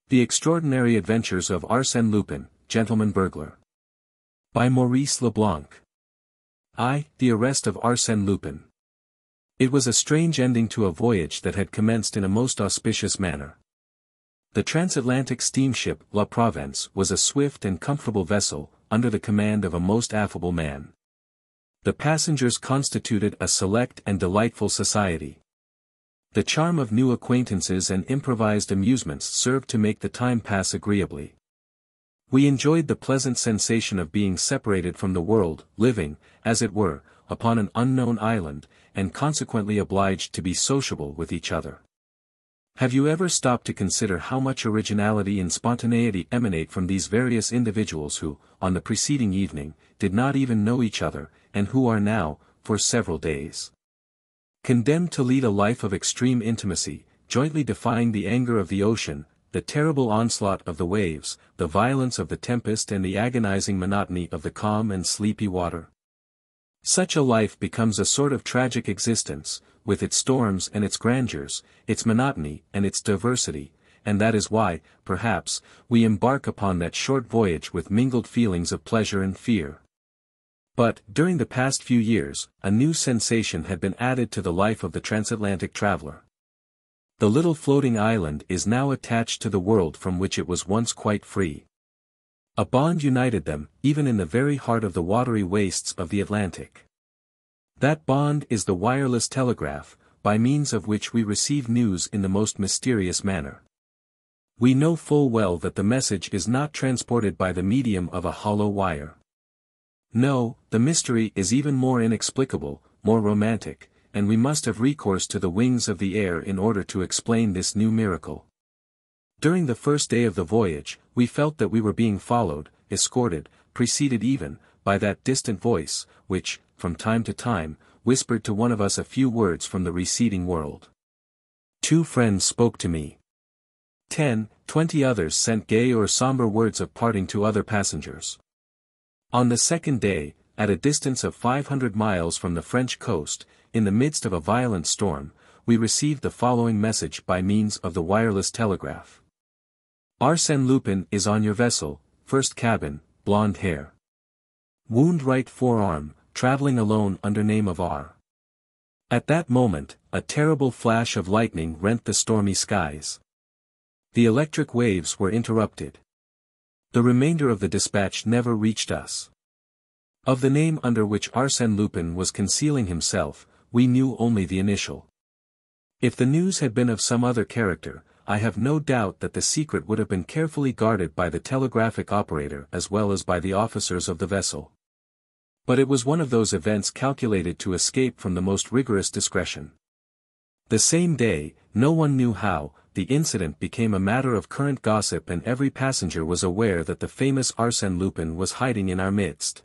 The Extraordinary Adventures of Arsène Lupin, Gentleman-burglar. By Maurice Leblanc. The Arrest of Arsène Lupin. It was a strange ending to a voyage that had commenced in a most auspicious manner. The transatlantic steamship La Provence was a swift and comfortable vessel, under the command of a most affable man. The passengers constituted a select and delightful society. The charm of new acquaintances and improvised amusements served to make the time pass agreeably. We enjoyed the pleasant sensation of being separated from the world, living, as it were, upon an unknown island, and consequently obliged to be sociable with each other. Have you ever stopped to consider how much originality and spontaneity emanate from these various individuals who, on the preceding evening, did not even know each other, and who are now, for several days, condemned to lead a life of extreme intimacy, jointly defying the anger of the ocean, the terrible onslaught of the waves, the violence of the tempest and the agonizing monotony of the calm and sleepy water? Such a life becomes a sort of tragic existence, with its storms and its grandeurs, its monotony and its diversity, and that is why, perhaps, we embark upon that short voyage with mingled feelings of pleasure and fear. But, during the past few years, a new sensation had been added to the life of the transatlantic traveler. The little floating island is now attached to the world from which it was once quite free. A bond united them, even in the very heart of the watery wastes of the Atlantic. That bond is the wireless telegraph, by means of which we receive news in the most mysterious manner. We know full well that the message is not transported by the medium of a hollow wire. No, the mystery is even more inexplicable, more romantic, and we must have recourse to the wings of the air in order to explain this new miracle. During the first day of the voyage, we felt that we were being followed, escorted, preceded even, by that distant voice, which, from time to time, whispered to one of us a few words from the receding world. 2 friends spoke to me. 10, 20 others sent gay or somber words of parting to other passengers. On the second day, at a distance of 500 miles from the French coast, in the midst of a violent storm, we received the following message by means of the wireless telegraph. Arsène Lupin is on your vessel, first cabin, blonde hair. Wound right forearm, traveling alone under name of R. At that moment, a terrible flash of lightning rent the stormy skies. The electric waves were interrupted. The remainder of the dispatch never reached us. Of the name under which Arsène Lupin was concealing himself, we knew only the initial. If the news had been of some other character, I have no doubt that the secret would have been carefully guarded by the telegraphic operator as well as by the officers of the vessel. But it was one of those events calculated to escape from the most rigorous discretion. The same day, no one knew how, the incident became a matter of current gossip and every passenger was aware that the famous Arsène Lupin was hiding in our midst.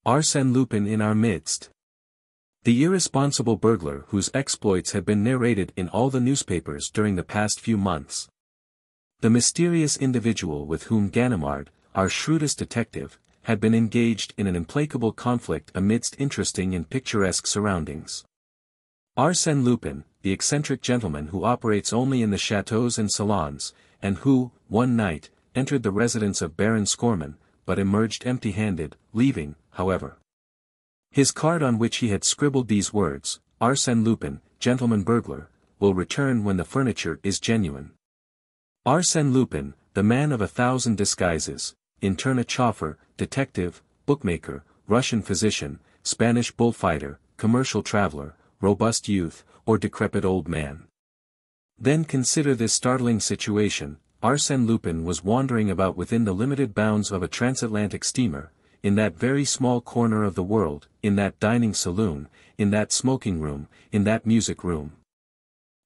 Arsène Lupin in our midst. The irresponsible burglar whose exploits had been narrated in all the newspapers during the past few months. The mysterious individual with whom Ganimard, our shrewdest detective, had been engaged in an implacable conflict amidst interesting and picturesque surroundings. Arsène Lupin, the eccentric gentleman who operates only in the chateaux and salons, and who, one night, entered the residence of Baron Scorman, but emerged empty-handed, leaving, however, his card on which he had scribbled these words, Arsène Lupin, Gentleman-burglar, will return when the furniture is genuine. Arsène Lupin, the man of 1,000 disguises, in turn a chauffeur, detective, bookmaker, Russian physician, Spanish bullfighter, commercial traveler, robust youth, or decrepit old man. Then consider this startling situation. Arsène Lupin was wandering about within the limited bounds of a transatlantic steamer, in that very small corner of the world, in that dining saloon, in that smoking room, in that music room.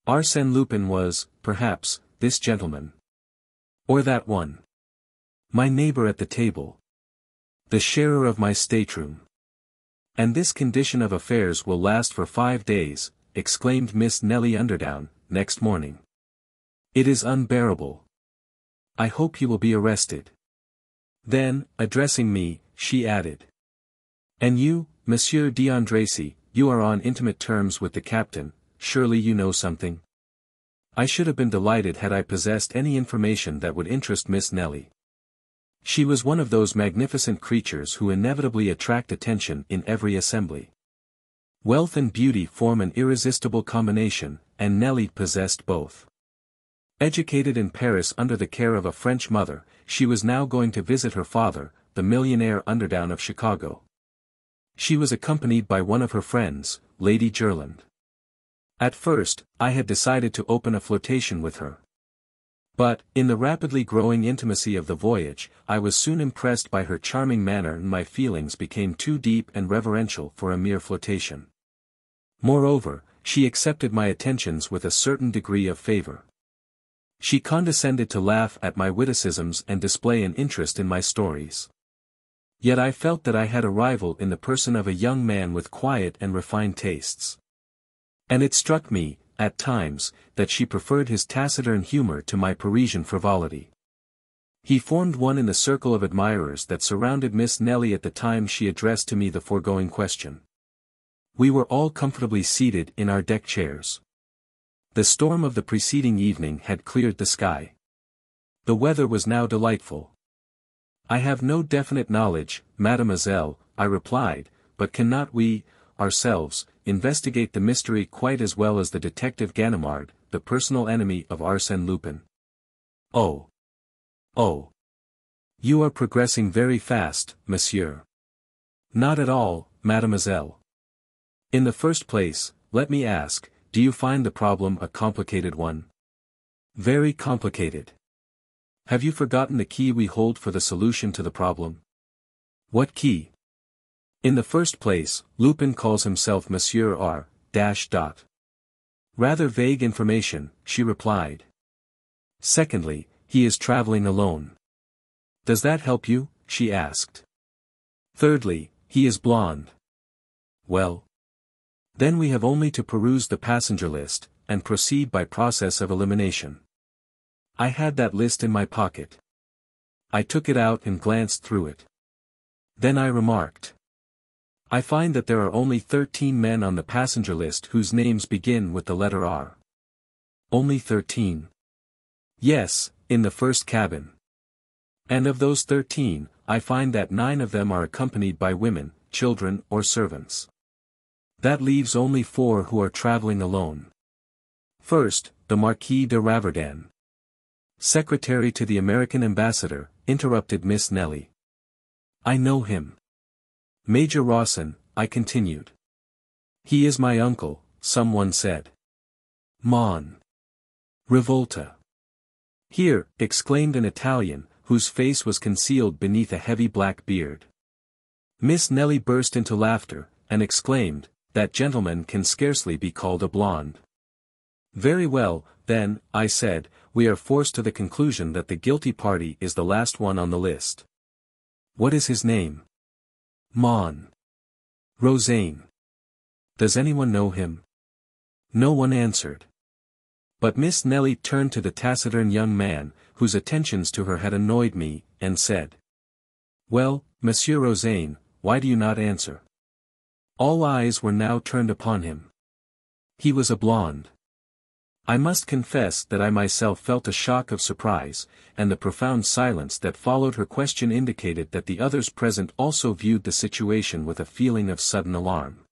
Arsène Lupin was, perhaps, this gentleman. Or that one. My neighbor at the table. The sharer of my stateroom. And this condition of affairs will last for 5 days, exclaimed Miss Nellie Underdown, next morning. It is unbearable. I hope he will be arrested. Then, addressing me, she added. And you, Monsieur d'Andrécy, you are on intimate terms with the captain, surely you know something? I should have been delighted had I possessed any information that would interest Miss Nellie. She was one of those magnificent creatures who inevitably attract attention in every assembly. Wealth and beauty form an irresistible combination, and Nellie possessed both. Educated in Paris under the care of a French mother, she was now going to visit her father, the millionaire underdown of Chicago. She was accompanied by one of her friends, Lady Jerland. At first, I had decided to open a flirtation with her. But, in the rapidly growing intimacy of the voyage, I was soon impressed by her charming manner and my feelings became too deep and reverential for a mere flirtation. Moreover, she accepted my attentions with a certain degree of favor. She condescended to laugh at my witticisms and display an interest in my stories. Yet I felt that I had a rival in the person of a young man with quiet and refined tastes. And it struck me, at times, that she preferred his taciturn humor to my Parisian frivolity. He formed one in the circle of admirers that surrounded Miss Nellie at the time she addressed to me the foregoing question. We were all comfortably seated in our deck chairs. The storm of the preceding evening had cleared the sky. The weather was now delightful. I have no definite knowledge, mademoiselle, I replied, but cannot we, ourselves, investigate the mystery quite as well as the detective Ganimard, the personal enemy of Arsène Lupin? Oh! Oh! You are progressing very fast, monsieur. Not at all, mademoiselle. In the first place, let me ask, do you find the problem a complicated one? Very complicated. Have you forgotten the key we hold for the solution to the problem? What key? In the first place, Lupin calls himself Monsieur R. Rather vague information, she replied. Secondly, he is traveling alone. Does that help you? She asked. Thirdly, he is blonde. Well. Then we have only to peruse the passenger list, and proceed by process of elimination. I had that list in my pocket. I took it out and glanced through it. Then I remarked. I find that there are only 13 men on the passenger list whose names begin with the letter R. Only 13. Yes, in the first cabin. And of those 13, I find that 9 of them are accompanied by women, children or servants. That leaves only 4 who are traveling alone. First, the Marquis de Raverdan. Secretary to the American ambassador, interrupted Miss Nellie. I know him. Major Rawson, I continued. He is my uncle, someone said. Mon. Rivolta. Here, exclaimed an Italian, whose face was concealed beneath a heavy black beard. Miss Nellie burst into laughter, and exclaimed, that gentleman can scarcely be called a blonde. Very well, then, I said, we are forced to the conclusion that the guilty party is the last one on the list. What is his name? Mon. Rosaine. Does anyone know him? No one answered. But Miss Nellie turned to the taciturn young man, whose attentions to her had annoyed me, and said. Well, Monsieur Rosaine, why do you not answer? All eyes were now turned upon him. He was a blonde. I must confess that I myself felt a shock of surprise, and the profound silence that followed her question indicated that the others present also viewed the situation with a feeling of sudden alarm.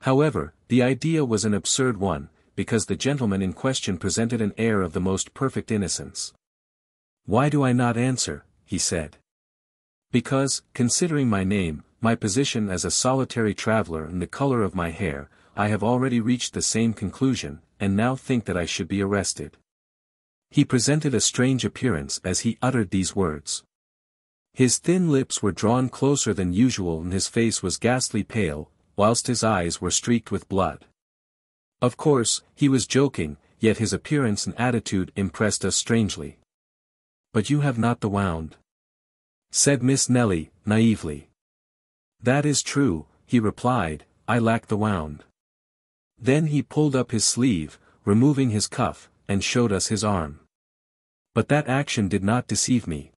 However, the idea was an absurd one, because the gentleman in question presented an air of the most perfect innocence. Why do I not answer? He said. Because, considering my name, my position as a solitary traveler and the color of my hair, I have already reached the same conclusion, and now think that I should be arrested. He presented a strange appearance as he uttered these words. His thin lips were drawn closer than usual and his face was ghastly pale, whilst his eyes were streaked with blood. Of course, he was joking, yet his appearance and attitude impressed us strangely. But you have not the wound? Said Miss Nellie, naively. That is true, he replied, I lack the wound. Then he pulled up his sleeve, removing his cuff, and showed us his arm. But that action did not deceive me.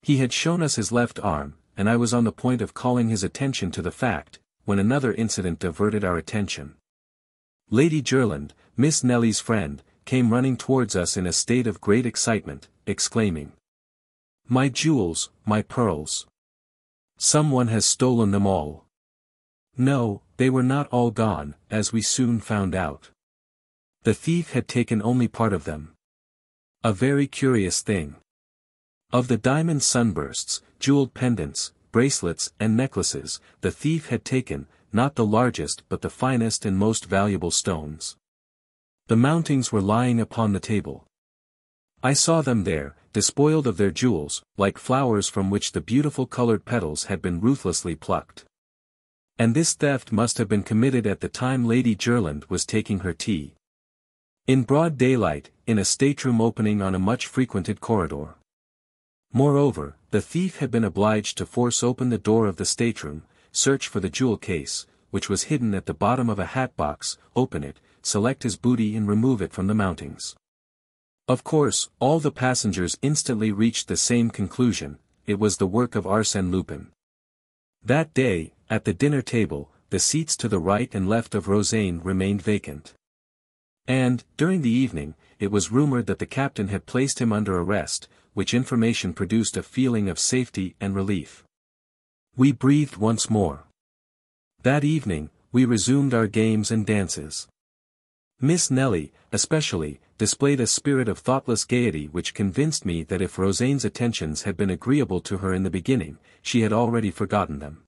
He had shown us his left arm, and I was on the point of calling his attention to the fact, when another incident diverted our attention. Lady Jerland, Miss Nellie's friend, came running towards us in a state of great excitement, exclaiming, "My jewels, my pearls! Someone has stolen them all." No, they were not all gone, as we soon found out. The thief had taken only part of them. A very curious thing. Of the diamond sunbursts, jeweled pendants, bracelets and necklaces, the thief had taken, not the largest but the finest and most valuable stones. The mountings were lying upon the table. I saw them there, despoiled of their jewels, like flowers from which the beautiful colored petals had been ruthlessly plucked. And this theft must have been committed at the time Lady Jerland was taking her tea. In broad daylight, in a stateroom opening on a much frequented corridor. Moreover, the thief had been obliged to force open the door of the stateroom, search for the jewel case, which was hidden at the bottom of a hat box, open it, select his booty and remove it from the mountings. Of course, all the passengers instantly reached the same conclusion: it was the work of Arsène Lupin. That day, at the dinner table, the seats to the right and left of Rozaine remained vacant. And, during the evening, it was rumored that the captain had placed him under arrest, which information produced a feeling of safety and relief. We breathed once more. That evening, we resumed our games and dances. Miss Nelly, especially, displayed a spirit of thoughtless gaiety which convinced me that if Rozaine's attentions had been agreeable to her in the beginning, she had already forgotten them.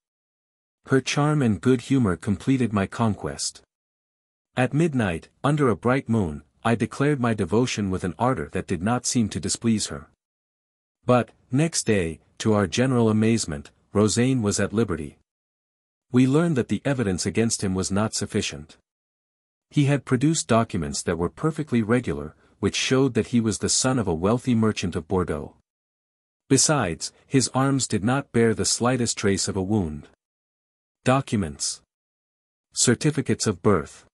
Her charm and good humor completed my conquest. At midnight, under a bright moon, I declared my devotion with an ardor that did not seem to displease her. But, next day, to our general amazement, Rozaine was at liberty. We learned that the evidence against him was not sufficient. He had produced documents that were perfectly regular, which showed that he was the son of a wealthy merchant of Bordeaux. Besides, his arms did not bear the slightest trace of a wound. Documents. Certificates of birth.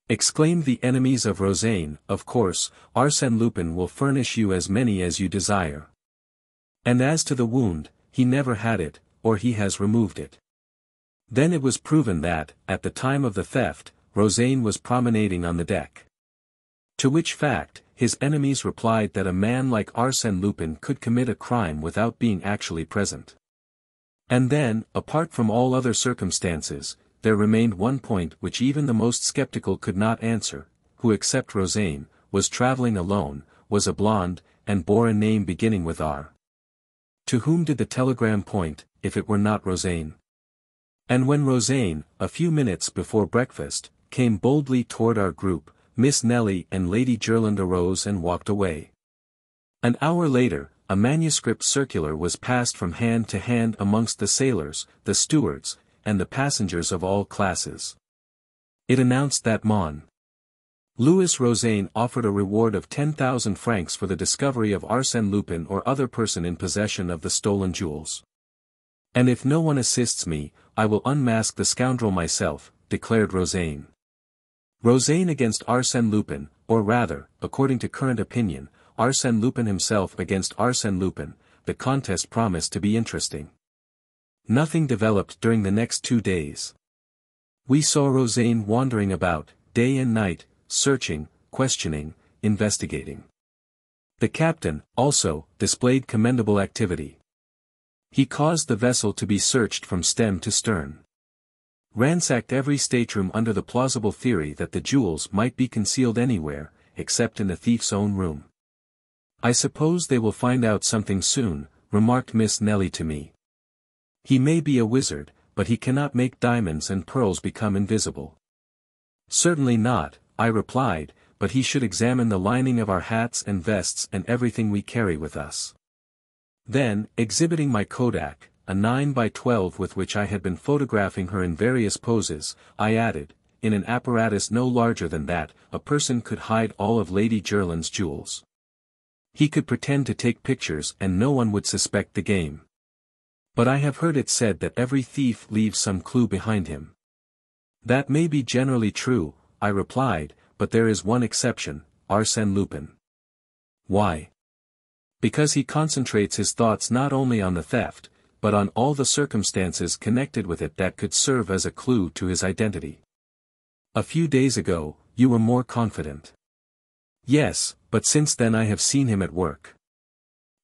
Exclaimed the enemies of Rozaine, of course, Arsène Lupin will furnish you as many as you desire. And as to the wound, he never had it, or he has removed it. Then it was proven that, at the time of the theft, Rozaine was promenading on the deck. To which fact, his enemies replied that a man like Arsène Lupin could commit a crime without being actually present. And then, apart from all other circumstances, there remained one point which even the most skeptical could not answer: who except Rozaine, was traveling alone, was a blonde, and bore a name beginning with R. To whom did the telegram point, if it were not Rozaine? And when Rozaine, a few minutes before breakfast, came boldly toward our group, Miss Nelly and Lady Jerland arose and walked away. An hour later, a manuscript circular was passed from hand to hand amongst the sailors, the stewards, and the passengers of all classes. It announced that Mon. Louis Rozaine offered a reward of 10,000 francs for the discovery of Arsène Lupin or other person in possession of the stolen jewels. And if no one assists me, I will unmask the scoundrel myself, declared Rozaine. Rozaine against Arsène Lupin, or rather, according to current opinion, Arsène Lupin himself against Arsène Lupin. The contest promised to be interesting. Nothing developed during the next 2 days. We saw Rozaine wandering about, day and night, searching, questioning, investigating. The captain, also, displayed commendable activity. He caused the vessel to be searched from stem to stern. Ransacked every stateroom under the plausible theory that the jewels might be concealed anywhere, except in the thief's own room. "I suppose they will find out something soon," remarked Miss Nelly to me. "He may be a wizard, but he cannot make diamonds and pearls become invisible." "Certainly not," I replied, "but he should examine the lining of our hats and vests and everything we carry with us." Then, exhibiting my kodak, a 9x12 with which I had been photographing her in various poses, I added, "In an apparatus no larger than that, a person could hide all of Lady Jerland's jewels. He could pretend to take pictures and no one would suspect the game. But I have heard it said that every thief leaves some clue behind him." "That may be generally true," I replied, "but there is one exception, Arsène Lupin." "Why?" "Because he concentrates his thoughts not only on the theft, but on all the circumstances connected with it that could serve as a clue to his identity. A few days ago, you were more confident." Yes, but since then I have seen him at work.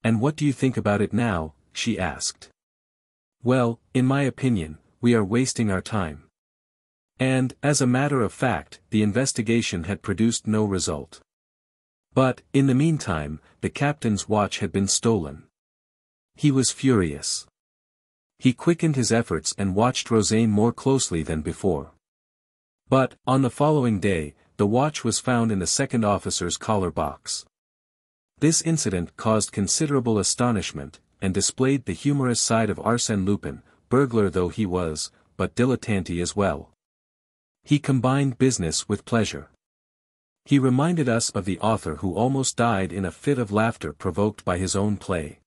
And what do you think about it now? She asked. Well, in my opinion, we are wasting our time. And, as a matter of fact, the investigation had produced no result. But, in the meantime, the captain's watch had been stolen. He was furious. He quickened his efforts and watched Rosaine more closely than before. But, on the following day, the watch was found in the second officer's collar box. This incident caused considerable astonishment, and displayed the humorous side of Arsène Lupin, burglar though he was, but dilettante as well. He combined business with pleasure. He reminded us of the author who almost died in a fit of laughter provoked by his own play.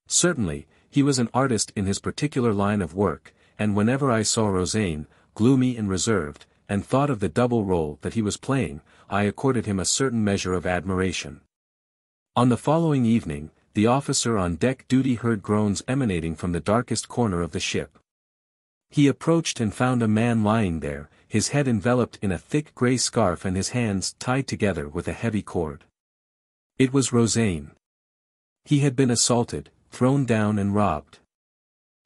Certainly, he was an artist in his particular line of work, and whenever I saw Rosaine, gloomy and reserved, and thought of the double role that he was playing, I accorded him a certain measure of admiration. On the following evening, the officer on deck duty heard groans emanating from the darkest corner of the ship. He approached and found a man lying there, his head enveloped in a thick grey scarf and his hands tied together with a heavy cord. It was Rosaine. He had been assaulted, thrown down and robbed.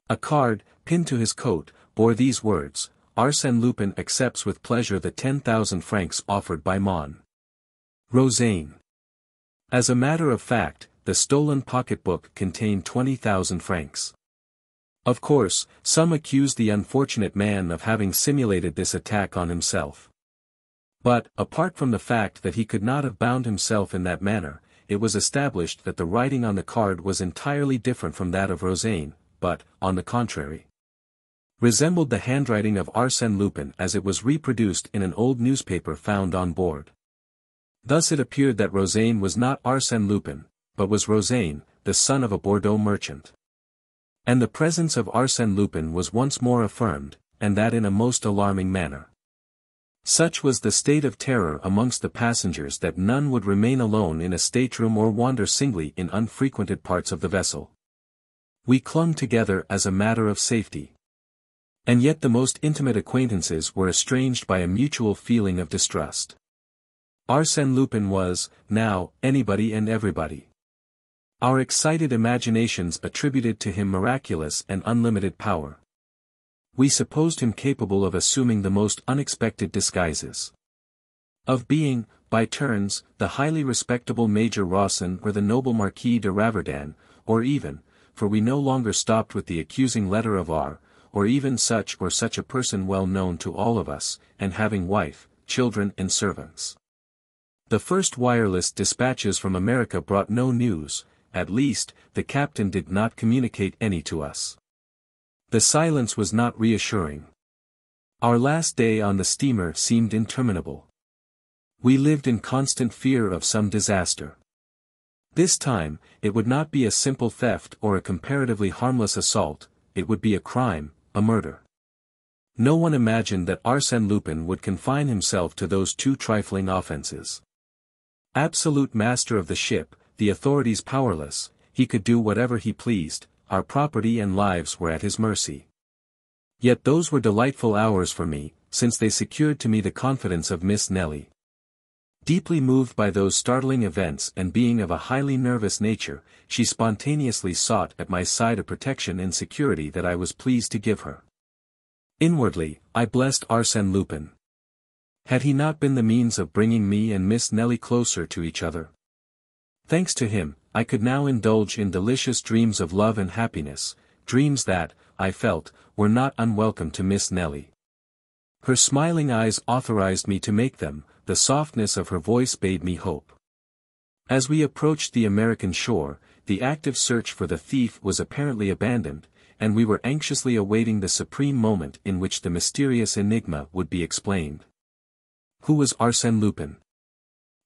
A card, pinned to his coat, bore these words: Arsène Lupin accepts with pleasure the 10,000 francs offered by Mon. Rosaine. As a matter of fact, the stolen pocketbook contained 20,000 francs. Of course, some accused the unfortunate man of having simulated this attack on himself. But, apart from the fact that he could not have bound himself in that manner, it was established that the writing on the card was entirely different from that of Rosaine, but, on the contrary, resembled the handwriting of Arsène Lupin as it was reproduced in an old newspaper found on board. Thus it appeared that Rosaine was not Arsène Lupin, but was Rosaine, the son of a Bordeaux merchant. And the presence of Arsène Lupin was once more affirmed, and that in a most alarming manner. Such was the state of terror amongst the passengers that none would remain alone in a stateroom or wander singly in unfrequented parts of the vessel. We clung together as a matter of safety. And yet the most intimate acquaintances were estranged by a mutual feeling of distrust. Arsène Lupin was, now, anybody and everybody. Our excited imaginations attributed to him miraculous and unlimited power. We supposed him capable of assuming the most unexpected disguises. Of being, by turns, the highly respectable Major Rawson or the noble Marquis de Raverdan, or even, for we no longer stopped with the accusing letter of R, or even such or such a person well known to all of us, and having wife, children and servants. The first wireless dispatches from America brought no news. At least, the captain did not communicate any to us. The silence was not reassuring. Our last day on the steamer seemed interminable. We lived in constant fear of some disaster. This time, it would not be a simple theft or a comparatively harmless assault, it would be a crime, a murder. No one imagined that Arsène Lupin would confine himself to those two trifling offenses. Absolute master of the ship, the authorities powerless, he could do whatever he pleased, our property and lives were at his mercy. Yet those were delightful hours for me, since they secured to me the confidence of Miss Nelly. Deeply moved by those startling events and being of a highly nervous nature, she spontaneously sought at my side a protection and security that I was pleased to give her. Inwardly, I blessed Arsène Lupin. Had he not been the means of bringing me and Miss Nelly closer to each other? Thanks to him, I could now indulge in delicious dreams of love and happiness, dreams that, I felt, were not unwelcome to Miss Nelly. Her smiling eyes authorized me to make them, the softness of her voice bade me hope. As we approached the American shore, the active search for the thief was apparently abandoned, and we were anxiously awaiting the supreme moment in which the mysterious enigma would be explained. Who was Arsène Lupin?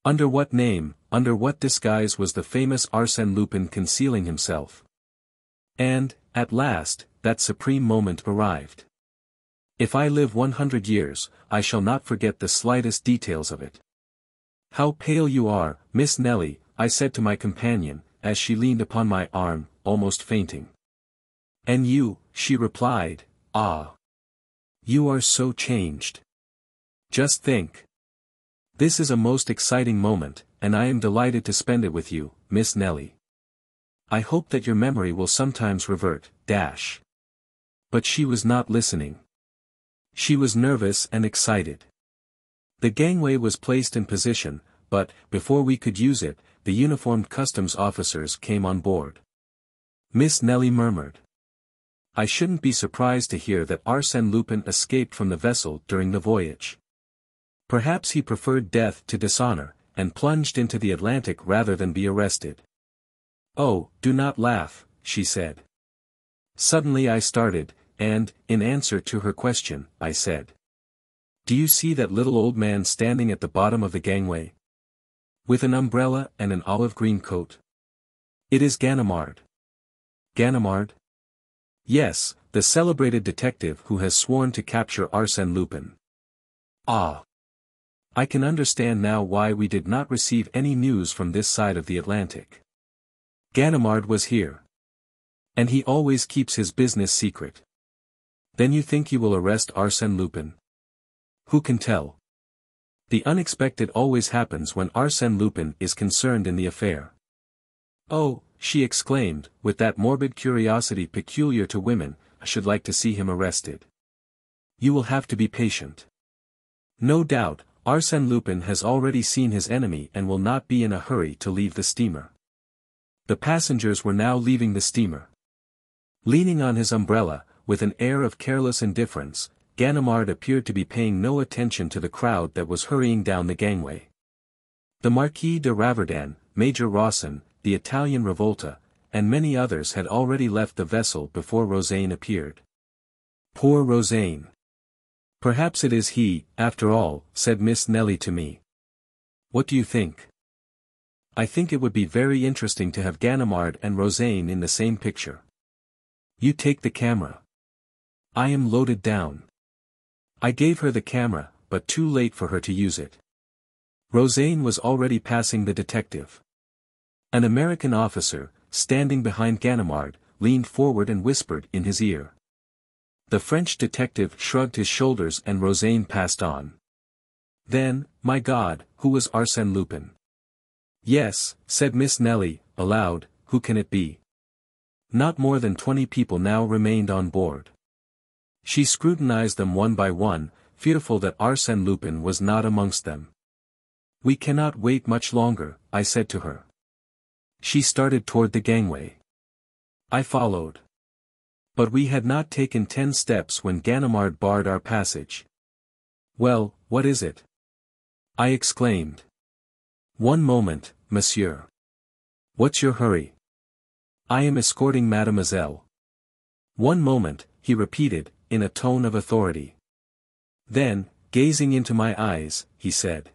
Under what name, under what disguise was the famous Arsène Lupin concealing himself? And, at last, that supreme moment arrived. If I live 100 years, I shall not forget the slightest details of it. "How pale you are, Miss Nelly," I said to my companion, as she leaned upon my arm, almost fainting. "And you," she replied, "ah! You are so changed. Just think. This is a most exciting moment, and I am delighted to spend it with you, Miss Nellie. I hope that your memory will sometimes revert, dash. But she was not listening. She was nervous and excited. The gangway was placed in position, but, before we could use it, the uniformed customs officers came on board. Miss Nellie murmured. I shouldn't be surprised to hear that Arsène Lupin escaped from the vessel during the voyage. Perhaps he preferred death to dishonor, and plunged into the Atlantic rather than be arrested. Oh, do not laugh, she said. Suddenly I started, and, in answer to her question, I said. Do you see that little old man standing at the bottom of the gangway? With an umbrella and an olive green coat? It is Ganimard. Ganimard? Yes, the celebrated detective who has sworn to capture Arsène Lupin. Ah! I can understand now why we did not receive any news from this side of the Atlantic. Ganimard was here. And he always keeps his business secret. Then you think you will arrest Arsène Lupin? Who can tell? The unexpected always happens when Arsène Lupin is concerned in the affair. Oh, she exclaimed, with that morbid curiosity peculiar to women, I should like to see him arrested. You will have to be patient. No doubt, Arsène Lupin has already seen his enemy and will not be in a hurry to leave the steamer. The passengers were now leaving the steamer. Leaning on his umbrella, with an air of careless indifference, Ganimard appeared to be paying no attention to the crowd that was hurrying down the gangway. The Marquis de Raverdan, Major Rawson, the Italian Revolta, and many others had already left the vessel before Rosaine appeared. Poor Rosaine. Perhaps it is he, after all, said Miss Nellie to me. What do you think? I think it would be very interesting to have Ganimard and Rosaine in the same picture. You take the camera. I am loaded down. I gave her the camera, but too late for her to use it. Rosaine was already passing the detective. An American officer, standing behind Ganimard, leaned forward and whispered in his ear. The French detective shrugged his shoulders and Rosaine passed on. Then, my God, who was Arsène Lupin? Yes, said Miss Nellie, aloud, who can it be? Not more than 20 people now remained on board. She scrutinized them one by one, fearful that Arsène Lupin was not amongst them. We cannot wait much longer, I said to her. She started toward the gangway. I followed. But we had not taken 10 steps when Ganimard barred our passage. Well, what is it? I exclaimed. One moment, monsieur. What's your hurry? I am escorting mademoiselle. One moment, he repeated, in a tone of authority. Then, gazing into my eyes, he said.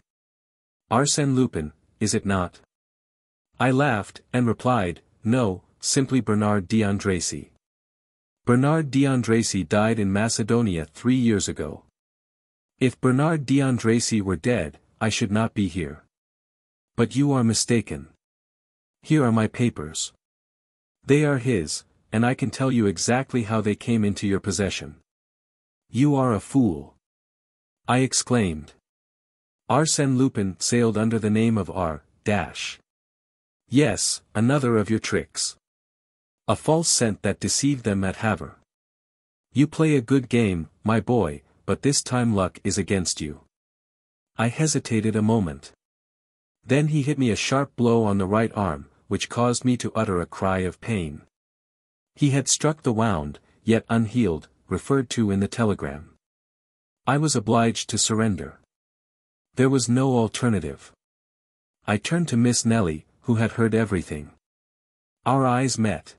Arsène Lupin, is it not? I laughed, and replied, no, simply Bernard d'Andrassy. Bernard d'Andrassy died in Macedonia 3 years ago. If Bernard d'Andrassy were dead, I should not be here. But you are mistaken. Here are my papers. They are his, and I can tell you exactly how they came into your possession. You are a fool. I exclaimed. Arsène Lupin sailed under the name of R. Yes, another of your tricks. A false scent that deceived them at Havre. You play a good game, my boy, but this time luck is against you. I hesitated a moment. Then he hit me a sharp blow on the right arm, which caused me to utter a cry of pain. He had struck the wound, yet unhealed, referred to in the telegram. I was obliged to surrender. There was no alternative. I turned to Miss Nellie, who had heard everything. Our eyes met.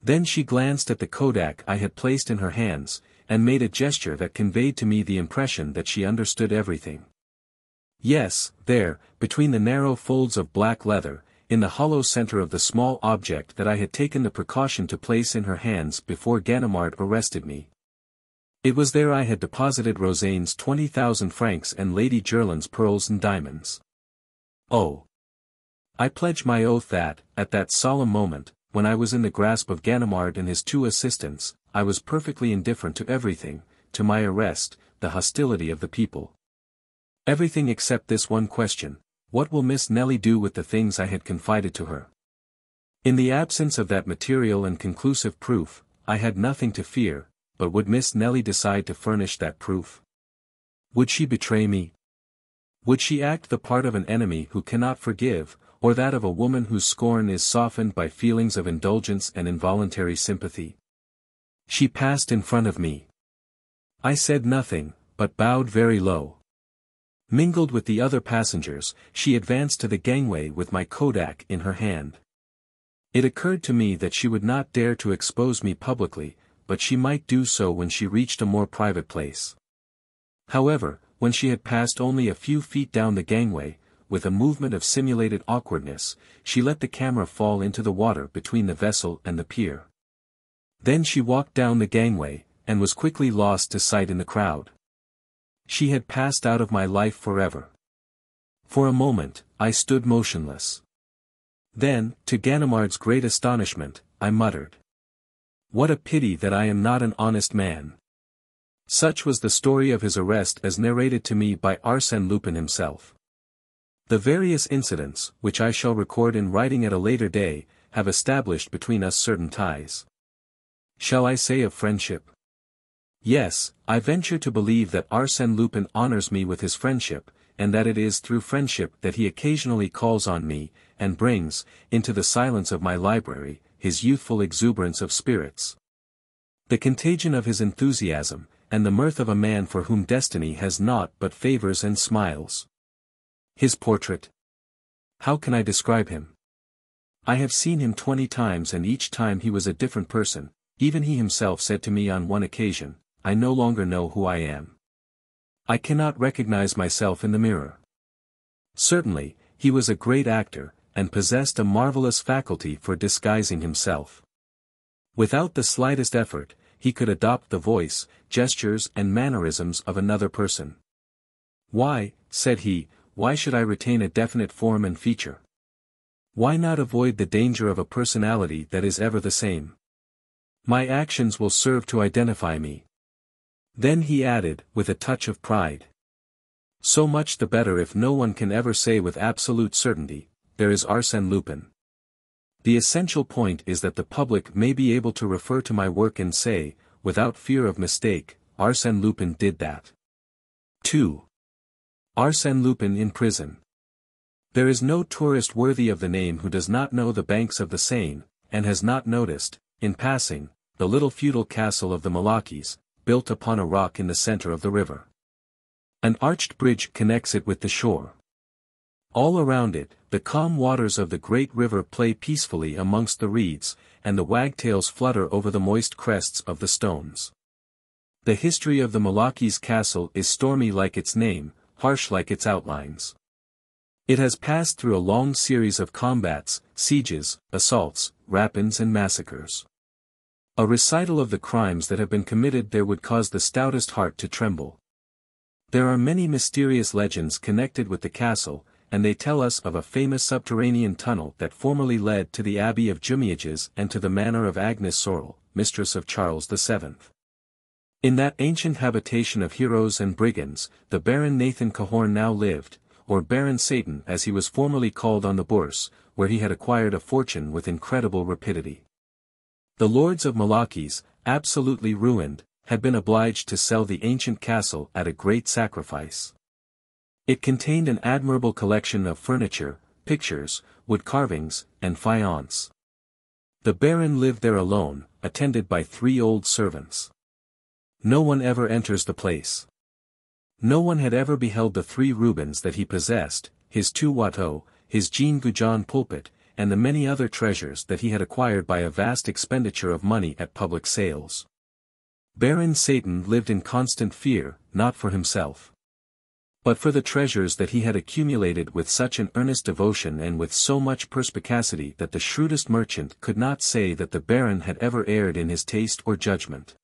Then she glanced at the kodak I had placed in her hands, and made a gesture that conveyed to me the impression that she understood everything. Yes, there, between the narrow folds of black leather, in the hollow center of the small object that I had taken the precaution to place in her hands before Ganimard arrested me. It was there I had deposited Rosaine's 20,000 francs and Lady Jerland's pearls and diamonds. Oh! I pledge my oath that, at that solemn moment, when I was in the grasp of Ganimard and his 2 assistants, I was perfectly indifferent to everything, to my arrest, the hostility of the people. Everything except this one question, What will Miss Nellie do with the things I had confided to her? In the absence of that material and conclusive proof, I had nothing to fear, but would Miss Nellie decide to furnish that proof? Would she betray me? Would she act the part of an enemy who cannot forgive, or that of a woman whose scorn is softened by feelings of indulgence and involuntary sympathy? She passed in front of me. I said nothing, but bowed very low. Mingled with the other passengers, she advanced to the gangway with my kodak in her hand. It occurred to me that she would not dare to expose me publicly, but she might do so when she reached a more private place. However, when she had passed only a few feet down the gangway, with a movement of simulated awkwardness, she let the camera fall into the water between the vessel and the pier. Then she walked down the gangway, and was quickly lost to sight in the crowd. She had passed out of my life forever. For a moment, I stood motionless. Then, to Ganimard's great astonishment, I muttered, "What a pity that I am not an honest man." Such was the story of his arrest as narrated to me by Arsène Lupin himself. The various incidents, which I shall record in writing at a later day, have established between us certain ties. Shall I say of friendship? Yes, I venture to believe that Arsène Lupin honors me with his friendship, and that it is through friendship that he occasionally calls on me, and brings, into the silence of my library, his youthful exuberance of spirits. The contagion of his enthusiasm, and the mirth of a man for whom destiny has naught but favors and smiles. His portrait. How can I describe him? I have seen him 20 times and each time he was a different person. Even he himself said to me on one occasion, "I no longer know who I am. I cannot recognize myself in the mirror." Certainly, he was a great actor, and possessed a marvelous faculty for disguising himself. Without the slightest effort, he could adopt the voice, gestures and mannerisms of another person. "Why," said he, "why should I retain a definite form and feature? Why not avoid the danger of a personality that is ever the same? My actions will serve to identify me." Then he added, with a touch of pride, "So much the better if no one can ever say with absolute certainty, 'There is Arsène Lupin.' The essential point is that the public may be able to refer to my work and say, without fear of mistake, 'Arsène Lupin did that.'" 2. Arsène Lupin in prison. There is no tourist worthy of the name who does not know the banks of the Seine, and has not noticed, in passing, the little feudal castle of the Malaquis, built upon a rock in the center of the river. An arched bridge connects it with the shore. All around it, the calm waters of the great river play peacefully amongst the reeds, and the wagtails flutter over the moist crests of the stones. The history of the Malaquis castle is stormy like its name, harsh like its outlines. It has passed through a long series of combats, sieges, assaults, rapines and massacres. A recital of the crimes that have been committed there would cause the stoutest heart to tremble. There are many mysterious legends connected with the castle, and they tell us of a famous subterranean tunnel that formerly led to the Abbey of Jumièges and to the manor of Agnes Sorel, mistress of Charles VII. In that ancient habitation of heroes and brigands, the Baron Nathan Cahorn now lived, or Baron Satan as he was formerly called on the Bourse, where he had acquired a fortune with incredible rapidity. The lords of Malaquis, absolutely ruined, had been obliged to sell the ancient castle at a great sacrifice. It contained an admirable collection of furniture, pictures, wood carvings, and faience. The Baron lived there alone, attended by 3 old servants. No one ever enters the place. No one had ever beheld the 3 Rubens that he possessed, his 2 Watteau, his Jean Goujon pulpit, and the many other treasures that he had acquired by a vast expenditure of money at public sales. Baron Satan lived in constant fear, not for himself, but for the treasures that he had accumulated with such an earnest devotion and with so much perspicacity that the shrewdest merchant could not say that the Baron had ever erred in his taste or judgment.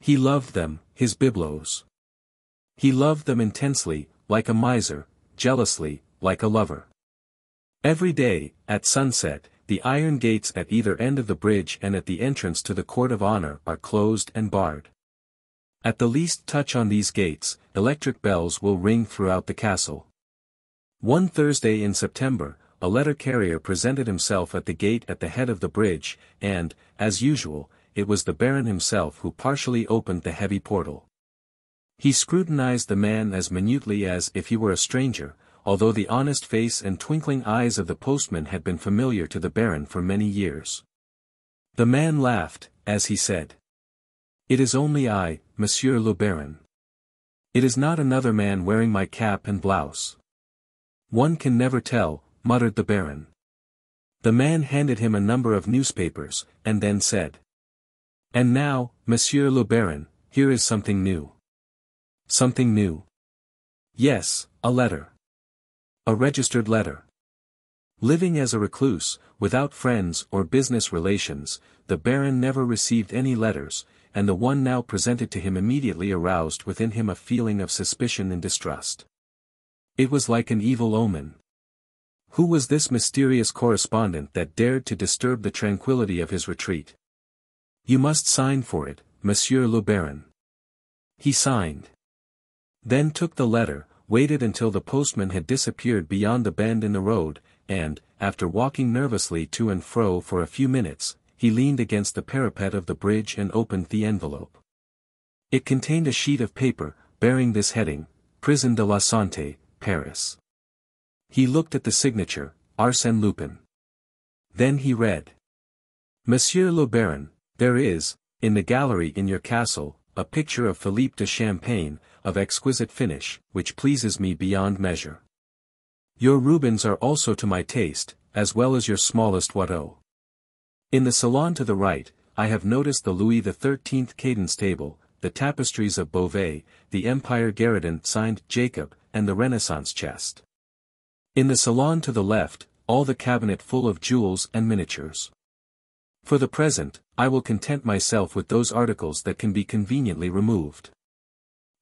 He loved them, his bibelots. He loved them intensely, like a miser, jealously, like a lover. Every day, at sunset, the iron gates at either end of the bridge and at the entrance to the court of honor are closed and barred. At the least touch on these gates, electric bells will ring throughout the castle. One Thursday in September, a letter carrier presented himself at the gate at the head of the bridge, and, as usual, it was the Baron himself who partially opened the heavy portal. He scrutinized the man as minutely as if he were a stranger, although the honest face and twinkling eyes of the postman had been familiar to the Baron for many years. The man laughed, as he said, "It is only I, Monsieur le Baron. It is not another man wearing my cap and blouse." "One can never tell," muttered the Baron. The man handed him a number of newspapers, and then said, "And now, Monsieur le Baron, here is something new." "Something new?" "Yes, a letter. A registered letter." Living as a recluse, without friends or business relations, the Baron never received any letters, and the one now presented to him immediately aroused within him a feeling of suspicion and distrust. It was like an evil omen. Who was this mysterious correspondent that dared to disturb the tranquility of his retreat? "You must sign for it, Monsieur le Baron." He signed. Then took the letter, waited until the postman had disappeared beyond the bend in the road, and, after walking nervously to and fro for a few minutes, he leaned against the parapet of the bridge and opened the envelope. It contained a sheet of paper, bearing this heading, Prison de la Santé, Paris. He looked at the signature, Arsène Lupin. Then he read, "Monsieur le Baron, there is, in the gallery in your castle, a picture of Philippe de Champagne, of exquisite finish, which pleases me beyond measure. Your Rubens are also to my taste, as well as your smallest Watteau. In the salon to the right, I have noticed the Louis XIII cadence table, the tapestries of Beauvais, the Empire Guéridon signed Jacob, and the Renaissance chest. In the salon to the left, all the cabinet full of jewels and miniatures. For the present, I will content myself with those articles that can be conveniently removed.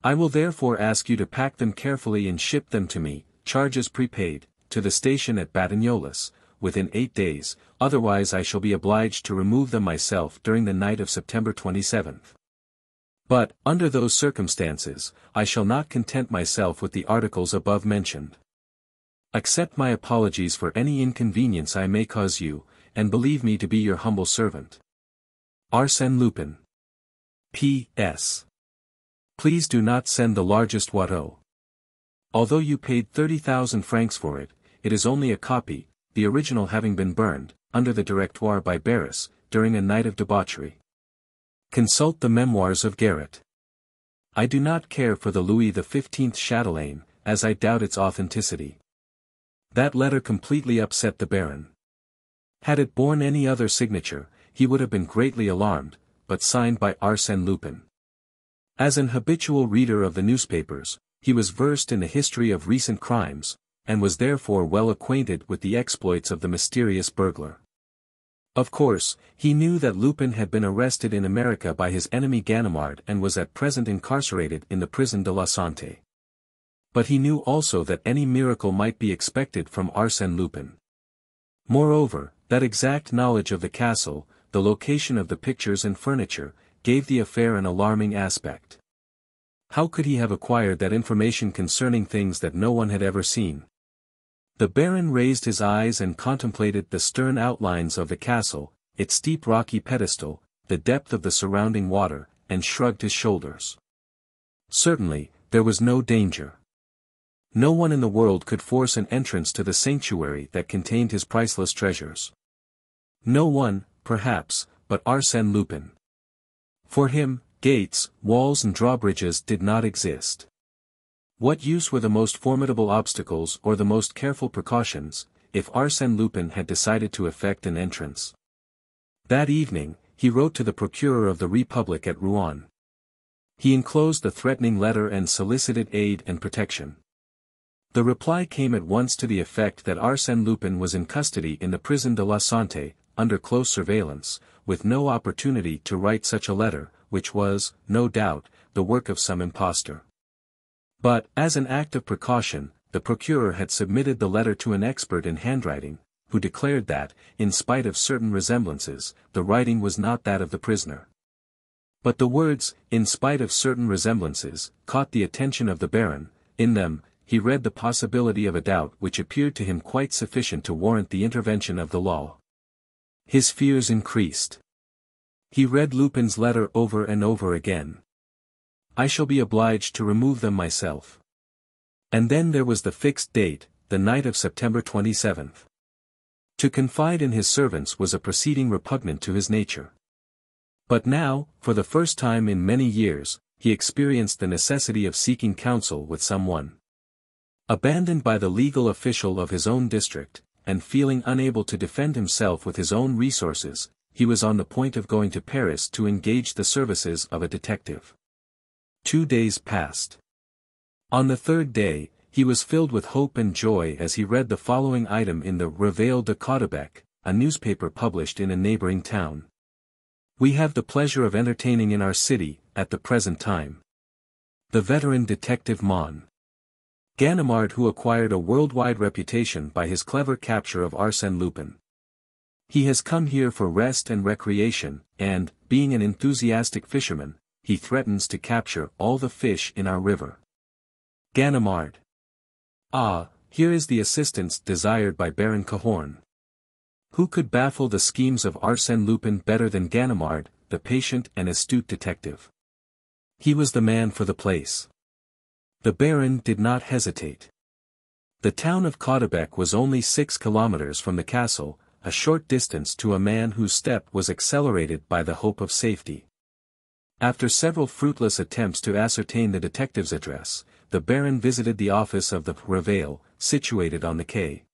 I will therefore ask you to pack them carefully and ship them to me, charges prepaid, to the station at Batignolles, within 8 days, otherwise I shall be obliged to remove them myself during the night of September 27th. But, under those circumstances, I shall not content myself with the articles above mentioned. Accept my apologies for any inconvenience I may cause you, and believe me to be your humble servant. Arsène Lupin. P.S. Please do not send the largest Watteau. Although you paid 30,000 francs for it, it is only a copy, the original having been burned, under the Directoire by Barras, during a night of debauchery. Consult the Memoirs of Garrett. I do not care for the Louis XV chatelaine, as I doubt its authenticity. That letter completely upset the Baron. Had it borne any other signature, he would have been greatly alarmed, but signed by Arsène Lupin. As an habitual reader of the newspapers, he was versed in the history of recent crimes, and was therefore well acquainted with the exploits of the mysterious burglar. Of course, he knew that Lupin had been arrested in America by his enemy Ganimard and was at present incarcerated in the Prison de la Santé. But he knew also that any miracle might be expected from Arsène Lupin. Moreover, that exact knowledge of the castle, the location of the pictures and furniture, gave the affair an alarming aspect. How could he have acquired that information concerning things that no one had ever seen? The Baron raised his eyes and contemplated the stern outlines of the castle, its steep rocky pedestal, the depth of the surrounding water, and shrugged his shoulders. Certainly, there was no danger. No one in the world could force an entrance to the sanctuary that contained his priceless treasures. No one, perhaps, but Arsène Lupin. For him, gates, walls and drawbridges did not exist. What use were the most formidable obstacles or the most careful precautions, if Arsène Lupin had decided to effect an entrance? That evening, he wrote to the Procureur of the Republic at Rouen. He enclosed the threatening letter and solicited aid and protection. The reply came at once to the effect that Arsène Lupin was in custody in the Prison de la Santé, under close surveillance, with no opportunity to write such a letter, which was, no doubt, the work of some impostor. But, as an act of precaution, the Procureur had submitted the letter to an expert in handwriting, who declared that, in spite of certain resemblances, the writing was not that of the prisoner. But the words, in spite of certain resemblances, caught the attention of the Baron. In them, he read the possibility of a doubt which appeared to him quite sufficient to warrant the intervention of the law. His fears increased. He read Lupin's letter over and over again. "I shall be obliged to remove them myself." And then there was the fixed date, the night of September 27th. To confide in his servants was a proceeding repugnant to his nature. But now, for the first time in many years, he experienced the necessity of seeking counsel with someone. Abandoned by the legal official of his own district, and feeling unable to defend himself with his own resources, he was on the point of going to Paris to engage the services of a detective. 2 days passed. On the third day, he was filled with hope and joy as he read the following item in the Reveil de Caudebec, a newspaper published in a neighboring town. "We have the pleasure of entertaining in our city, at the present time, the veteran detective Mon Ganimard, who acquired a worldwide reputation by his clever capture of Arsène Lupin. He has come here for rest and recreation, and, being an enthusiastic fisherman, he threatens to capture all the fish in our river. Ganimard. Ah, here is the assistance desired by Baron Cahorn. Who could baffle the schemes of Arsène Lupin better than Ganimard, the patient and astute detective? He was the man for the place." The Baron did not hesitate. The town of Caudebec was only 6 kilometers from the castle, a short distance to a man whose step was accelerated by the hope of safety. After several fruitless attempts to ascertain the detective's address, the Baron visited the office of the Reveil, situated on the quay.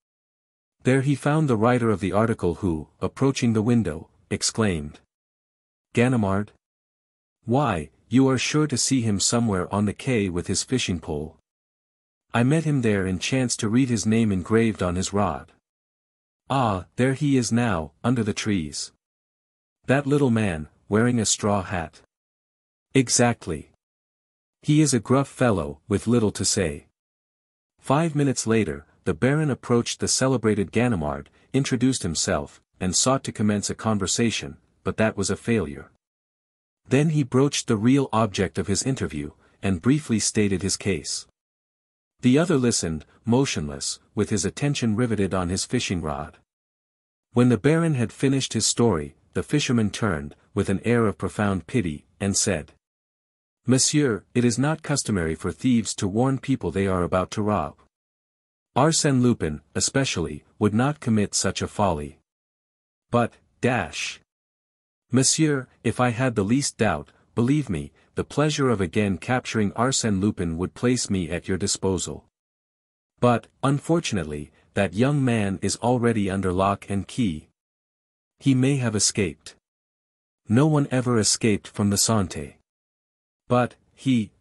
There he found the writer of the article who, approaching the window, exclaimed, "Ganimard? Why, you are sure to see him somewhere on the quay with his fishing pole. I met him there and chanced to read his name engraved on his rod. Ah, there he is now, under the trees. That little man, wearing a straw hat. Exactly. He is a gruff fellow, with little to say." 5 minutes later, the Baron approached the celebrated Ganimard, introduced himself, and sought to commence a conversation, but that was a failure. Then he broached the real object of his interview, and briefly stated his case. The other listened, motionless, with his attention riveted on his fishing rod. When the Baron had finished his story, the fisherman turned, with an air of profound pity, and said, "Monsieur, it is not customary for thieves to warn people they are about to rob. Arsène Lupin, especially, would not commit such a folly. But, Monsieur, if I had the least doubt, believe me, the pleasure of again capturing Arsène Lupin would place me at your disposal. But, unfortunately, that young man is already under lock and key. He may have escaped. No one ever escaped from the Santé. But, he,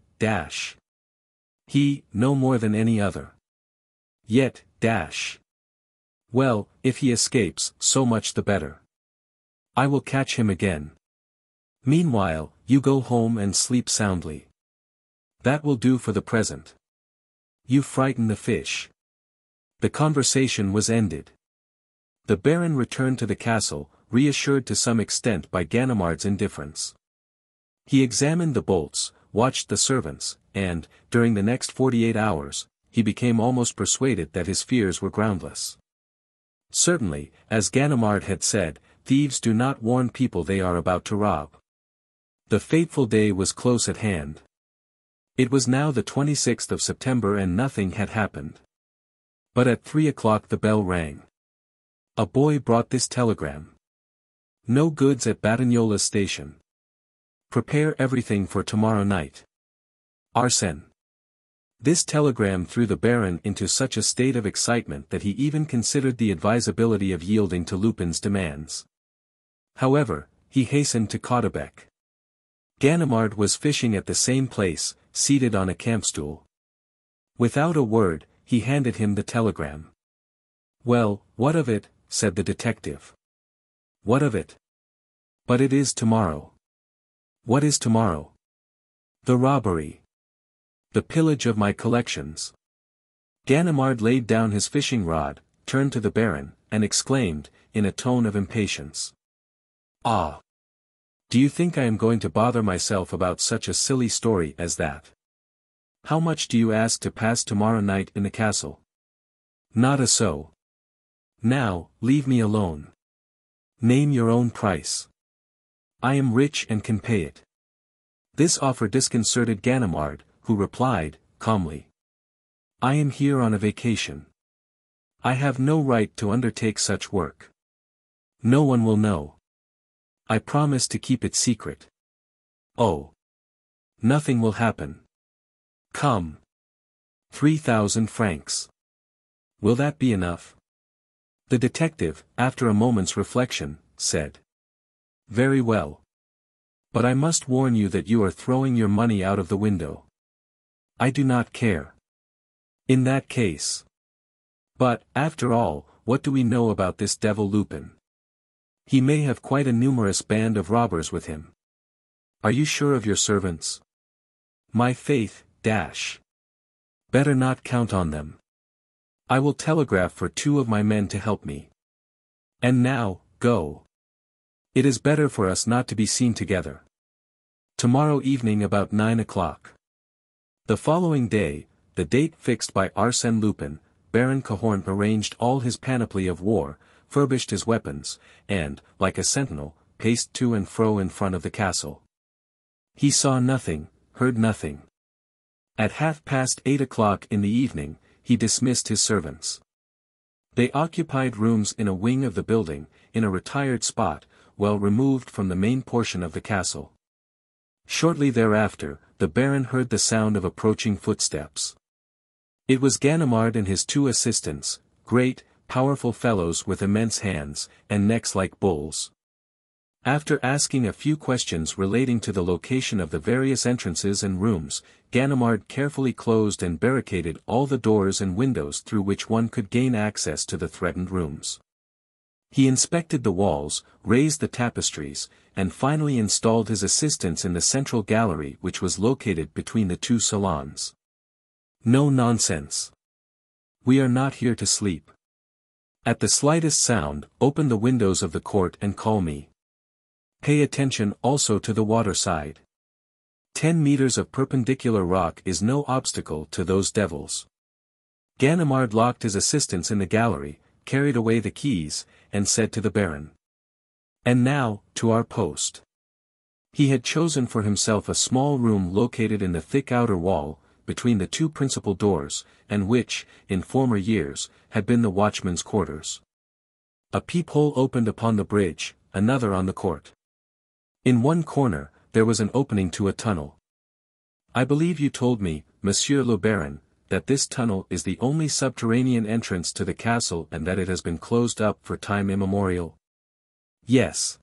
no more than any other. Yet, well, if he escapes, so much the better. I will catch him again. Meanwhile, you go home and sleep soundly. That will do for the present. You frighten the fish." The conversation was ended. The Baron returned to the castle, reassured to some extent by Ganimard's indifference. He examined the bolts, watched the servants, and, during the next 48 hours, he became almost persuaded that his fears were groundless. Certainly, as Ganimard had said, thieves do not warn people they are about to rob. The fateful day was close at hand. It was now the 26th of September and nothing had happened. But at 3 o'clock the bell rang. A boy brought this telegram. "No goods at Batignolles station. Prepare everything for tomorrow night. Arsène." This telegram threw the Baron into such a state of excitement that he even considered the advisability of yielding to Lupin's demands. However, he hastened to Caudebec. Ganimard was fishing at the same place, seated on a campstool. Without a word, he handed him the telegram. "Well, what of it?" said the detective. "What of it? But it is tomorrow." "What is tomorrow?" "The robbery. The pillage of my collections." Ganimard laid down his fishing rod, turned to the Baron, and exclaimed, in a tone of impatience. "Ah! Do you think I am going to bother myself about such a silly story as that? How much do you ask to pass tomorrow night in the castle? Not a sou. Now, leave me alone. Name your own price. I am rich and can pay it. This offer disconcerted Ganimard, who replied, calmly. I am here on a vacation. I have no right to undertake such work. No one will know. I promise to keep it secret. Oh. Nothing will happen. Come. 3,000 francs. Will that be enough? The detective, after a moment's reflection, said. Very well. But I must warn you that you are throwing your money out of the window. I do not care. In that case. But, after all, what do we know about this devil Lupin? He may have quite a numerous band of robbers with him. Are you sure of your servants? My faith, dash. Better not count on them. I will telegraph for 2 of my men to help me. And now, go. It is better for us not to be seen together. Tomorrow evening about 9 o'clock. The following day, the date fixed by Arsène Lupin, Baron Cahorn arranged all his panoply of war, furbished his weapons, and, like a sentinel, paced to and fro in front of the castle. He saw nothing, heard nothing. At 8:30 o'clock in the evening, he dismissed his servants. They occupied rooms in a wing of the building, in a retired spot, well removed from the main portion of the castle. Shortly thereafter, the Baron heard the sound of approaching footsteps. It was Ganimard and his 2 assistants, great, powerful fellows with immense hands, and necks like bulls. After asking a few questions relating to the location of the various entrances and rooms, Ganimard carefully closed and barricaded all the doors and windows through which one could gain access to the threatened rooms. He inspected the walls, raised the tapestries, and finally installed his assistants in the central gallery which was located between the 2 salons. No nonsense. We are not here to sleep. At the slightest sound, open the windows of the court and call me. Pay attention also to the water side. 10 meters of perpendicular rock is no obstacle to those devils. Ganimard locked his assistants in the gallery, carried away the keys, and said to the Baron. And now, to our post. He had chosen for himself a small room located in the thick outer wall, between the 2 principal doors, and which, in former years, had been the watchman's quarters. A peephole opened upon the bridge, another on the court. In one corner, there was an opening to a tunnel. I believe you told me, Monsieur le Baron, that this tunnel is the only subterranean entrance to the castle and that it has been closed up for time immemorial? Yes.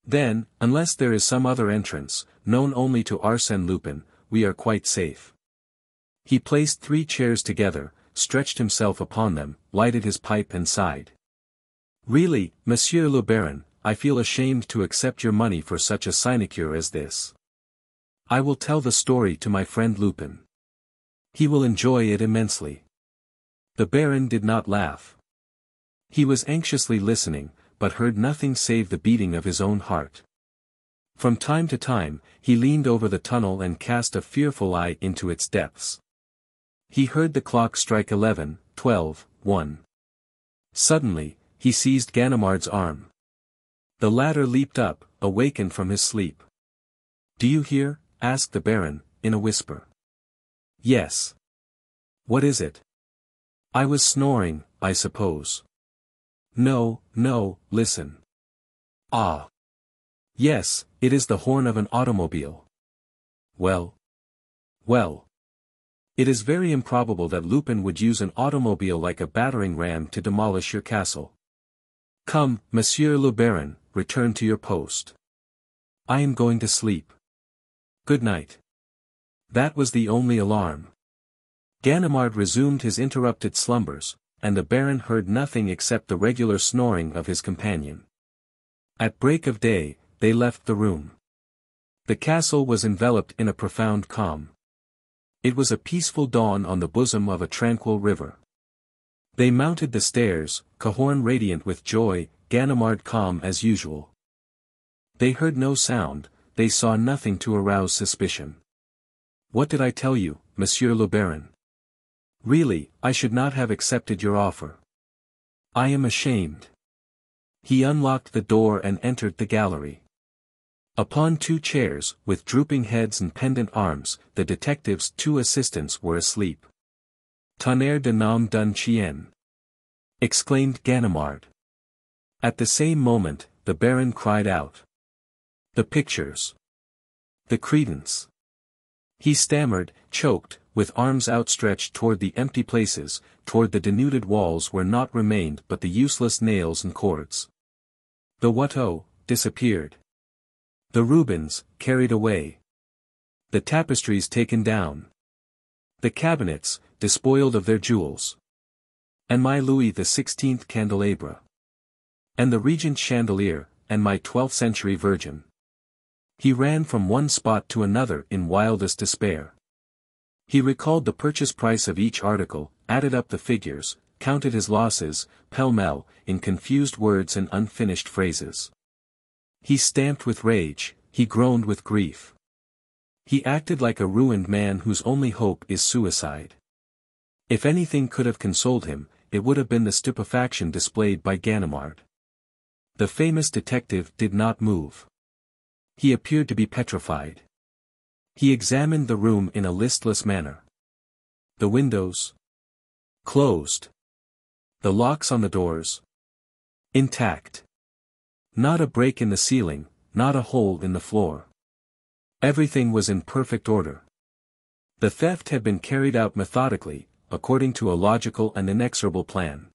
Then, unless there is some other entrance, known only to Arsène Lupin, we are quite safe. He placed 3 chairs together, stretched himself upon them, lighted his pipe and sighed. Really, Monsieur le Baron, I feel ashamed to accept your money for such a sinecure as this. I will tell the story to my friend Lupin. He will enjoy it immensely. The Baron did not laugh. He was anxiously listening, but heard nothing save the beating of his own heart. From time to time, he leaned over the tunnel and cast a fearful eye into its depths. He heard the clock strike 11, 12, 1. Suddenly, he seized Ganimard's arm. The latter leaped up, awakened from his sleep. Do you hear? Asked the Baron, in a whisper. Yes. What is it? I was snoring, I suppose. No, listen. Ah. Yes, it is the horn of an automobile. Well. It is very improbable that Lupin would use an automobile like a battering ram to demolish your castle. Come, Monsieur le Baron, return to your post. I am going to sleep. Good night. That was the only alarm. Ganimard resumed his interrupted slumbers, and the Baron heard nothing except the regular snoring of his companion. At break of day, they left the room. The castle was enveloped in a profound calm. It was a peaceful dawn on the bosom of a tranquil river. They mounted the stairs, Cahorn radiant with joy, Ganimard calm as usual. They heard no sound, they saw nothing to arouse suspicion. What did I tell you, Monsieur le Baron. Really, I should not have accepted your offer. I am ashamed. He unlocked the door and entered the gallery. Upon two chairs, with drooping heads and pendant arms, the detective's two assistants were asleep. Tonnerre de nom d'un chien! Exclaimed Ganimard. At the same moment, the Baron cried out. The pictures. The credence. He stammered, choked, with arms outstretched toward the empty places, toward the denuded walls where naught remained but the useless nails and cords. The Watteau, disappeared. The Rubens, carried away. The tapestries taken down. The cabinets, despoiled of their jewels. And my Louis XVI candelabra. And the Regent's chandelier, and my 12th-century Virgin. He ran from one spot to another in wildest despair. He recalled the purchase price of each article, added up the figures, counted his losses, pell-mell, in confused words and unfinished phrases. He stamped with rage, he groaned with grief. He acted like a ruined man whose only hope is suicide. If anything could have consoled him, it would have been the stupefaction displayed by Ganimard. The famous detective did not move. He appeared to be petrified. He examined the room in a listless manner. The windows? Closed. The locks on the doors? Intact. Not a break in the ceiling, not a hole in the floor. Everything was in perfect order. The theft had been carried out methodically, according to a logical and inexorable plan.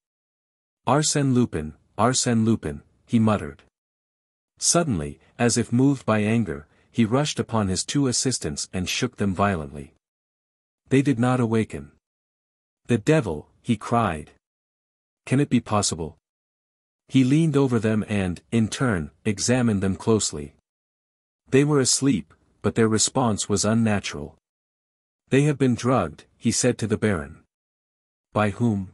Arsène Lupin, he muttered. Suddenly, as if moved by anger, he rushed upon his two assistants and shook them violently. They did not awaken. The devil, he cried. Can it be possible? He leaned over them and, in turn, examined them closely. They were asleep, but their response was unnatural. They have been drugged, he said to the Baron. By whom?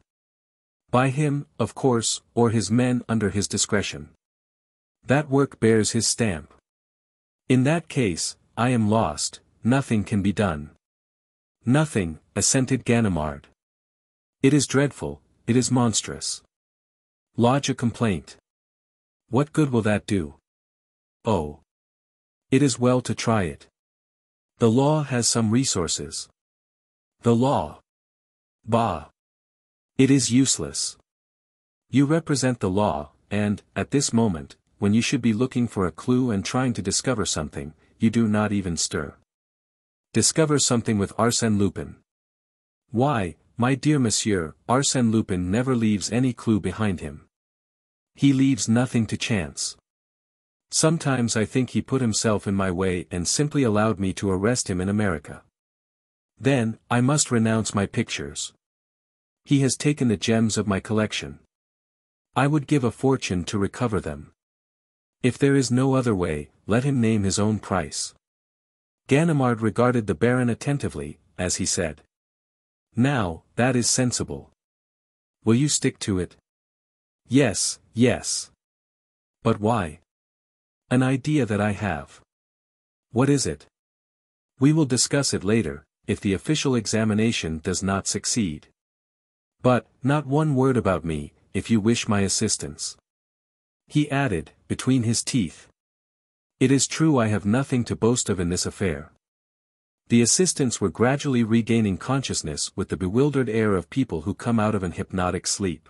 By him, of course, or his men under his discretion. That work bears his stamp. In that case, I am lost, nothing can be done. Nothing, assented Ganimard. It is dreadful, it is monstrous. Lodge a complaint. What good will that do? Oh. It is well to try it. The law has some resources. The law. Bah. It is useless. You represent the law, and, at this moment, when you should be looking for a clue and trying to discover something, you do not even stir. Discover something with Arsène Lupin. Why, my dear monsieur, Arsène Lupin never leaves any clue behind him. He leaves nothing to chance. Sometimes I think he put himself in my way and simply allowed me to arrest him in America. Then, I must renounce my pictures. He has taken the gems of my collection. I would give a fortune to recover them. If there is no other way, let him name his own price. Ganimard regarded the Baron attentively, as he said. Now, that is sensible. Will you stick to it? Yes, yes. But why? An idea that I have. What is it? We will discuss it later, if the official examination does not succeed. But, not one word about me, if you wish my assistance. He added, between his teeth. It is true I have nothing to boast of in this affair. The assistants were gradually regaining consciousness with the bewildered air of people who come out of an hypnotic sleep.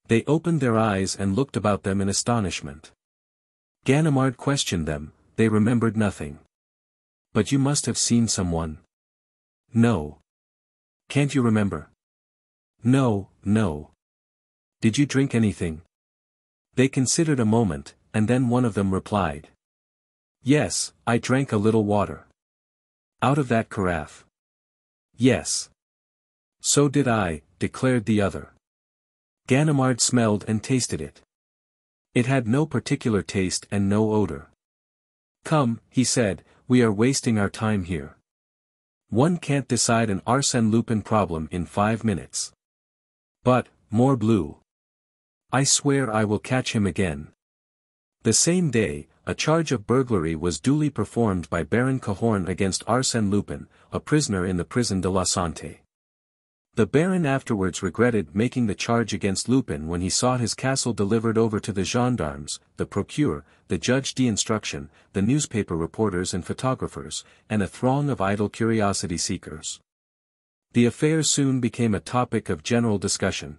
They opened their eyes and looked about them in astonishment. Ganimard questioned them, they remembered nothing. But you must have seen someone. No. Can't you remember? No, no. Did you drink anything? They considered a moment, and then one of them replied. Yes, I drank a little water. Out of that carafe. Yes. So did I, declared the other. Ganimard smelled and tasted it. It had no particular taste and no odor. Come, he said, we are wasting our time here. One can't decide an Arsène Lupin problem in 5 minutes. But, morbleu. I swear I will catch him again. The same day, a charge of burglary was duly performed by Baron Cahorn against Arsène Lupin, a prisoner in the prison de la Santé. The Baron afterwards regretted making the charge against Lupin when he saw his castle delivered over to the gendarmes, the procureur, the judge d'instruction, the newspaper reporters and photographers, and a throng of idle curiosity seekers. The affair soon became a topic of general discussion.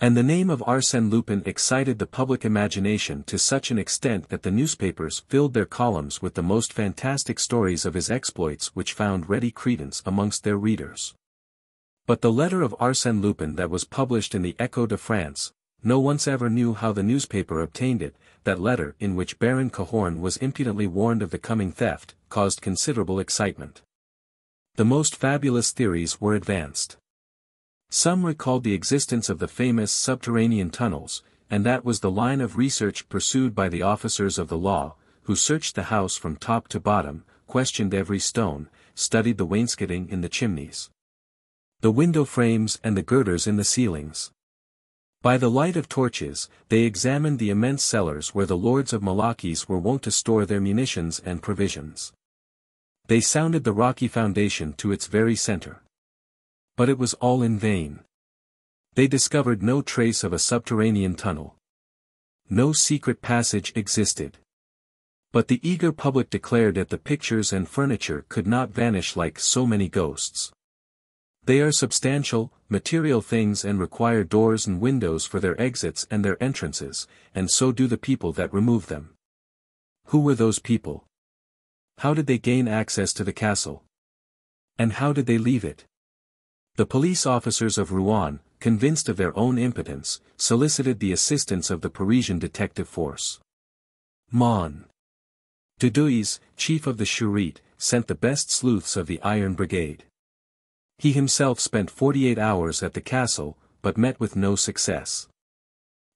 And the name of Arsène Lupin excited the public imagination to such an extent that the newspapers filled their columns with the most fantastic stories of his exploits which found ready credence amongst their readers. But the letter of Arsène Lupin that was published in the Echo de France, no one ever knew how the newspaper obtained it. That letter in which Baron Cahorn was impudently warned of the coming theft, caused considerable excitement. The most fabulous theories were advanced. Some recalled the existence of the famous subterranean tunnels, and that was the line of research pursued by the officers of the law, who searched the house from top to bottom, questioned every stone, studied the wainscoting in the chimneys, the window frames and the girders in the ceilings. By the light of torches, they examined the immense cellars where the lords of Malakis were wont to store their munitions and provisions. They sounded the rocky foundation to its very center. But it was all in vain. They discovered no trace of a subterranean tunnel. No secret passage existed. But the eager public declared that the pictures and furniture could not vanish like so many ghosts. They are substantial, material things and require doors and windows for their exits and their entrances, and so do the people that remove them. Who were those people? How did they gain access to the castle? And how did they leave it? The police officers of Rouen, convinced of their own impotence, solicited the assistance of the Parisian detective force. Mon. Dudouis, chief of the Charite, sent the best sleuths of the Iron Brigade. He himself spent 48 hours at the castle, but met with no success.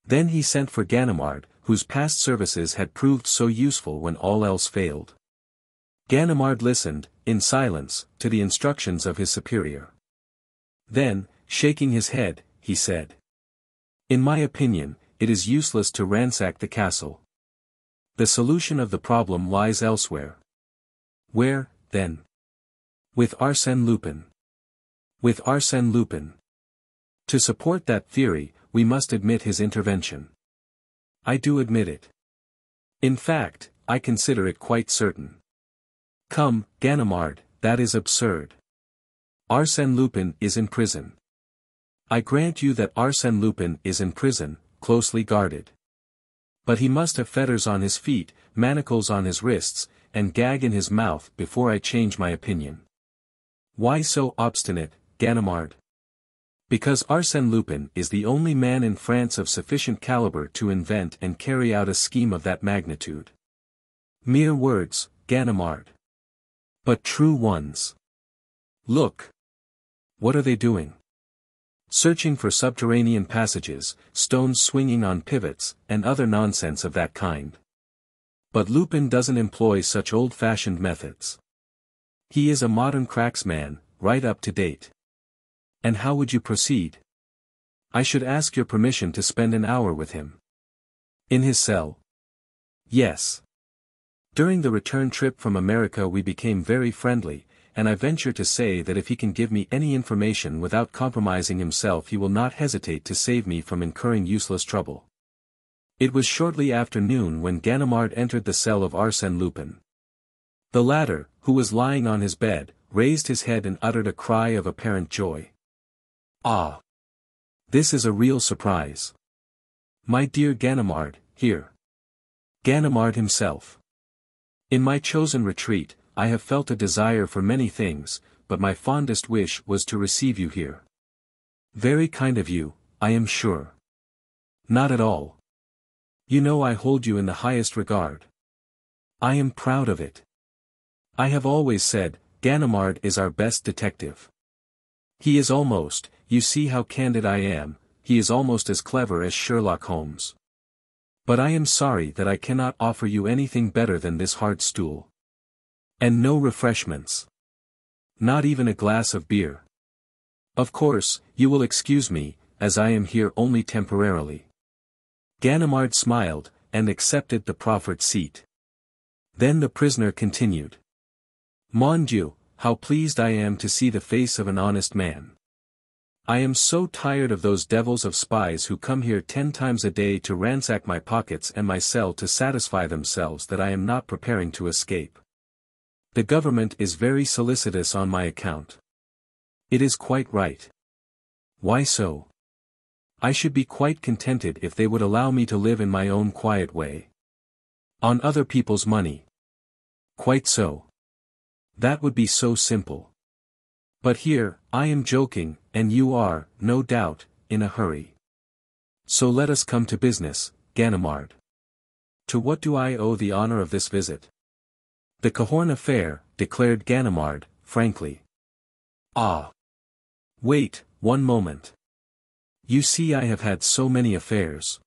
Then he sent for Ganimard, whose past services had proved so useful when all else failed. Ganimard listened, in silence, to the instructions of his superior. Then, shaking his head, he said, "In my opinion, it is useless to ransack the castle. The solution of the problem lies elsewhere." Where, then? With Arsène Lupin. With Arsène Lupin. To support that theory, we must admit his intervention. I do admit it. In fact, I consider it quite certain. Come, Ganimard, that is absurd. Arsène Lupin is in prison. I grant you that Arsène Lupin is in prison, closely guarded. But he must have fetters on his feet, manacles on his wrists, and gag in his mouth before I change my opinion. Why so obstinate, Ganimard? Because Arsène Lupin is the only man in France of sufficient caliber to invent and carry out a scheme of that magnitude. Mere words, Ganimard. But true ones. Look. What are they doing? Searching for subterranean passages, stones swinging on pivots, and other nonsense of that kind. But Lupin doesn't employ such old-fashioned methods. He is a modern cracksman, right up to date. And how would you proceed? I should ask your permission to spend an hour with him. In his cell? Yes. During the return trip from America we became very friendly, and I venture to say that if he can give me any information without compromising himself he will not hesitate to save me from incurring useless trouble. It was shortly after noon when Ganimard entered the cell of Arsène Lupin. The latter, who was lying on his bed, raised his head and uttered a cry of apparent joy. Ah! This is a real surprise. My dear Ganimard, here. Ganimard himself. In my chosen retreat, I have felt a desire for many things, but my fondest wish was to receive you here. Very kind of you, I am sure. Not at all. You know I hold you in the highest regard. I am proud of it. I have always said, Ganimard is our best detective. He is almost, you see how candid I am, he is almost as clever as Sherlock Holmes. But I am sorry that I cannot offer you anything better than this hard stool. And no refreshments. Not even a glass of beer. Of course, you will excuse me, as I am here only temporarily. Ganimard smiled, and accepted the proffered seat. Then the prisoner continued. Mon Dieu, how pleased I am to see the face of an honest man. I am so tired of those devils of spies who come here 10 times a day to ransack my pockets and my cell to satisfy themselves that I am not preparing to escape. The government is very solicitous on my account. It is quite right. Why so? I should be quite contented if they would allow me to live in my own quiet way. On other people's money. Quite so. That would be so simple. But here, I am joking, and you are, no doubt, in a hurry. So let us come to business, Ganimard. To what do I owe the honor of this visit? The Cahorn affair, declared Ganimard, frankly. Ah. Wait, one moment. You see, I have had so many affairs.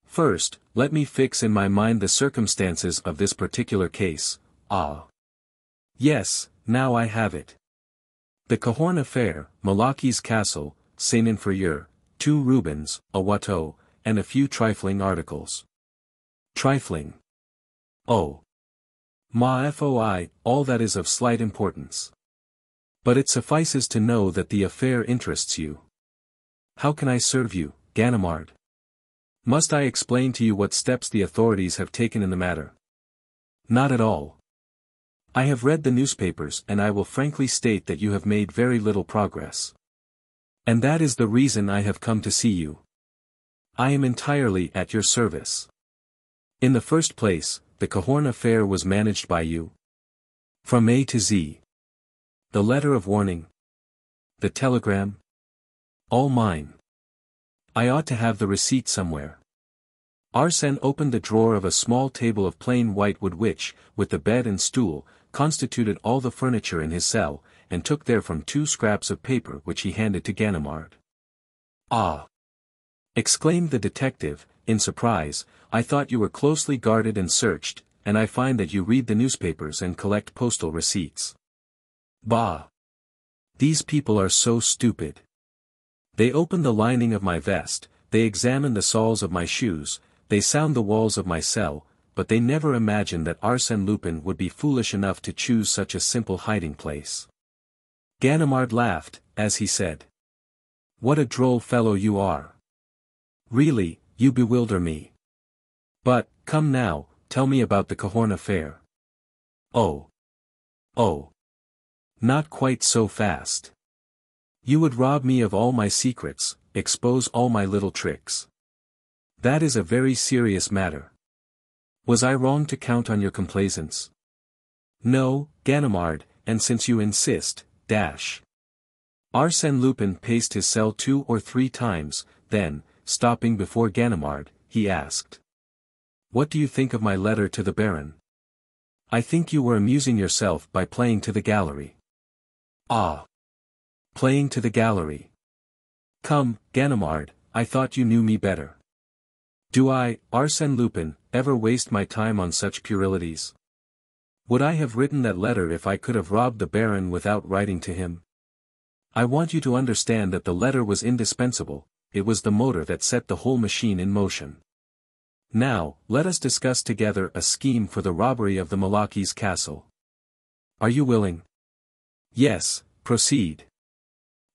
First, let me fix in my mind the circumstances of this particular case. Ah. Yes, now I have it. The Cahorn affair, Malachi's castle, Saint-Inferieur, 2 Rubens, a Watteau, and a few trifling articles. Trifling. Oh. Ma foi, all that is of slight importance. But it suffices to know that the affair interests you. How can I serve you, Ganimard? Must I explain to you what steps the authorities have taken in the matter? Not at all. I have read the newspapers and I will frankly state that you have made very little progress. And that is the reason I have come to see you. I am entirely at your service. In the first place, the Cahorn affair was managed by you. From A to Z. The letter of warning. The telegram. All mine. I ought to have the receipt somewhere. Arsène opened the drawer of a small table of plain white wood which, with the bed and stool, constituted all the furniture in his cell, and took therefrom 2 scraps of paper which he handed to Ganimard. Ah! Exclaimed the detective, in surprise, I thought you were closely guarded and searched, and I find that you read the newspapers and collect postal receipts. Bah! These people are so stupid. They open the lining of my vest, they examine the soles of my shoes, they sound the walls of my cell, but they never imagine that Arsène Lupin would be foolish enough to choose such a simple hiding place. Ganimard laughed, as he said. What a droll fellow you are. Really, you bewilder me. But, come now, tell me about the Cahorn affair. Oh. Oh. Not quite so fast. You would rob me of all my secrets, expose all my little tricks. That is a very serious matter. Was I wrong to count on your complaisance? No, Ganimard, and since you insist, dash. Arsène Lupin paced his cell 2 or 3 times, then, stopping before Ganimard, he asked. What do you think of my letter to the Baron? I think you were amusing yourself by playing to the gallery. Ah! Playing to the gallery. Come, Ganimard, I thought you knew me better. Do I, Arsène Lupin, ever waste my time on such puerilities? Would I have written that letter if I could have robbed the Baron without writing to him? I want you to understand that the letter was indispensable, it was the motor that set the whole machine in motion. Now, let us discuss together a scheme for the robbery of the Malachi's castle. Are you willing? Yes, proceed.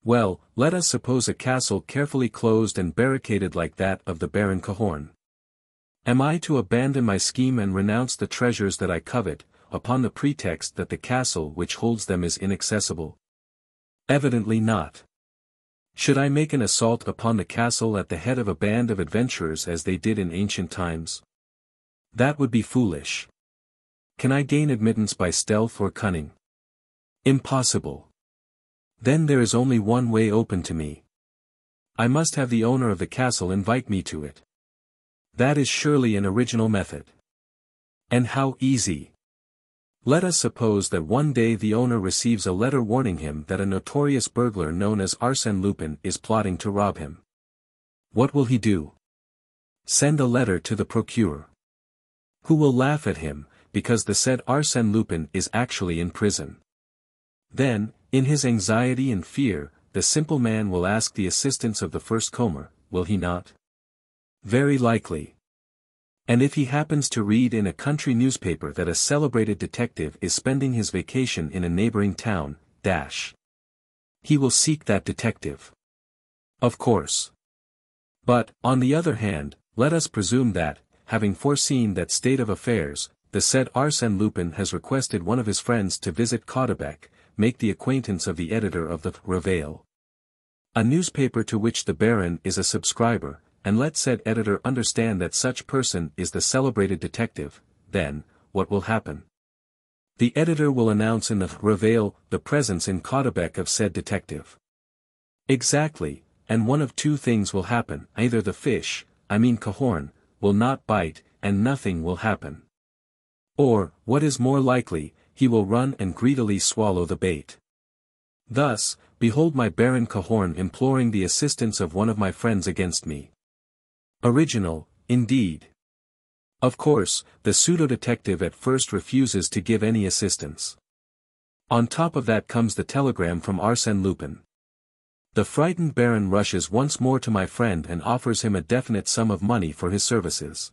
Well, let us suppose a castle carefully closed and barricaded like that of the Baron Cahorn. Am I to abandon my scheme and renounce the treasures that I covet, upon the pretext that the castle which holds them is inaccessible? Evidently not. Should I make an assault upon the castle at the head of a band of adventurers as they did in ancient times? That would be foolish. Can I gain admittance by stealth or cunning? Impossible. Then there is only one way open to me. I must have the owner of the castle invite me to it. That is surely an original method. And how easy. Let us suppose that one day the owner receives a letter warning him that a notorious burglar known as Arsène Lupin is plotting to rob him. What will he do? Send a letter to the procureur. Who will laugh at him, because the said Arsène Lupin is actually in prison. Then, in his anxiety and fear, the simple man will ask the assistance of the first comer, will he not? Very likely. And if he happens to read in a country newspaper that a celebrated detective is spending his vacation in a neighboring town, he will seek that detective. Of course. But, on the other hand, let us presume that, having foreseen that state of affairs, the said Arsène Lupin has requested one of his friends to visit Caudebec, make the acquaintance of the editor of the Revolve, a newspaper to which the Baron is a subscriber, and let said editor understand that such person is the celebrated detective. Then, what will happen? The editor will announce in the Revolve the presence in Caudebec of said detective. Exactly, and one of two things will happen: either the fish, Cahorn, will not bite, and nothing will happen. Or, what is more likely, he will run and greedily swallow the bait. Thus, behold my Baron Cahorn imploring the assistance of one of my friends against me. Original, indeed. Of course, the pseudo-detective at first refuses to give any assistance. On top of that comes the telegram from Arsène Lupin. The frightened Baron rushes once more to my friend and offers him a definite sum of money for his services.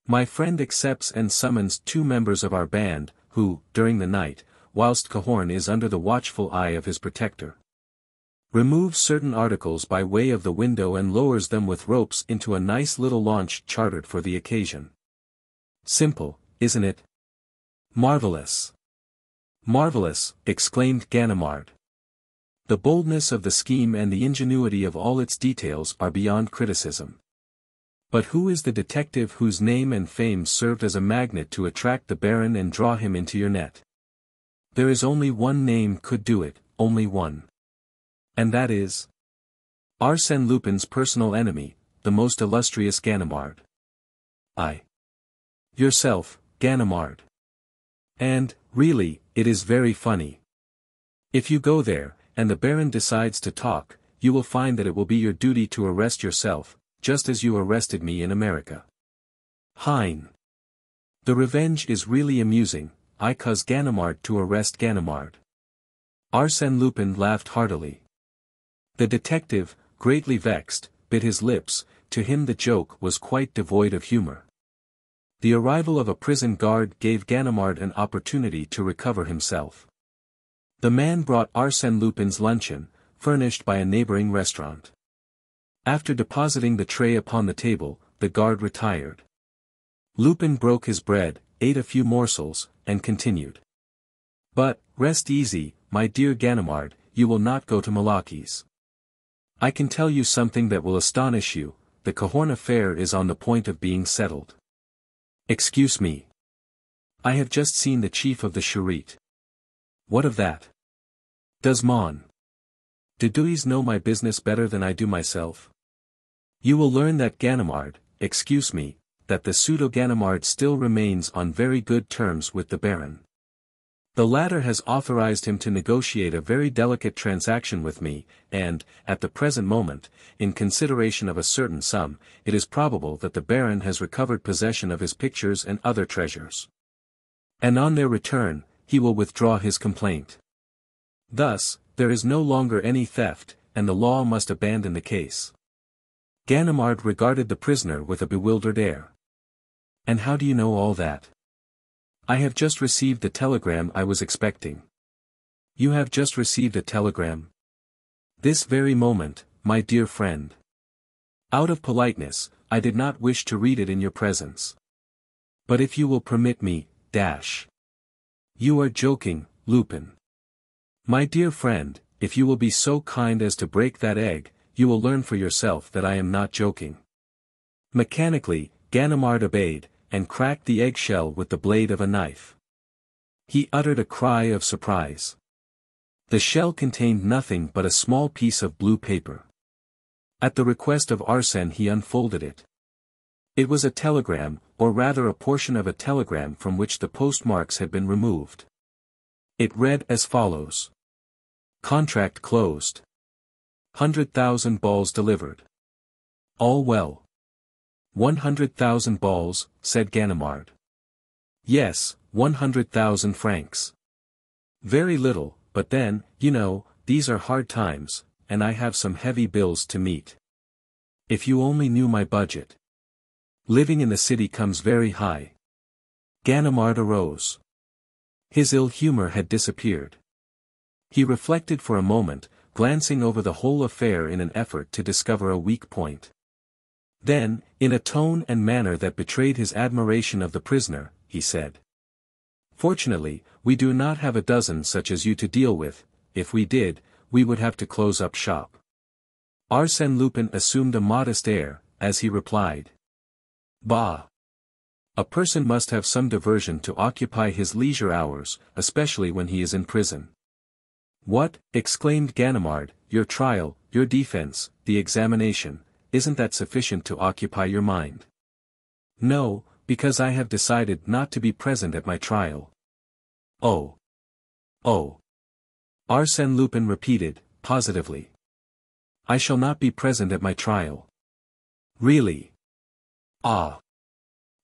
My friend accepts and summons 2 members of our band, who, during the night, whilst Cahorn is under the watchful eye of his protector, removes certain articles by way of the window and lowers them with ropes into a nice little launch chartered for the occasion. Simple, isn't it? Marvelous! Marvelous, exclaimed Ganimard. The boldness of the scheme and the ingenuity of all its details are beyond criticism. But who is the detective whose name and fame served as a magnet to attract the Baron and draw him into your net? There is only one name could do it, only one. And that is Arsène Lupin's personal enemy, the most illustrious Ganimard. Yourself, Ganimard. And, really, it is very funny. If you go there, and the Baron decides to talk, you will find that it will be your duty to arrest yourself, just as you arrested me in America. Hein. The revenge is really amusing, cause Ganimard to arrest Ganimard. Arsène Lupin laughed heartily. The detective, greatly vexed, bit his lips. To him the joke was quite devoid of humor. The arrival of a prison guard gave Ganimard an opportunity to recover himself. The man brought Arsène Lupin's luncheon, furnished by a neighboring restaurant. After depositing the tray upon the table, the guard retired. Lupin broke his bread, ate a few morsels, and continued. But, rest easy, my dear Ganimard, you will not go to Malaki's. I can tell you something that will astonish you: the Cahorn affair is on the point of being settled. Excuse me. I have just seen the chief of the Charite. What of that? Does Mon Dudouis know my business better than I do myself? You will learn that Ganimard, excuse me, that the pseudo-Ganimard still remains on very good terms with the Baron. The latter has authorized him to negotiate a very delicate transaction with me, and, at the present moment, in consideration of a certain sum, it is probable that the Baron has recovered possession of his pictures and other treasures. And on their return, he will withdraw his complaint. Thus, there is no longer any theft, and the law must abandon the case. Ganimard regarded the prisoner with a bewildered air. And how do you know all that? I have just received the telegram I was expecting. You have just received a telegram? This very moment, my dear friend. Out of politeness, I did not wish to read it in your presence. But if you will permit me, You are joking, Lupin. My dear friend, if you will be so kind as to break that egg, you will learn for yourself that I am not joking. Mechanically, Ganimard obeyed, and cracked the eggshell with the blade of a knife. He uttered a cry of surprise. The shell contained nothing but a small piece of blue paper. At the request of Arsène he unfolded it. It was a telegram, or rather a portion of a telegram from which the postmarks had been removed. It read as follows. Contract closed. 100,000 balls delivered. All well. 100,000 balls, said Ganimard. Yes, 100,000 francs. Very little, but then, you know, these are hard times, and I have some heavy bills to meet. If you only knew my budget. Living in the city comes very high. Ganimard arose. His ill humor had disappeared. He reflected for a moment, glancing over the whole affair in an effort to discover a weak point. Then, in a tone and manner that betrayed his admiration of the prisoner, he said. Fortunately, we do not have a dozen such as you to deal with. If we did, we would have to close up shop. Arsène Lupin assumed a modest air, as he replied. Bah! A person must have some diversion to occupy his leisure hours, especially when he is in prison. What, exclaimed Ganimard, your trial, your defense, the examination, isn't that sufficient to occupy your mind? No, because I have decided not to be present at my trial. Oh! Oh! Arsène Lupin repeated, positively. I shall not be present at my trial. Really? Ah!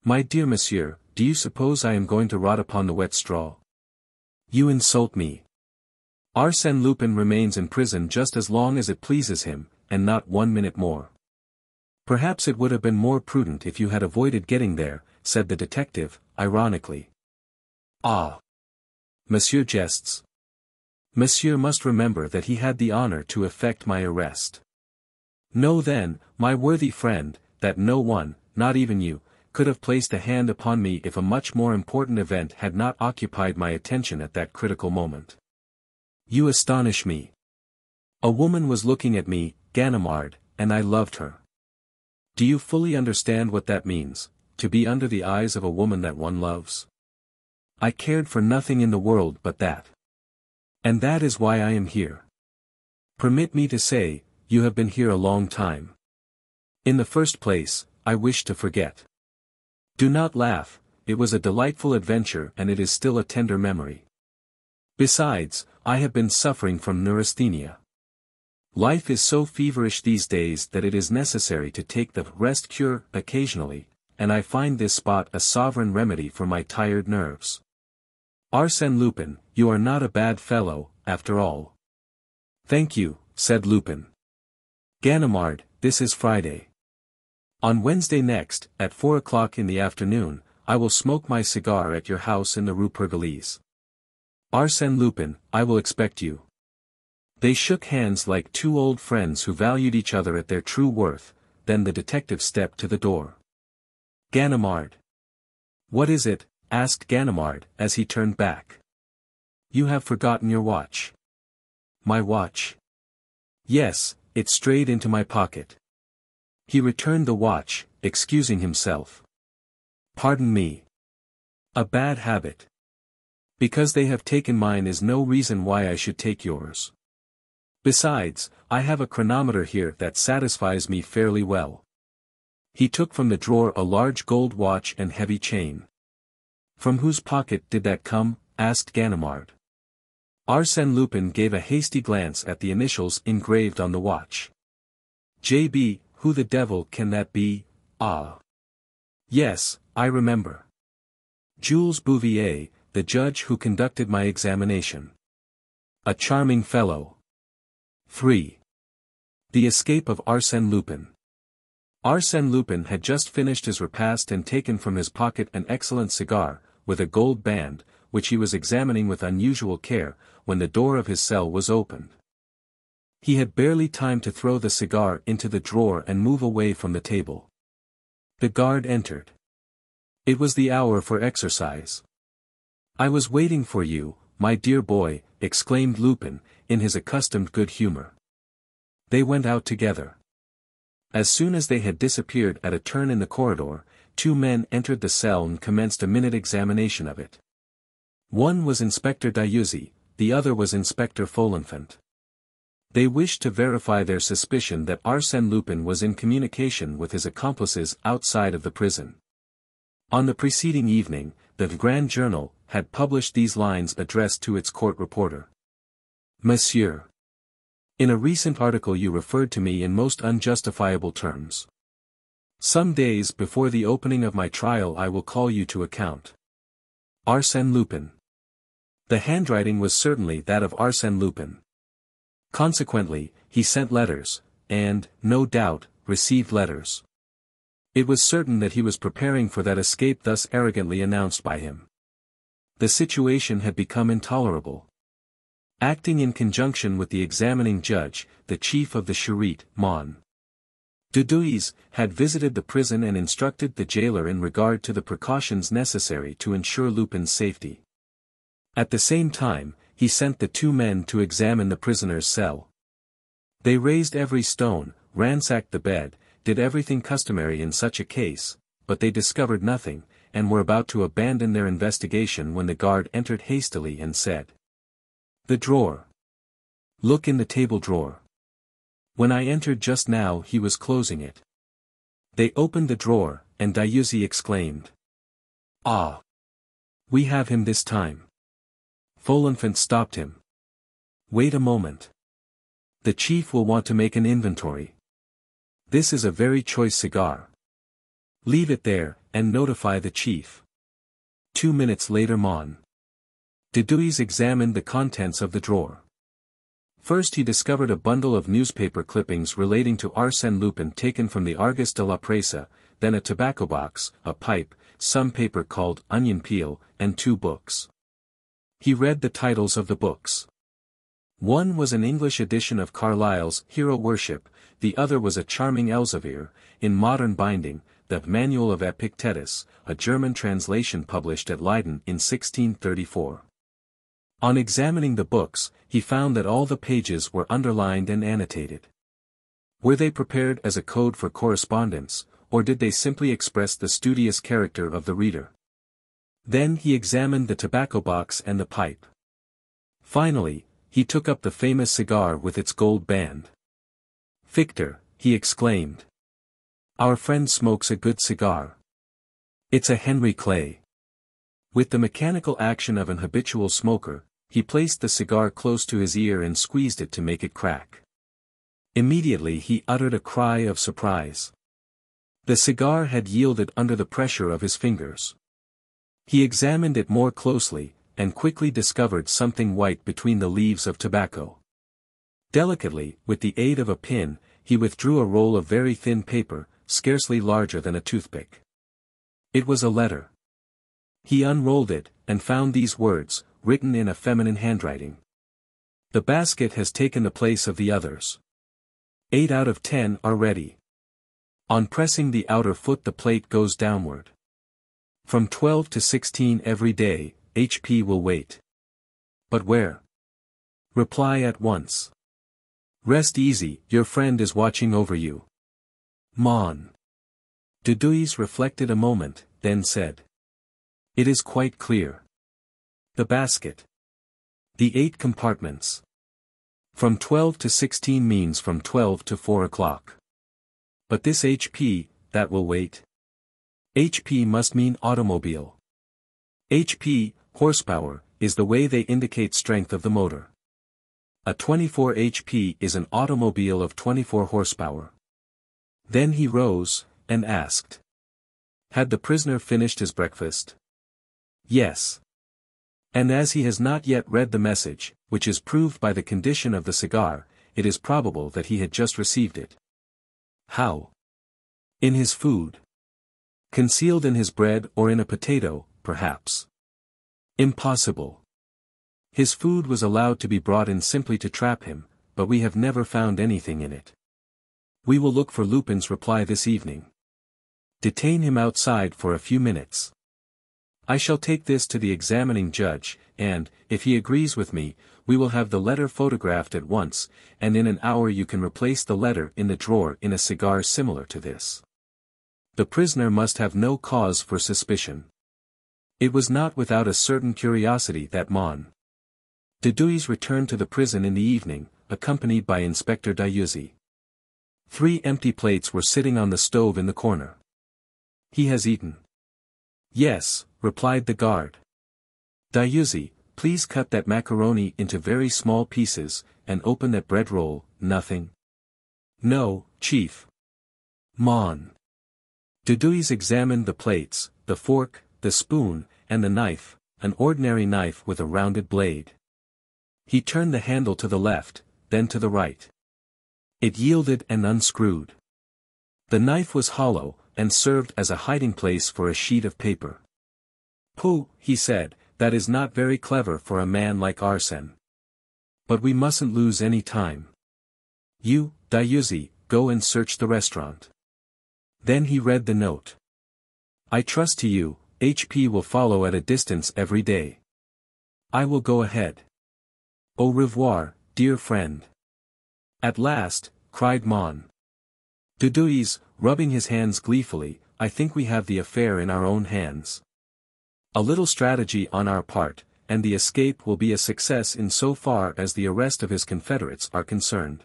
My dear monsieur, do you suppose I am going to rot upon the wet straw? You insult me. Arsène Lupin remains in prison just as long as it pleases him, and not 1 minute more. Perhaps it would have been more prudent if you had avoided getting there, said the detective, ironically. Ah! Monsieur jests. Monsieur must remember that he had the honor to effect my arrest. Know then, my worthy friend, that no one, not even you, could have placed a hand upon me if a much more important event had not occupied my attention at that critical moment. You astonish me. A woman was looking at me, Ganimard, and I loved her. Do you fully understand what that means, to be under the eyes of a woman that one loves? I cared for nothing in the world but that. And that is why I am here. Permit me to say, you have been here a long time. In the first place, I wish to forget. Do not laugh, it was a delightful adventure and it is still a tender memory. Besides, I have been suffering from neurasthenia. Life is so feverish these days that it is necessary to take the rest cure occasionally, and I find this spot a sovereign remedy for my tired nerves. Arsène Lupin, you are not a bad fellow, after all. Thank you, said Lupin. Ganimard, this is Friday. On Wednesday next, at 4 o'clock in the afternoon, I will smoke my cigar at your house in the Rue Pergolese. Arsène Lupin, I will expect you. They shook hands like two old friends who valued each other at their true worth, then the detective stepped to the door. Ganimard. What is it? Asked Ganimard, as he turned back. You have forgotten your watch. My watch? Yes, it strayed into my pocket. He returned the watch, excusing himself. Pardon me. A bad habit. Because they have taken mine is no reason why I should take yours. Besides, I have a chronometer here that satisfies me fairly well. He took from the drawer a large gold watch and heavy chain. From whose pocket did that come? Asked Ganimard. Arsène Lupin gave a hasty glance at the initials engraved on the watch. J.B., who the devil can that be? Ah. Yes, I remember. Jules Bouvier, the judge who conducted my examination. A charming fellow. 3. The escape of Arsène Lupin. Arsène Lupin had just finished his repast and taken from his pocket an excellent cigar, with a gold band, which he was examining with unusual care, when the door of his cell was opened. He had barely time to throw the cigar into the drawer and move away from the table. The guard entered. It was the hour for exercise. I was waiting for you, my dear boy, exclaimed Lupin, in his accustomed good humor. They went out together. As soon as they had disappeared at a turn in the corridor, two men entered the cell and commenced a minute examination of it. One was Inspector Dieuzy, the other was Inspector Folenfant. They wished to verify their suspicion that Arsène Lupin was in communication with his accomplices outside of the prison. On the preceding evening, the Grand Journal had published these lines addressed to its court reporter. Monsieur. In a recent article you referred to me in most unjustifiable terms. Some days before the opening of my trial I will call you to account. Arsène Lupin. The handwriting was certainly that of Arsène Lupin. Consequently, he sent letters, and, no doubt, received letters. It was certain that he was preparing for that escape thus arrogantly announced by him. The situation had become intolerable. Acting in conjunction with the examining judge, the chief of the Charité, Mon. Dudouis, had visited the prison and instructed the jailer in regard to the precautions necessary to ensure Lupin's safety. At the same time, he sent the two men to examine the prisoner's cell. They raised every stone, ransacked the bed, did everything customary in such a case, but they discovered nothing, and were about to abandon their investigation when the guard entered hastily and said, "The drawer. Look in the table drawer." When I entered just now he was closing it. They opened the drawer, and Dieuzy exclaimed, "Ah! We have him this time." Folenfant stopped him. "Wait a moment. The chief will want to make an inventory. This is a very choice cigar. Leave it there, and notify the chief." 2 minutes later Mon. Dudouis examined the contents of the drawer. First he discovered a bundle of newspaper clippings relating to Arsène Lupin taken from the Argus de la Presse, then a tobacco box, a pipe, some paper called onion peel, and 2 books. He read the titles of the books. One was an English edition of Carlyle's Hero Worship, the other was a charming Elzevir, in modern binding, the Manual of Epictetus, a German translation published at Leiden in 1634. On examining the books, he found that all the pages were underlined and annotated. Were they prepared as a code for correspondence, or did they simply express the studious character of the reader? Then he examined the tobacco box and the pipe. Finally, he took up the famous cigar with its gold band. "Victor," he exclaimed. "Our friend smokes a good cigar. It's a Henry Clay." With the mechanical action of an habitual smoker, he placed the cigar close to his ear and squeezed it to make it crack. Immediately he uttered a cry of surprise. The cigar had yielded under the pressure of his fingers. He examined it more closely, and quickly discovered something white between the leaves of tobacco. Delicately, with the aid of a pin, he withdrew a roll of very thin paper, scarcely larger than a toothpick. It was a letter. He unrolled it, and found these words, written in a feminine handwriting. "The basket has taken the place of the others. 8 out of 10 are ready. On pressing the outer foot the plate goes downward. From 12 to 16 every day, HP will wait. But where? Reply at once. Rest easy, your friend is watching over you. Mon." Dudouis reflected a moment, then said, "It is quite clear. The basket. The 8 compartments. From 12 to 16 means from 12 to 4 o'clock. But this HP, that will wait. HP must mean automobile. HP, horsepower, is the way they indicate strength of the motor. A 24 HP is an automobile of 24 horsepower." Then he rose, and asked, "Had the prisoner finished his breakfast?" "Yes. And as he has not yet read the message, which is proved by the condition of the cigar, it is probable that he had just received it." "How?" "In his food. Concealed in his bread or in a potato, perhaps." "Impossible. His food was allowed to be brought in simply to trap him, but we have never found anything in it. We will look for Lupin's reply this evening. Detain him outside for a few minutes. I shall take this to the examining judge, and, if he agrees with me, we will have the letter photographed at once, and in an hour you can replace the letter in the drawer in a cigar similar to this. The prisoner must have no cause for suspicion." It was not without a certain curiosity that Mon. Dudouis returned to the prison in the evening, accompanied by Inspector Dieuzy. 3 empty plates were sitting on the stove in the corner. "He has eaten." "Yes," replied the guard. "Dieuzy, please cut that macaroni into very small pieces, and open that bread roll." "Nothing." "No, chief." Mon. Dudouis examined the plates, the fork, the spoon, and the knife, an ordinary knife with a rounded blade. He turned the handle to the left, then to the right. It yielded and unscrewed. The knife was hollow, and served as a hiding place for a sheet of paper. "Pooh," he said, "that is not very clever for a man like Arsène. But we mustn't lose any time. You, Dieuzy, go and search the restaurant." Then he read the note. "I trust to you, HP will follow at a distance every day. I will go ahead. Au revoir, dear friend." "At last," cried Mon. Dudouis, rubbing his hands gleefully, "I think we have the affair in our own hands. A little strategy on our part, and the escape will be a success in so far as the arrest of his confederates are concerned."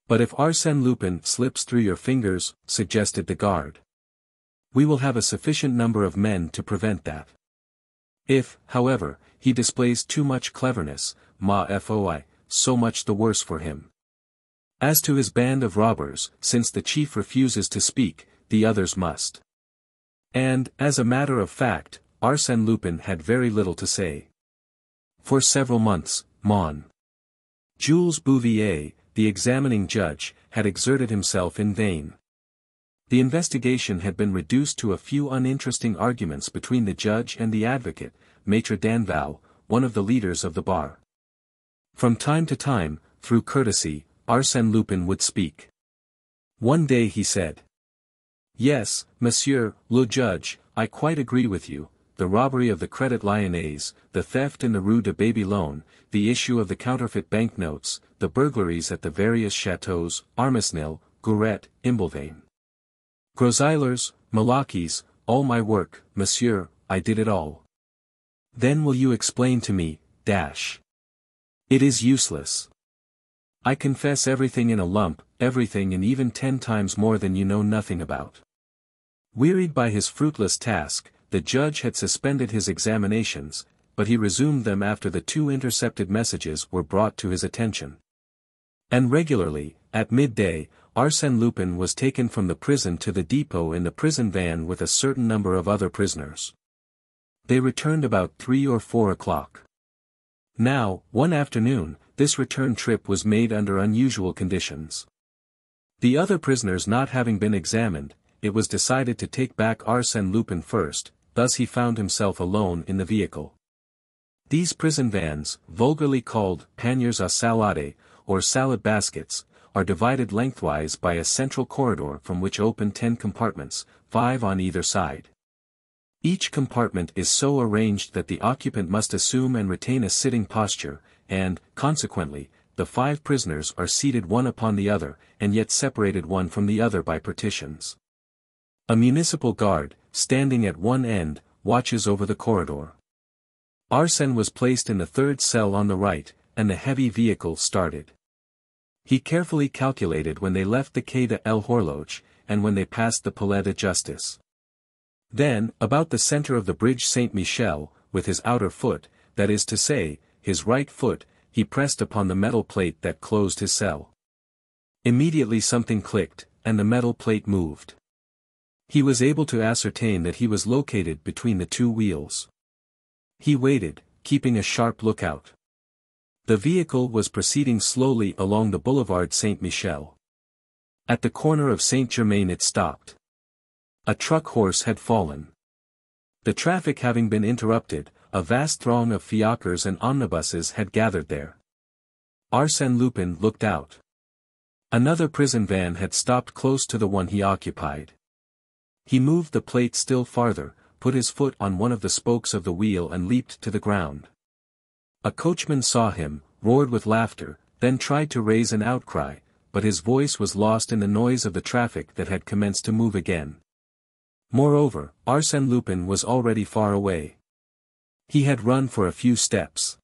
"But if Arsène Lupin slips through your fingers," suggested the guard. "We will have a sufficient number of men to prevent that. If, however, he displays too much cleverness, ma foi, so much the worse for him. As to his band of robbers, since the chief refuses to speak, the others must." And, as a matter of fact, Arsène Lupin had very little to say. For several months, Mon. Jules Bouvier, the examining judge, had exerted himself in vain. The investigation had been reduced to a few uninteresting arguments between the judge and the advocate, Maître Danval, one of the leaders of the bar. From time to time, through courtesy, Arsène Lupin would speak. One day he said, "Yes, Monsieur le Judge, I quite agree with you. The robbery of the Crédit Lyonnais, the theft in the Rue de Babylone, the issue of the counterfeit banknotes, the burglaries at the various chateaux, Armesnil, Gouret, Imblevain. Groseillers, Malaquis, all my work, monsieur, I did it all. Then will you explain to me, dash. It is useless. I confess everything in a lump, everything and even 10 times more than you know nothing about." Wearied by his fruitless task, the judge had suspended his examinations, but he resumed them after the 2 intercepted messages were brought to his attention. And regularly, at midday, Arsène Lupin was taken from the prison to the depot in the prison van with a certain number of other prisoners. They returned about 3 or 4 o'clock. Now, one afternoon, this return trip was made under unusual conditions. The other prisoners not having been examined, it was decided to take back Arsène Lupin first, thus he found himself alone in the vehicle. These prison vans, vulgarly called panniers à salade, or salad baskets, are divided lengthwise by a central corridor from which open 10 compartments, 5 on either side. Each compartment is so arranged that the occupant must assume and retain a sitting posture, and, consequently, the 5 prisoners are seated one upon the other, and yet separated one from the other by partitions. A municipal guard, standing at one end, watches over the corridor. Arsène was placed in the 3rd cell on the right, and the heavy vehicle started. He carefully calculated when they left the Quai de l'Horloge, and when they passed the Palais de Justice. Then, about the center of the bridge Saint-Michel, with his outer foot, that is to say, his right foot, he pressed upon the metal plate that closed his cell. Immediately something clicked, and the metal plate moved. He was able to ascertain that he was located between the 2 wheels. He waited, keeping a sharp lookout. The vehicle was proceeding slowly along the boulevard Saint-Michel. At the corner of Saint-Germain it stopped. A truck horse had fallen. The traffic having been interrupted, a vast throng of fiacres and omnibuses had gathered there. Arsène Lupin looked out. Another prison van had stopped close to the one he occupied. He moved the plate still farther, put his foot on one of the spokes of the wheel and leaped to the ground. A coachman saw him, roared with laughter, then tried to raise an outcry, but his voice was lost in the noise of the traffic that had commenced to move again. Moreover, Arsène Lupin was already far away. He had run for a few steps.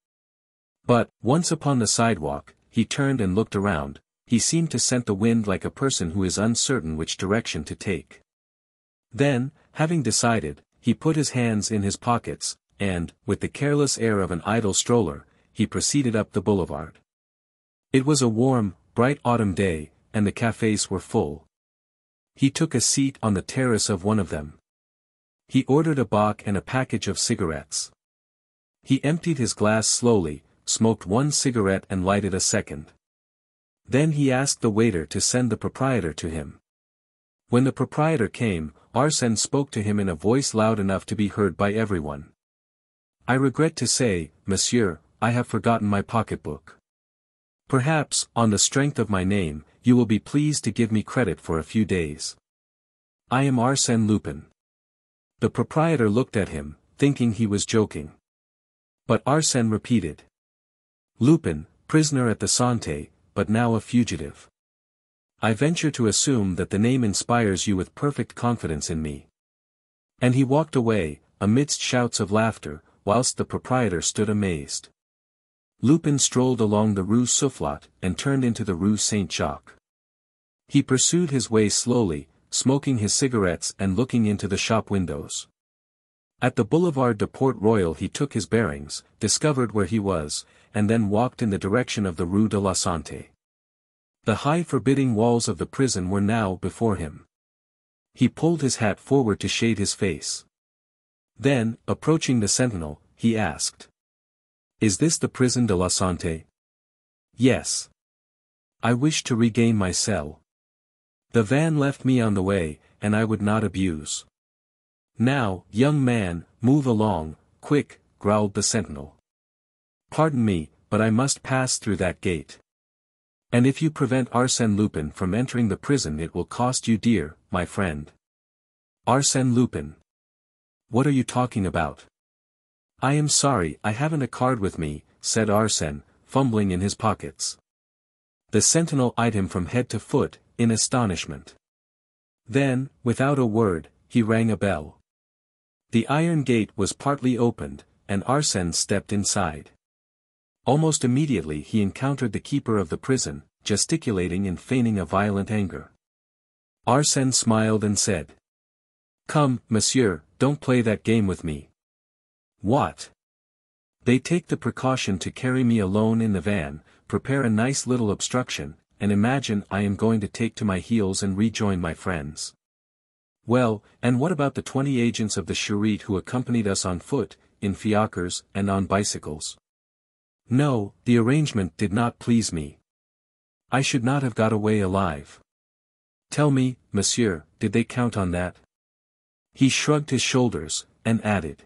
But, once upon the sidewalk, he turned and looked around. He seemed to scent the wind like a person who is uncertain which direction to take. Then, having decided, he put his hands in his pockets, and, with the careless air of an idle stroller, he proceeded up the boulevard. It was a warm, bright autumn day, and the cafés were full. He took a seat on the terrace of one of them. He ordered a bock and a package of cigarettes. He emptied his glass slowly, smoked one cigarette and lighted a second. Then he asked the waiter to send the proprietor to him. When the proprietor came, Arsène spoke to him in a voice loud enough to be heard by everyone. "I regret to say, monsieur, I have forgotten my pocketbook. Perhaps, on the strength of my name, you will be pleased to give me credit for a few days. I am Arsène Lupin." The proprietor looked at him, thinking he was joking. But Arsène repeated. "Lupin, prisoner at the Santé, but now a fugitive. I venture to assume that the name inspires you with perfect confidence in me." And he walked away, amidst shouts of laughter, whilst the proprietor stood amazed. Lupin strolled along the Rue Soufflot, and turned into the Rue Saint-Jacques. He pursued his way slowly, smoking his cigarettes and looking into the shop windows. At the Boulevard de Port Royal he took his bearings, discovered where he was, and then walked in the direction of the Rue de la Santé. The high forbidding walls of the prison were now before him. He pulled his hat forward to shade his face. Then, approaching the sentinel, he asked. "Is this the prison de la Santé?" "Yes. I wish to regain my cell. The van left me on the way, and I would not abuse." "Now, young man, move along, quick," growled the sentinel. "Pardon me, but I must pass through that gate. And if you prevent Arsène Lupin from entering the prison it will cost you dear, my friend." "Arsène Lupin? What are you talking about?" "I am sorry I haven't a card with me," said Arsène, fumbling in his pockets. The sentinel eyed him from head to foot, in astonishment. Then, without a word, he rang a bell. The iron gate was partly opened, and Arsène stepped inside. Almost immediately he encountered the keeper of the prison, gesticulating and feigning a violent anger. Arsène smiled and said. "Come, monsieur, don't play that game with me." "What? They take the precaution to carry me alone in the van, prepare a nice little obstruction, and imagine I am going to take to my heels and rejoin my friends. Well, and what about the 20 agents of the Charité who accompanied us on foot, in fiacres, and on bicycles? No, the arrangement did not please me. I should not have got away alive. Tell me, monsieur, did they count on that?" He shrugged his shoulders, and added.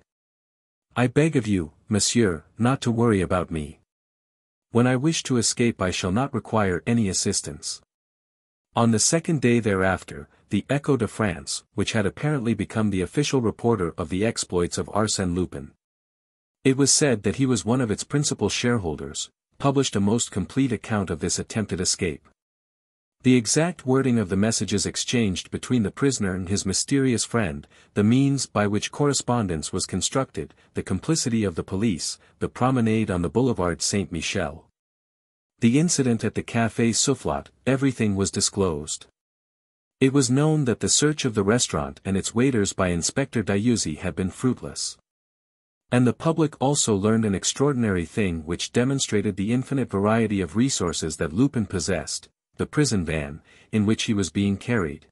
"I beg of you, monsieur, not to worry about me. When I wish to escape I shall not require any assistance." On the second day thereafter, the Echo de France, which had apparently become the official reporter of the exploits of Arsène Lupin. It was said that he was one of its principal shareholders, published a most complete account of this attempted escape. The exact wording of the messages exchanged between the prisoner and his mysterious friend, the means by which correspondence was constructed, the complicity of the police, the promenade on the Boulevard Saint-Michel, the incident at the Café Soufflot, everything was disclosed. It was known that the search of the restaurant and its waiters by Inspector Dieuzy had been fruitless. And the public also learned an extraordinary thing which demonstrated the infinite variety of resources that Lupin possessed. The prison van, in which he was being carried,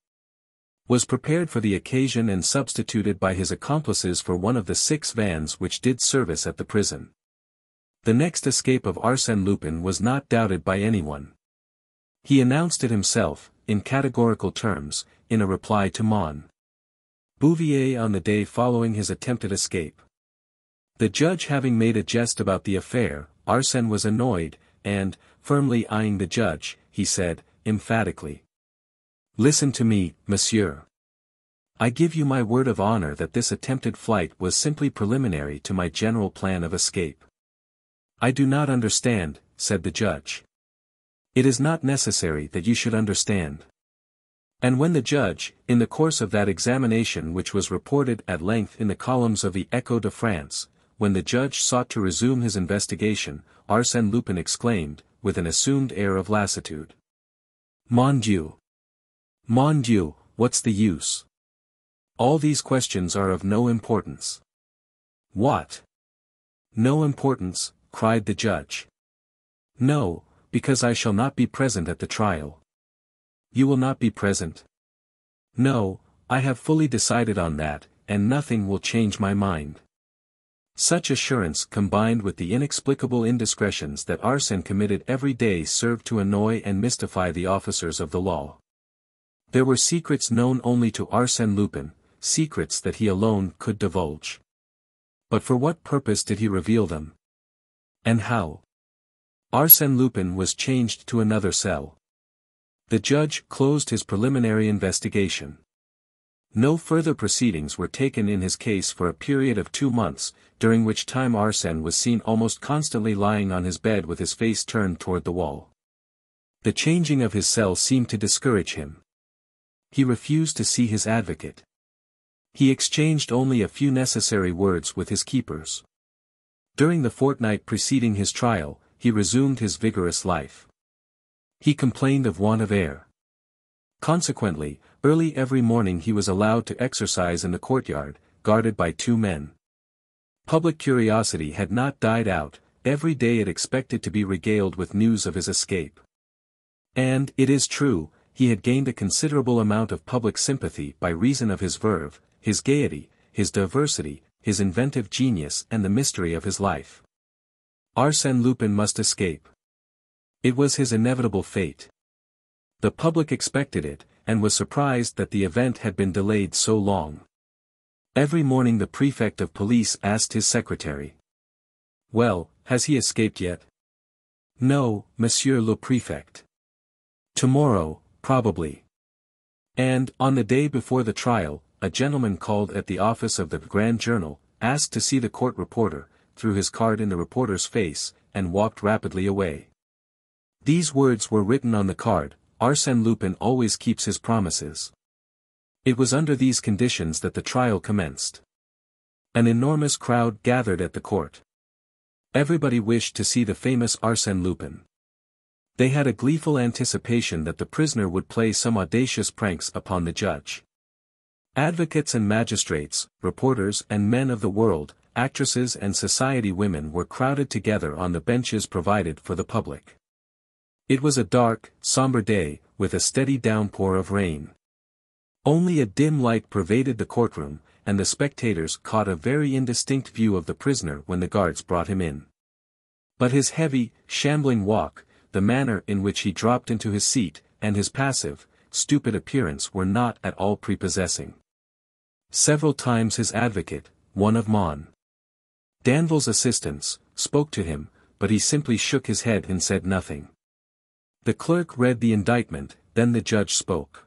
was prepared for the occasion and substituted by his accomplices for one of the 6 vans which did service at the prison. The next escape of Arsène Lupin was not doubted by anyone. He announced it himself, in categorical terms, in a reply to Mon. Bouvier on the day following his attempted escape. The judge having made a jest about the affair, Arsène was annoyed, and, firmly eyeing the judge, he said, emphatically. "Listen to me, monsieur. I give you my word of honor that this attempted flight was simply preliminary to my general plan of escape." "I do not understand," said the judge. "It is not necessary that you should understand." And when the judge, in the course of that examination which was reported at length in the columns of the Echo de France, when the judge sought to resume his investigation, Arsène Lupin exclaimed, with an assumed air of lassitude. Mon Dieu! Mon Dieu, what's the use? All these questions are of no importance." "What? No importance?" cried the judge. "No, because I shall not be present at the trial." "You will not be present?" "No, I have fully decided on that, and nothing will change my mind." Such assurance combined with the inexplicable indiscretions that Arsène committed every day served to annoy and mystify the officers of the law. There were secrets known only to Arsène Lupin, secrets that he alone could divulge. But for what purpose did he reveal them? And how? Arsène Lupin was changed to another cell. The judge closed his preliminary investigation. No further proceedings were taken in his case for a period of 2 months, during which time Arsène was seen almost constantly lying on his bed with his face turned toward the wall. The changing of his cell seemed to discourage him. He refused to see his advocate. He exchanged only a few necessary words with his keepers. During the fortnight preceding his trial, he resumed his vigorous life. He complained of want of air. Consequently, early every morning he was allowed to exercise in the courtyard, guarded by 2 men. Public curiosity had not died out, every day it expected to be regaled with news of his escape. And, it is true, he had gained a considerable amount of public sympathy by reason of his verve, his gaiety, his diversity, his inventive genius and the mystery of his life. Arsène Lupin must escape. It was his inevitable fate. The public expected it, and was surprised that the event had been delayed so long. Every morning the prefect of police asked his secretary, "Well, has he escaped yet?" "No, monsieur le préfect. Tomorrow, probably." And, on the day before the trial, a gentleman called at the office of the Grand Journal, asked to see the court reporter, threw his card in the reporter's face, and walked rapidly away. These words were written on the card: "Arsène Lupin always keeps his promises." It was under these conditions that the trial commenced. An enormous crowd gathered at the court. Everybody wished to see the famous Arsène Lupin. They had a gleeful anticipation that the prisoner would play some audacious pranks upon the judge. Advocates and magistrates, reporters and men of the world, actresses and society women were crowded together on the benches provided for the public. It was a dark, somber day, with a steady downpour of rain. Only a dim light pervaded the courtroom, and the spectators caught a very indistinct view of the prisoner when the guards brought him in. But his heavy, shambling walk, the manner in which he dropped into his seat, and his passive, stupid appearance were not at all prepossessing. Several times his advocate, one of Mons. Danville's assistants, spoke to him, but he simply shook his head and said nothing. The clerk read the indictment, then the judge spoke.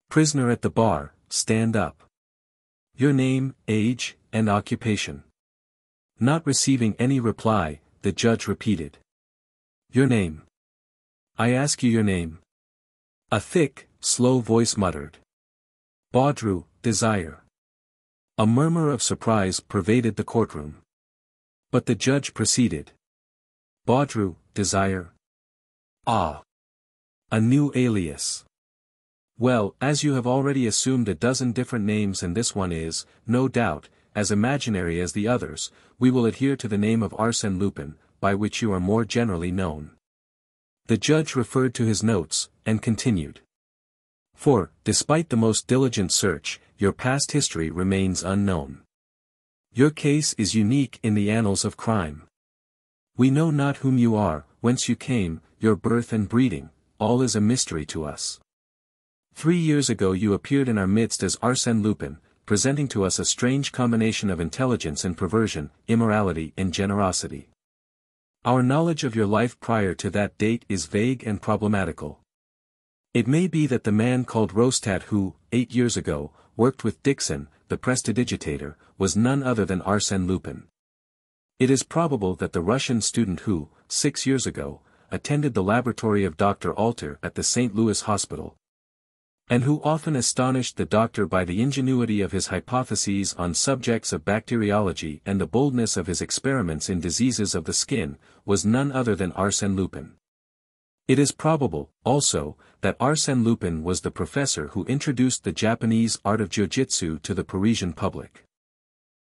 "Prisoner at the bar, stand up. Your name, age, and occupation." Not receiving any reply, the judge repeated. "Your name. I ask you your name." A thick, slow voice muttered. "Baudru, Desire." A murmur of surprise pervaded the courtroom. But the judge proceeded. "Baudru, Desire. Ah! A new alias. Well, as you have already assumed a dozen different names and this one is, no doubt, as imaginary as the others, we will adhere to the name of Arsène Lupin, by which you are more generally known." The judge referred to his notes, and continued. "For, despite the most diligent search, your past history remains unknown. Your case is unique in the annals of crime. We know not whom you are, whence you came, your birth and breeding, all is a mystery to us. 3 years ago you appeared in our midst as Arsène Lupin, presenting to us a strange combination of intelligence and perversion, immorality and generosity. Our knowledge of your life prior to that date is vague and problematical. It may be that the man called Rostat who, 8 years ago, worked with Dixon, the prestidigitator, was none other than Arsène Lupin. It is probable that the Russian student who, 6 years ago, attended the laboratory of Dr. Alter at the St. Louis Hospital, and who often astonished the doctor by the ingenuity of his hypotheses on subjects of bacteriology and the boldness of his experiments in diseases of the skin, was none other than Arsène Lupin. It is probable, also, that Arsène Lupin was the professor who introduced the Japanese art of jiu-jitsu to the Parisian public.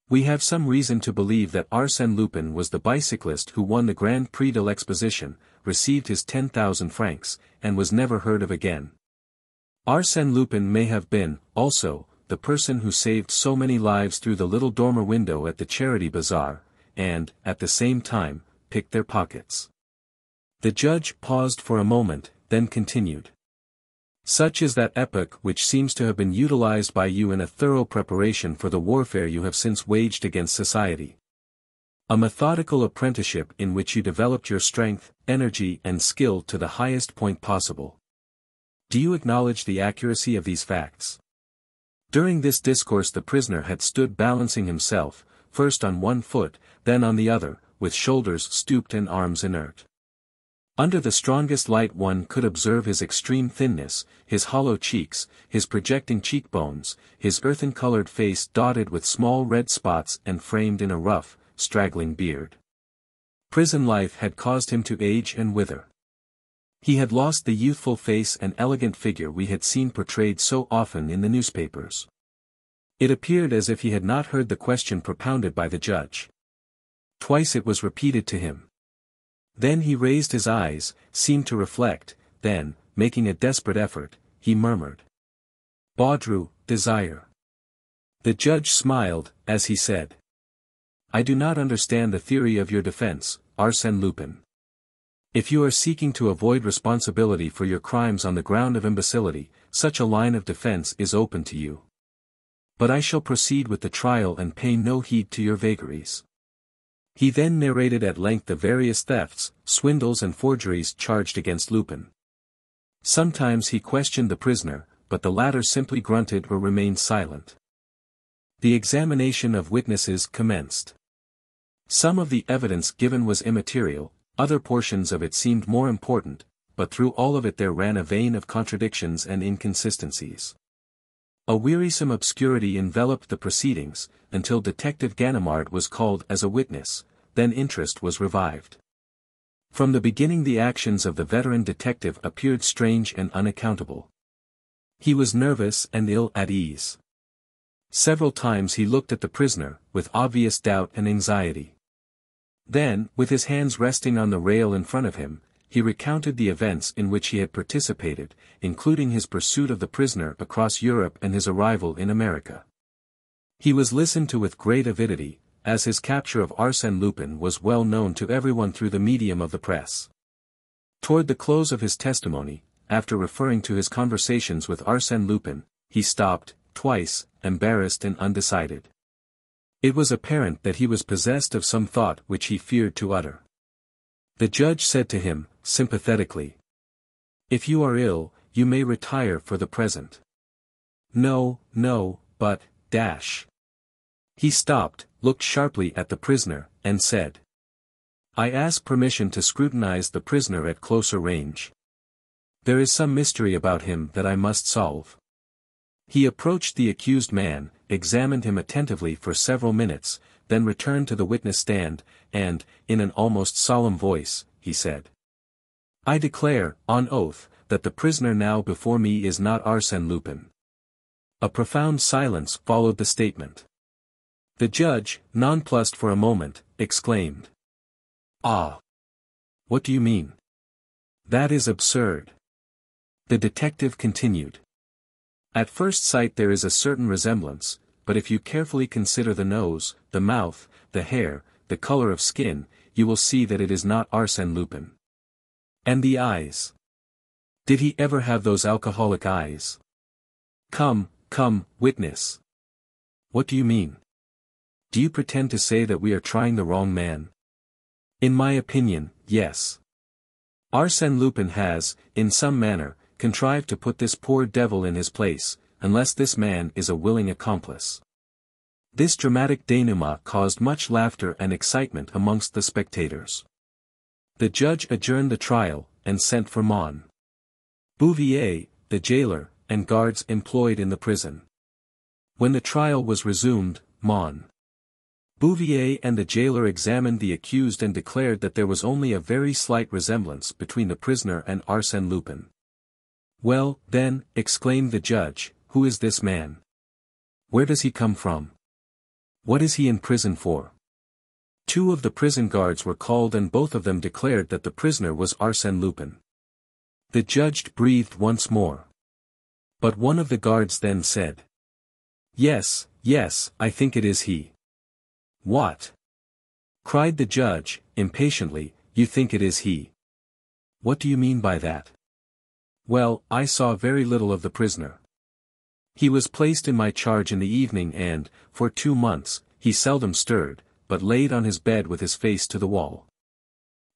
We have some reason to believe that Arsène Lupin was the bicyclist who won the Grand Prix de l'Exposition, received his 10,000 francs, and was never heard of again. Arsène Lupin may have been, also, the person who saved so many lives through the little dormer window at the Charity Bazaar, and, at the same time, picked their pockets. The judge paused for a moment, then continued. Such is that epoch which seems to have been utilized by you in a thorough preparation for the warfare you have since waged against society. A methodical apprenticeship in which you developed your strength, energy and skill to the highest point possible. Do you acknowledge the accuracy of these facts? During this discourse the prisoner had stood balancing himself, first on one foot, then on the other, with shoulders stooped and arms inert. Under the strongest light one could observe his extreme thinness, his hollow cheeks, his projecting cheekbones, his earthen-colored face dotted with small red spots and framed in a rough, straggling beard. Prison life had caused him to age and wither. He had lost the youthful face and elegant figure we had seen portrayed so often in the newspapers. It appeared as if he had not heard the question propounded by the judge. Twice it was repeated to him. Then he raised his eyes, seemed to reflect, then, making a desperate effort, he murmured, "Baudru, desire." The judge smiled, as he said, "I do not understand the theory of your defense, Arsène Lupin. If you are seeking to avoid responsibility for your crimes on the ground of imbecility, such a line of defense is open to you. But I shall proceed with the trial and pay no heed to your vagaries." He then narrated at length the various thefts, swindles and forgeries charged against Lupin. Sometimes he questioned the prisoner, but the latter simply grunted or remained silent. The examination of witnesses commenced. Some of the evidence given was immaterial, other portions of it seemed more important, but through all of it there ran a vein of contradictions and inconsistencies. A wearisome obscurity enveloped the proceedings, until Detective Ganimard was called as a witness, then interest was revived. From the beginning the actions of the veteran detective appeared strange and unaccountable. He was nervous and ill at ease. Several times he looked at the prisoner, with obvious doubt and anxiety. Then, with his hands resting on the rail in front of him, he recounted the events in which he had participated, including his pursuit of the prisoner across Europe and his arrival in America. He was listened to with great avidity, as his capture of Arsène Lupin was well known to everyone through the medium of the press. Toward the close of his testimony, after referring to his conversations with Arsène Lupin, he stopped, twice, embarrassed and undecided. It was apparent that he was possessed of some thought which he feared to utter. The judge said to him, sympathetically, "If you are ill, you may retire for the present." "No, but, dash." He stopped, looked sharply at the prisoner, and said, "I ask permission to scrutinize the prisoner at closer range. There is some mystery about him that I must solve." He approached the accused man, examined him attentively for several minutes, then returned to the witness stand, and, in an almost solemn voice, he said, "I declare, on oath, that the prisoner now before me is not Arsène Lupin." A profound silence followed the statement. The judge, nonplussed for a moment, exclaimed, "Ah! What do you mean? That is absurd." The detective continued. "At first sight there is a certain resemblance, but if you carefully consider the nose, the mouth, the hair, the color of skin, you will see that it is not Arsène Lupin. And the eyes. Did he ever have those alcoholic eyes? Come, witness. What do you mean? Do you pretend to say that we are trying the wrong man? In my opinion, yes. Arsène Lupin has, in some manner, contrived to put this poor devil in his place, unless this man is a willing accomplice." This dramatic denouement caused much laughter and excitement amongst the spectators. The judge adjourned the trial, and sent for Mon Bouvier, the jailer, and guards employed in the prison. When the trial was resumed, Mon Bouvier and the jailer examined the accused and declared that there was only a very slight resemblance between the prisoner and Arsène Lupin. "Well, then," exclaimed the judge, "who is this man? Where does he come from? What is he in prison for?" Two of the prison guards were called and both of them declared that the prisoner was Arsène Lupin. The judge breathed once more. But one of the guards then said, Yes, I think it is he." "What?" cried the judge, impatiently, "you think it is he? What do you mean by that?" Well, I saw very little of the prisoner. He was placed in my charge in the evening and, for 2 months, he seldom stirred, but laid on his bed with his face to the wall.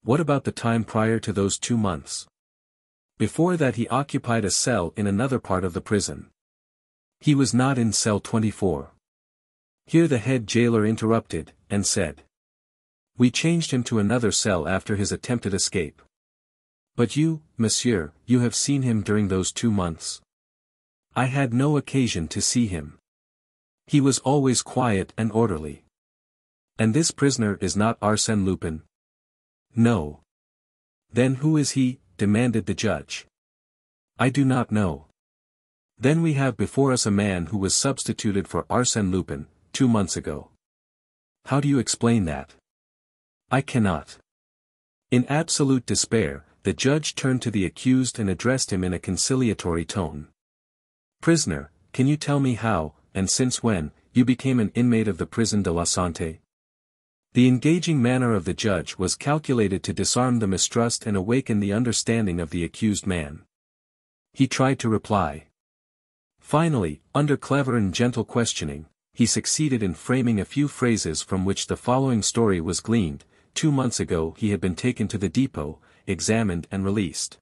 What about the time prior to those 2 months? Before that he occupied a cell in another part of the prison. He was not in cell 24. Here the head jailer interrupted, and said. We changed him to another cell after his attempted escape. But you, monsieur, you have seen him during those 2 months. I had no occasion to see him. He was always quiet and orderly. And this prisoner is not Arsène Lupin? No. Then who is he? Demanded the judge. I do not know. Then we have before us a man who was substituted for Arsène Lupin, 2 months ago. How do you explain that? I cannot. In absolute despair, the judge turned to the accused and addressed him in a conciliatory tone. Prisoner, can you tell me how, and since when, you became an inmate of the prison de la Santé? The engaging manner of the judge was calculated to disarm the mistrust and awaken the understanding of the accused man. He tried to reply. Finally, under clever and gentle questioning, he succeeded in framing a few phrases from which the following story was gleaned. 2 months ago he had been taken to the depot, examined and released.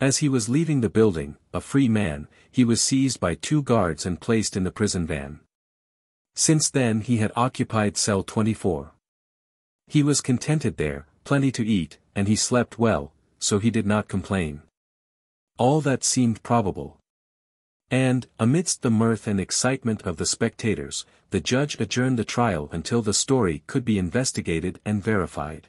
As he was leaving the building, a free man, he was seized by 2 guards and placed in the prison van. Since then he had occupied cell 24. He was contented there, plenty to eat, and he slept well, so he did not complain. All that seemed probable. And, amidst the mirth and excitement of the spectators, the judge adjourned the trial until the story could be investigated and verified.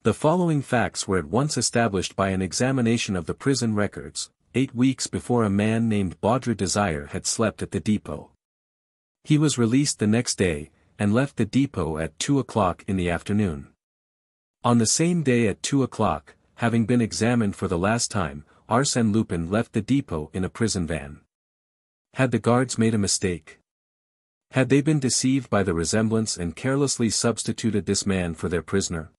The following facts were at once established by an examination of the prison records. 8 weeks before a man named Baudry Desire had slept at the depot. He was released the next day, and left the depot at 2 o'clock in the afternoon. On the same day at 2 o'clock, having been examined for the last time, Arsène Lupin left the depot in a prison van. Had the guards made a mistake? Had they been deceived by the resemblance and carelessly substituted this man for their prisoner?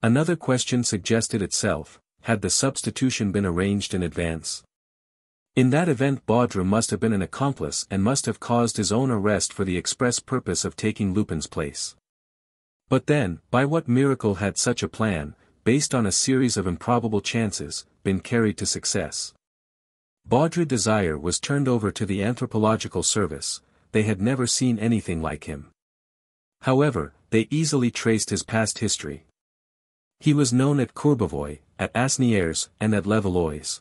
Another question suggested itself, had the substitution been arranged in advance? In that event Baudry must have been an accomplice and must have caused his own arrest for the express purpose of taking Lupin's place. But then, by what miracle had such a plan, based on a series of improbable chances, been carried to success? Baudry Desire was turned over to the anthropological service. They had never seen anything like him. However, they easily traced his past history. He was known at Courbevoie, at Asnières, and at Levallois.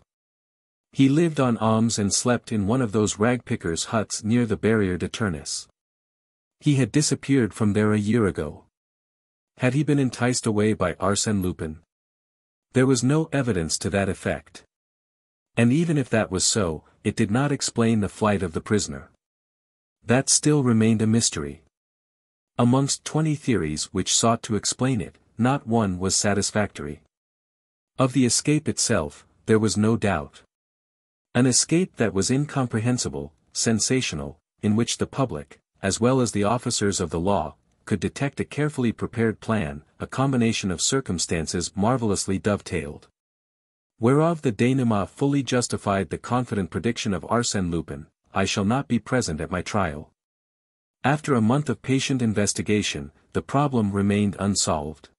He lived on alms and slept in one of those ragpickers' huts near the Barrière de Tournes. He had disappeared from there a year ago. Had he been enticed away by Arsène Lupin? There was no evidence to that effect. And even if that was so, it did not explain the flight of the prisoner. That still remained a mystery. Amongst 20 theories which sought to explain it, not one was satisfactory. Of the escape itself, there was no doubt. An escape that was incomprehensible, sensational, in which the public, as well as the officers of the law, could detect a carefully prepared plan, a combination of circumstances marvelously dovetailed. Whereof the denouement fully justified the confident prediction of Arsène Lupin, I shall not be present at my trial. After a month of patient investigation, the problem remained unsolved.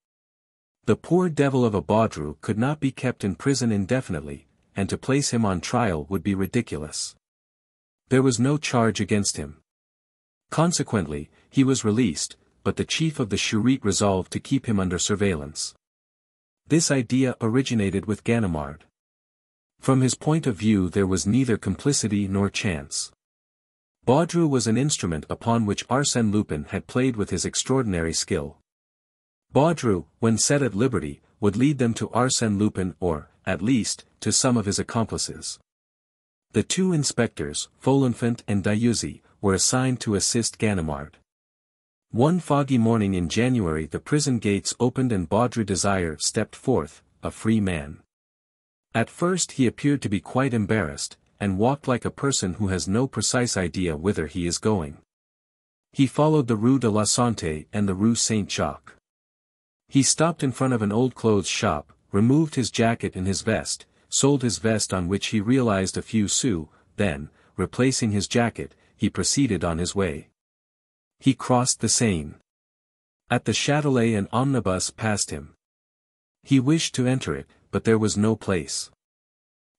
The poor devil of a Baudru could not be kept in prison indefinitely, and to place him on trial would be ridiculous. There was no charge against him. Consequently, he was released, but the chief of the Charité resolved to keep him under surveillance. This idea originated with Ganimard. From his point of view there was neither complicity nor chance. Baudru was an instrument upon which Arsène Lupin had played with his extraordinary skill. Baudru, when set at liberty, would lead them to Arsène Lupin or, at least, to some of his accomplices. The 2 inspectors, Folenfant and Dieuzy, were assigned to assist Ganimard. One foggy morning in January the prison gates opened and Baudry Desire stepped forth, a free man. At first he appeared to be quite embarrassed, and walked like a person who has no precise idea whither he is going. He followed the Rue de la Santé and the Rue Saint-Jacques. He stopped in front of an old clothes shop, removed his jacket and his vest, sold his vest on which he realized a few sous, then, replacing his jacket, he proceeded on his way. He crossed the Seine. At the Châtelet an omnibus passed him. He wished to enter it, but there was no place.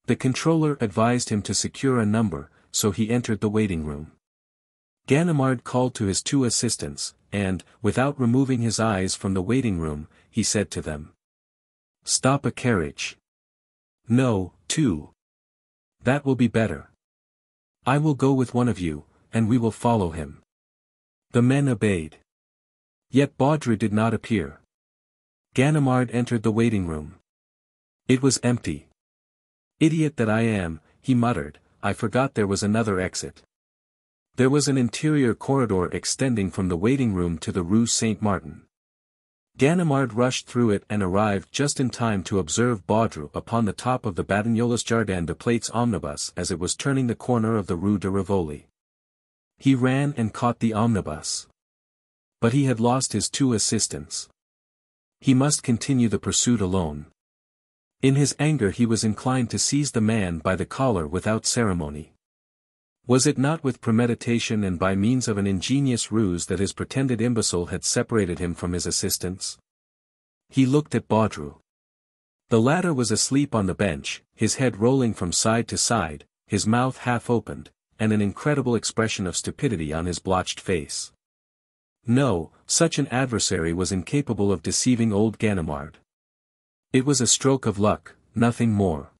The controller advised him to secure a number, so he entered the waiting room. Ganimard called to his 2 assistants, and, without removing his eyes from the waiting room, he said to them, "Stop a carriage." "No, 2. That will be better. I will go with one of you, and we will follow him." The men obeyed. Yet Baudru did not appear. Ganimard entered the waiting room. It was empty. "Idiot that I am," he muttered, "I forgot there was another exit." There was an interior corridor extending from the waiting room to the Rue Saint-Martin. Ganimard rushed through it and arrived just in time to observe Baudru upon the top of the Batignolles Jardin des Plates omnibus as it was turning the corner of the Rue de Rivoli. He ran and caught the omnibus. But he had lost his 2 assistants. He must continue the pursuit alone. In his anger he was inclined to seize the man by the collar without ceremony. Was it not with premeditation and by means of an ingenious ruse that his pretended imbecile had separated him from his assistants? He looked at Baudru. The latter was asleep on the bench, his head rolling from side to side, his mouth half opened, and an incredible expression of stupidity on his blotched face. No, such an adversary was incapable of deceiving old Ganimard. It was a stroke of luck, nothing more.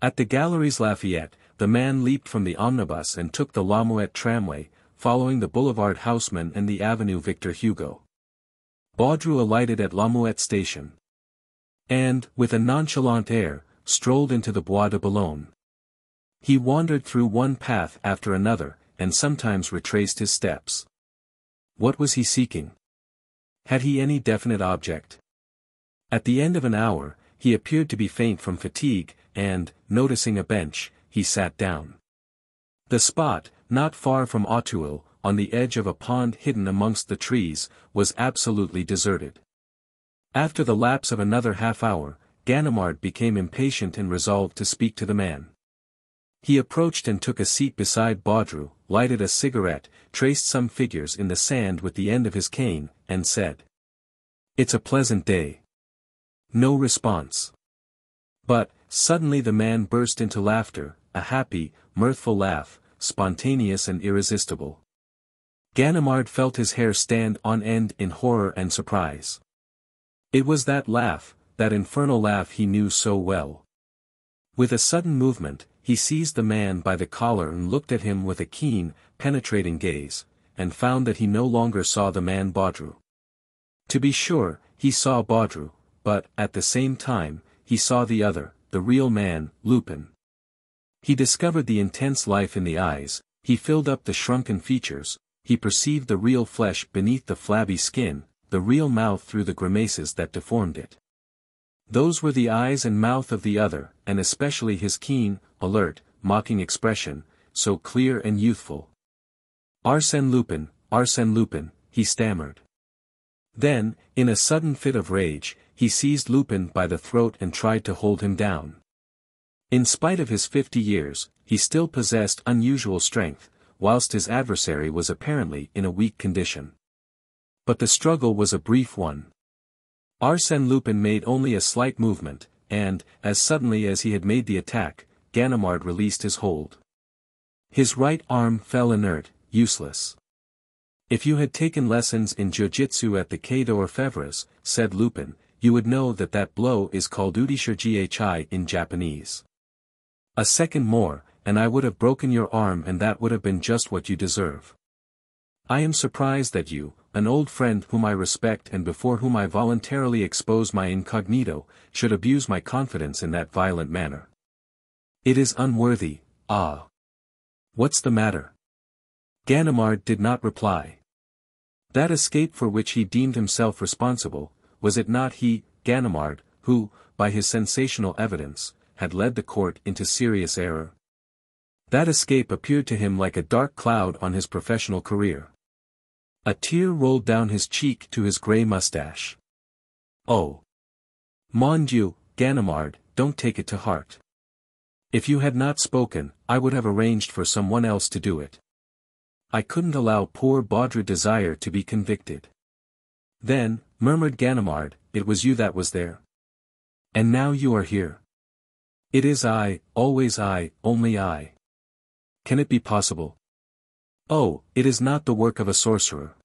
At the Galeries Lafayette, the man leaped from the omnibus and took the La Muette tramway, following the Boulevard Haussmann and the Avenue Victor Hugo. Baudru alighted at La Muette station. And, with a nonchalant air, strolled into the Bois de Boulogne. He wandered through one path after another, and sometimes retraced his steps. What was he seeking? Had he any definite object? At the end of an hour, he appeared to be faint from fatigue, and, noticing a bench, he sat down. The spot, not far from Auteuil, on the edge of a pond hidden amongst the trees, was absolutely deserted. After the lapse of another half-hour, Ganimard became impatient and resolved to speak to the man. He approached and took a seat beside Baudru, lighted a cigarette, traced some figures in the sand with the end of his cane, and said, "It's a pleasant day." No response. But, suddenly the man burst into laughter, a happy, mirthful laugh, spontaneous and irresistible. Ganimard felt his hair stand on end in horror and surprise. It was that laugh, that infernal laugh he knew so well. With a sudden movement, he seized the man by the collar and looked at him with a keen, penetrating gaze, and found that he no longer saw the man Baudru. To be sure, he saw Baudru, but, at the same time, he saw the other, the real man, Lupin. He discovered the intense life in the eyes, he filled up the shrunken features, he perceived the real flesh beneath the flabby skin, the real mouth through the grimaces that deformed it. Those were the eyes and mouth of the other, and especially his keen, alert, mocking expression, so clear and youthful. "Arsène Lupin," he stammered. Then, in a sudden fit of rage, he seized Lupin by the throat and tried to hold him down. In spite of his 50 years, he still possessed unusual strength, whilst his adversary was apparently in a weak condition. But the struggle was a brief one. Arsène Lupin made only a slight movement, and, as suddenly as he had made the attack, Ganimard released his hold. His right arm fell inert, useless. "If you had taken lessons in jiu-jitsu at the Quai d'Orfèvres," said Lupin, "you would know that that blow is called udishirgi in Japanese. A second more, and I would have broken your arm, and that would have been just what you deserve. I am surprised that you, an old friend whom I respect and before whom I voluntarily expose my incognito, should abuse my confidence in that violent manner. It is unworthy. Ah! What's the matter?" Ganimard did not reply. That escape for which he deemed himself responsible, was it not he, Ganimard, who, by his sensational evidence, had led the court into serious error? That escape appeared to him like a dark cloud on his professional career. A tear rolled down his cheek to his grey moustache. "Oh! Mon Dieu, Ganimard, don't take it to heart. If you had not spoken, I would have arranged for someone else to do it. I couldn't allow poor Baudru Desire to be convicted. Then, murmured Ganimard, it was you that was there. And now you are here. It is I, always I, only I. Can it be possible? Oh, it is not the work of a sorcerer.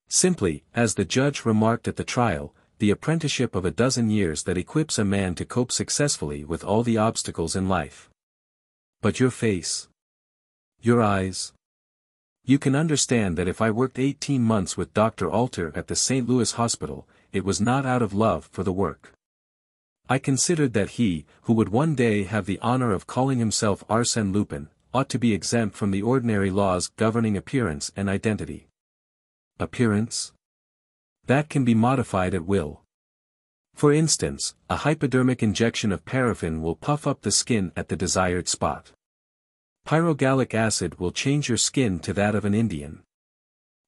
Simply, as the judge remarked at the trial, the apprenticeship of a dozen years that equips a man to cope successfully with all the obstacles in life. But your face. Your eyes. You can understand that if I worked 18 months with Dr. Alter at the St. Louis hospital, it was not out of love for the work. I considered that he, who would one day have the honor of calling himself Arsène Lupin, ought to be exempt from the ordinary laws governing appearance and identity. Appearance? That can be modified at will. For instance, a hypodermic injection of paraffin will puff up the skin at the desired spot. Pyrogallic acid will change your skin to that of an Indian.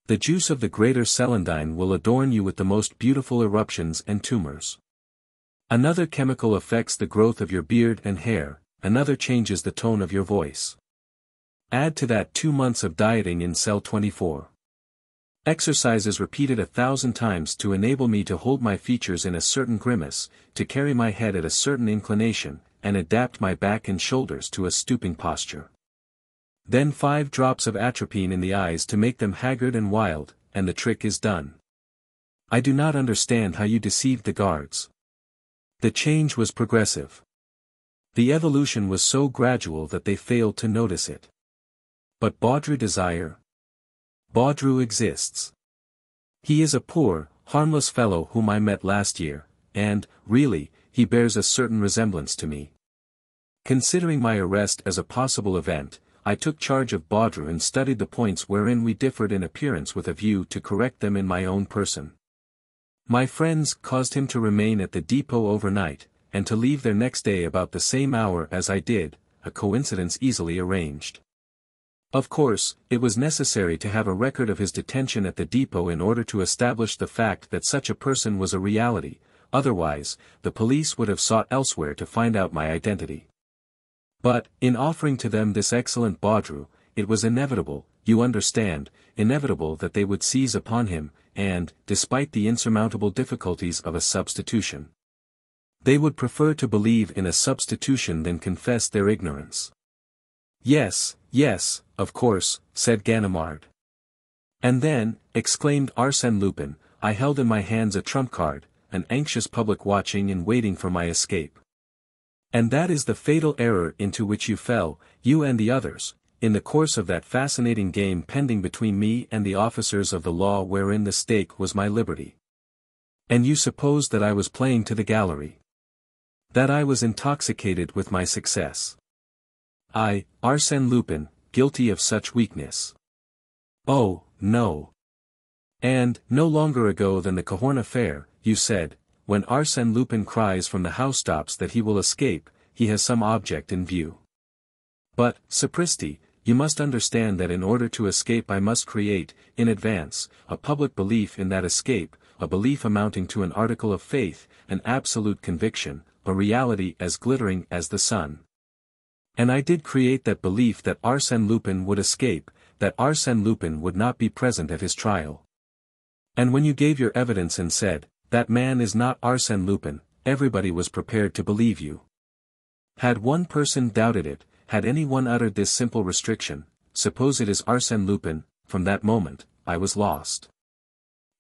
The juice of the greater celandine will adorn you with the most beautiful eruptions and tumors. Another chemical affects the growth of your beard and hair, another changes the tone of your voice. Add to that 2 months of dieting in cell 24. Exercises repeated 1,000 times to enable me to hold my features in a certain grimace, to carry my head at a certain inclination, and adapt my back and shoulders to a stooping posture. Then 5 drops of atropine in the eyes to make them haggard and wild, and the trick is done. I do not understand how you deceived the guards. The change was progressive. The evolution was so gradual that they failed to notice it. But Baudru Desire? Baudru exists. He is a poor, harmless fellow whom I met last year, and, really, he bears a certain resemblance to me. Considering my arrest as a possible event, I took charge of Baudru and studied the points wherein we differed in appearance with a view to correct them in my own person. My friends caused him to remain at the depot overnight, and to leave there next day about the same hour as I did, a coincidence easily arranged. Of course, it was necessary to have a record of his detention at the depot in order to establish the fact that such a person was a reality, otherwise, the police would have sought elsewhere to find out my identity. But, in offering to them this excellent Baudru, it was inevitable, you understand, inevitable that they would seize upon him, and, despite the insurmountable difficulties of a substitution, they would prefer to believe in a substitution than confess their ignorance. Yes, yes, of course, said Ganimard. And then, exclaimed Arsène Lupin, I held in my hands a trump card, an anxious public watching and waiting for my escape. And that is the fatal error into which you fell, you and the others, in the course of that fascinating game pending between me and the officers of the law wherein the stake was my liberty. And you supposed that I was playing to the gallery. That I was intoxicated with my success. I, Arsène Lupin, guilty of such weakness. Oh, no. And, no longer ago than the Cahorn affair, you said, when Arsène Lupin cries from the housetops that he will escape, he has some object in view. But, sapristi, you must understand that in order to escape I must create, in advance, a public belief in that escape, a belief amounting to an article of faith, an absolute conviction, a reality as glittering as the sun. And I did create that belief that Arsène Lupin would escape, that Arsène Lupin would not be present at his trial. And when you gave your evidence and said, that man is not Arsène Lupin, everybody was prepared to believe you. Had one person doubted it, had anyone uttered this simple restriction, suppose it is Arsène Lupin, from that moment, I was lost.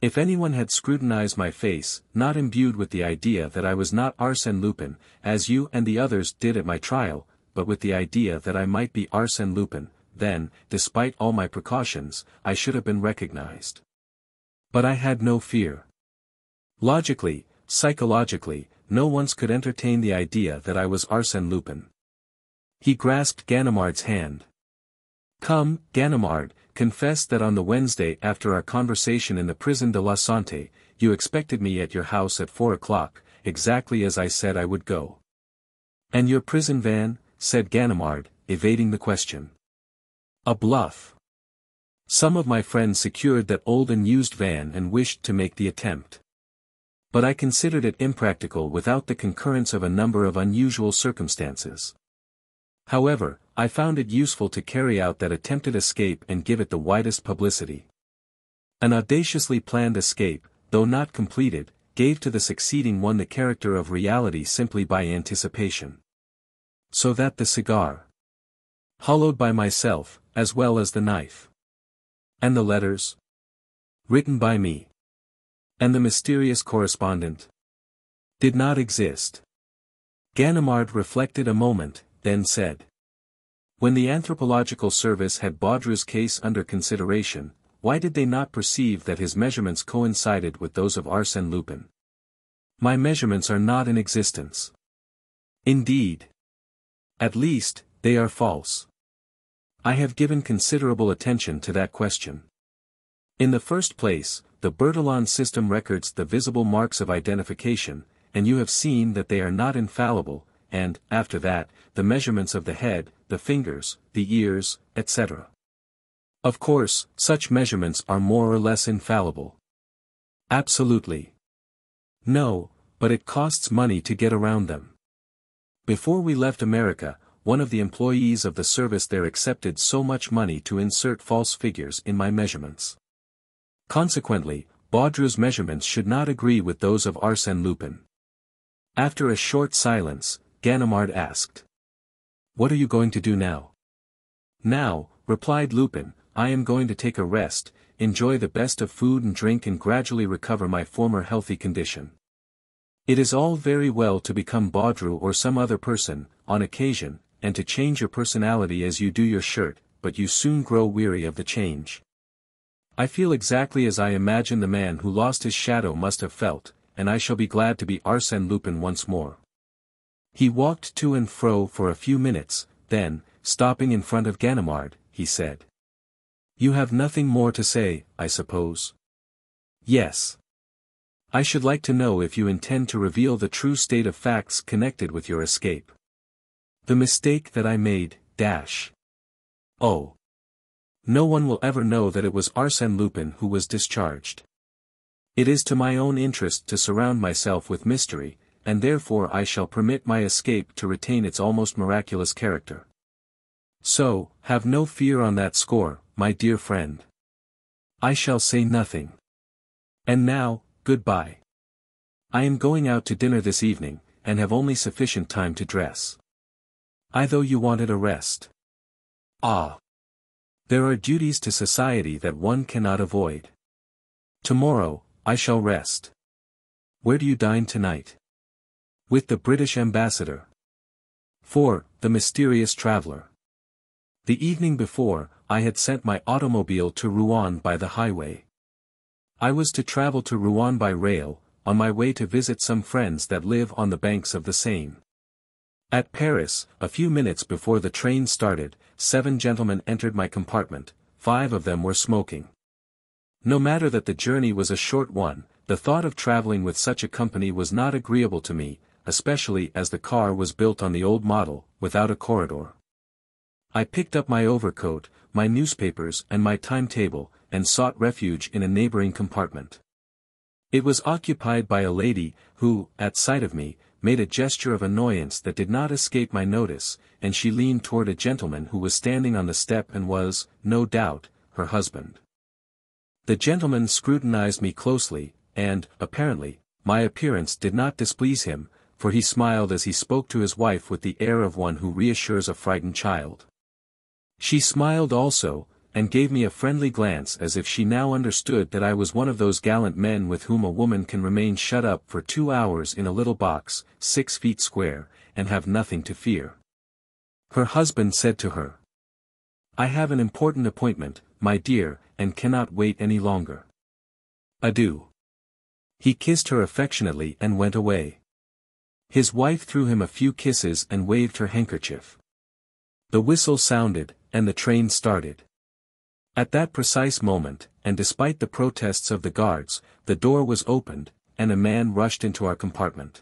If anyone had scrutinized my face, not imbued with the idea that I was not Arsène Lupin, as you and the others did at my trial, but with the idea that I might be Arsène Lupin, then, despite all my precautions, I should have been recognized. But I had no fear. Logically, psychologically, no one could entertain the idea that I was Arsène Lupin. He grasped Ganimard's hand. Come, Ganimard, confess that on the Wednesday after our conversation in the Prison de la Santé, you expected me at your house at 4 o'clock, exactly as I said I would go. And your prison van? Said Ganimard, evading the question. A bluff. Some of my friends secured that old and used van and wished to make the attempt. But I considered it impractical without the concurrence of a number of unusual circumstances. However, I found it useful to carry out that attempted escape and give it the widest publicity. An audaciously planned escape, though not completed, gave to the succeeding one the character of reality simply by anticipation. So that the cigar, hollowed by myself, as well as the knife, and the letters, written by me, and the mysterious correspondent, did not exist. Ganimard reflected a moment, then said, "When the Anthropological Service had Baudru's case under consideration, why did they not perceive that his measurements coincided with those of Arsène Lupin? My measurements are not in existence. Indeed. At least, they are false. I have given considerable attention to that question. In the first place, the Bertillon system records the visible marks of identification, and you have seen that they are not infallible, and, after that, the measurements of the head, the fingers, the ears, etc. Of course, such measurements are more or less infallible. Absolutely. No, but it costs money to get around them. Before we left America, one of the employees of the service there accepted so much money to insert false figures in my measurements. Consequently, Baudru's measurements should not agree with those of Arsène Lupin." After a short silence, Ganimard asked, "What are you going to do now?" "Now," replied Lupin, "I am going to take a rest, enjoy the best of food and drink and gradually recover my former healthy condition. It is all very well to become Baudru or some other person, on occasion, and to change your personality as you do your shirt, but you soon grow weary of the change. I feel exactly as I imagine the man who lost his shadow must have felt, and I shall be glad to be Arsène Lupin once more." He walked to and fro for a few minutes, then, stopping in front of Ganimard, he said, "You have nothing more to say, I suppose?" "Yes. I should like to know if you intend to reveal the true state of facts connected with your escape. The mistake that I made, Oh. No one will ever know that it was Arsène Lupin who was discharged. It is to my own interest to surround myself with mystery, and therefore I shall permit my escape to retain its almost miraculous character. So, have no fear on that score, my dear friend. I shall say nothing. And now, goodbye. I am going out to dinner this evening, and have only sufficient time to dress. I thought you wanted a rest." "Ah. There are duties to society that one cannot avoid. Tomorrow, I shall rest. Where do you dine tonight?" "With the British ambassador." "For, the mysterious traveler." "The evening before, I had sent my automobile to Rouen by the highway. I was to travel to Rouen by rail, on my way to visit some friends that live on the banks of the Seine. At Paris, a few minutes before the train started, 7 gentlemen entered my compartment, 5 of them were smoking. No matter that the journey was a short one, the thought of traveling with such a company was not agreeable to me, especially as the car was built on the old model, without a corridor. I picked up my overcoat, my newspapers and my timetable, and sought refuge in a neighboring compartment. It was occupied by a lady, who, at sight of me, made a gesture of annoyance that did not escape my notice, and she leaned toward a gentleman who was standing on the step and was, no doubt, her husband. The gentleman scrutinized me closely, and, apparently, my appearance did not displease him, for he smiled as he spoke to his wife with the air of one who reassures a frightened child. She smiled also, and gave me a friendly glance as if she now understood that I was one of those gallant men with whom a woman can remain shut up for 2 hours in a little box, 6 feet square, and have nothing to fear. Her husband said to her, "I have an important appointment, my dear, and cannot wait any longer. Adieu." He kissed her affectionately and went away. His wife threw him a few kisses and waved her handkerchief. The whistle sounded, and the train started. At that precise moment, and despite the protests of the guards, the door was opened, and a man rushed into our compartment.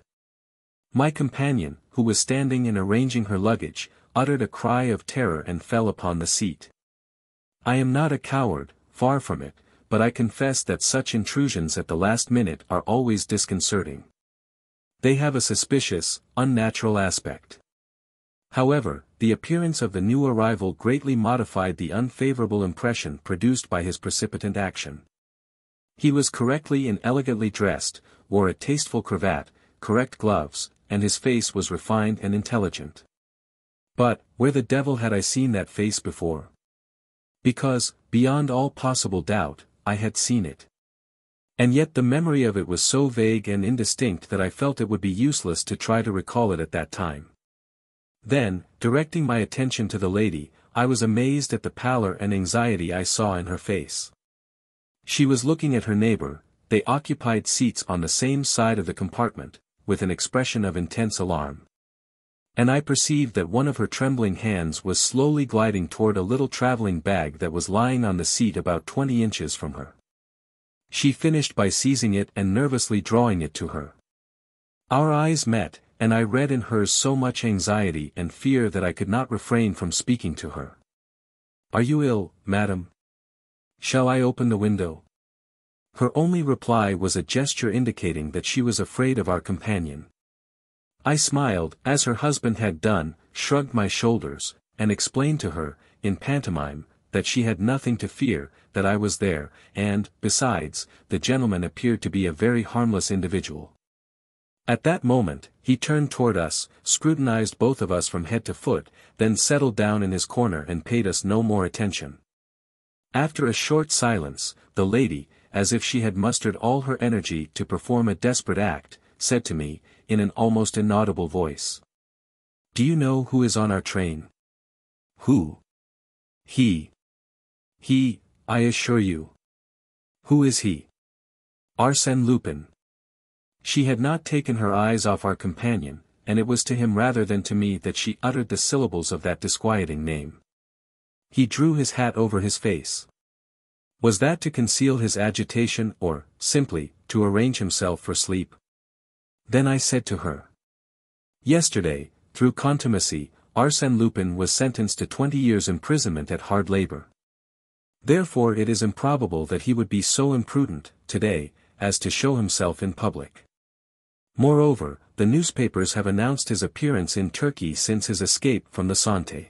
My companion, who was standing and arranging her luggage, uttered a cry of terror and fell upon the seat. I am not a coward, far from it, but I confess that such intrusions at the last minute are always disconcerting. They have a suspicious, unnatural aspect. However, the appearance of the new arrival greatly modified the unfavorable impression produced by his precipitant action. He was correctly and elegantly dressed, wore a tasteful cravat, correct gloves, and his face was refined and intelligent. But, where the devil had I seen that face before? Because, beyond all possible doubt, I had seen it. And yet the memory of it was so vague and indistinct that I felt it would be useless to try to recall it at that time. Then, directing my attention to the lady, I was amazed at the pallor and anxiety I saw in her face. She was looking at her neighbor. They occupied seats on the same side of the compartment, with an expression of intense alarm. And I perceived that one of her trembling hands was slowly gliding toward a little traveling bag that was lying on the seat about 20 inches from her. She finished by seizing it and nervously drawing it to her. Our eyes met, and I read in hers so much anxiety and fear that I could not refrain from speaking to her. "Are you ill, madam? Shall I open the window?" Her only reply was a gesture indicating that she was afraid of our companion. I smiled, as her husband had done, shrugged my shoulders, and explained to her, in pantomime, that she had nothing to fear, that I was there, and, besides, the gentleman appeared to be a very harmless individual. At that moment, he turned toward us, scrutinized both of us from head to foot, then settled down in his corner and paid us no more attention. After a short silence, the lady, as if she had mustered all her energy to perform a desperate act, said to me, in an almost inaudible voice, "Do you know who is on our train?" "Who?" "He. He, I assure you." "Who is he?" "Arsène Lupin." She had not taken her eyes off our companion, and it was to him rather than to me that she uttered the syllables of that disquieting name. He drew his hat over his face. Was that to conceal his agitation or, simply, to arrange himself for sleep? Then I said to her, "Yesterday, through contumacy, Arsène Lupin was sentenced to 20 years' imprisonment at hard labor. Therefore it is improbable that he would be so imprudent, today, as to show himself in public. Moreover, the newspapers have announced his appearance in Turkey since his escape from the Santé.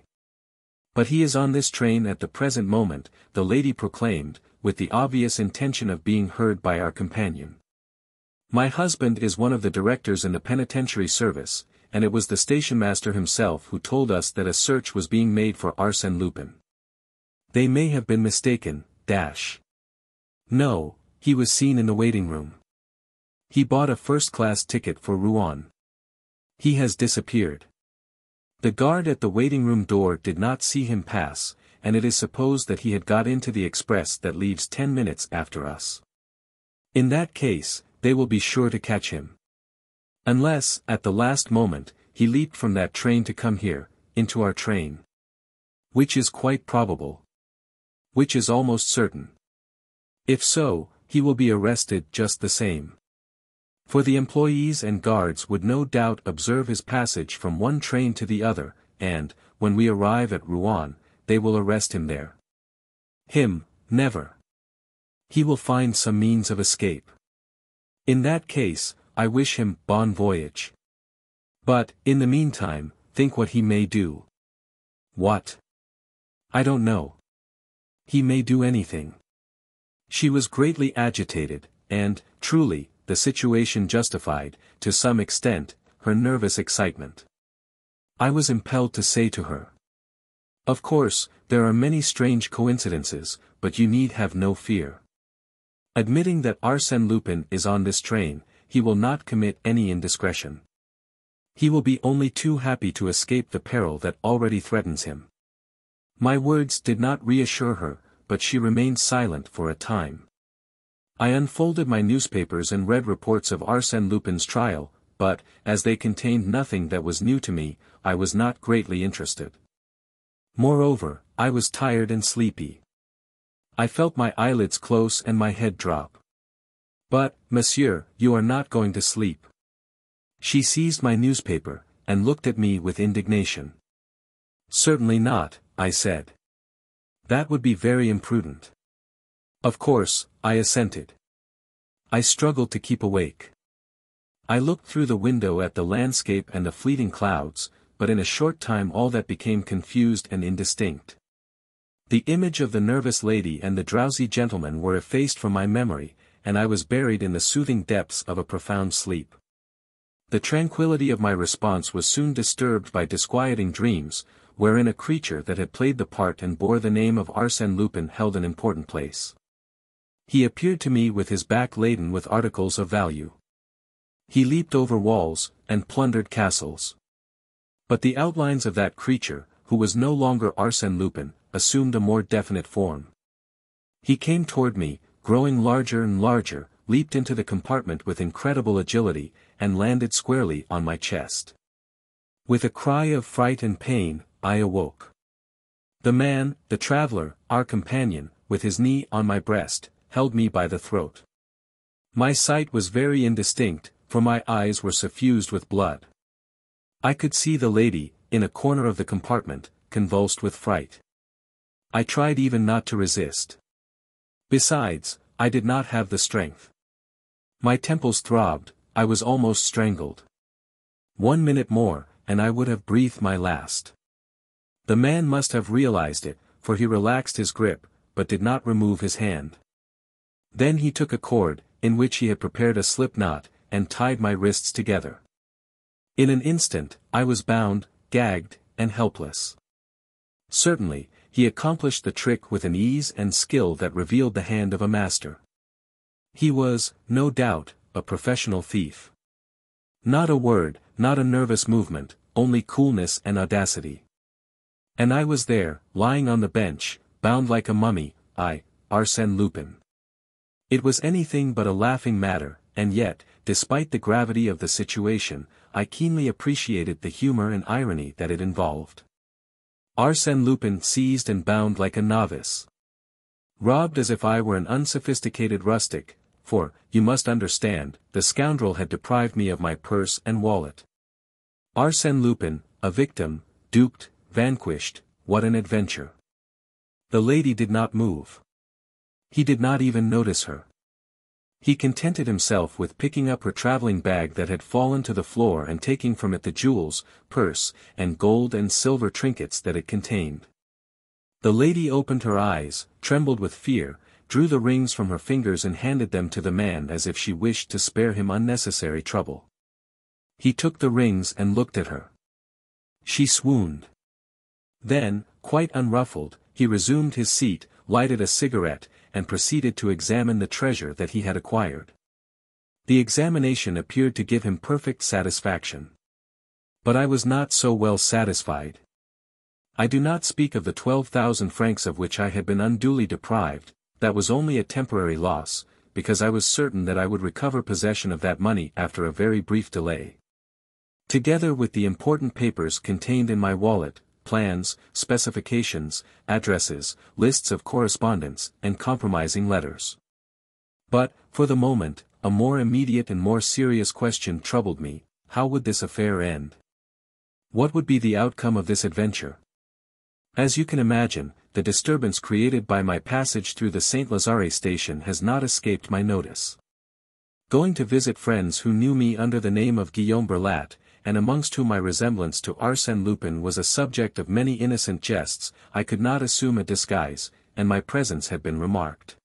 But he is on this train at the present moment," the lady proclaimed, with the obvious intention of being heard by our companion. "My husband is one of the directors in the penitentiary service, and it was the stationmaster himself who told us that a search was being made for Arsène Lupin. They may have been mistaken, No, he was seen in the waiting room. He bought a first-class ticket for Rouen. He has disappeared. The guard at the waiting-room door did not see him pass, and it is supposed that he had got into the express that leaves 10 minutes after us. In that case, they will be sure to catch him. Unless, at the last moment, he leaped from that train to come here, into our train. Which is quite probable. Which is almost certain. If so, he will be arrested just the same. For the employees and guards would no doubt observe his passage from one train to the other, and, when we arrive at Rouen, they will arrest him there. Him, never. He will find some means of escape. In that case, I wish him bon voyage. But, in the meantime, think what he may do." "What?" "I don't know. He may do anything." She was greatly agitated, and, truly, the situation justified, to some extent, her nervous excitement. I was impelled to say to her, "Of course, there are many strange coincidences, but you need have no fear. Admitting that Arsène Lupin is on this train, he will not commit any indiscretion. He will be only too happy to escape the peril that already threatens him." My words did not reassure her, but she remained silent for a time. I unfolded my newspapers and read reports of Arsène Lupin's trial, but, as they contained nothing that was new to me, I was not greatly interested. Moreover, I was tired and sleepy. I felt my eyelids close and my head drop. "But, monsieur, you are not going to sleep." She seized my newspaper, and looked at me with indignation. "Certainly not," I said. "That would be very imprudent." Of course, I assented. I struggled to keep awake. I looked through the window at the landscape and the fleeting clouds, but in a short time all that became confused and indistinct. The image of the nervous lady and the drowsy gentleman were effaced from my memory, and I was buried in the soothing depths of a profound sleep. The tranquility of my response was soon disturbed by disquieting dreams, wherein a creature that had played the part and bore the name of Arsène Lupin held an important place. He appeared to me with his back laden with articles of value. He leaped over walls, and plundered castles. But the outlines of that creature, who was no longer Arsène Lupin, assumed a more definite form. He came toward me, growing larger and larger, leaped into the compartment with incredible agility, and landed squarely on my chest. With a cry of fright and pain, I awoke. The man, the traveler, our companion, with his knee on my breast, held me by the throat. My sight was very indistinct, for my eyes were suffused with blood. I could see the lady, in a corner of the compartment, convulsed with fright. I tried even not to resist. Besides, I did not have the strength. My temples throbbed, I was almost strangled. 1 minute more, and I would have breathed my last. The man must have realized it, for he relaxed his grip, but did not remove his hand. Then he took a cord, in which he had prepared a slip knot, and tied my wrists together. In an instant, I was bound, gagged, and helpless. Certainly, he accomplished the trick with an ease and skill that revealed the hand of a master. He was, no doubt, a professional thief. Not a word, not a nervous movement, only coolness and audacity. And I was there, lying on the bench, bound like a mummy, Arsène Lupin. It was anything but a laughing matter, and yet, despite the gravity of the situation, I keenly appreciated the humor and irony that it involved. Arsène Lupin seized and bound like a novice. Robbed as if I were an unsophisticated rustic, for, you must understand, the scoundrel had deprived me of my purse and wallet. Arsène Lupin, a victim, duped, vanquished, what an adventure. The lady did not move. He did not even notice her. He contented himself with picking up her traveling bag that had fallen to the floor and taking from it the jewels, purse, and gold and silver trinkets that it contained. The lady opened her eyes, trembled with fear, drew the rings from her fingers and handed them to the man as if she wished to spare him unnecessary trouble. He took the rings and looked at her. She swooned. Then, quite unruffled, he resumed his seat, lighted a cigarette, and proceeded to examine the treasure that he had acquired. The examination appeared to give him perfect satisfaction. But I was not so well satisfied. I do not speak of the 12,000 francs of which I had been unduly deprived, that was only a temporary loss, because I was certain that I would recover possession of that money after a very brief delay. Together with the important papers contained in my wallet, plans, specifications, addresses, lists of correspondence, and compromising letters. But, for the moment, a more immediate and more serious question troubled me: how would this affair end? What would be the outcome of this adventure? As you can imagine, the disturbance created by my passage through the Saint-Lazare station has not escaped my notice. Going to visit friends who knew me under the name of Guillaume Berlat, and amongst whom my resemblance to Arsène Lupin was a subject of many innocent jests, I could not assume a disguise, and my presence had been remarked.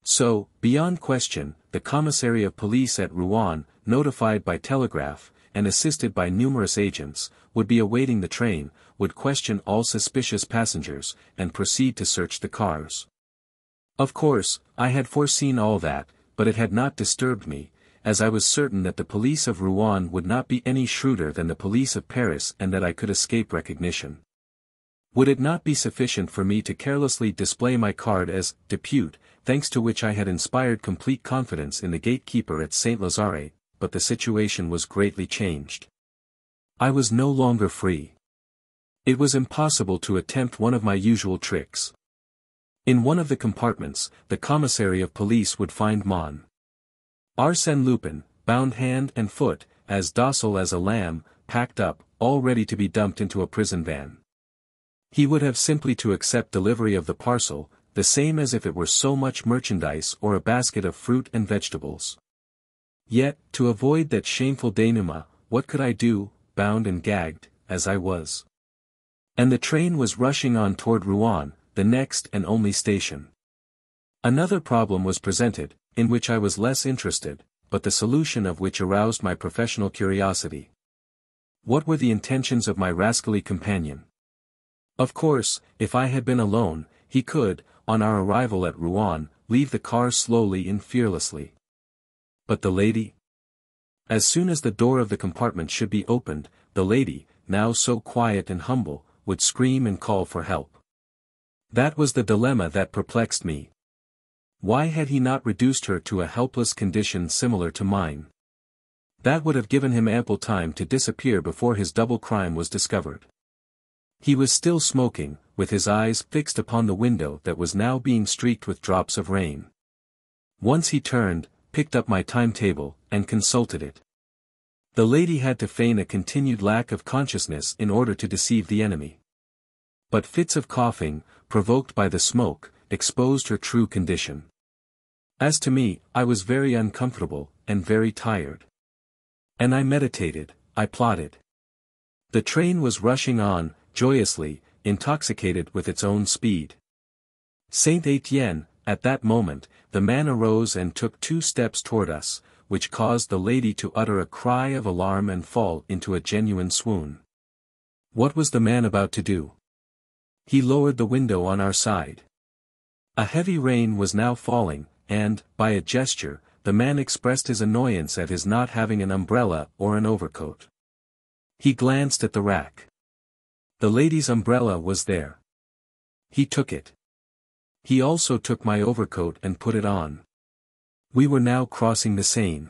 So, beyond question, the commissary of police at Rouen, notified by telegraph, and assisted by numerous agents, would be awaiting the train, would question all suspicious passengers, and proceed to search the cars. Of course, I had foreseen all that, but it had not disturbed me, as I was certain that the police of Rouen would not be any shrewder than the police of Paris and that I could escape recognition. Would it not be sufficient for me to carelessly display my card as depute, thanks to which I had inspired complete confidence in the gatekeeper at Saint-Lazare, but the situation was greatly changed. I was no longer free. It was impossible to attempt one of my usual tricks. In one of the compartments, the commissary of police would find Arsène Lupin, bound hand and foot, as docile as a lamb, packed up, all ready to be dumped into a prison van. He would have simply to accept delivery of the parcel, the same as if it were so much merchandise or a basket of fruit and vegetables. Yet, to avoid that shameful denouement, what could I do, bound and gagged, as I was? And the train was rushing on toward Rouen, the next and only station. Another problem was presented, in which I was less interested, but the solution of which aroused my professional curiosity. What were the intentions of my rascally companion? Of course, if I had been alone, he could, on our arrival at Rouen, leave the car slowly and fearlessly. But the lady? As soon as the door of the compartment should be opened, the lady, now so quiet and humble, would scream and call for help. That was the dilemma that perplexed me. Why had he not reduced her to a helpless condition similar to mine? That would have given him ample time to disappear before his double crime was discovered. He was still smoking, with his eyes fixed upon the window that was now being streaked with drops of rain. Once he turned, picked up my timetable, and consulted it. The lady had to feign a continued lack of consciousness in order to deceive the enemy. But fits of coughing, provoked by the smoke, exposed her true condition. As to me, I was very uncomfortable, and very tired. And I meditated, I plotted. The train was rushing on, joyously, intoxicated with its own speed. Saint Etienne, at that moment, the man arose and took 2 steps toward us, which caused the lady to utter a cry of alarm and fall into a genuine swoon. What was the man about to do? He lowered the window on our side. A heavy rain was now falling, and, by a gesture, the man expressed his annoyance at his not having an umbrella or an overcoat. He glanced at the rack. The lady's umbrella was there. He took it. He also took my overcoat and put it on. We were now crossing the Seine.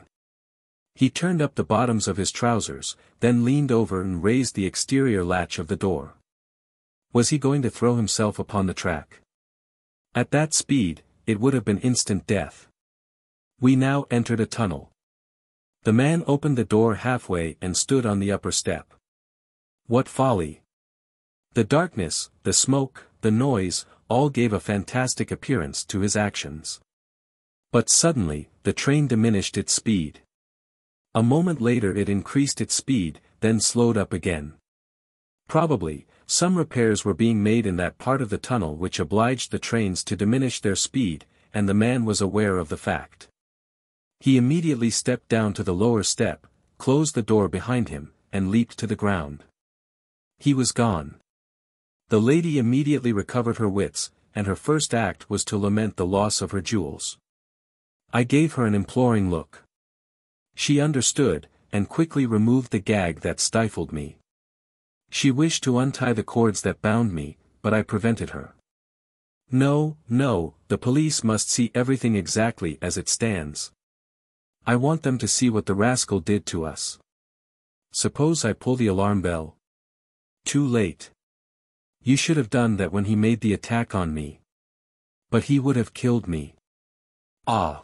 He turned up the bottoms of his trousers, then leaned over and raised the exterior latch of the door. Was he going to throw himself upon the track? At that speed, it would have been instant death. We now entered a tunnel. The man opened the door halfway and stood on the upper step. What folly! The darkness, the smoke, the noise, all gave a fantastic appearance to his actions. But suddenly, the train diminished its speed. A moment later it increased its speed, then slowed up again. Probably, some repairs were being made in that part of the tunnel which obliged the trains to diminish their speed, and the man was aware of the fact. He immediately stepped down to the lower step, closed the door behind him, and leaped to the ground. He was gone. The lady immediately recovered her wits, and her first act was to lament the loss of her jewels. I gave her an imploring look. She understood, and quickly removed the gag that stifled me. She wished to untie the cords that bound me, but I prevented her. No, no, the police must see everything exactly as it stands. I want them to see what the rascal did to us. Suppose I pull the alarm bell? Too late. You should have done that when he made the attack on me. But he would have killed me. Ah!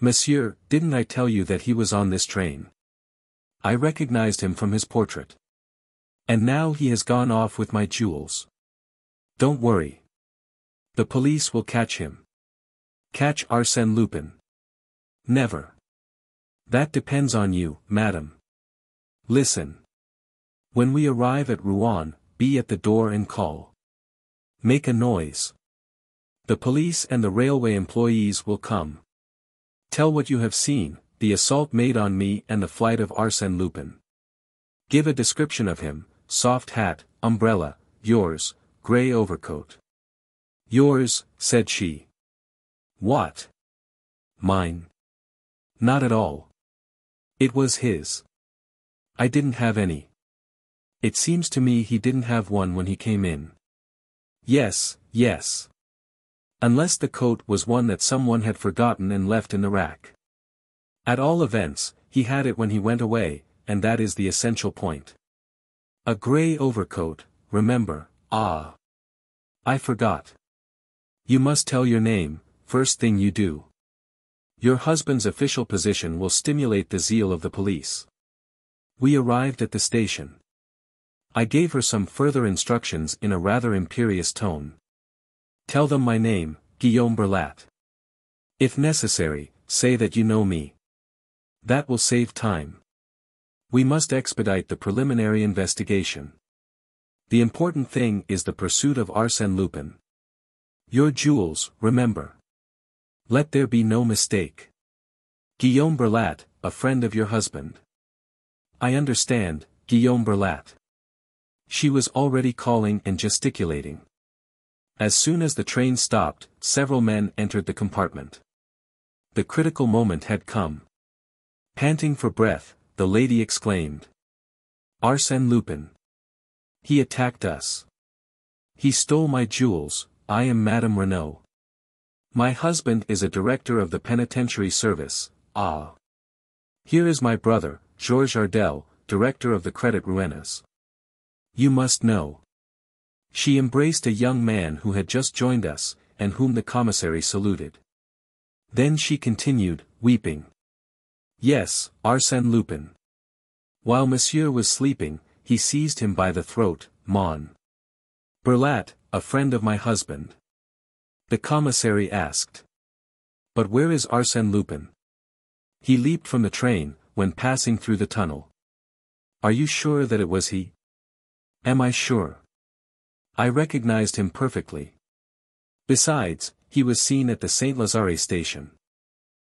Monsieur, didn't I tell you that he was on this train? I recognized him from his portrait. And now he has gone off with my jewels. Don't worry. The police will catch him. Catch Arsène Lupin. Never. That depends on you, madam. Listen. When we arrive at Rouen, be at the door and call. Make a noise. The police and the railway employees will come. Tell what you have seen, the assault made on me and the flight of Arsène Lupin. Give a description of him, soft hat, umbrella, yours, grey overcoat. Yours, said she. What? Mine. Not at all. It was his. I didn't have any. It seems to me he didn't have one when he came in. Yes, yes. Unless the coat was one that someone had forgotten and left in the rack. At all events, he had it when he went away, and that is the essential point. A grey overcoat, remember, ah. I forgot. You must tell your name, first thing you do. Your husband's official position will stimulate the zeal of the police. We arrived at the station. I gave her some further instructions in a rather imperious tone. Tell them my name, Guillaume Berlat. If necessary, say that you know me. That will save time. We must expedite the preliminary investigation. The important thing is the pursuit of Arsène Lupin. Your jewels, remember. Let there be no mistake. Guillaume Berlat, a friend of your husband. I understand, Guillaume Berlat. She was already calling and gesticulating. As soon as the train stopped, several men entered the compartment. The critical moment had come. Panting for breath, the lady exclaimed. Arsène Lupin. He attacked us. He stole my jewels. I am Madame Renaud. My husband is a director of the penitentiary service. Ah. Here is my brother, Georges Ardel, director of the Credit Ruenas. You must know. She embraced a young man who had just joined us, and whom the commissary saluted. Then she continued, weeping. Yes, Arsène Lupin. While Monsieur was sleeping, he seized him by the throat, Mon. Berlat, a friend of my husband. The commissary asked. But where is Arsène Lupin? He leaped from the train, when passing through the tunnel. Are you sure that it was he? Am I sure? I recognized him perfectly. Besides, he was seen at the Saint-Lazare station.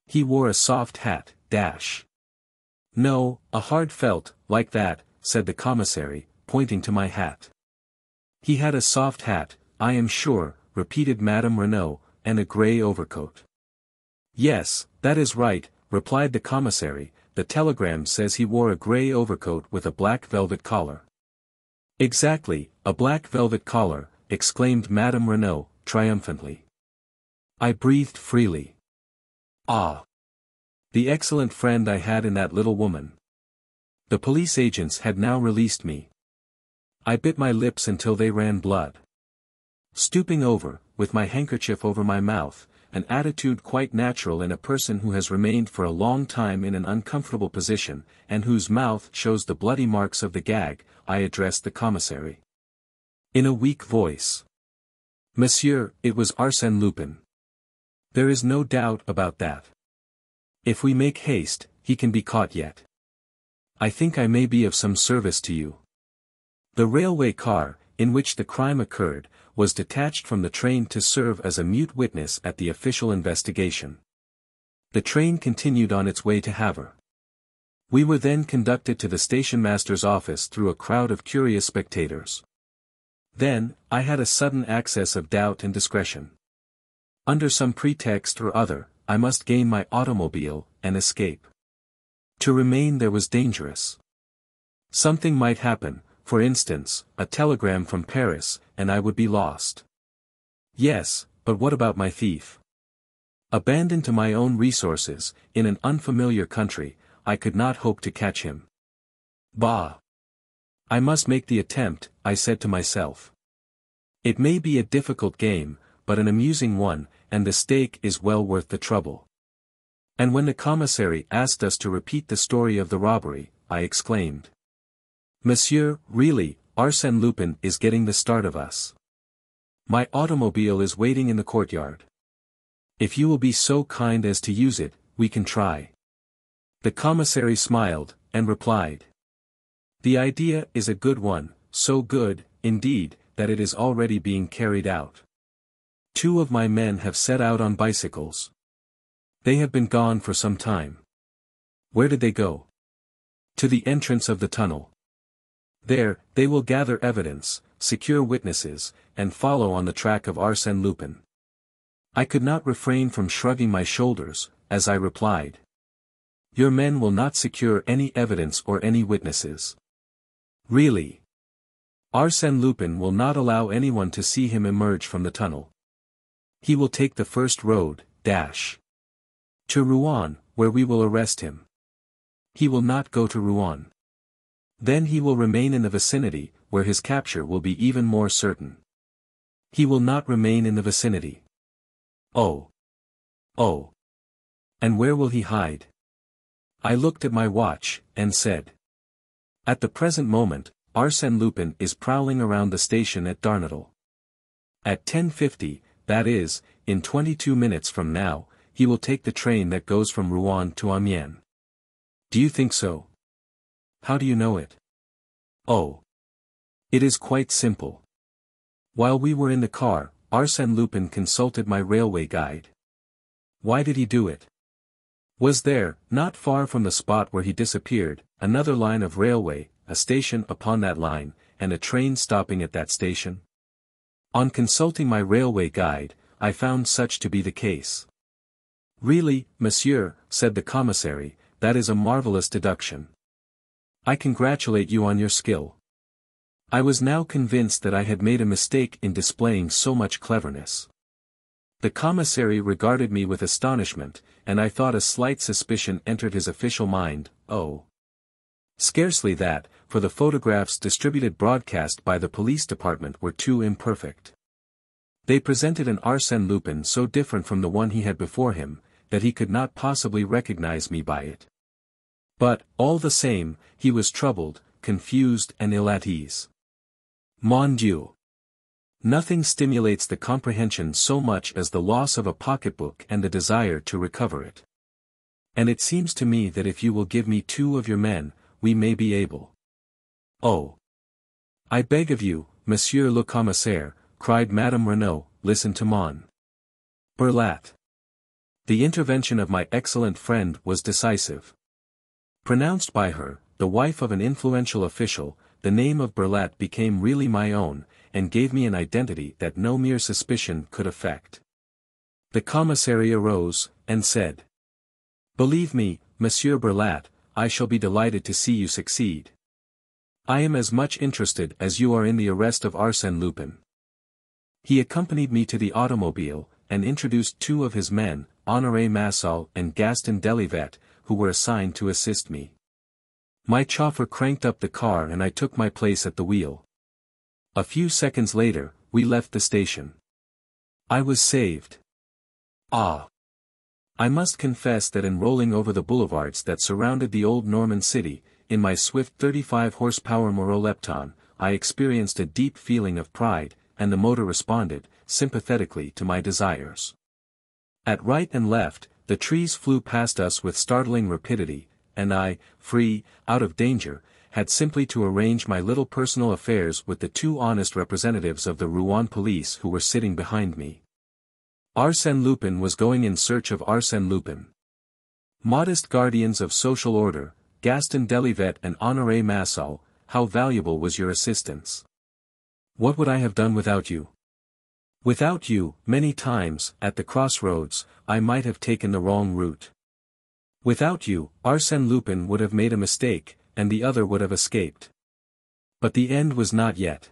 He wore a soft hat, dash. No, a hard felt, like that, said the commissary, pointing to my hat. He had a soft hat, I am sure, repeated Madame Renaud, and a grey overcoat. Yes, that is right, replied the commissary, the telegram says he wore a grey overcoat with a black velvet collar. Exactly, a black velvet collar, exclaimed Madame Renaud, triumphantly. I breathed freely. Ah! The excellent friend I had in that little woman. The police agents had now released me. I bit my lips until they ran blood. Stooping over, with my handkerchief over my mouth, an attitude quite natural in a person who has remained for a long time in an uncomfortable position, and whose mouth shows the bloody marks of the gag, I addressed the commissary. In a weak voice. Monsieur, it was Arsène Lupin. There is no doubt about that. If we make haste, he can be caught yet. I think I may be of some service to you. The railway car, in which the crime occurred, was detached from the train to serve as a mute witness at the official investigation. The train continued on its way to Havre. We were then conducted to the station-master's office through a crowd of curious spectators. Then, I had a sudden access of doubt and discretion. Under some pretext or other, I must gain my automobile, and escape. To remain there was dangerous. Something might happen, for instance, a telegram from Paris, and I would be lost. Yes, but what about my thief? Abandoned to my own resources, in an unfamiliar country, I could not hope to catch him. Bah! I must make the attempt, I said to myself. It may be a difficult game, but an amusing one, and the stake is well worth the trouble. And when the commissary asked us to repeat the story of the robbery, I exclaimed. Monsieur, really, Arsène Lupin is getting the start of us. My automobile is waiting in the courtyard. If you will be so kind as to use it, we can try. The commissary smiled, and replied. The idea is a good one, so good, indeed, that it is already being carried out. 2 of my men have set out on bicycles. They have been gone for some time. Where did they go? To the entrance of the tunnel. There, they will gather evidence, secure witnesses, and follow on the track of Arsène Lupin. I could not refrain from shrugging my shoulders, as I replied. Your men will not secure any evidence or any witnesses. Really. Arsène Lupin will not allow anyone to see him emerge from the tunnel. He will take the first road, dash. To Rouen, where we will arrest him. He will not go to Rouen. Then he will remain in the vicinity, where his capture will be even more certain. He will not remain in the vicinity. Oh. Oh. And where will he hide? I looked at my watch, and said. At the present moment, Arsène Lupin is prowling around the station at Darnétal. At 10:50, that is, in 22 minutes from now, he will take the train that goes from Rouen to Amiens. Do you think so? How do you know it? Oh. It is quite simple. While we were in the car, Arsène Lupin consulted my railway guide. Why did he do it? Was there, not far from the spot where he disappeared, another line of railway, a station upon that line, and a train stopping at that station? On consulting my railway guide, I found such to be the case. Really, monsieur, said the commissary, that is a marvelous deduction. I congratulate you on your skill. I was now convinced that I had made a mistake in displaying so much cleverness. The commissary regarded me with astonishment, and I thought a slight suspicion entered his official mind. Oh. Scarcely that, for the photographs distributed broadcast by the police department were too imperfect. They presented an Arsène Lupin so different from the one he had before him, that he could not possibly recognize me by it. But, all the same, he was troubled, confused and ill at ease. Mon Dieu! Nothing stimulates the comprehension so much as the loss of a pocketbook and the desire to recover it. And it seems to me that if you will give me 2 of your men, we may be able. Oh! I beg of you, Monsieur le Commissaire, cried Madame Renaud, listen to Mon. Burlat. The intervention of my excellent friend was decisive. Pronounced by her, the wife of an influential official, the name of Burlat became really my own, and gave me an identity that no mere suspicion could affect. The commissary arose, and said, "Believe me, Monsieur Burlat, I shall be delighted to see you succeed. I am as much interested as you are in the arrest of Arsène Lupin." He accompanied me to the automobile, and introduced 2 of his men, Honoré Massol and Gaston Delivet, who were assigned to assist me. My chauffeur cranked up the car and I took my place at the wheel. A few seconds later, we left the station. I was saved. Ah! I must confess that in rolling over the boulevards that surrounded the old Norman city, in my swift 35 horsepower Moreau Lepton, I experienced a deep feeling of pride, and the motor responded, sympathetically to my desires. At right and left, the trees flew past us with startling rapidity, and I, free, out of danger, had simply to arrange my little personal affairs with the 2 honest representatives of the Rouen police who were sitting behind me. Arsène Lupin was going in search of Arsène Lupin. Modest guardians of social order, Gaston Delivet and Honoré Massol, how valuable was your assistance. What would I have done without you? Without you, many times, at the crossroads, I might have taken the wrong route. Without you, Arsène Lupin would have made a mistake, and the other would have escaped. But the end was not yet.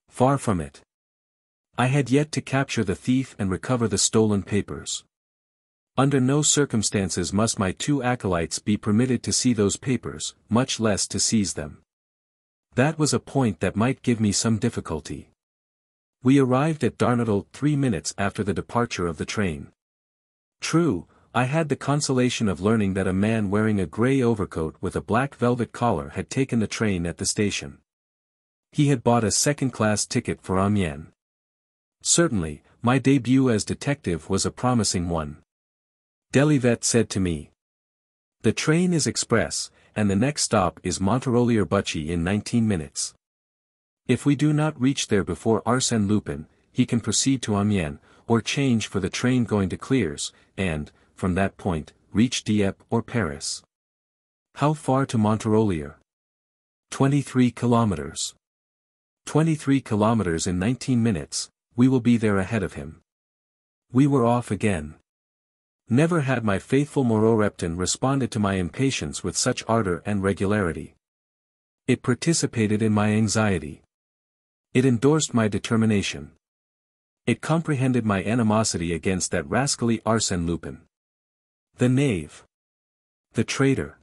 Far from it. I had yet to capture the thief and recover the stolen papers. Under no circumstances must my 2 acolytes be permitted to see those papers, much less to seize them. That was a point that might give me some difficulty. We arrived at Darnétal 3 minutes after the departure of the train. True, I had the consolation of learning that a man wearing a grey overcoat with a black velvet collar had taken the train at the station. He had bought a second-class ticket for Amiens. Certainly, my debut as detective was a promising one. Delivet said to me, "The train is express, and the next stop is Monterolier-Buchy in 19 minutes. If we do not reach there before Arsène Lupin, he can proceed to Amiens, or change for the train going to Clears, and, from that point, reach Dieppe or Paris." How far to Monterolier? 23 kilometers. 23 kilometers in 19 minutes, we will be there ahead of him. We were off again. Never had my faithful Moreau Repton responded to my impatience with such ardor and regularity. It participated in my anxiety. It endorsed my determination. It comprehended my animosity against that rascally Arsène Lupin. The knave. The traitor.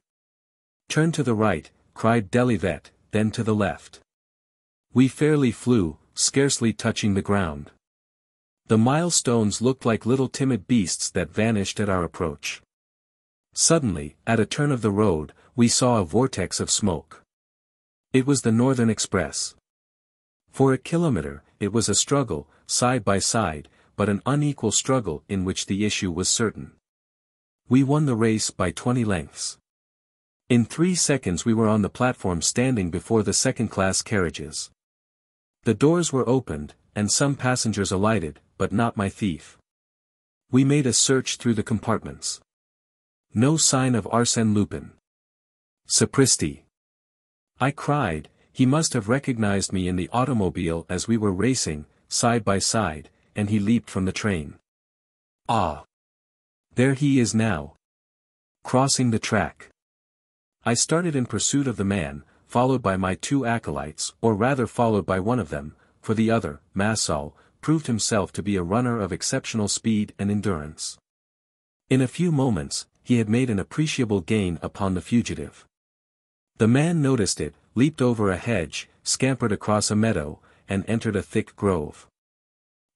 Turn to the right, cried Delivet, then to the left. We fairly flew, scarcely touching the ground. The milestones looked like little timid beasts that vanished at our approach. Suddenly, at a turn of the road, we saw a vortex of smoke. It was the Northern Express. For a kilometer, it was a struggle, side by side, but an unequal struggle in which the issue was certain. We won the race by 20 lengths. In 3 seconds we were on the platform standing before the second-class carriages. The doors were opened, and some passengers alighted, but not my thief. We made a search through the compartments. No sign of Arsène Lupin. Sapristi! I cried. He must have recognized me in the automobile as we were racing, side by side, and he leaped from the train. Ah! There he is now. Crossing the track. I started in pursuit of the man, followed by my 2 acolytes, or rather followed by one of them, for the other, Massol, proved himself to be a runner of exceptional speed and endurance. In a few moments, he had made an appreciable gain upon the fugitive. The man noticed it, leaped over a hedge, scampered across a meadow, and entered a thick grove.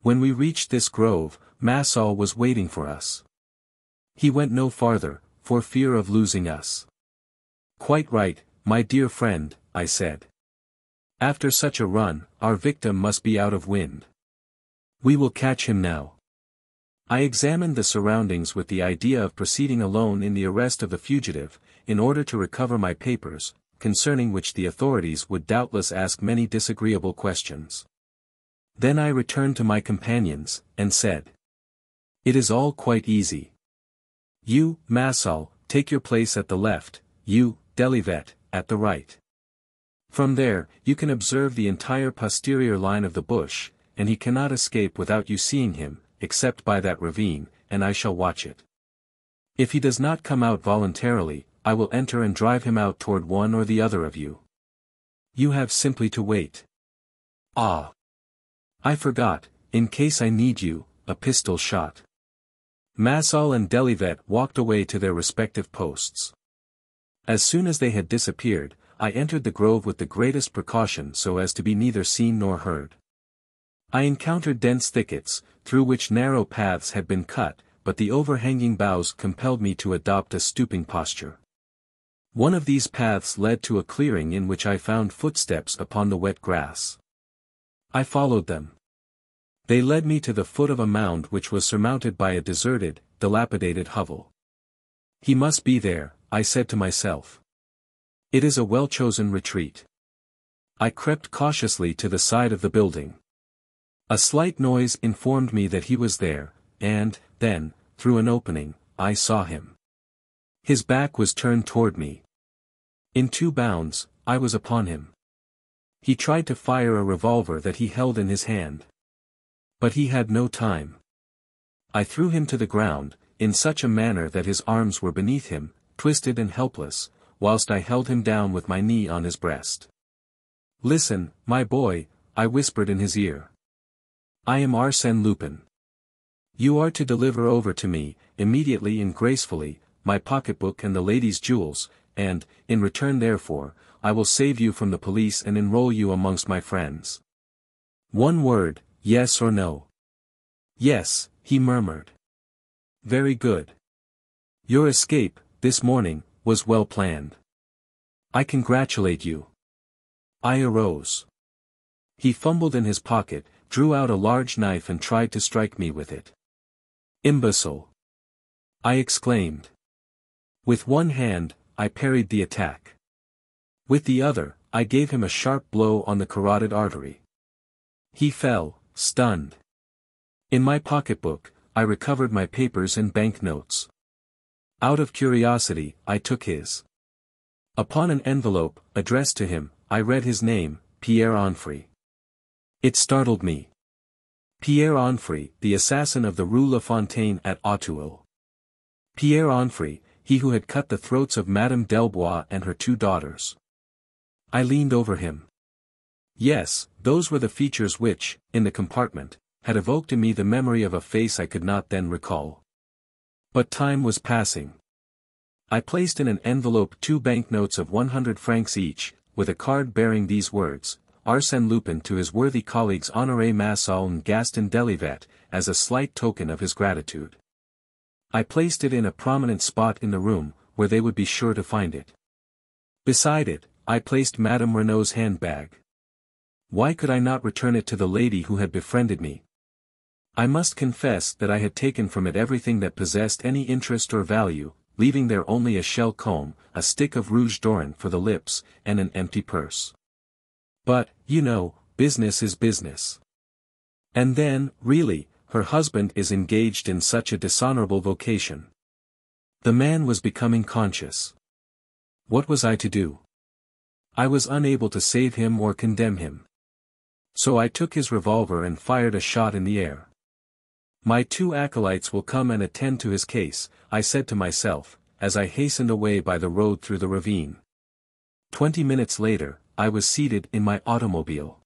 When we reached this grove, Massol was waiting for us. He went no farther, for fear of losing us. "Quite right, my dear friend," I said. "After such a run, our victim must be out of wind. We will catch him now." I examined the surroundings with the idea of proceeding alone in the arrest of the fugitive, in order to recover my papers, concerning which the authorities would doubtless ask many disagreeable questions. Then I returned to my companions, and said, "It is all quite easy. You, Massol, take your place at the left, you, Delivet, at the right. From there, you can observe the entire posterior line of the bush, and he cannot escape without you seeing him, except by that ravine, and I shall watch it. If he does not come out voluntarily, I will enter and drive him out toward one or the other of you. You have simply to wait. Ah! I forgot, in case I need you, a pistol shot." Massol and Delivet walked away to their respective posts. As soon as they had disappeared, I entered the grove with the greatest precaution so as to be neither seen nor heard. I encountered dense thickets, through which narrow paths had been cut, but the overhanging boughs compelled me to adopt a stooping posture. One of these paths led to a clearing in which I found footsteps upon the wet grass. I followed them. They led me to the foot of a mound which was surmounted by a deserted, dilapidated hovel. "He must be there," I said to myself. "It is a well-chosen retreat." I crept cautiously to the side of the building. A slight noise informed me that he was there, and, then, through an opening, I saw him. His back was turned toward me. In 2 bounds, I was upon him. He tried to fire a revolver that he held in his hand. But he had no time. I threw him to the ground, in such a manner that his arms were beneath him, twisted and helpless, whilst I held him down with my knee on his breast. "Listen, my boy," I whispered in his ear. "I am Arsène Lupin. You are to deliver over to me, immediately and gracefully, my pocketbook and the lady's jewels, and, in return therefore, I will save you from the police and enroll you amongst my friends. One word, yes or no?" "Yes," he murmured. "Very good. Your escape, this morning, was well planned. I congratulate you." I arose. He fumbled in his pocket, drew out a large knife and tried to strike me with it. "Imbecile!" I exclaimed. With one hand, I parried the attack. With the other, I gave him a sharp blow on the carotid artery. He fell, stunned. In my pocketbook, I recovered my papers and banknotes. Out of curiosity, I took his. Upon an envelope, addressed to him, I read his name, Pierre Onfray. It startled me. Pierre Onfray, the assassin of the Rue La Fontaine at Auteuil. Pierre Onfray, he who had cut the throats of Madame Delbois and her 2 daughters. I leaned over him. Yes, those were the features which, in the compartment, had evoked in me the memory of a face I could not then recall. But time was passing. I placed in an envelope 2 banknotes of 100 francs each, with a card bearing these words, Arsène Lupin to his worthy colleagues Honoré Massol and Gaston Delivet, as a slight token of his gratitude. I placed it in a prominent spot in the room, where they would be sure to find it. Beside it, I placed Madame Renaud's handbag. Why could I not return it to the lady who had befriended me? I must confess that I had taken from it everything that possessed any interest or value, leaving there only a shell comb, a stick of rouge d'Oran for the lips, and an empty purse. But, you know, business is business. And then, really, her husband is engaged in such a dishonorable vocation. The man was becoming conscious. What was I to do? I was unable to save him or condemn him. So I took his revolver and fired a shot in the air. My 2 acolytes will come and attend to his case, I said to myself, as I hastened away by the road through the ravine. 20 minutes later, I was seated in my automobile.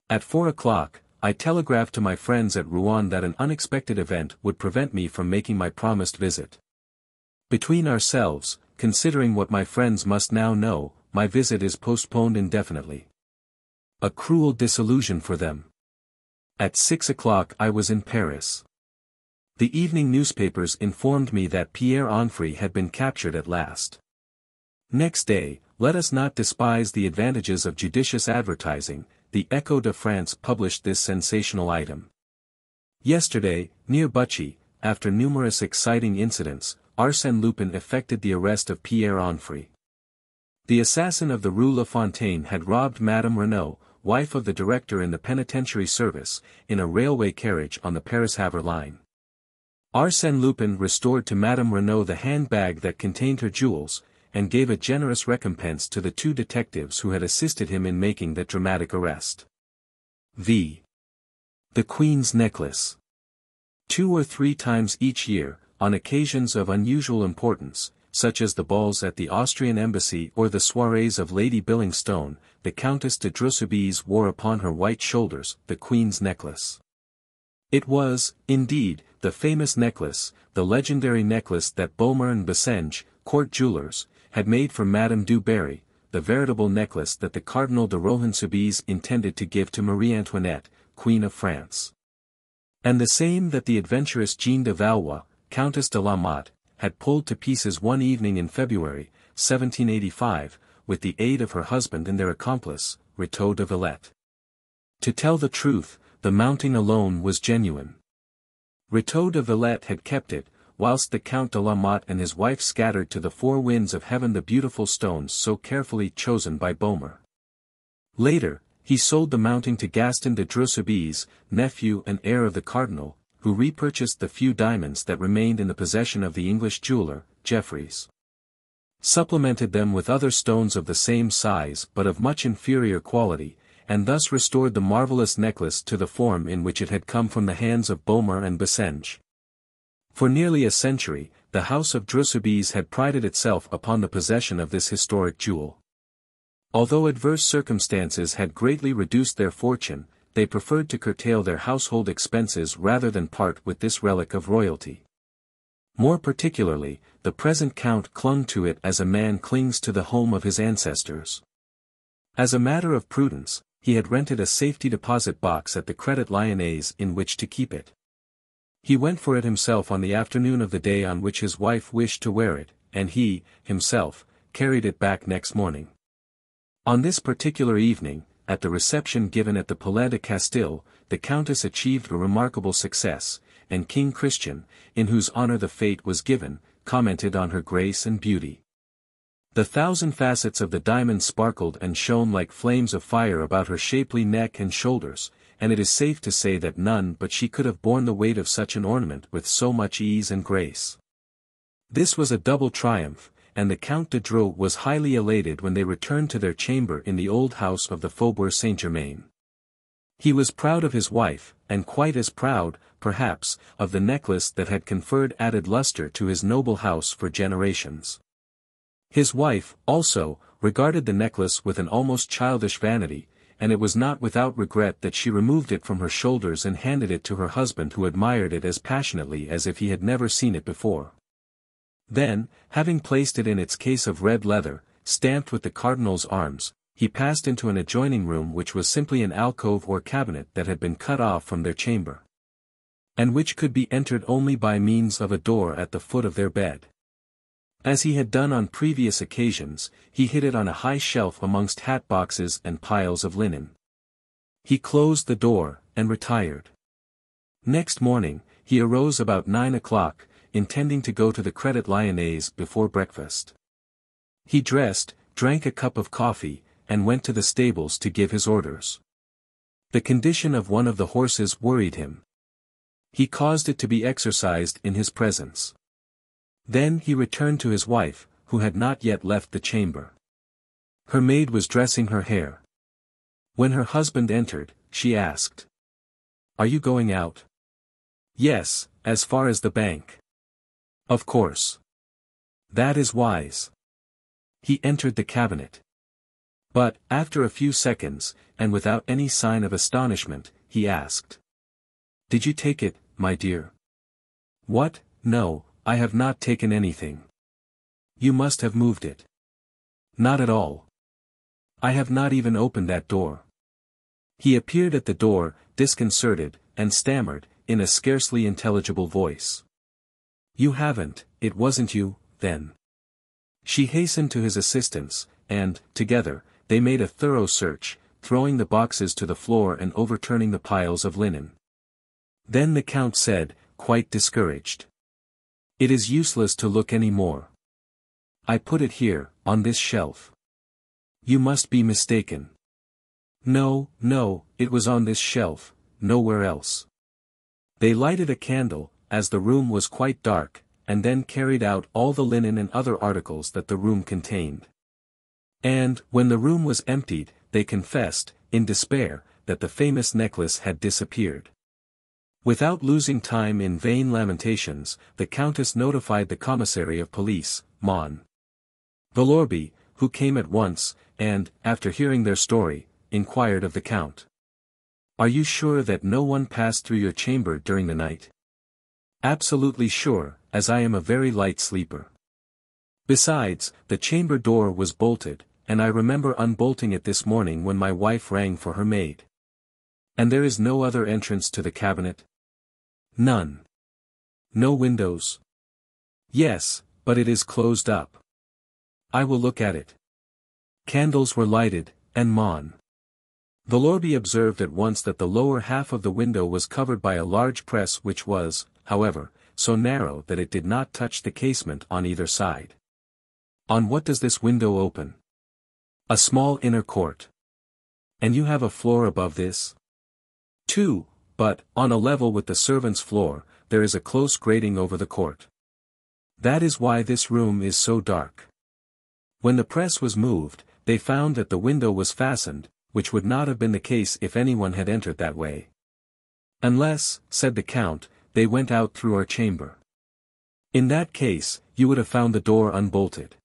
At 4 o'clock, I telegraphed to my friends at Rouen that an unexpected event would prevent me from making my promised visit. Between ourselves, considering what my friends must now know, my visit is postponed indefinitely. A cruel disillusion for them. At 6 o'clock I was in Paris. The evening newspapers informed me that Pierre Onfray had been captured at last. Next day, let us not despise the advantages of judicious advertising, the Echo de France published this sensational item. Yesterday, near Buchy, after numerous exciting incidents, Arsène Lupin effected the arrest of Pierre Onfray. The assassin of the Rue La Fontaine had robbed Madame Renaud, wife of the director in the penitentiary service, in a railway carriage on the Paris-Havre line. Arsène Lupin restored to Madame Renaud the handbag that contained her jewels, and gave a generous recompense to the 2 detectives who had assisted him in making that dramatic arrest. V. The Queen's necklace. 2 or 3 times each year, on occasions of unusual importance, such as the balls at the Austrian embassy or the soirees of Lady Billingstone, the Countess de Dreux wore upon her white shoulders the Queen's necklace. It was, indeed, the famous necklace, the legendary necklace that Beaumer and Bassenge, court jewelers, had made for Madame du Barry, the veritable necklace that the Cardinal de Rohan-Soubise intended to give to Marie Antoinette, Queen of France. And the same that the adventurous Jeanne de Valois, Countess de la Motte, had pulled to pieces one evening in February, 1785, with the aid of her husband and their accomplice, Rétaux de Villette. To tell the truth, the mounting alone was genuine. Rétaux de Villette had kept it, whilst the Count de la Motte and his wife scattered to the 4 winds of heaven the beautiful stones so carefully chosen by Beaumer. Later, he sold the mounting to Gaston de Dreux, nephew and heir of the cardinal, who repurchased the few diamonds that remained in the possession of the English jeweller, Jeffreys. Supplemented them with other stones of the same size but of much inferior quality, and thus restored the marvellous necklace to the form in which it had come from the hands of Beaumer and Bassenge. For nearly a century, the house of Dreux had prided itself upon the possession of this historic jewel. Although adverse circumstances had greatly reduced their fortune, they preferred to curtail their household expenses rather than part with this relic of royalty. More particularly, the present count clung to it as a man clings to the home of his ancestors. As a matter of prudence, he had rented a safety deposit box at the Crédit Lyonnais in which to keep it. He went for it himself on the afternoon of the day on which his wife wished to wear it, and he, himself, carried it back next morning. On this particular evening, at the reception given at the Palais de Castille, the Countess achieved a remarkable success, and King Christian, in whose honor the fete was given, commented on her grace and beauty. The 1,000 facets of the diamond sparkled and shone like flames of fire about her shapely neck and shoulders, and it is safe to say that none but she could have borne the weight of such an ornament with so much ease and grace. This was a double triumph, and the Count de Dreux was highly elated when they returned to their chamber in the old house of the Faubourg Saint-Germain. He was proud of his wife, and quite as proud, perhaps, of the necklace that had conferred added luster to his noble house for generations. His wife, also, regarded the necklace with an almost childish vanity, and it was not without regret that she removed it from her shoulders and handed it to her husband, who admired it as passionately as if he had never seen it before. Then, having placed it in its case of red leather, stamped with the cardinal's arms, he passed into an adjoining room which was simply an alcove or cabinet that had been cut off from their chamber, and which could be entered only by means of a door at the foot of their bed. As he had done on previous occasions, he hid it on a high shelf amongst hat boxes and piles of linen. He closed the door, and retired. Next morning, he arose about 9 o'clock, intending to go to the Credit Lyonnais before breakfast. He dressed, drank a cup of coffee, and went to the stables to give his orders. The condition of one of the horses worried him. He caused it to be exercised in his presence. Then he returned to his wife, who had not yet left the chamber. Her maid was dressing her hair. When her husband entered, she asked, "Are you going out?" "Yes, as far as the bank." "Of course. That is wise." He entered the cabinet. But, after a few seconds, and without any sign of astonishment, he asked, "Did you take it, my dear?" "What? No, I have not taken anything." "You must have moved it." "Not at all. I have not even opened that door." He appeared at the door, disconcerted, and stammered, in a scarcely intelligible voice. "You haven't, it wasn't you, then." She hastened to his assistance, and, together, they made a thorough search, throwing the boxes to the floor and overturning the piles of linen. Then the Count said, quite discouraged, "It is useless to look any more. I put it here, on this shelf." "You must be mistaken." "No, no, it was on this shelf, nowhere else." They lighted a candle, as the room was quite dark, and then carried out all the linen and other articles that the room contained. And, when the room was emptied, they confessed, in despair, that the famous necklace had disappeared. Without losing time in vain lamentations, the Countess notified the commissary of police, Mon. Villorby, who came at once, and, after hearing their story, inquired of the Count. "Are you sure that no one passed through your chamber during the night?" "Absolutely sure, as I am a very light sleeper. Besides, the chamber door was bolted, and I remember unbolting it this morning when my wife rang for her maid." "And there is no other entrance to the cabinet?" "None." "No windows?" "Yes, but it is closed up." "I will look at it." Candles were lighted, and Mon. Villorby observed at once that the lower half of the window was covered by a large press which was, however, so narrow that it did not touch the casement on either side. "On what does this window open?" "A small inner court." "And you have a floor above this?" "Two, but, on a level with the servants' floor, there is a close grating over the court. That is why this room is so dark." When the press was moved, they found that the window was fastened, which would not have been the case if anyone had entered that way. "Unless," said the Count, "they went out through our chamber. In that case, you would have found the door unbolted."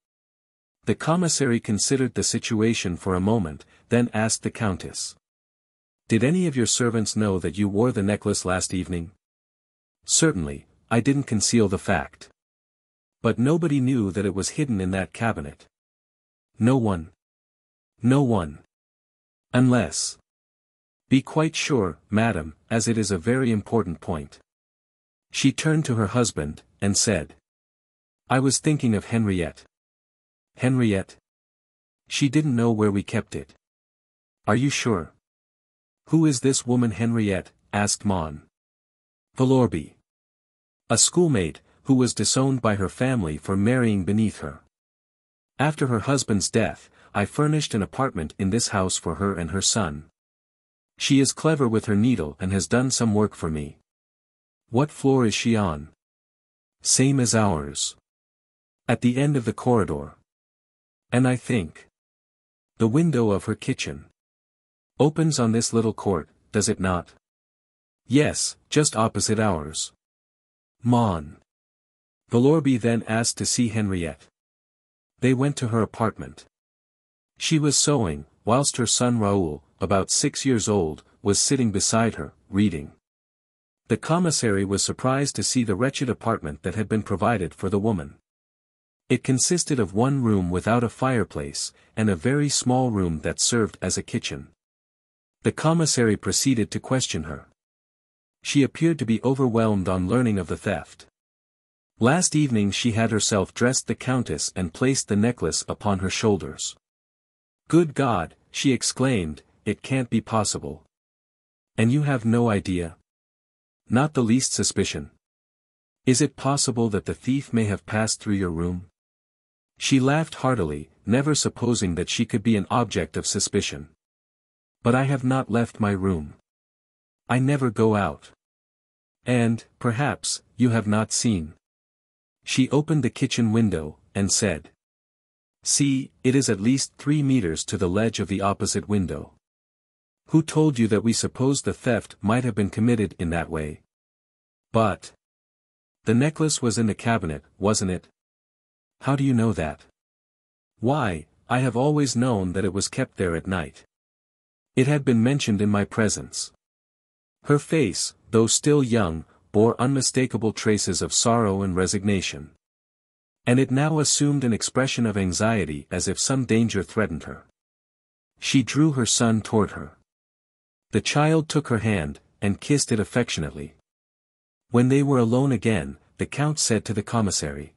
The commissary considered the situation for a moment, then asked the Countess. "Did any of your servants know that you wore the necklace last evening?" "Certainly, I didn't conceal the fact." "But nobody knew that it was hidden in that cabinet?" "No one." "No one. Unless—" "Be quite sure, madam, as it is a very important point." She turned to her husband, and said, "I was thinking of Henriette." "Henriette? She didn't know where we kept it." "Are you sure?" "Who is this woman Henriette?" asked Mon. "Villorby. A schoolmate, who was disowned by her family for marrying beneath her. After her husband's death, I furnished an apartment in this house for her and her son. She is clever with her needle and has done some work for me." "What floor is she on?" "Same as ours. At the end of the corridor. And I think the window of her kitchen opens on this little court, does it not?" "Yes, just opposite ours." "Mon." Villorby then asked to see Henriette. They went to her apartment. She was sewing, whilst her son Raoul, about 6 years old, was sitting beside her, reading. The commissary was surprised to see the wretched apartment that had been provided for the woman. It consisted of one room without a fireplace, and a very small room that served as a kitchen. The commissary proceeded to question her. She appeared to be overwhelmed on learning of the theft. Last evening she had herself dressed the Countess and placed the necklace upon her shoulders. "Good God," she exclaimed, "it can't be possible. And you have no idea?" Not the least suspicion. Is it possible that the thief may have passed through your room? She laughed heartily, never supposing that she could be an object of suspicion. But I have not left my room. I never go out. And, perhaps, you have not seen. She opened the kitchen window, and said. See, it is at least 3 meters to the ledge of the opposite window. Who told you that we supposed the theft might have been committed in that way? But. The necklace was in the cabinet, wasn't it? How do you know that? Why, I have always known that it was kept there at night. It had been mentioned in my presence. Her face, though still young, bore unmistakable traces of sorrow and resignation. And it now assumed an expression of anxiety as if some danger threatened her. She drew her son toward her. The child took her hand, and kissed it affectionately. When they were alone again, the Count said to the commissary.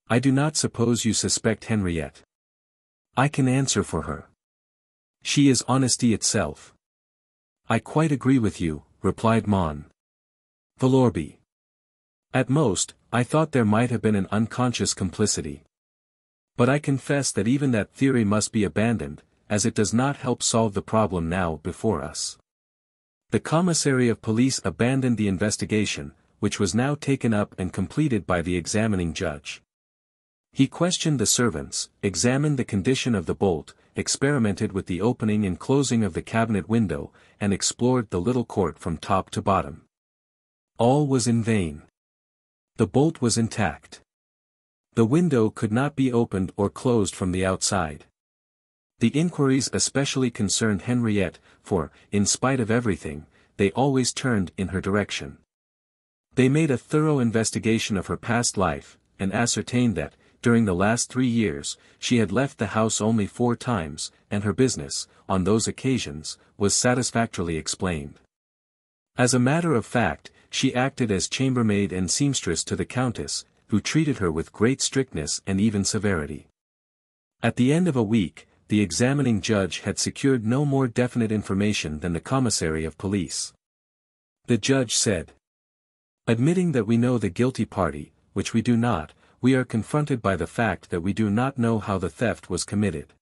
I do not suppose you suspect Henriette. I can answer for her. She is honesty itself. I quite agree with you, replied Mon. Valorby. At most, I thought there might have been an unconscious complicity. But I confess that even that theory must be abandoned, as it does not help solve the problem now before us. The commissary of police abandoned the investigation, which was now taken up and completed by the examining judge. He questioned the servants, examined the condition of the bolt, experimented with the opening and closing of the cabinet window, and explored the little court from top to bottom. All was in vain. The bolt was intact. The window could not be opened or closed from the outside. The inquiries especially concerned Henriette, for, in spite of everything, they always turned in her direction. They made a thorough investigation of her past life, and ascertained that, during the last 3 years, she had left the house only 4 times, and her business, on those occasions, was satisfactorily explained. As a matter of fact, she acted as chambermaid and seamstress to the Countess, who treated her with great strictness and even severity. At the end of a week, the examining judge had secured no more definite information than the commissary of police. The judge said, admitting that we know the guilty party, which we do not, we are confronted by the fact that we do not know how the theft was committed.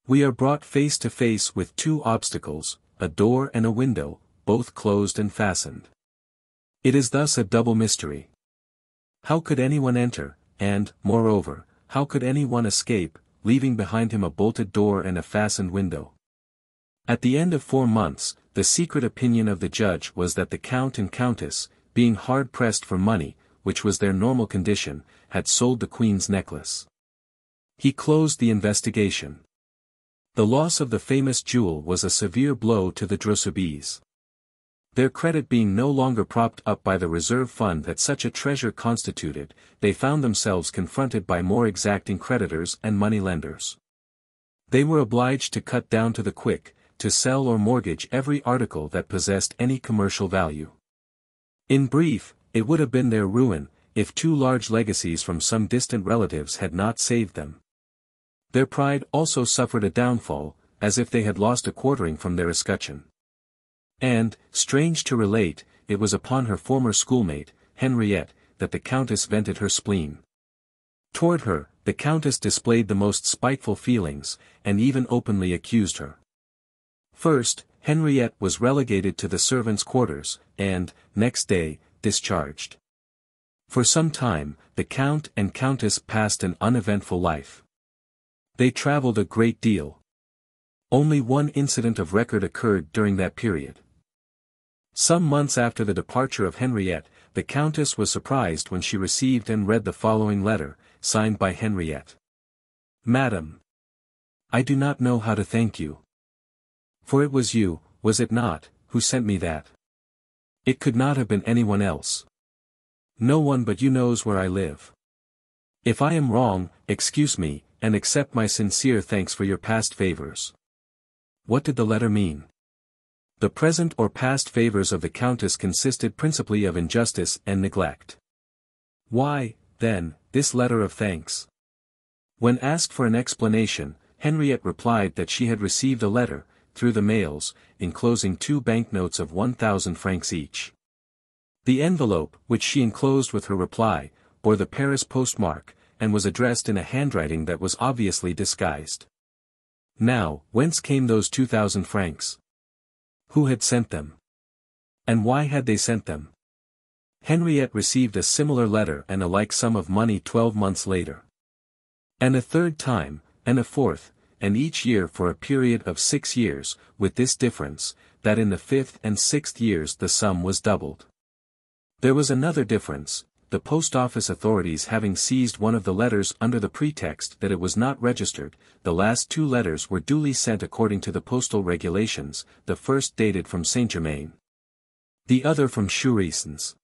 We are brought face to face with 2 obstacles, a door and a window, both closed and fastened. It is thus a double mystery. How could anyone enter, and, moreover, how could anyone escape, leaving behind him a bolted door and a fastened window? At the end of 4 months, the secret opinion of the judge was that the Count and Countess, being hard-pressed for money, which was their normal condition, had sold the Queen's necklace. He closed the investigation. The loss of the famous jewel was a severe blow to the Drosubis. Their credit being no longer propped up by the reserve fund that such a treasure constituted, they found themselves confronted by more exacting creditors and money-lenders. They were obliged to cut down to the quick, to sell or mortgage every article that possessed any commercial value. In brief, it would have been their ruin, if 2 large legacies from some distant relatives had not saved them. Their pride also suffered a downfall, as if they had lost a quartering from their escutcheon. And, strange to relate, it was upon her former schoolmate, Henriette, that the Countess vented her spleen. Toward her, the Countess displayed the most spiteful feelings, and even openly accused her. First, Henriette was relegated to the servants' quarters, and, next day, discharged. For some time, the Count and Countess passed an uneventful life. They traveled a great deal. Only one incident of record occurred during that period. Some months after the departure of Henriette, the Countess was surprised when she received and read the following letter, signed by Henriette. Madam, I do not know how to thank you. For it was you, was it not, who sent me that? It could not have been anyone else. No one but you knows where I live. If I am wrong, excuse me, and accept my sincere thanks for your past favors. What did the letter mean? The present or past favors of the Countess consisted principally of injustice and neglect. Why, then, this letter of thanks? When asked for an explanation, Henriette replied that she had received a letter, through the mails, enclosing 2 banknotes of 1,000 francs each. The envelope, which she enclosed with her reply, bore the Paris postmark, and was addressed in a handwriting that was obviously disguised. Now, whence came those 2,000 francs? Who had sent them? And why had they sent them? Henriette received a similar letter and a like sum of money 12 months later. And a third time, and a fourth, and each year for a period of 6 years, with this difference, that in the 5th and 6th years the sum was doubled. There was another difference, the post office authorities having seized one of the letters under the pretext that it was not registered. The last 2 letters were duly sent according to the postal regulations, the first dated from Saint-Germain, the other from Chourisons.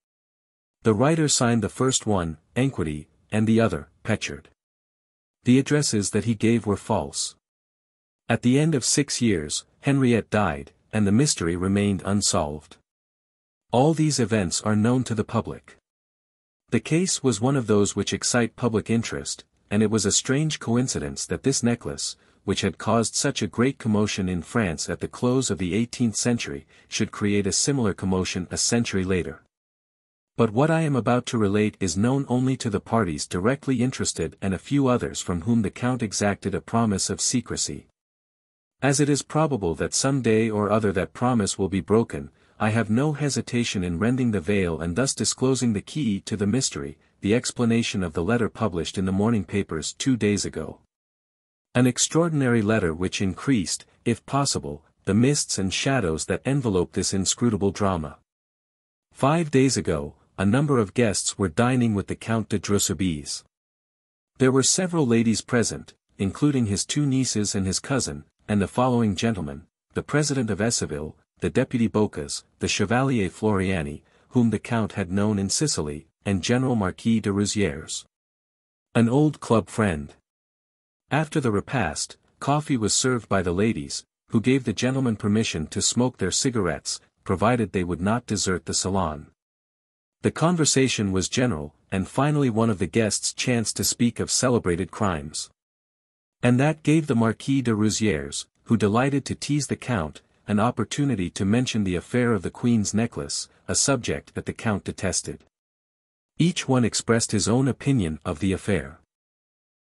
The writer signed the first one, Enquity, and the other, Pechard. The addresses that he gave were false. At the end of 6 years, Henriette died, and the mystery remained unsolved. All these events are known to the public. The case was one of those which excite public interest, and it was a strange coincidence that this necklace, which had caused such a great commotion in France at the close of the 18th century, should create a similar commotion a century later. But what I am about to relate is known only to the parties directly interested and a few others from whom the Count exacted a promise of secrecy. As it is probable that some day or other that promise will be broken, I have no hesitation in rending the veil and thus disclosing the key to the mystery, the explanation of the letter published in the morning papers 2 days ago. An extraordinary letter which increased, if possible, the mists and shadows that envelope this inscrutable drama. 5 days ago, a number of guests were dining with the Count de Drossobis. There were several ladies present, including his 2 nieces and his cousin, and the following gentlemen: the president of Esseville, the deputy Bocas, the Chevalier Floriani, whom the Count had known in Sicily, and General Marquis de Rozières, an old club friend. After the repast, coffee was served by the ladies, who gave the gentlemen permission to smoke their cigarettes, provided they would not desert the salon. The conversation was general, and finally one of the guests chanced to speak of celebrated crimes. And that gave the Marquis de Rozières, who delighted to tease the Count, an opportunity to mention the affair of the Queen's necklace, a subject that the Count detested. Each one expressed his own opinion of the affair.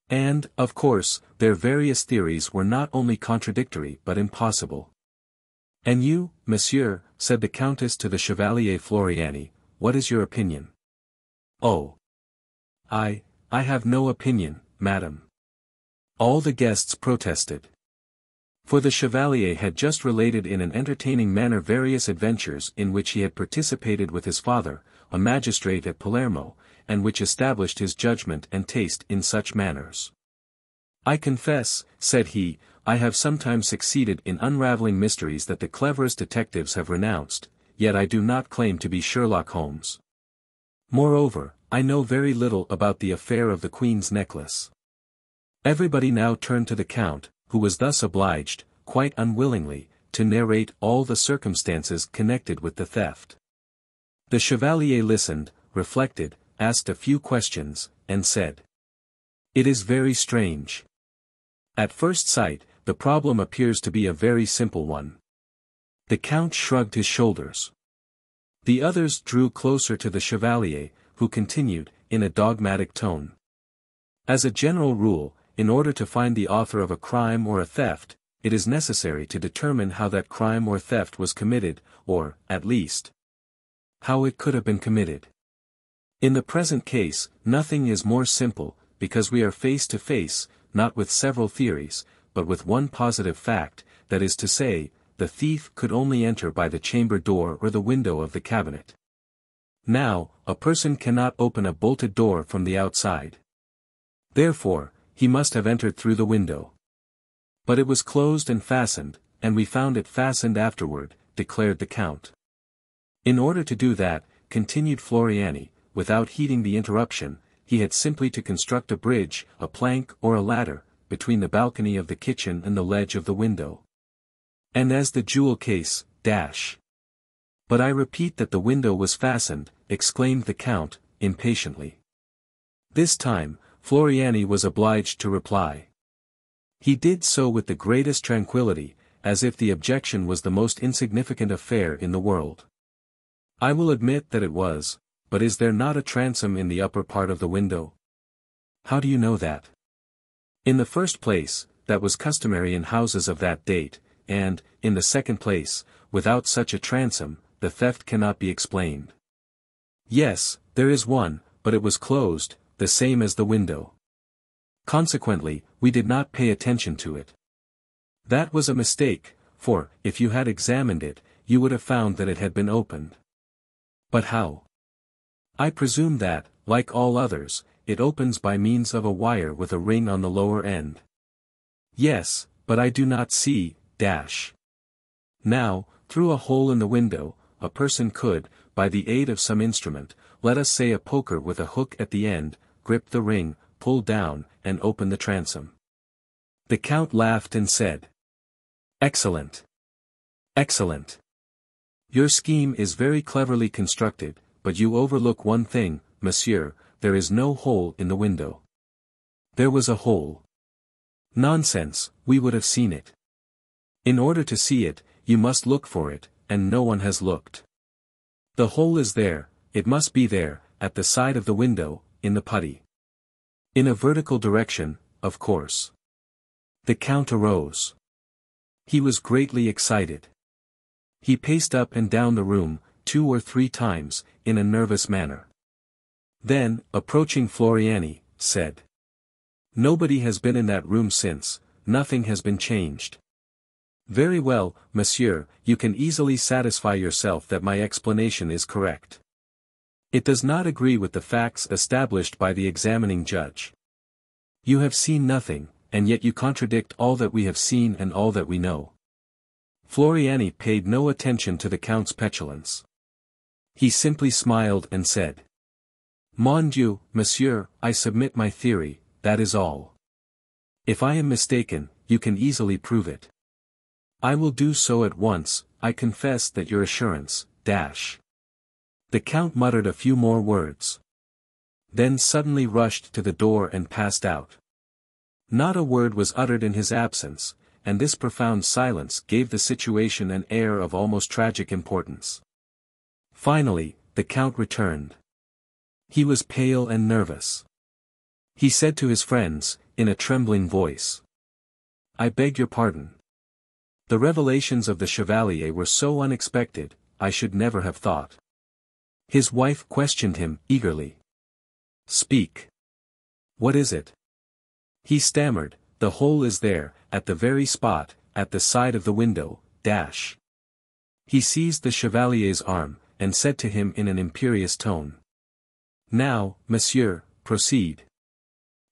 And, of course, their various theories were not only contradictory but impossible. "And you, monsieur," said the Countess to the Chevalier Floriani, "what is your opinion?" "Oh, I have no opinion, madam." All the guests protested. For the Chevalier had just related in an entertaining manner various adventures in which he had participated with his father, a magistrate at Palermo, and which established his judgment and taste in such matters. "I confess," said he, "I have sometimes succeeded in unraveling mysteries that the cleverest detectives have renounced, yet I do not claim to be Sherlock Holmes. Moreover, I know very little about the affair of the Queen's necklace." Everybody now turned to the Count, who was thus obliged, quite unwillingly, to narrate all the circumstances connected with the theft. The Chevalier listened, reflected, asked a few questions, and said, "It is very strange. At first sight, the problem appears to be a very simple one." The Count shrugged his shoulders. The others drew closer to the Chevalier, who continued, in a dogmatic tone. "As a general rule, in order to find the author of a crime or a theft, it is necessary to determine how that crime or theft was committed, or, at least, how it could have been committed. In the present case, nothing is more simple, because we are face to face, not with several theories, but with one positive fact, that is to say, the thief could only enter by the chamber door or the window of the cabinet. Now, a person cannot open a bolted door from the outside. Therefore, he must have entered through the window. But it was closed and fastened, and we found it fastened afterward, declared the Count. In order to do that, continued Floriani, without heeding the interruption, he had simply to construct a bridge, a plank or a ladder, between the balcony of the kitchen and the ledge of the window. And as the jewel case, But I repeat that the window was fastened, exclaimed the Count, impatiently. This time, Floriani was obliged to reply. He did so with the greatest tranquillity, as if the objection was the most insignificant affair in the world. I will admit that it was, but is there not a transom in the upper part of the window? How do you know that? In the first place, that was customary in houses of that date, and, in the second place, without such a transom, the theft cannot be explained. Yes, there is one, but it was closed, the same as the window. Consequently, we did not pay attention to it. That was a mistake, for, if you had examined it, you would have found that it had been opened. But how? I presume that, like all others, it opens by means of a wire with a ring on the lower end. Yes, but I do not see, Now, through a hole in the window, a person could, by the aid of some instrument, let us say a poker with a hook at the end, grip the ring, pull down, and open the transom. The Count laughed and said, "Excellent. Excellent. Your scheme is very cleverly constructed, but you overlook one thing, monsieur, there is no hole in the window." There was a hole. Nonsense, we would have seen it. In order to see it, you must look for it, and no one has looked. The hole is there, it must be there, at the side of the window, in the putty. In a vertical direction, of course. The Count arose. He was greatly excited. He paced up and down the room, 2 or 3 times, in a nervous manner. Then, approaching Floriani, said, "Nobody has been in that room since, nothing has been changed." "Very well, monsieur, you can easily satisfy yourself that my explanation is correct. It does not agree with the facts established by the examining judge. You have seen nothing, and yet you contradict all that we have seen and all that we know." Floriani paid no attention to the Count's petulance. He simply smiled and said, "Mon Dieu, monsieur, I submit my theory, that is all. If I am mistaken, you can easily prove it. I will do so at once, I confess that your assurance, The Count muttered a few more words. Then suddenly rushed to the door and passed out. Not a word was uttered in his absence, and this profound silence gave the situation an air of almost tragic importance. Finally, the Count returned. He was pale and nervous. He said to his friends, in a trembling voice, "I beg your pardon. The revelations of the Chevalier were so unexpected, I should never have thought." His wife questioned him, eagerly. "Speak. What is it?" He stammered, "The hole is there, at the very spot, at the side of the window, He seized the Chevalier's arm, and said to him in an imperious tone, "Now, monsieur, proceed.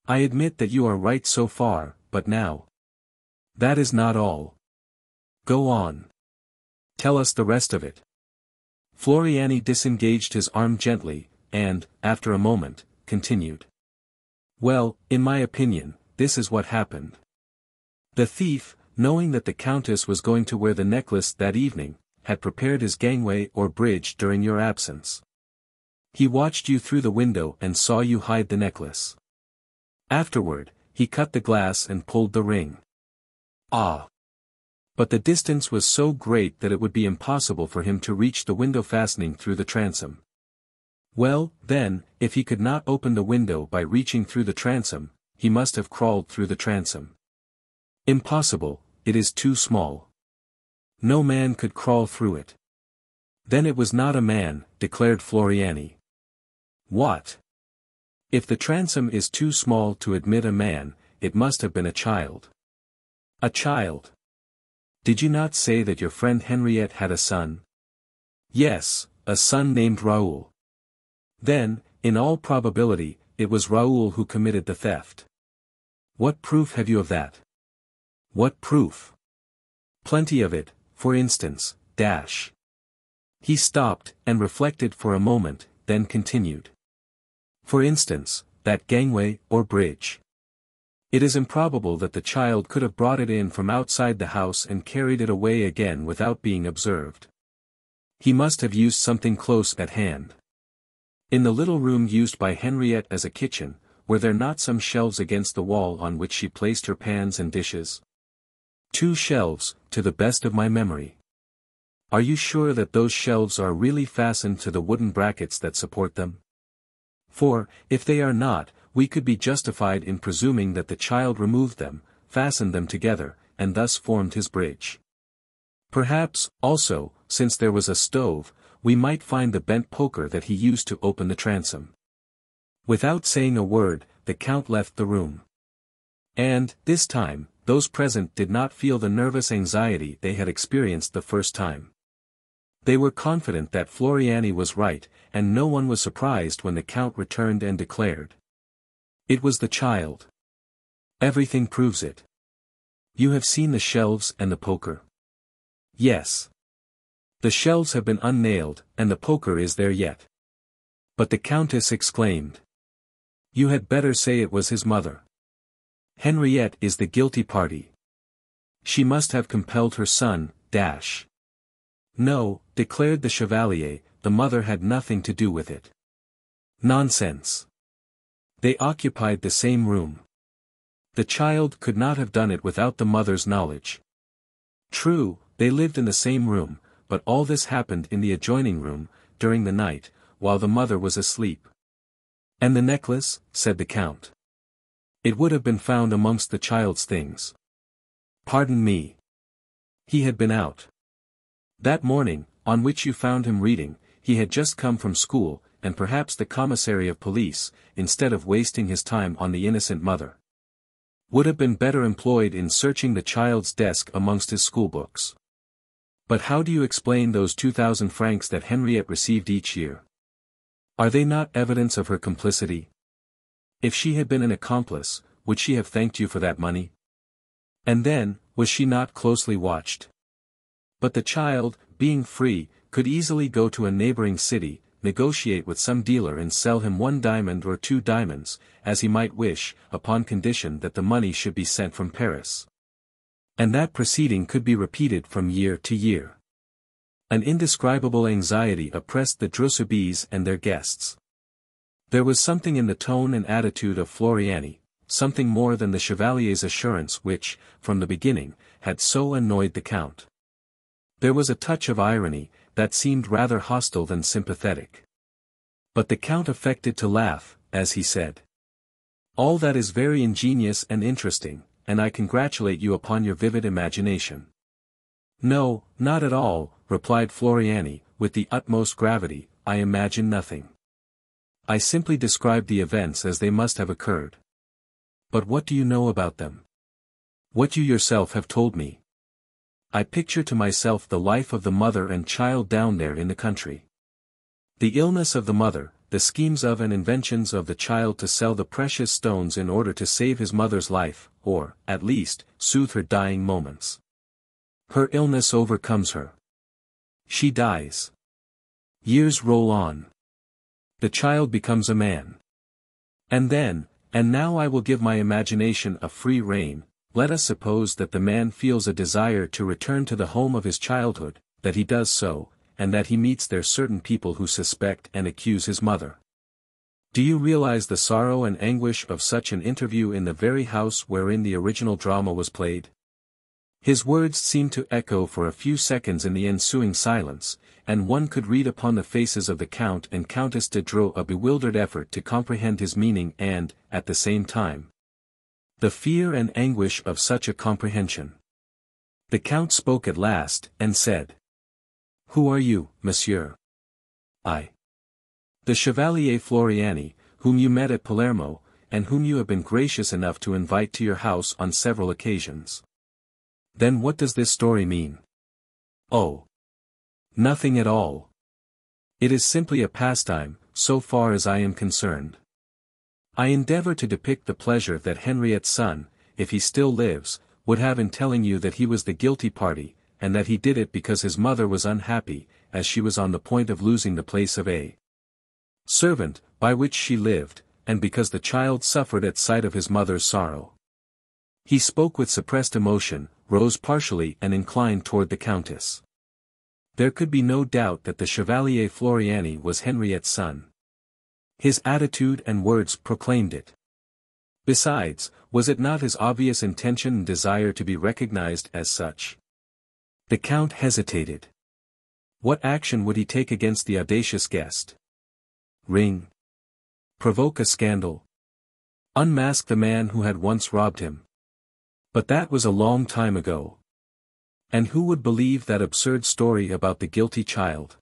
I admit that you are right so far, but now. That is not all. Go on. Tell us the rest of it." Floriani disengaged his arm gently, and, after a moment, continued. "Well, in my opinion, this is what happened. The thief, knowing that the Countess was going to wear the necklace that evening, had prepared his gangway or bridge during your absence. He watched you through the window and saw you hide the necklace. Afterward, he cut the glass and pulled the ring. Ah! But the distance was so great that it would be impossible for him to reach the window fastening through the transom. Well, then, if he could not open the window by reaching through the transom, he must have crawled through the transom. Impossible, it is too small. No man could crawl through it. Then it was not a man, declared Floriani. What? If the transom is too small to admit a man, it must have been a child. A child? Did you not say that your friend Henriette had a son? Yes, a son named Raoul. Then, in all probability, it was Raoul who committed the theft. What proof have you of that? What proof? Plenty of it, for instance, He stopped, and reflected for a moment, then continued. For instance, that gangway, or bridge. It is improbable that the child could have brought it in from outside the house and carried it away again without being observed. He must have used something close at hand. In the little room used by Henriette as a kitchen, were there not some shelves against the wall on which she placed her pans and dishes? 2 shelves, to the best of my memory. Are you sure that those shelves are really fastened to the wooden brackets that support them? For, if they are not, we could be justified in presuming that the child removed them, fastened them together, and thus formed his bridge. Perhaps, also, since there was a stove, we might find the bent poker that he used to open the transom. Without saying a word, the Count left the room. And, this time, those present did not feel the nervous anxiety they had experienced the first time. They were confident that Floriani was right, and no one was surprised when the Count returned and declared. It was the child. Everything proves it. You have seen the shelves and the poker? Yes. The shelves have been unnailed, and the poker is there yet. But the Countess exclaimed. You had better say it was his mother. Henriette is the guilty party. She must have compelled her son, . No, declared the Chevalier, the mother had nothing to do with it. Nonsense. They occupied the same room. The child could not have done it without the mother's knowledge. True, they lived in the same room, but all this happened in the adjoining room, during the night, while the mother was asleep. And the necklace, said the Count. It would have been found amongst the child's things. Pardon me. He had been out. That morning, on which you found him reading, he had just come from school, and perhaps the commissary of police, instead of wasting his time on the innocent mother, would have been better employed in searching the child's desk amongst his schoolbooks. But how do you explain those 2,000 francs that Henriette received each year? Are they not evidence of her complicity? If she had been an accomplice, would she have thanked you for that money? And then, was she not closely watched? But the child, being free, could easily go to a neighboring city, negotiate with some dealer and sell him 1 diamond or 2 diamonds, as he might wish, upon condition that the money should be sent from Paris. And that proceeding could be repeated from year to year. An indescribable anxiety oppressed the Drosubis and their guests. There was something in the tone and attitude of Floriani, something more than the Chevalier's assurance which, from the beginning, had so annoyed the Count. There was a touch of irony, that seemed rather hostile than sympathetic. But the Count affected to laugh, as he said. All that is very ingenious and interesting, and I congratulate you upon your vivid imagination. No, not at all, replied Floriani, with the utmost gravity, I imagine nothing. I simply describe the events as they must have occurred. But what do you know about them? What you yourself have told me. I picture to myself the life of the mother and child down there in the country. The illness of the mother, the schemes of and inventions of the child to sell the precious stones in order to save his mother's life, or, at least, soothe her dying moments. Her illness overcomes her. She dies. Years roll on. The child becomes a man. And then, and now I will give my imagination a free rein, let us suppose that the man feels a desire to return to the home of his childhood, that he does so, and that he meets there certain people who suspect and accuse his mother. Do you realize the sorrow and anguish of such an interview in the very house wherein the original drama was played? His words seemed to echo for a few seconds in the ensuing silence, and one could read upon the faces of the Count and Countess de Dreux a bewildered effort to comprehend his meaning and, at the same time, the fear and anguish of such a comprehension. The Count spoke at last, and said, Who are you, monsieur? I. The Chevalier Floriani, whom you met at Palermo, and whom you have been gracious enough to invite to your house on several occasions. Then what does this story mean? Oh. Nothing at all. It is simply a pastime, so far as I am concerned. I endeavor to depict the pleasure that Henriette's son, if he still lives, would have in telling you that he was the guilty party, and that he did it because his mother was unhappy, as she was on the point of losing the place of a servant, by which she lived, and because the child suffered at sight of his mother's sorrow. He spoke with suppressed emotion, rose partially and inclined toward the Countess. There could be no doubt that the Chevalier Floriani was Henriette's son. His attitude and words proclaimed it. Besides, was it not his obvious intention and desire to be recognized as such? The Count hesitated. What action would he take against the audacious guest? Ring? Provoke a scandal? Unmask the man who had once robbed him? But that was a long time ago. And who would believe that absurd story about the guilty child?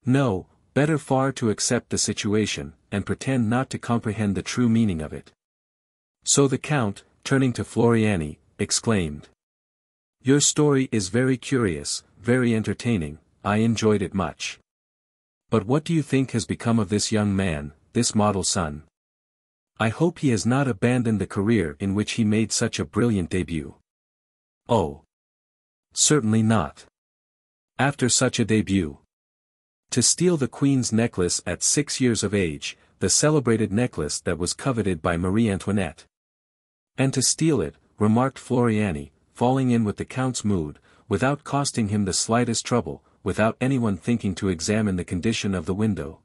No, better far to accept the situation, and pretend not to comprehend the true meaning of it. So the Count, turning to Floriani, exclaimed. Your story is very curious, very entertaining, I enjoyed it much. But what do you think has become of this young man, this model son? I hope he has not abandoned the career in which he made such a brilliant debut. Oh. Certainly not. After such a debut. To steal the Queen's necklace at 6 years of age, the celebrated necklace that was coveted by Marie Antoinette. And to steal it, remarked Floriani, falling in with the Count's mood, without costing him the slightest trouble, without anyone thinking to examine the condition of the window.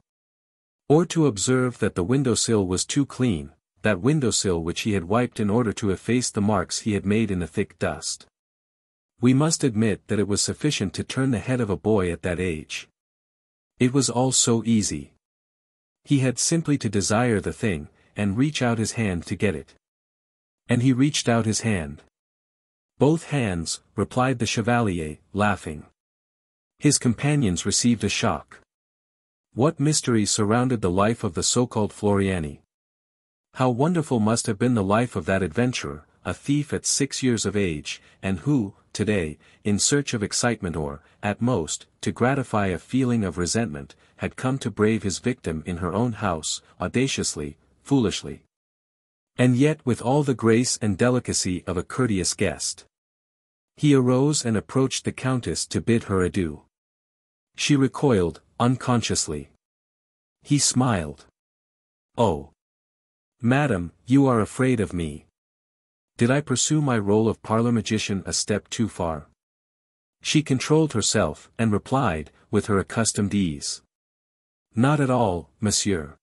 Or to observe that the windowsill was too clean, that windowsill which he had wiped in order to efface the marks he had made in the thick dust. We must admit that it was sufficient to turn the head of a boy at that age. It was all so easy. He had simply to desire the thing, and reach out his hand to get it. And he reached out his hand. Both hands, replied the Chevalier, laughing. His companions received a shock. What mystery surrounded the life of the so-called Floriani? How wonderful must have been the life of that adventurer, a thief at 6 years of age, and who, today, in search of excitement or, at most, to gratify a feeling of resentment, had come to brave his victim in her own house, audaciously, foolishly. And yet with all the grace and delicacy of a courteous guest. He arose and approached the Countess to bid her adieu. She recoiled, unconsciously. He smiled. Oh. Madam, you are afraid of me. Did I pursue my role of parlor magician a step too far? She controlled herself, and replied, with her accustomed ease. Not at all, monsieur.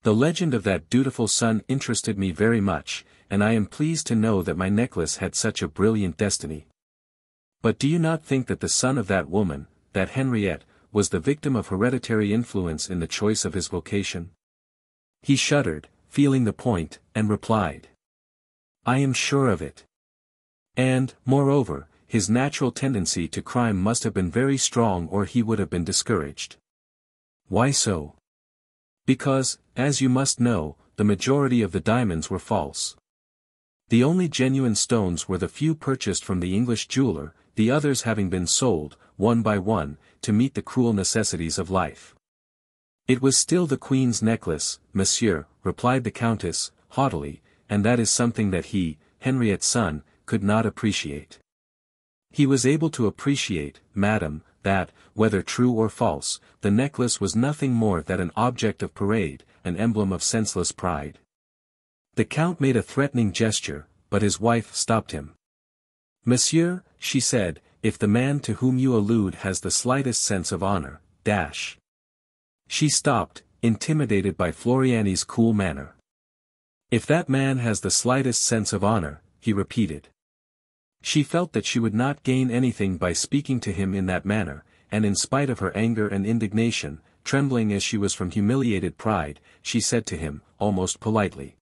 The legend of that dutiful son interested me very much, and I am pleased to know that my necklace had such a brilliant destiny. But do you not think that the son of that woman, that Henriette, was the victim of hereditary influence in the choice of his vocation? He shuddered, feeling the point, and replied. I am sure of it. And, moreover, his natural tendency to crime must have been very strong or he would have been discouraged. Why so? Because, as you must know, the majority of the diamonds were false. The only genuine stones were the few purchased from the English jeweler, the others having been sold, one by one, to meet the cruel necessities of life. It was still the Queen's necklace, monsieur, replied the Countess, haughtily, and that is something that he, Henriette's son, could not appreciate. He was able to appreciate, madam, that, whether true or false, the necklace was nothing more than an object of parade, an emblem of senseless pride. The Count made a threatening gesture, but his wife stopped him. Monsieur, she said, if the man to whom you allude has the slightest sense of honor, dash. She stopped, intimidated by Floriani's cool manner. If that man has the slightest sense of honor, he repeated. She felt that she would not gain anything by speaking to him in that manner, and in spite of her anger and indignation, trembling as she was from humiliated pride, she said to him, almost politely.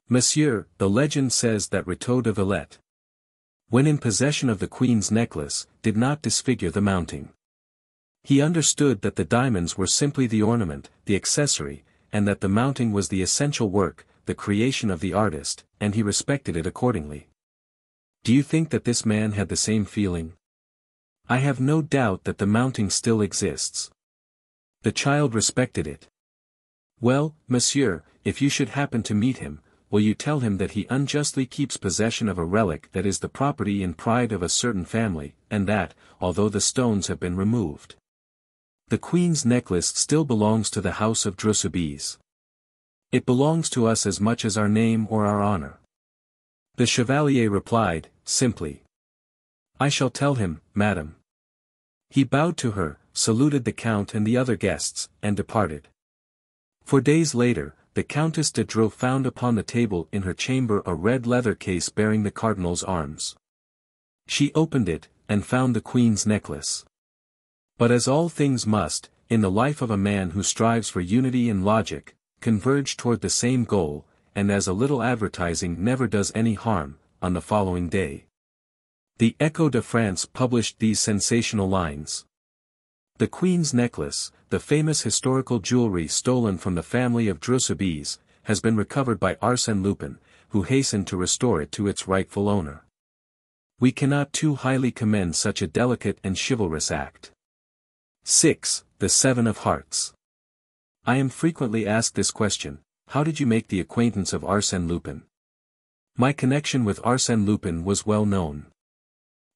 Monsieur, the legend says that Rétaux de Villette, when in possession of the Queen's necklace, did not disfigure the mounting. He understood that the diamonds were simply the ornament, the accessory, and that the mounting was the essential work, the creation of the artist, and he respected it accordingly. Do you think that this man had the same feeling? I have no doubt that the mounting still exists. The child respected it. Well, monsieur, if you should happen to meet him, will you tell him that he unjustly keeps possession of a relic that is the property and pride of a certain family, and that, although the stones have been removed, the Queen's necklace still belongs to the house of Dreux-Soubise. It belongs to us as much as our name or our honor. The Chevalier replied, simply. I shall tell him, madam. He bowed to her, saluted the Count and the other guests, and departed. 4 days later, the Countess de Dreux found upon the table in her chamber a red leather case bearing the cardinal's arms. She opened it, and found the Queen's necklace. But as all things must, in the life of a man who strives for unity and logic, converge toward the same goal, and as a little advertising never does any harm, on the following day, the Echo de France published these sensational lines. The Queen's necklace, the famous historical jewelry stolen from the family of Dreux-Soubise, has been recovered by Arsène Lupin, who hastened to restore it to its rightful owner. We cannot too highly commend such a delicate and chivalrous act. 6. The Seven of Hearts. I am frequently asked this question: how did you make the acquaintance of Arsène Lupin? My connection with Arsène Lupin was well known.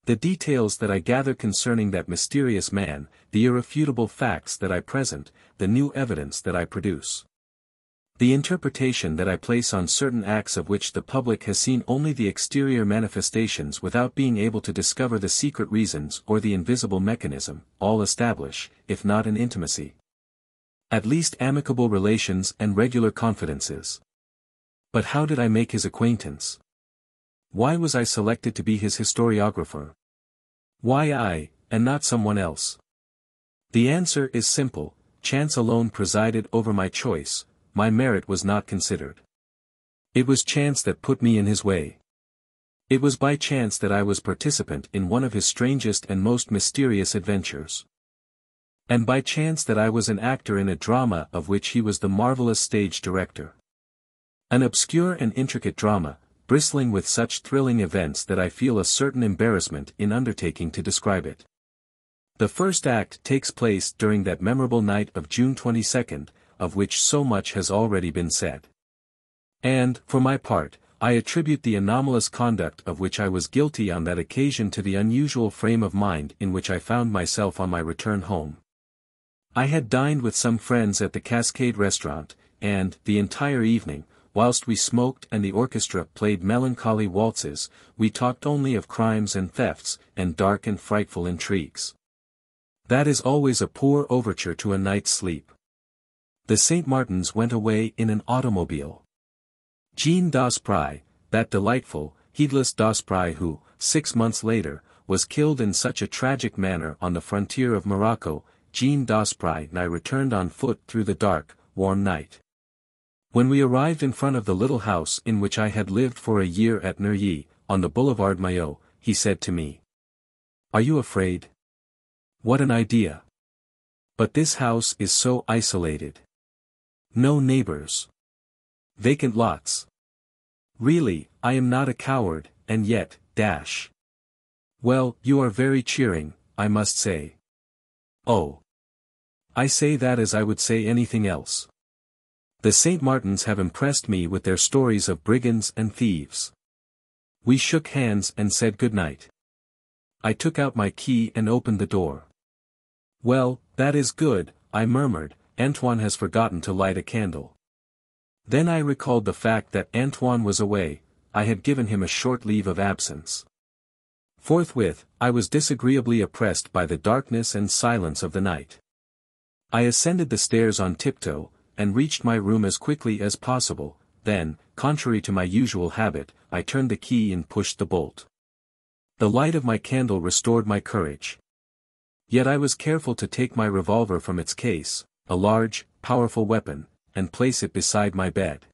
The details that I gather concerning that mysterious man, the irrefutable facts that I present, the new evidence that I produce, the interpretation that I place on certain acts of which the public has seen only the exterior manifestations without being able to discover the secret reasons or the invisible mechanism, all establish, if not an intimacy, at least amicable relations and regular confidences. But how did I make his acquaintance? Why was I selected to be his historiographer? Why I, and not someone else? The answer is simple: chance alone presided over my choice, my merit was not considered. It was chance that put me in his way. It was by chance that I was participant in one of his strangest and most mysterious adventures. And by chance that I was an actor in a drama of which he was the marvelous stage director. An obscure and intricate drama, bristling with such thrilling events that I feel a certain embarrassment in undertaking to describe it. The first act takes place during that memorable night of June 22nd, of which so much has already been said. And, for my part, I attribute the anomalous conduct of which I was guilty on that occasion to the unusual frame of mind in which I found myself on my return home. I had dined with some friends at the Cascade restaurant, and, the entire evening, whilst we smoked and the orchestra played melancholy waltzes, we talked only of crimes and thefts, and dark and frightful intrigues. That is always a poor overture to a night's sleep. The St. Martins went away in an automobile. Jean Daspry, that delightful, heedless Daspry who, 6 months later, was killed in such a tragic manner on the frontier of Morocco, Jean Daspry and I returned on foot through the dark, warm night. When we arrived in front of the little house in which I had lived for a year at Neuilly, on the Boulevard Maillot, he said to me, "Are you afraid? What an idea! But this house is so isolated. No neighbors. Vacant lots. Really, I am not a coward, and yet, dash. Well, you are very cheering, I must say." "Oh. I say that as I would say anything else. The St. Martins have impressed me with their stories of brigands and thieves." We shook hands and said good night. I took out my key and opened the door. "Well, that is good," I murmured, "Antoine has forgotten to light a candle." Then I recalled the fact that Antoine was away, I had given him a short leave of absence. Forthwith, I was disagreeably oppressed by the darkness and silence of the night. I ascended the stairs on tiptoe, and reached my room as quickly as possible, then, contrary to my usual habit, I turned the key and pushed the bolt. The light of my candle restored my courage. Yet I was careful to take my revolver from its case, a large, powerful weapon, and place it beside my bed.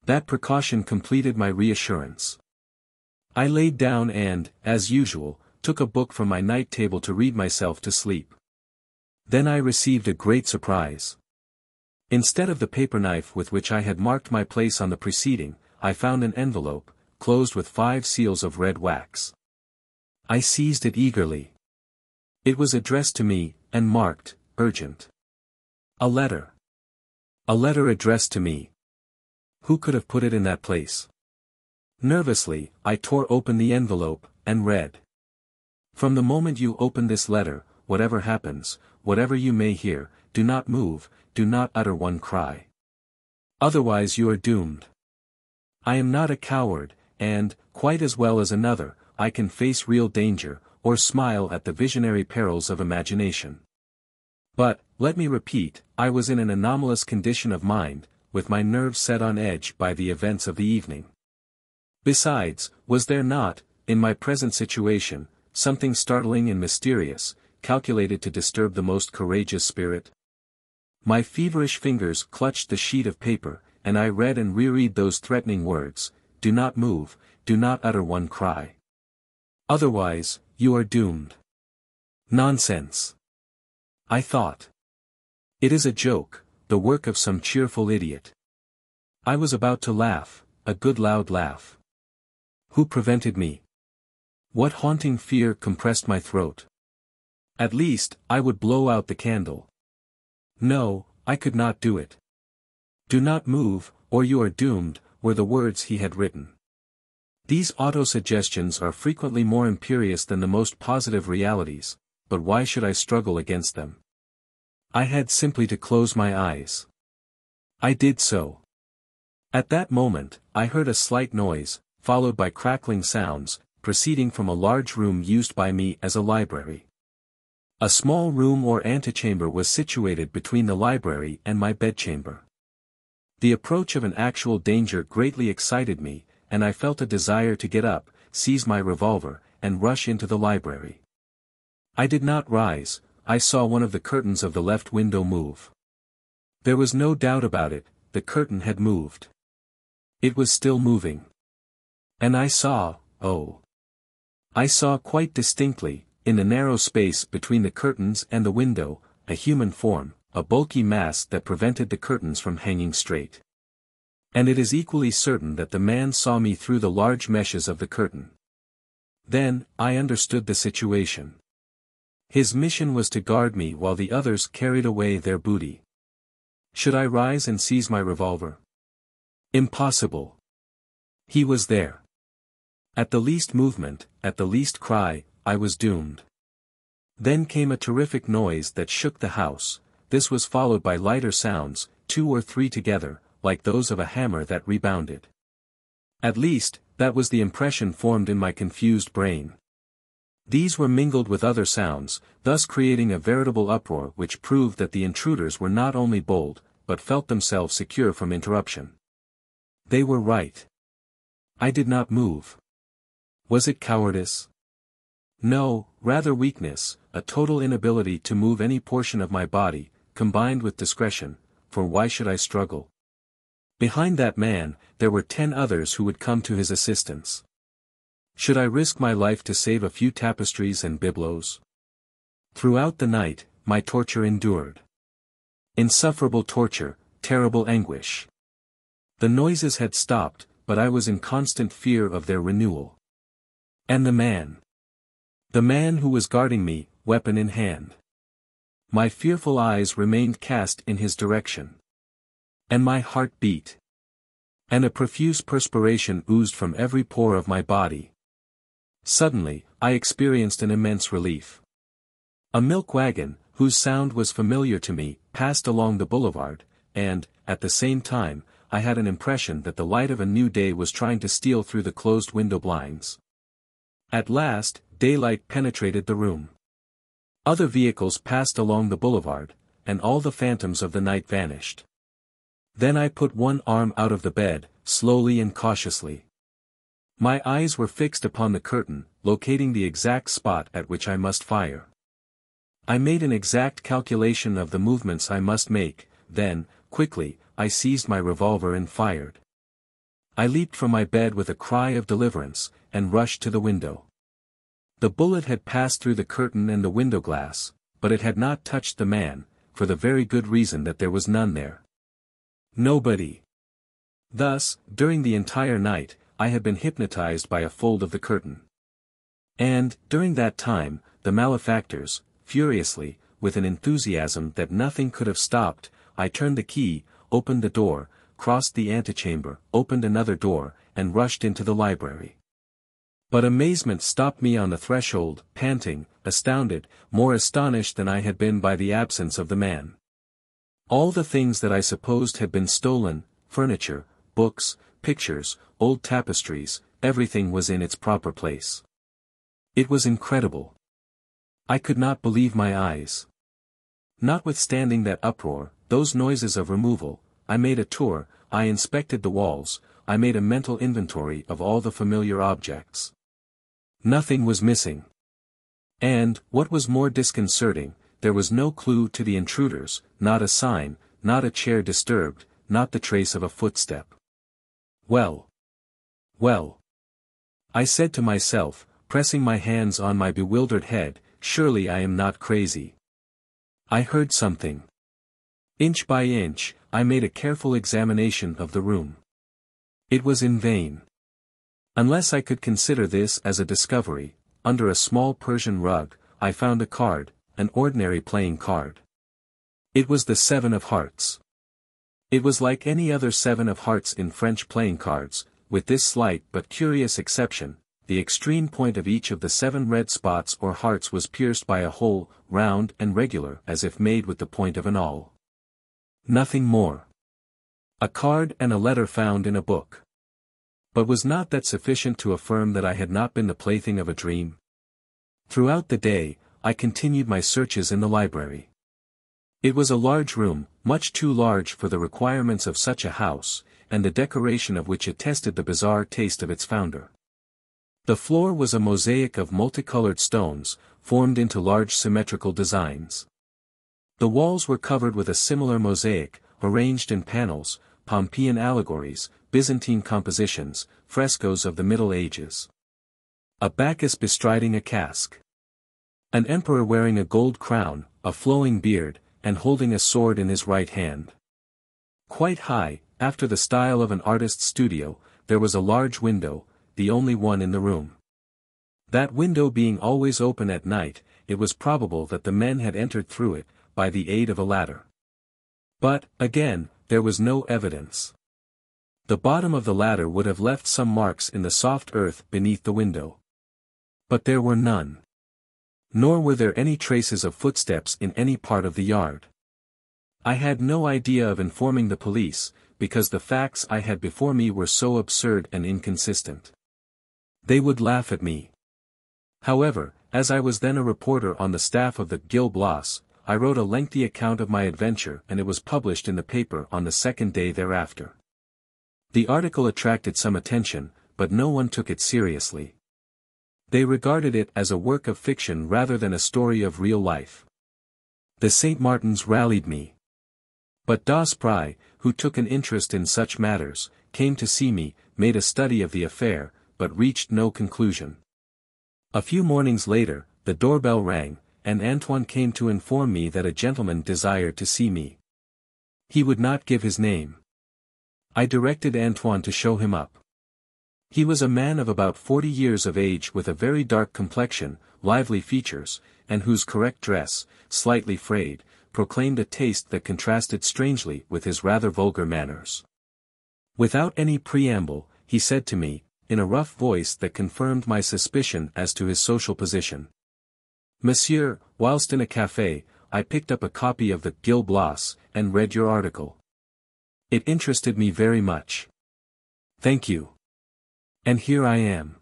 That precaution completed my reassurance. I laid down and, as usual, took a book from my night table to read myself to sleep. Then I received a great surprise. Instead of the paper knife with which I had marked my place on the preceding, I found an envelope, closed with 5 seals of red wax. I seized it eagerly. It was addressed to me, and marked, "Urgent." A letter. A letter addressed to me. Who could have put it in that place? Nervously, I tore open the envelope, and read. "From the moment you open this letter, whatever happens, whatever you may hear, do not move, do not utter one cry. Otherwise you are doomed. I am not a coward, and, quite as well as another, I can face real danger, or smile at the visionary perils of imagination. But, let me repeat, I was in an anomalous condition of mind, with my nerves set on edge by the events of the evening. Besides, was there not, in my present situation, something startling and mysterious, calculated to disturb the most courageous spirit? My feverish fingers clutched the sheet of paper, and I read and reread those threatening words: "Do not move, do not utter one cry. Otherwise, you are doomed." Nonsense! I thought. It is a joke, the work of some cheerful idiot. I was about to laugh, a good loud laugh. Who prevented me? What haunting fear compressed my throat? At least, I would blow out the candle. No, I could not do it. "Do not move, or you are doomed," were the words he had written. These autosuggestions are frequently more imperious than the most positive realities, but why should I struggle against them? I had simply to close my eyes. I did so. At that moment, I heard a slight noise, followed by crackling sounds, proceeding from a large room used by me as a library. A small room or antechamber was situated between the library and my bedchamber. The approach of an actual danger greatly excited me, and I felt a desire to get up, seize my revolver, and rush into the library. I did not rise. I saw one of the curtains of the left window move. There was no doubt about it, the curtain had moved. It was still moving. And I saw, I saw quite distinctly, in the narrow space between the curtains and the window, a human form, a bulky mass that prevented the curtains from hanging straight. And it is equally certain that the man saw me through the large meshes of the curtain. Then, I understood the situation. His mission was to guard me while the others carried away their booty. Should I rise and seize my revolver? Impossible. He was there. At the least movement, at the least cry, I was doomed. Then came a terrific noise that shook the house. This was followed by lighter sounds, 2 or 3 together, like those of a hammer that rebounded. At least, that was the impression formed in my confused brain. These were mingled with other sounds, thus creating a veritable uproar which proved that the intruders were not only bold, but felt themselves secure from interruption. They were right. I did not move. Was it cowardice? No, rather weakness, a total inability to move any portion of my body, combined with discretion, for why should I struggle? Behind that man, there were 10 others who would come to his assistance. Should I risk my life to save a few tapestries and bibelots? Throughout the night, my torture endured. Insufferable torture, terrible anguish. The noises had stopped, but I was in constant fear of their renewal. And the man. The man who was guarding me, weapon in hand. My fearful eyes remained cast in his direction. And my heart beat. And a profuse perspiration oozed from every pore of my body. Suddenly, I experienced an immense relief. A milk wagon, whose sound was familiar to me, passed along the boulevard, and, at the same time, I had an impression that the light of a new day was trying to steal through the closed window blinds. At last, daylight penetrated the room. Other vehicles passed along the boulevard, and all the phantoms of the night vanished. Then I put one arm out of the bed, slowly and cautiously. My eyes were fixed upon the curtain, locating the exact spot at which I must fire. I made an exact calculation of the movements I must make, then, quickly, I seized my revolver and fired. I leaped from my bed with a cry of deliverance, and rushed to the window. The bullet had passed through the curtain and the window glass, but it had not touched the man, for the very good reason that there was none there. Nobody. Thus, during the entire night, I had been hypnotized by a fold of the curtain. And, during that time, the malefactors, furiously, with an enthusiasm that nothing could have stopped, I turned the key, opened the door, crossed the antechamber, opened another door, and rushed into the library. But amazement stopped me on the threshold, panting, astounded, more astonished than I had been by the absence of the man. All the things that I supposed had been stolen, furniture, books, pictures, old tapestries, everything was in its proper place. It was incredible. I could not believe my eyes. Notwithstanding that uproar, those noises of removal, I made a tour, I inspected the walls, I made a mental inventory of all the familiar objects. Nothing was missing. And, what was more disconcerting, there was no clue to the intruders, not a sign, not a chair disturbed, not the trace of a footstep. Well. Well. I said to myself, pressing my hands on my bewildered head, surely I am not crazy. I heard something. Inch by inch, I made a careful examination of the room. It was in vain. Unless I could consider this as a discovery, under a small Persian rug, I found a card, an ordinary playing card. It was the 7 of hearts. It was like any other 7 of hearts in French playing cards, with this slight but curious exception: the extreme point of each of the 7 red spots or hearts was pierced by a hole, round and regular as if made with the point of an awl. Nothing more. A card and a letter found in a book. But was not that sufficient to affirm that I had not been the plaything of a dream? Throughout the day, I continued my searches in the library. It was a large room, much too large for the requirements of such a house, and the decoration of which attested the bizarre taste of its founder. The floor was a mosaic of multicolored stones, formed into large symmetrical designs. The walls were covered with a similar mosaic, arranged in panels, Pompeian allegories, Byzantine compositions, frescoes of the Middle Ages. A Bacchus bestriding a cask. An emperor wearing a gold crown, a flowing beard, and holding a sword in his right hand. Quite high, after the style of an artist's studio, there was a large window, the only one in the room. That window being always open at night, it was probable that the men had entered through it, by the aid of a ladder. But, again, there was no evidence. The bottom of the ladder would have left some marks in the soft earth beneath the window. But there were none. Nor were there any traces of footsteps in any part of the yard. I had no idea of informing the police, because the facts I had before me were so absurd and inconsistent. They would laugh at me. However, as I was then a reporter on the staff of the Gil Blas, I wrote a lengthy account of my adventure and it was published in the paper on the second day thereafter. The article attracted some attention, but no one took it seriously. They regarded it as a work of fiction rather than a story of real life. The St. Martins rallied me. But Daspry, who took an interest in such matters, came to see me, made a study of the affair, but reached no conclusion. A few mornings later, the doorbell rang, and Antoine came to inform me that a gentleman desired to see me. He would not give his name. I directed Antoine to show him up. He was a man of about 40 years of age with a very dark complexion, lively features, and whose correct dress, slightly frayed, proclaimed a taste that contrasted strangely with his rather vulgar manners. Without any preamble, he said to me, in a rough voice that confirmed my suspicion as to his social position: "Monsieur, whilst in a café, I picked up a copy of the Gil Blas, and read your article. It interested me very much. Thank you. And here I am.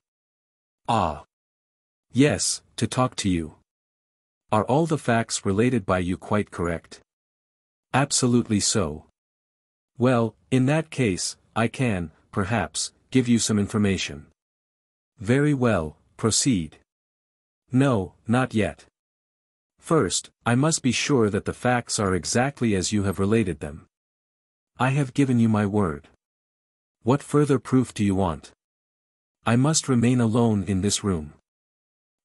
Ah. Yes, to talk to you. Are all the facts related by you quite correct?" "Absolutely so." "Well, in that case, I can, perhaps, give you some information." "Very well, proceed." "No, not yet. First, I must be sure that the facts are exactly as you have related them." "I have given you my word. What further proof do you want?" "I must remain alone in this room."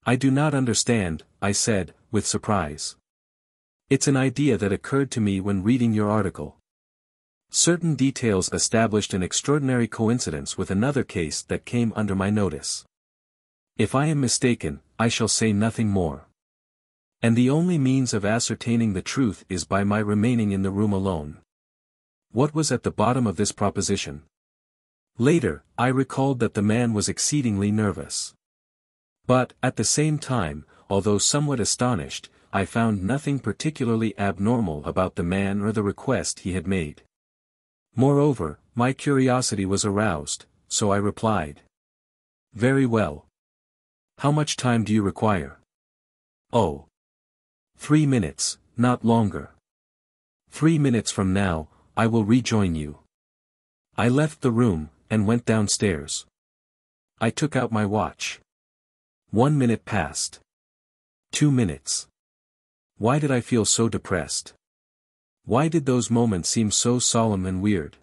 "I do not understand," I said, with surprise. "It's an idea that occurred to me when reading your article. Certain details established an extraordinary coincidence with another case that came under my notice. If I am mistaken, I shall say nothing more. And the only means of ascertaining the truth is by my remaining in the room alone." What was at the bottom of this proposition? Later, I recalled that the man was exceedingly nervous. But, at the same time, although somewhat astonished, I found nothing particularly abnormal about the man or the request he had made. Moreover, my curiosity was aroused, so I replied: "Very well. How much time do you require?" "Oh. 3 minutes, not longer. 3 minutes from now, I will rejoin you." I left the room, and went downstairs. I took out my watch. 1 minute passed. 2 minutes. Why did I feel so depressed? Why did those moments seem so solemn and weird?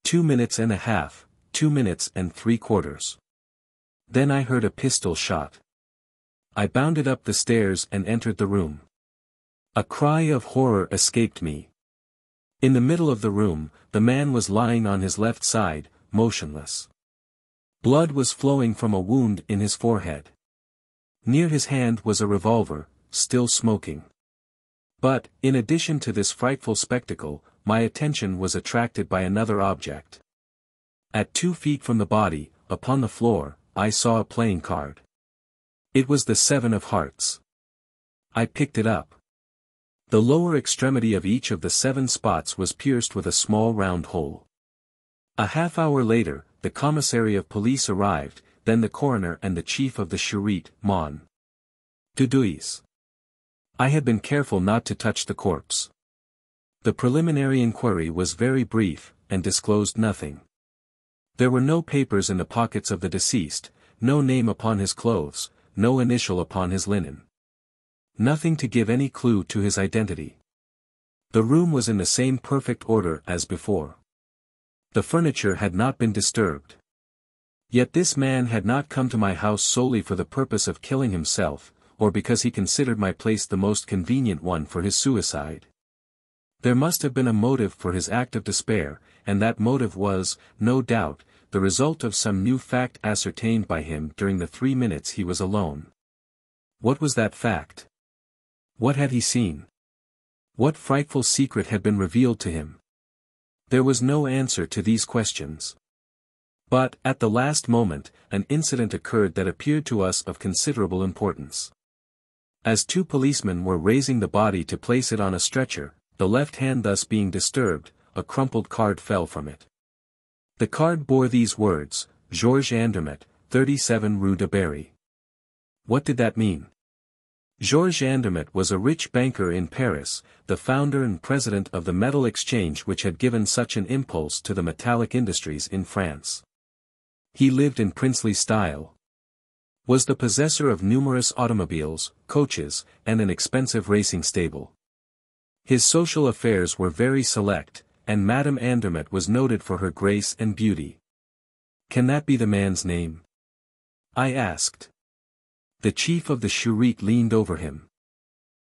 2 minutes and a half, 2 minutes and 3/4. Then I heard a pistol shot. I bounded up the stairs and entered the room. A cry of horror escaped me. In the middle of the room, the man was lying on his left side, motionless. Blood was flowing from a wound in his forehead. Near his hand was a revolver, still smoking. But, in addition to this frightful spectacle, my attention was attracted by another object. At 2 feet from the body, upon the floor, I saw a playing card. It was the 7 of hearts. I picked it up. The lower extremity of each of the 7 spots was pierced with a small round hole. A half-hour later, the commissary of police arrived, then the coroner and the chief of the Charité, Mon. Dudouis. I had been careful not to touch the corpse. The preliminary inquiry was very brief, and disclosed nothing. There were no papers in the pockets of the deceased, no name upon his clothes, no initial upon his linen. Nothing to give any clue to his identity. The room was in the same perfect order as before. The furniture had not been disturbed. Yet this man had not come to my house solely for the purpose of killing himself, or because he considered my place the most convenient one for his suicide. There must have been a motive for his act of despair, and that motive was, no doubt, the result of some new fact ascertained by him during the 3 minutes he was alone. What was that fact? What had he seen? What frightful secret had been revealed to him? There was no answer to these questions. But, at the last moment, an incident occurred that appeared to us of considerable importance. As 2 policemen were raising the body to place it on a stretcher, the left hand thus being disturbed, a crumpled card fell from it. The card bore these words, Georges Andermatt, 37 Rue de Berry. What did that mean? Georges Andermatt was a rich banker in Paris, the founder and president of the metal exchange which had given such an impulse to the metallic industries in France. He lived in princely style. Was the possessor of numerous automobiles, coaches, and an expensive racing stable. His social affairs were very select, and Madame Andermatt was noted for her grace and beauty. Can that be the man's name? I asked. The chief of the Charité leaned over him.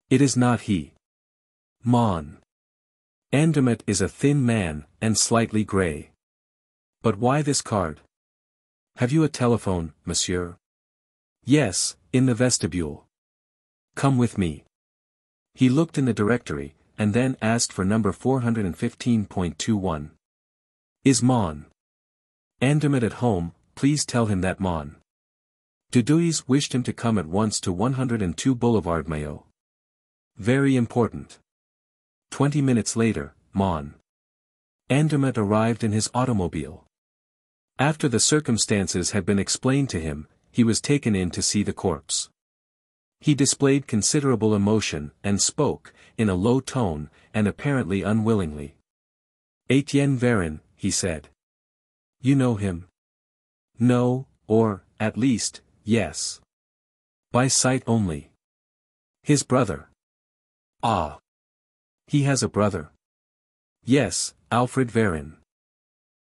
It is not he. Mon. Andermatt is a thin man, and slightly grey. But why this card? Have you a telephone, monsieur? Yes, in the vestibule. Come with me. He looked in the directory, and then asked for number 415.21. Is Mon Andermatt at home? Please tell him that Mon Dudouis wished him to come at once to 102 Boulevard Maillot. Very important. 20 minutes later, Mon Andermatt arrived in his automobile. After the circumstances had been explained to him, he was taken in to see the corpse. He displayed considerable emotion, and spoke, in a low tone, and apparently unwillingly. Etienne Vérin, he said. You know him? No, or, at least, yes. By sight only. His brother. Ah. He has a brother. Yes, Alfred Vérin.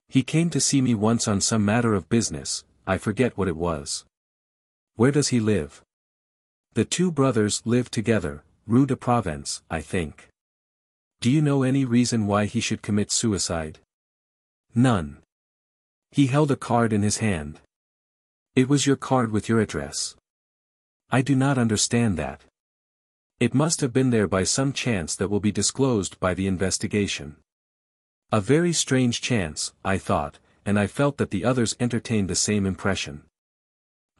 He came to see me once on some matter of business, I forget what it was. Where does he live? The 2 brothers live together, Rue de Provence, I think. Do you know any reason why he should commit suicide? None. He held a card in his hand. It was your card with your address. I do not understand that. It must have been there by some chance that will be disclosed by the investigation. A very strange chance, I thought, and I felt that the others entertained the same impression.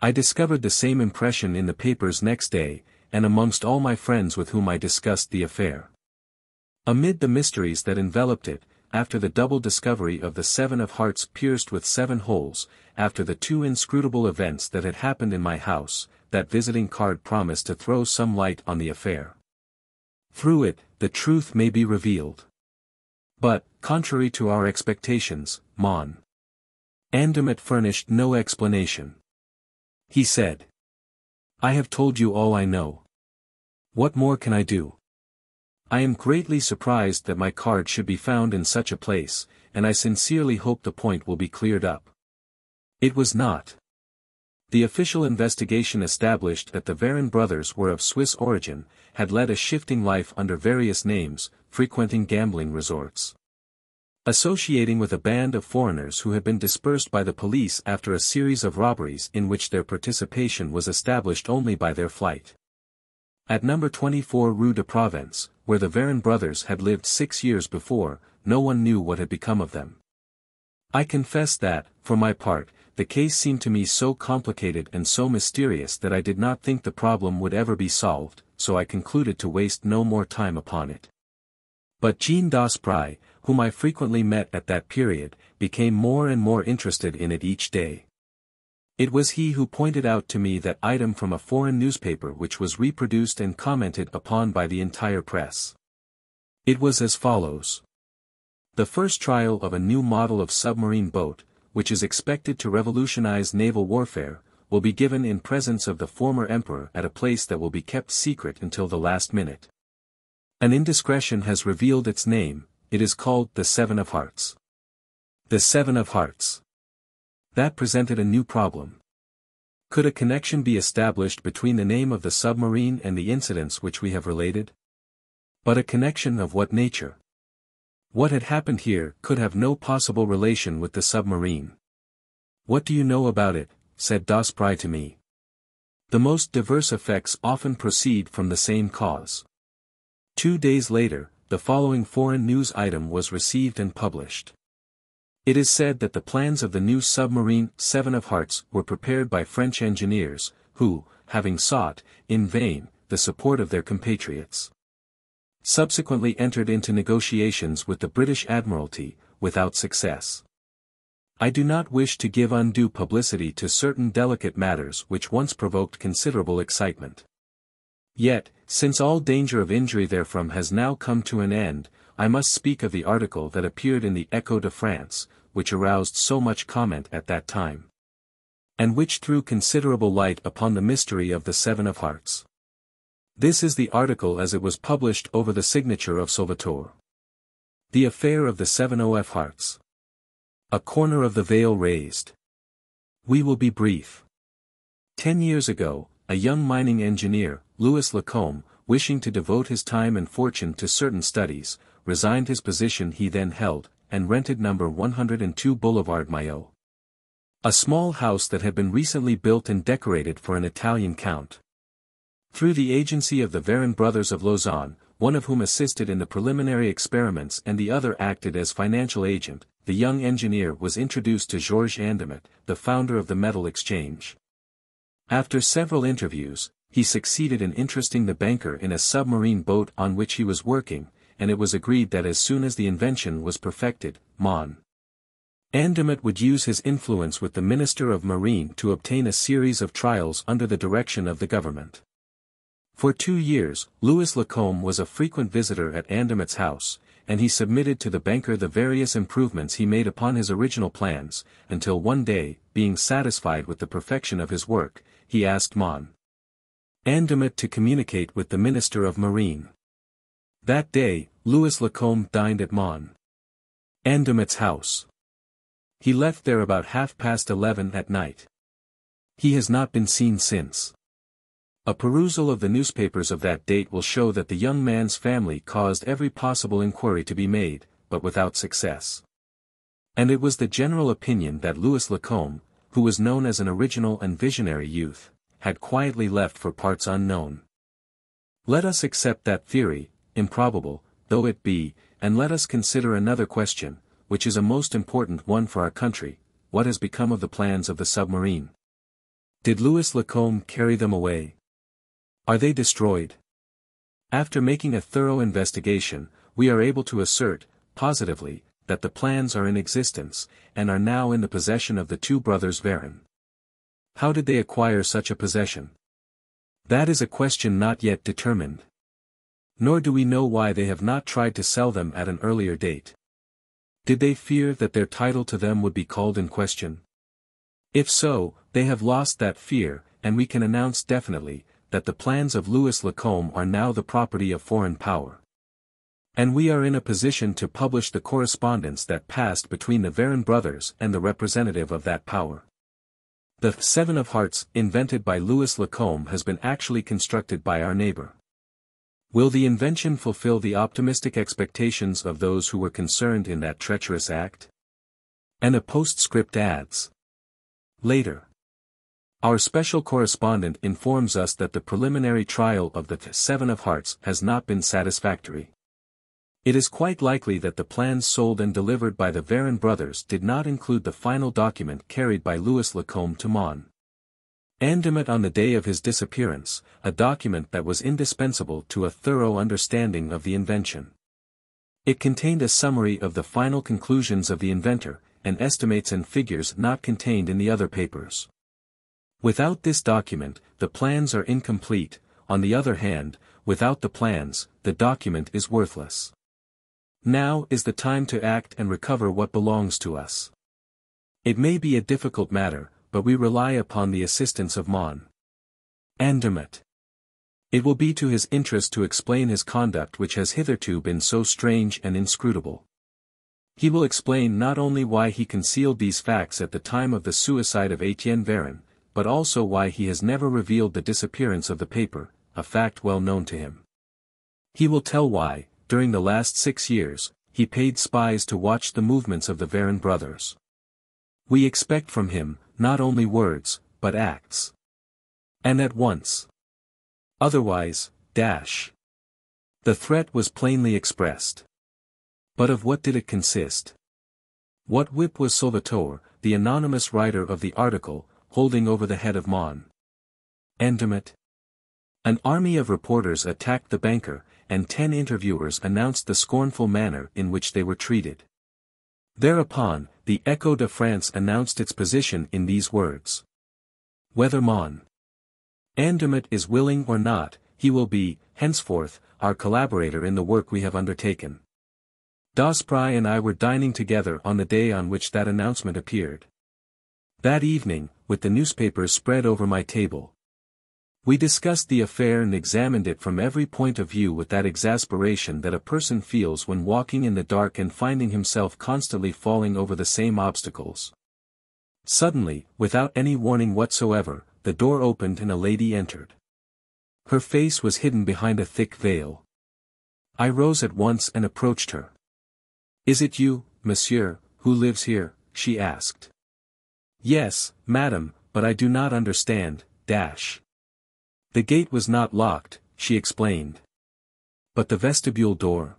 I discovered the same impression in the papers next day, and amongst all my friends with whom I discussed the affair. Amid the mysteries that enveloped it, after the double discovery of the 7 of hearts pierced with 7 holes, after the 2 inscrutable events that had happened in my house, that visiting card promised to throw some light on the affair. Through it, the truth may be revealed. But, contrary to our expectations, Mon Andermatt furnished no explanation. He said, I have told you all I know. What more can I do? I am greatly surprised that my card should be found in such a place, and I sincerely hope the point will be cleared up. It was not. The official investigation established that the Varin brothers were of Swiss origin, had led a shifting life under various names, frequenting gambling resorts, associating with a band of foreigners who had been dispersed by the police after a series of robberies in which their participation was established only by their flight. At number 24 Rue de Provence, where the Varin brothers had lived 6 years before, no one knew what had become of them. I confess that, for my part, the case seemed to me so complicated and so mysterious that I did not think the problem would ever be solved, so I concluded to waste no more time upon it. But Jean Daspry, whom I frequently met at that period, became more and more interested in it each day. It was he who pointed out to me that item from a foreign newspaper which was reproduced and commented upon by the entire press. It was as follows. The first trial of a new model of submarine boat, which is expected to revolutionize naval warfare, will be given in presence of the former emperor at a place that will be kept secret until the last minute. An indiscretion has revealed its name, it is called the Seven of Hearts. The Seven of Hearts. That presented a new problem. Could a connection be established between the name of the submarine and the incidents which we have related? But a connection of what nature? What had happened here could have no possible relation with the submarine. What do you know about it? Said Daspry to me. The most diverse effects often proceed from the same cause. 2 days later, the following foreign news item was received and published. It is said that the plans of the new submarine, Seven of Hearts, were prepared by French engineers, who, having sought, in vain, the support of their compatriots, subsequently entered into negotiations with the British Admiralty, without success. I do not wish to give undue publicity to certain delicate matters which once provoked considerable excitement. Yet, since all danger of injury therefrom has now come to an end, I must speak of the article that appeared in the Echo de France, which aroused so much comment at that time, and which threw considerable light upon the mystery of the Seven of Hearts. This is the article as it was published over the signature of SALVATOR. The affair of the 7 of Hearts. A corner of the veil raised. We will be brief. 10 years ago, a young mining engineer, Louis Lacombe, wishing to devote his time and fortune to certain studies, resigned his position he then held, and rented number 102 Boulevard Maillot, a small house that had been recently built and decorated for an Italian count. Through the agency of the Varin brothers of Lausanne, one of whom assisted in the preliminary experiments and the other acted as financial agent, the young engineer was introduced to Georges Andermatt, the founder of the Metal Exchange. After several interviews, he succeeded in interesting the banker in a submarine boat on which he was working, and it was agreed that as soon as the invention was perfected, Mon. Andermatt would use his influence with the Minister of Marine to obtain a series of trials under the direction of the government. For 2 years, Louis Lacombe was a frequent visitor at Andermatt's house, and he submitted to the banker the various improvements he made upon his original plans, until one day, being satisfied with the perfection of his work, he asked Mon. Andermatt to communicate with the Minister of Marine. That day, Louis Lacombe dined at Mon. Andermatt's house. He left there about 11:30 at night. He has not been seen since. A perusal of the newspapers of that date will show that the young man's family caused every possible inquiry to be made, but without success. And it was the general opinion that Louis Lacombe, who was known as an original and visionary youth, had quietly left for parts unknown. Let us accept that theory, improbable though it be, and let us consider another question, which is a most important one for our country: what has become of the plans of the submarine? Did Louis Lacombe carry them away? Are they destroyed? After making a thorough investigation, we are able to assert, positively, that the plans are in existence, and are now in the possession of the 2 brothers Varin. How did they acquire such a possession? That is a question not yet determined. Nor do we know why they have not tried to sell them at an earlier date. Did they fear that their title to them would be called in question? If so, they have lost that fear, and we can announce definitely, that the plans of Louis Lacombe are now the property of foreign power. And we are in a position to publish the correspondence that passed between the Varin brothers and the representative of that power. The Seven of Hearts, invented by Louis Lacombe, has been actually constructed by our neighbor. Will the invention fulfill the optimistic expectations of those who were concerned in that treacherous act? And a postscript adds. Later. Our special correspondent informs us that the preliminary trial of the Seven of Hearts has not been satisfactory. It is quite likely that the plans sold and delivered by the Varin brothers did not include the final document carried by Louis Lacombe to Mons. Andermatt on the day of his disappearance, a document that was indispensable to a thorough understanding of the invention. It contained a summary of the final conclusions of the inventor, and estimates and figures not contained in the other papers. Without this document, the plans are incomplete. On the other hand, without the plans, the document is worthless. Now is the time to act and recover what belongs to us. It may be a difficult matter, but we rely upon the assistance of Mons. Andermatt. It will be to his interest to explain his conduct, which has hitherto been so strange and inscrutable. He will explain not only why he concealed these facts at the time of the suicide of Etienne Varin, but also why he has never revealed the disappearance of the paper, a fact well known to him. He will tell why, during the last 6 years, he paid spies to watch the movements of the Varin brothers. We expect from him, not only words, but acts. And at once. Otherwise, The threat was plainly expressed. But of what did it consist? What whip was Salvator, the anonymous writer of the article, holding over the head of Mons? Andermatt. An army of reporters attacked the banker, and 10 interviewers announced the scornful manner in which they were treated. Thereupon, the Echo de France announced its position in these words. Whether Mons. Andermatt is willing or not, he will be, henceforth, our collaborator in the work we have undertaken. Daspry and I were dining together on the day on which that announcement appeared. That evening, with the newspapers spread over my table, we discussed the affair and examined it from every point of view with that exasperation that a person feels when walking in the dark and finding himself constantly falling over the same obstacles. Suddenly, without any warning whatsoever, the door opened and a lady entered. Her face was hidden behind a thick veil. I rose at once and approached her. "Is it you, monsieur, who lives here?" she asked. "Yes, madam, but I do not understand, The gate was not locked," she explained. "But the vestibule door?"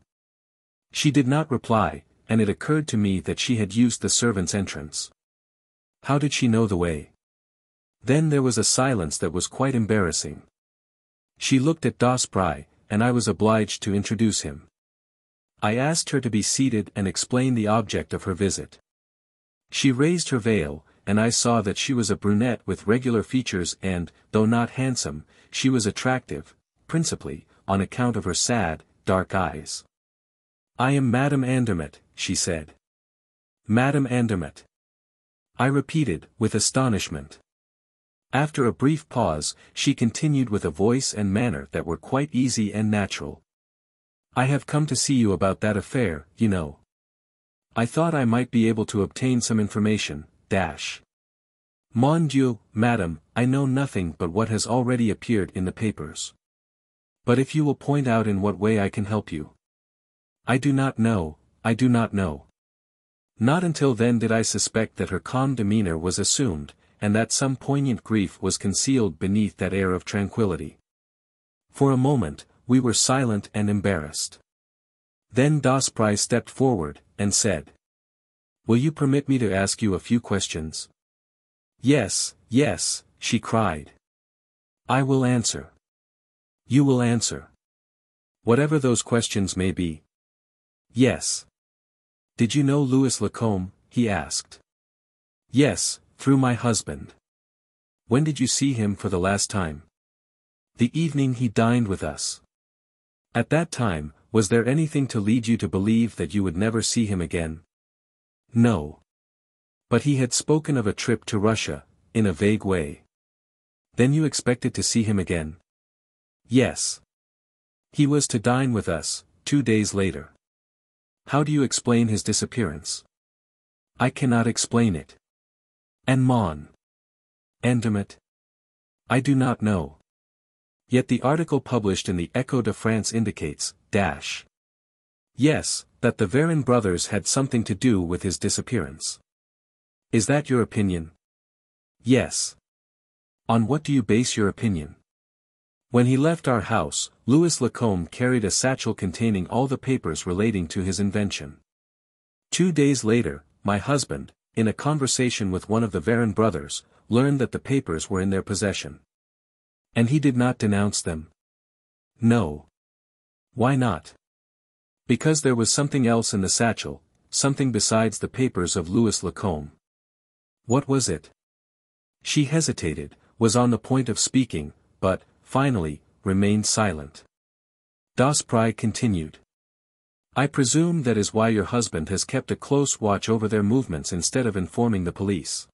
She did not reply, and it occurred to me that she had used the servant's entrance. How did she know the way? Then there was a silence that was quite embarrassing. She looked at Daspry, and I was obliged to introduce him. I asked her to be seated and explain the object of her visit. She raised her veil, and I saw that she was a brunette with regular features and, though not handsome, she was attractive, principally, on account of her sad, dark eyes. "I am Madame Andermatt," she said. "Madame Andermatt." I repeated, with astonishment. After a brief pause, she continued with a voice and manner that were quite easy and natural. "I have come to see you about that affair, you know. I thought I might be able to obtain some information, Mon Dieu, madame, I know nothing but what has already appeared in the papers. But if you will point out in what way I can help you." I do not know. Not until then did I suspect that her calm demeanor was assumed, and that some poignant grief was concealed beneath that air of tranquility. For a moment, we were silent and embarrassed. Then Daspry stepped forward, and said, "Will you permit me to ask you a few questions?" "Yes, yes," she cried. "I will answer." "You will answer. Whatever those questions may be." "Yes." "Did you know Louis Lacombe?" he asked. "Yes, through my husband." "When did you see him for the last time?" "The evening he dined with us." "At that time, was there anything to lead you to believe that you would never see him again?" "No." "But he had spoken of a trip to Russia, in a vague way. Then you expected to see him again?" Yes. He was to dine with us, 2 days later. How do you explain his disappearance? I cannot explain it. And mon Endemit? I do not know. Yet the article published in the Echo de France indicates, yes, that the Varin brothers had something to do with his disappearance. Is that your opinion? Yes. On what do you base your opinion? When he left our house, Louis Lacombe carried a satchel containing all the papers relating to his invention. 2 days later, my husband, in a conversation with one of the Varin brothers, learned that the papers were in their possession. And he did not denounce them? No. Why not? Because there was something else in the satchel, something besides the papers of Louis Lacombe. What was it? She hesitated, was on the point of speaking, but, finally, remained silent. Daspry continued. I presume that is why your husband has kept a close watch over their movements instead of informing the police.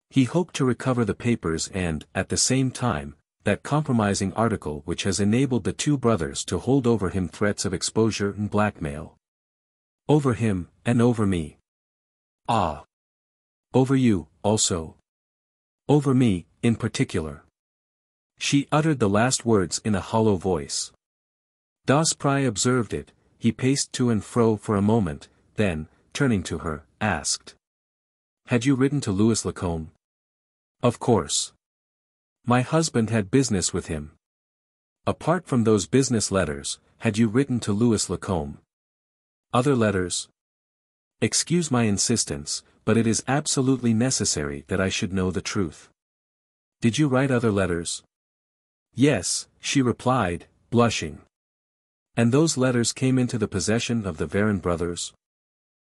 He hoped to recover the papers and, at the same time, that compromising article which has enabled the two brothers to hold over him threats of exposure and blackmail. Over him, and over me. Ah. Over you, also. Over me, in particular. She uttered the last words in a hollow voice. Daspry observed it. He paced to and fro for a moment, then, turning to her, asked. Had you written to Louis Lacombe? Of course. My husband had business with him. Apart from those business letters, had you written to Louis Lacombe? Other letters? Excuse my insistence, but it is absolutely necessary that I should know the truth. Did you write other letters? Yes, she replied, blushing. And those letters came into the possession of the Varin brothers?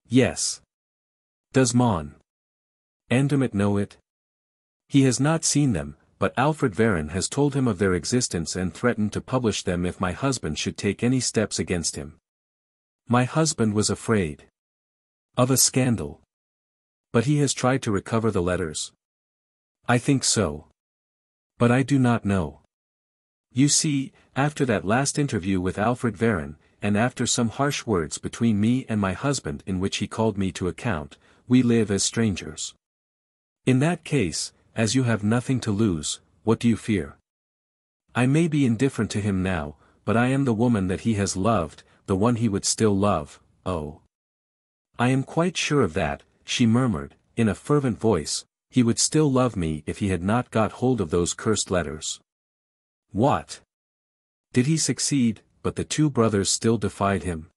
Yes. Does Mon Endemit know it? He has not seen them, but Alfred Varin has told him of their existence and threatened to publish them if my husband should take any steps against him. My husband was afraid of a scandal. But he has tried to recover the letters. I think so. But I do not know. You see, after that last interview with Alfred Varin, and after some harsh words between me and my husband in which he called me to account, we live as strangers. In that case, as you have nothing to lose, what do you fear? I may be indifferent to him now, but I am the woman that he has loved, the one he would still love, oh. I am quite sure of that, she murmured, in a fervent voice, he would still love me if he had not got hold of those cursed letters. What? Did he succeed, but the two brothers still defied him?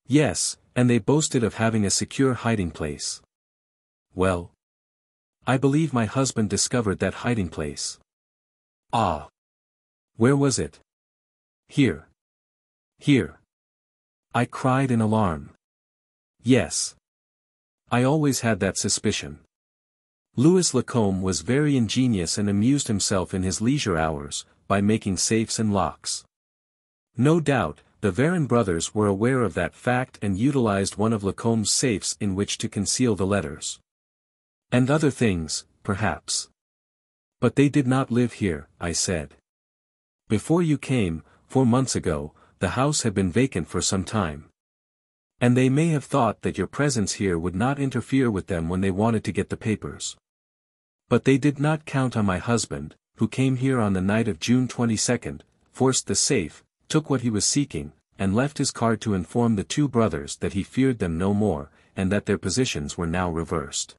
Yes, and they boasted of having a secure hiding place. Well? I believe my husband discovered that hiding place. Ah. Where was it? Here. Here. I cried in alarm. Yes. I always had that suspicion. Louis Lacombe was very ingenious and amused himself in his leisure hours, by making safes and locks. No doubt, the Varin brothers were aware of that fact and utilized one of Lacombe's safes in which to conceal the letters. And other things, perhaps. But they did not live here, I said. Before you came, 4 months ago, the house had been vacant for some time. And they may have thought that your presence here would not interfere with them when they wanted to get the papers. But they did not count on my husband, who came here on the night of June 22nd, forced the safe, took what he was seeking, and left his card to inform the two brothers that he feared them no more, and that their positions were now reversed.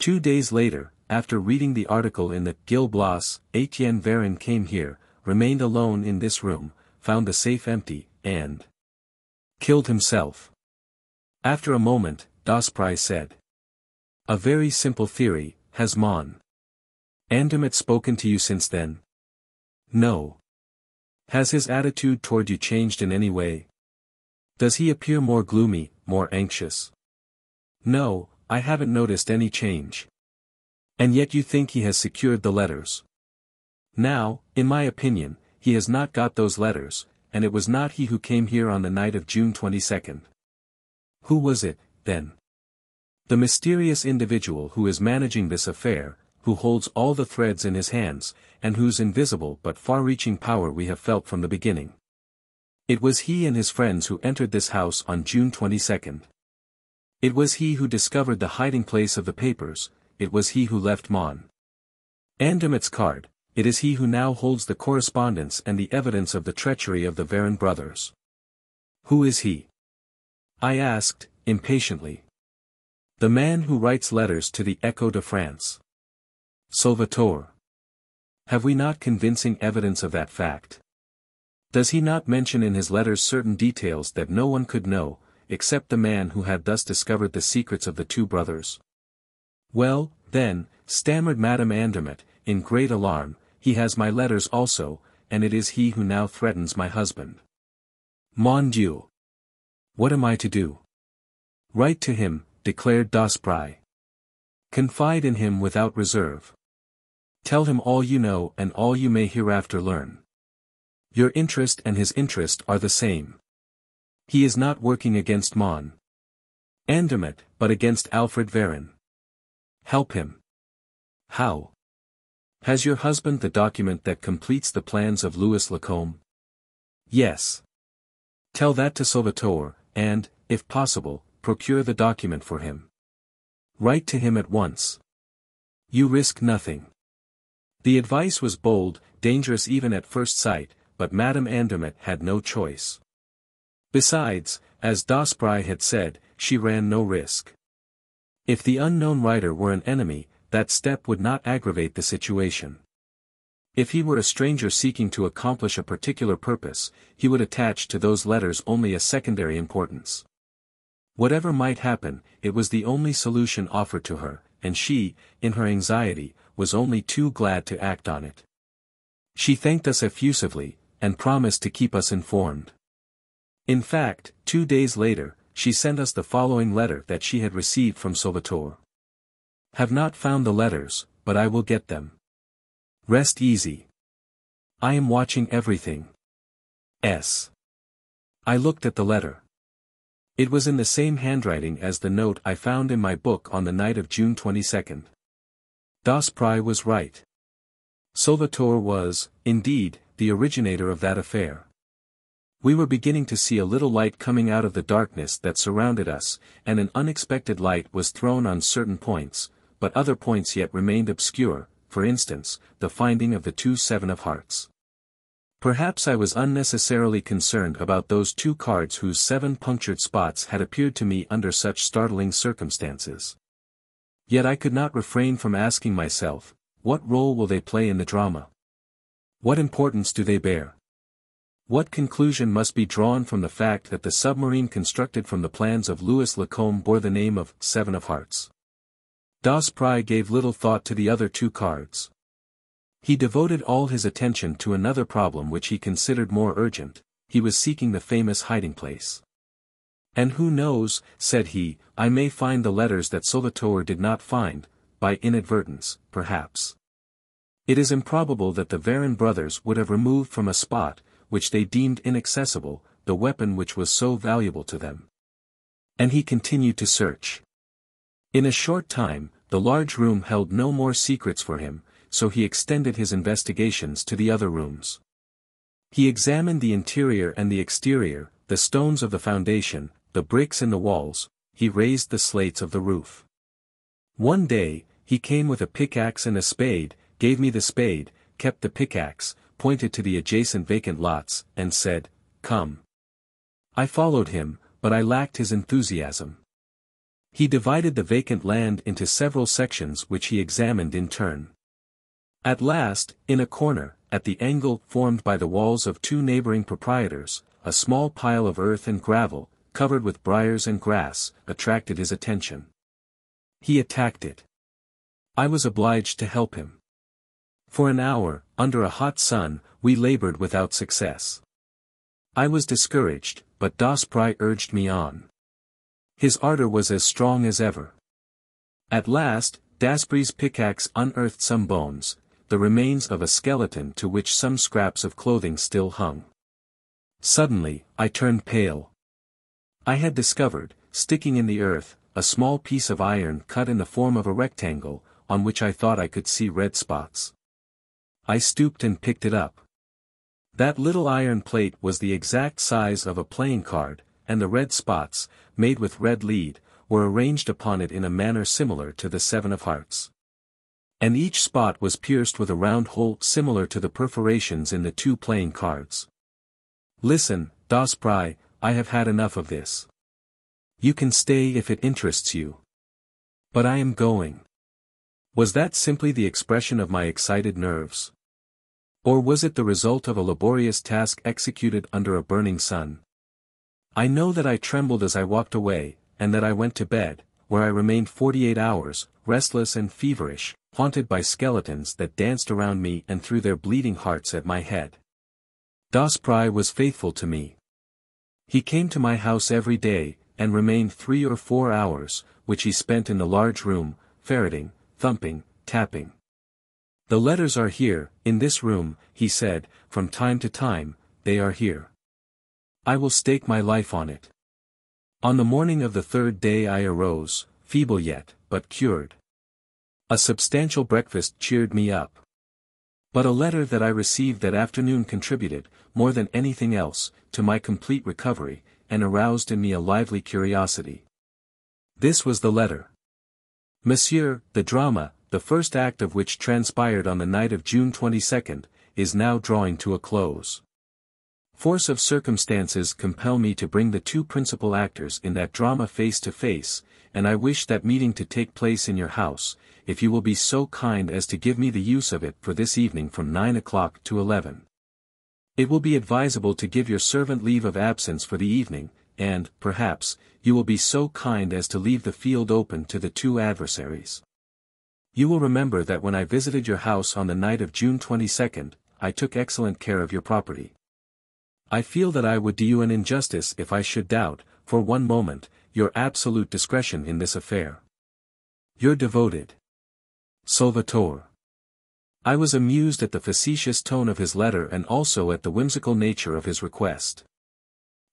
2 days later, after reading the article in the Gil Blas, Etienne Varin came here, remained alone in this room, found the safe empty, and killed himself. After a moment, Daspry said. A very simple theory. Has Mon Endemit spoken to you since then? No. Has his attitude toward you changed in any way? Does he appear more gloomy, more anxious? No, I haven't noticed any change. And yet you think he has secured the letters. Now, in my opinion, he has not got those letters, and it was not he who came here on the night of June 22nd. Who was it, then? The mysterious individual who is managing this affair, who holds all the threads in his hands, and whose invisible but far-reaching power we have felt from the beginning. It was he and his friends who entered this house on June 22nd. It was he who discovered the hiding place of the papers, it was he who left Mon Andermatt's card, it is he who now holds the correspondence and the evidence of the treachery of the Varin brothers. Who is he? I asked, impatiently. The man who writes letters to the Echo de France. Salvator. Have we not convincing evidence of that fact? Does he not mention in his letters certain details that no one could know, except the man who had thus discovered the secrets of the two brothers? Well, then, stammered Madame Andermatt, in great alarm, he has my letters also, and it is he who now threatens my husband. Mon Dieu! What am I to do? Write to him, declared Daspry. Confide in him without reserve. Tell him all you know and all you may hereafter learn. Your interest and his interest are the same. He is not working against Mon Andermatt, but against Alfred Varin. Help him. How? Has your husband the document that completes the plans of Louis Lacombe? Yes. Tell that to Salvator, and, if possible, procure the document for him. Write to him at once. You risk nothing. The advice was bold, dangerous even at first sight, but Madame Andermatt had no choice. Besides, as Daspry had said, she ran no risk. If the unknown writer were an enemy, that step would not aggravate the situation. If he were a stranger seeking to accomplish a particular purpose, he would attach to those letters only a secondary importance. Whatever might happen, it was the only solution offered to her, and she, in her anxiety, was only too glad to act on it. She thanked us effusively, and promised to keep us informed. In fact, 2 days later, she sent us the following letter that she had received from Salvator. Have not found the letters, but I will get them. Rest easy. I am watching everything. S. I looked at the letter. It was in the same handwriting as the note I found in my book on the night of June 22nd. Daspry was right. Salvator was, indeed, the originator of that affair. We were beginning to see a little light coming out of the darkness that surrounded us, and an unexpected light was thrown on certain points, but other points yet remained obscure, for instance, the finding of the two seven of hearts. Perhaps I was unnecessarily concerned about those two cards whose 7 punctured spots had appeared to me under such startling circumstances. Yet I could not refrain from asking myself, what role will they play in the drama? What importance do they bear? What conclusion must be drawn from the fact that the submarine constructed from the plans of Louis Lacombe bore the name of Seven of Hearts? Daspry gave little thought to the other 2 cards. He devoted all his attention to another problem which he considered more urgent. He was seeking the famous hiding place. And who knows, said he, I may find the letters that Salvator did not find, by inadvertence, perhaps. It is improbable that the Varin brothers would have removed from a spot, which they deemed inaccessible, the weapon which was so valuable to them. And he continued to search. In a short time, the large room held no more secrets for him, so he extended his investigations to the other rooms. He examined the interior and the exterior, the stones of the foundation, the bricks in the walls, he raised the slates of the roof. One day, he came with a pickaxe and a spade, gave me the spade, kept the pickaxe, pointed to the adjacent vacant lots, and said, "Come." I followed him, but I lacked his enthusiasm. He divided the vacant land into several sections which he examined in turn. At last, in a corner, at the angle formed by the walls of 2 neighboring proprietors, a small pile of earth and gravel, covered with briars and grass, attracted his attention. He attacked it. I was obliged to help him. For an hour, under a hot sun, we labored without success. I was discouraged, but Daspry urged me on. His ardor was as strong as ever. At last, Daspry's pickaxe unearthed some bones, the remains of a skeleton to which some scraps of clothing still hung. Suddenly, I turned pale. I had discovered, sticking in the earth, a small piece of iron cut in the form of a rectangle, on which I thought I could see red spots. I stooped and picked it up. That little iron plate was the exact size of a playing card, and the red spots, made with red lead, were arranged upon it in a manner similar to the 7 of hearts. And each spot was pierced with a round hole similar to the perforations in the 2 playing cards. Listen, Das Pry, I have had enough of this. You can stay if it interests you. But I am going. Was that simply the expression of my excited nerves? Or was it the result of a laborious task executed under a burning sun? I know that I trembled as I walked away, and that I went to bed, where I remained 48 hours, restless and feverish, haunted by skeletons that danced around me and threw their bleeding hearts at my head. Das Pry was faithful to me. He came to my house every day, and remained 3 or 4 hours, which he spent in the large room, ferreting, thumping, tapping. The letters are here, in this room, he said, from time to time, they are here. I will stake my life on it. On the morning of the 3rd day I arose, feeble yet, but cured. A substantial breakfast cheered me up. But a letter that I received that afternoon contributed, more than anything else, to my complete recovery, and aroused in me a lively curiosity. This was the letter. Monsieur, the drama, the first act of which transpired on the night of June 22nd, is now drawing to a close. Force of circumstances compel me to bring the 2 principal actors in that drama face to face, and I wish that meeting to take place in your house, if you will be so kind as to give me the use of it for this evening from 9 o'clock to 11. It will be advisable to give your servant leave of absence for the evening, and, perhaps, you will be so kind as to leave the field open to the 2 adversaries. You will remember that when I visited your house on the night of June 22nd, I took excellent care of your property. I feel that I would do you an injustice if I should doubt, for one moment, your absolute discretion in this affair. Your devoted SALVATOR. I was amused at the facetious tone of his letter and also at the whimsical nature of his request.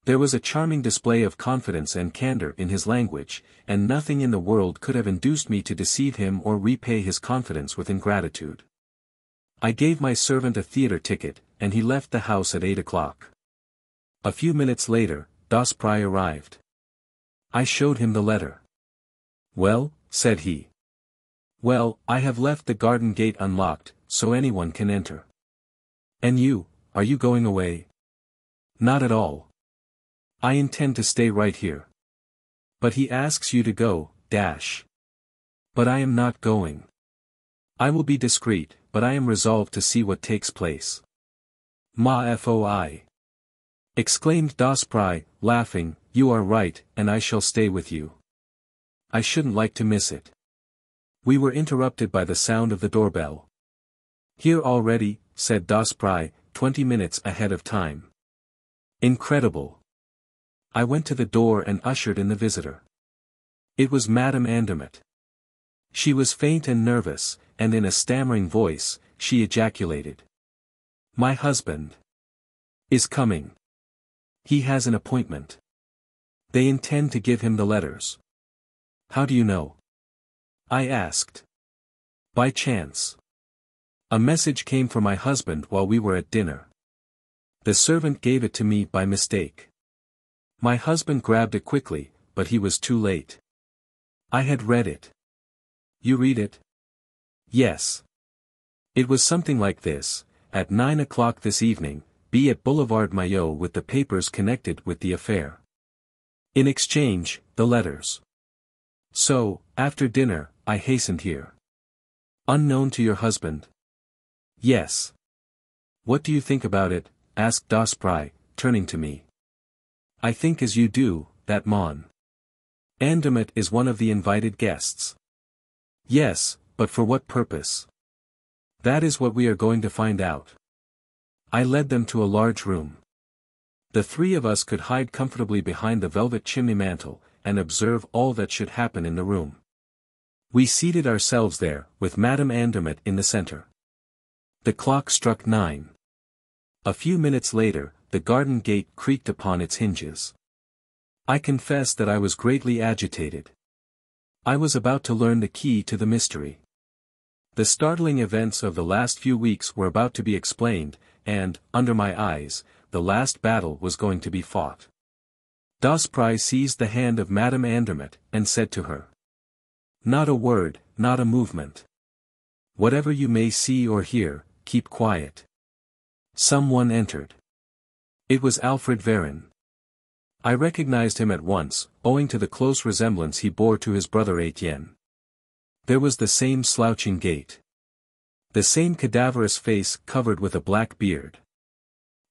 There was a charming display of confidence and candor in his language, and nothing in the world could have induced me to deceive him or repay his confidence with ingratitude. I gave my servant a theatre ticket, and he left the house at 8 o'clock. A few minutes later, Das Pry arrived. I showed him the letter. Well, said he. Well, I have left the garden gate unlocked, so anyone can enter. And you, are you going away? Not at all. I intend to stay right here. But he asks you to go, dash. But I am not going. I will be discreet, but I am resolved to see what takes place. Ma foi! Exclaimed Das Pry, laughing, you are right, and I shall stay with you. I shouldn't like to miss it. We were interrupted by the sound of the doorbell. Here already, said Das Pry, 20 minutes ahead of time. Incredible. I went to the door and ushered in the visitor. It was Madame Andermatt. She was faint and nervous, and in a stammering voice, she ejaculated. My husband is coming. He has an appointment. They intend to give him the letters. How do you know? I asked. By chance. A message came for my husband while we were at dinner. The servant gave it to me by mistake. My husband grabbed it quickly, but he was too late. I had read it. You read it? Yes. It was something like this: at 9 o'clock this evening, be at Boulevard Maillot with the papers connected with the affair. In exchange, the letters. So, after dinner, I hastened here. Unknown to your husband? Yes. What do you think about it? Asked Das Pry, turning to me. I think as you do, that Mon Andermatt is one of the invited guests. Yes, but for what purpose? That is what we are going to find out. I led them to a large room. The 3 of us could hide comfortably behind the velvet chimney mantel, and observe all that should happen in the room. We seated ourselves there, with Madame Andermatt in the center. The clock struck 9. A few minutes later, the garden gate creaked upon its hinges. I confess that I was greatly agitated. I was about to learn the key to the mystery. The startling events of the last few weeks were about to be explained, and, under my eyes, the last battle was going to be fought. Daspry seized the hand of Madame Andermatt, and said to her, "Not a word, not a movement. Whatever you may see or hear, keep quiet." Someone entered. It was Alfred Varin. I recognized him at once, owing to the close resemblance he bore to his brother Etienne. There was the same slouching gait. The same cadaverous face covered with a black beard.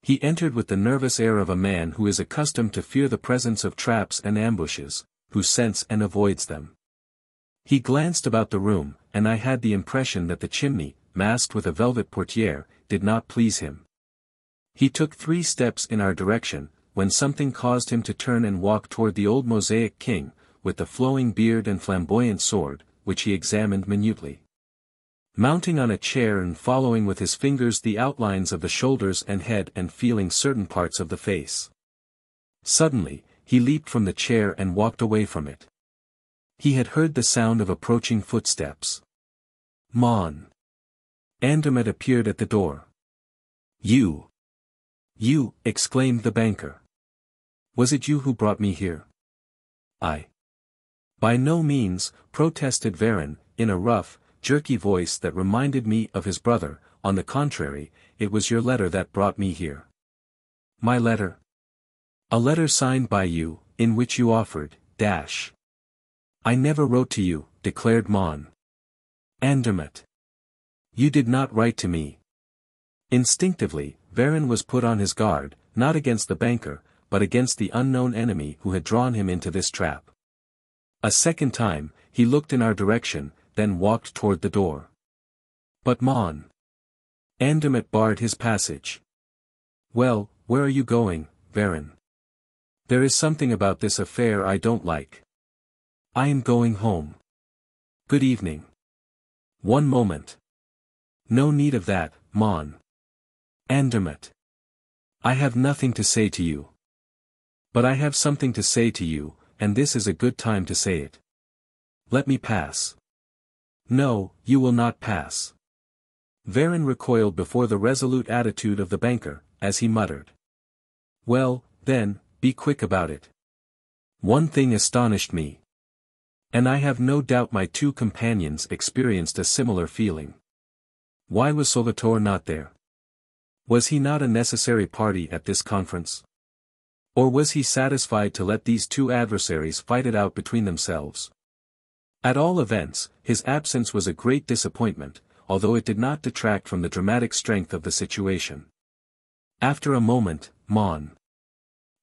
He entered with the nervous air of a man who is accustomed to fear the presence of traps and ambushes, who scents and avoids them. He glanced about the room, and I had the impression that the chimney, masked with a velvet portière, did not please him. He took 3 steps in our direction, when something caused him to turn and walk toward the old mosaic king, with the flowing beard and flamboyant sword, which he examined minutely. Mounting on a chair and following with his fingers the outlines of the shoulders and head and feeling certain parts of the face. Suddenly, he leaped from the chair and walked away from it. He had heard the sound of approaching footsteps. Mon. Andermatt appeared at the door. You, exclaimed the banker. Was it you who brought me here? By no means, protested Varin, in a rough, jerky voice that reminded me of his brother. On the contrary, it was your letter that brought me here. My letter? A letter signed by you, in which you offered, I never wrote to you, declared Mon. Andermatt. You did not write to me. Instinctively, Varin was put on his guard, not against the banker, but against the unknown enemy who had drawn him into this trap. A second time, he looked in our direction, then walked toward the door. But Mon. Andermatt barred his passage. Well, where are you going, Varin? There is something about this affair I don't like. I am going home. Good evening. One moment. No need of that, Mon. Andermatt. I have nothing to say to you. But I have something to say to you, and this is a good time to say it. Let me pass. No, you will not pass. Varin recoiled before the resolute attitude of the banker, as he muttered. Well, then, be quick about it. One thing astonished me. And I have no doubt my 2 companions experienced a similar feeling. Why was Salvator not there? Was he not a necessary party at this conference? Or was he satisfied to let these 2 adversaries fight it out between themselves? At all events, his absence was a great disappointment, although it did not detract from the dramatic strength of the situation. After a moment, Mon.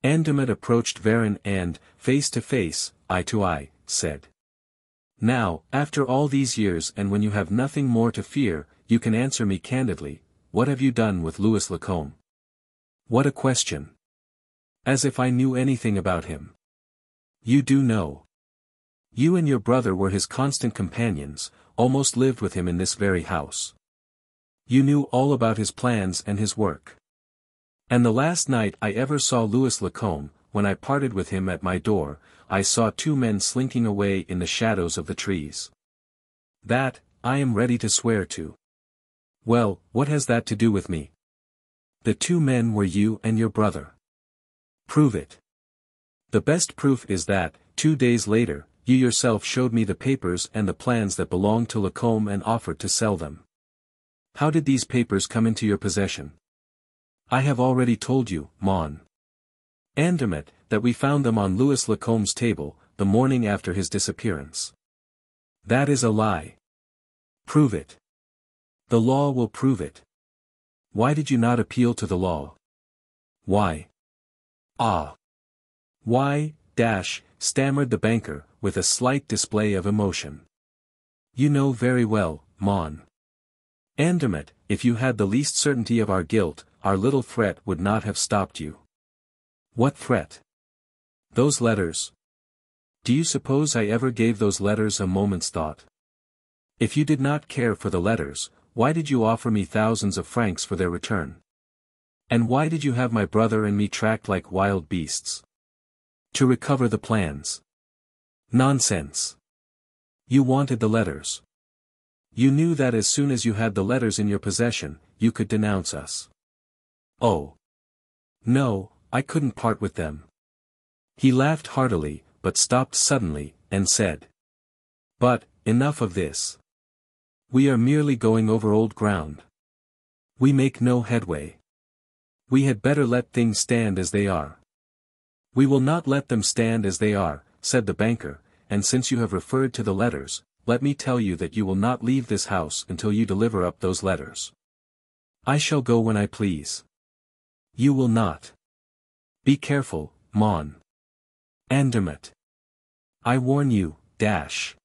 Andermatt approached Varin and, face to face, eye to eye, said. Now, after all these years and when you have nothing more to fear, you can answer me candidly, what have you done with Louis Lacombe? What a question. As if I knew anything about him. You do know. You and your brother were his constant companions, almost lived with him in this very house. You knew all about his plans and his work. And the last night I ever saw Louis Lacombe, when I parted with him at my door, I saw 2 men slinking away in the shadows of the trees. That, I am ready to swear to. Well, what has that to do with me? The 2 men were you and your brother. Prove it. The best proof is that, 2 days later, you yourself showed me the papers and the plans that belonged to Lacombe and offered to sell them. How did these papers come into your possession? I have already told you, Mon. Andermatt, that we found them on Louis Lacombe's table, the morning after his disappearance. That is a lie. Prove it. The law will prove it. Why did you not appeal to the law? Why? Why, stammered the banker, with a slight display of emotion. You know very well, Mon. Andermatt, if you had the least certainty of our guilt, our little threat would not have stopped you. What threat? Those letters. Do you suppose I ever gave those letters a moment's thought? If you did not care for the letters, why did you offer me thousands of francs for their return? And why did you have my brother and me tracked like wild beasts? To recover the plans. Nonsense. You wanted the letters. You knew that as soon as you had the letters in your possession, you could denounce us. Oh. No, I couldn't part with them. He laughed heartily, but stopped suddenly, and said. But, enough of this. We are merely going over old ground. We make no headway. We had better let things stand as they are. We will not let them stand as they are, said the banker, and since you have referred to the letters, let me tell you that you will not leave this house until you deliver up those letters. I shall go when I please. You will not. Be careful, mon. Andermatt. I warn you, dash.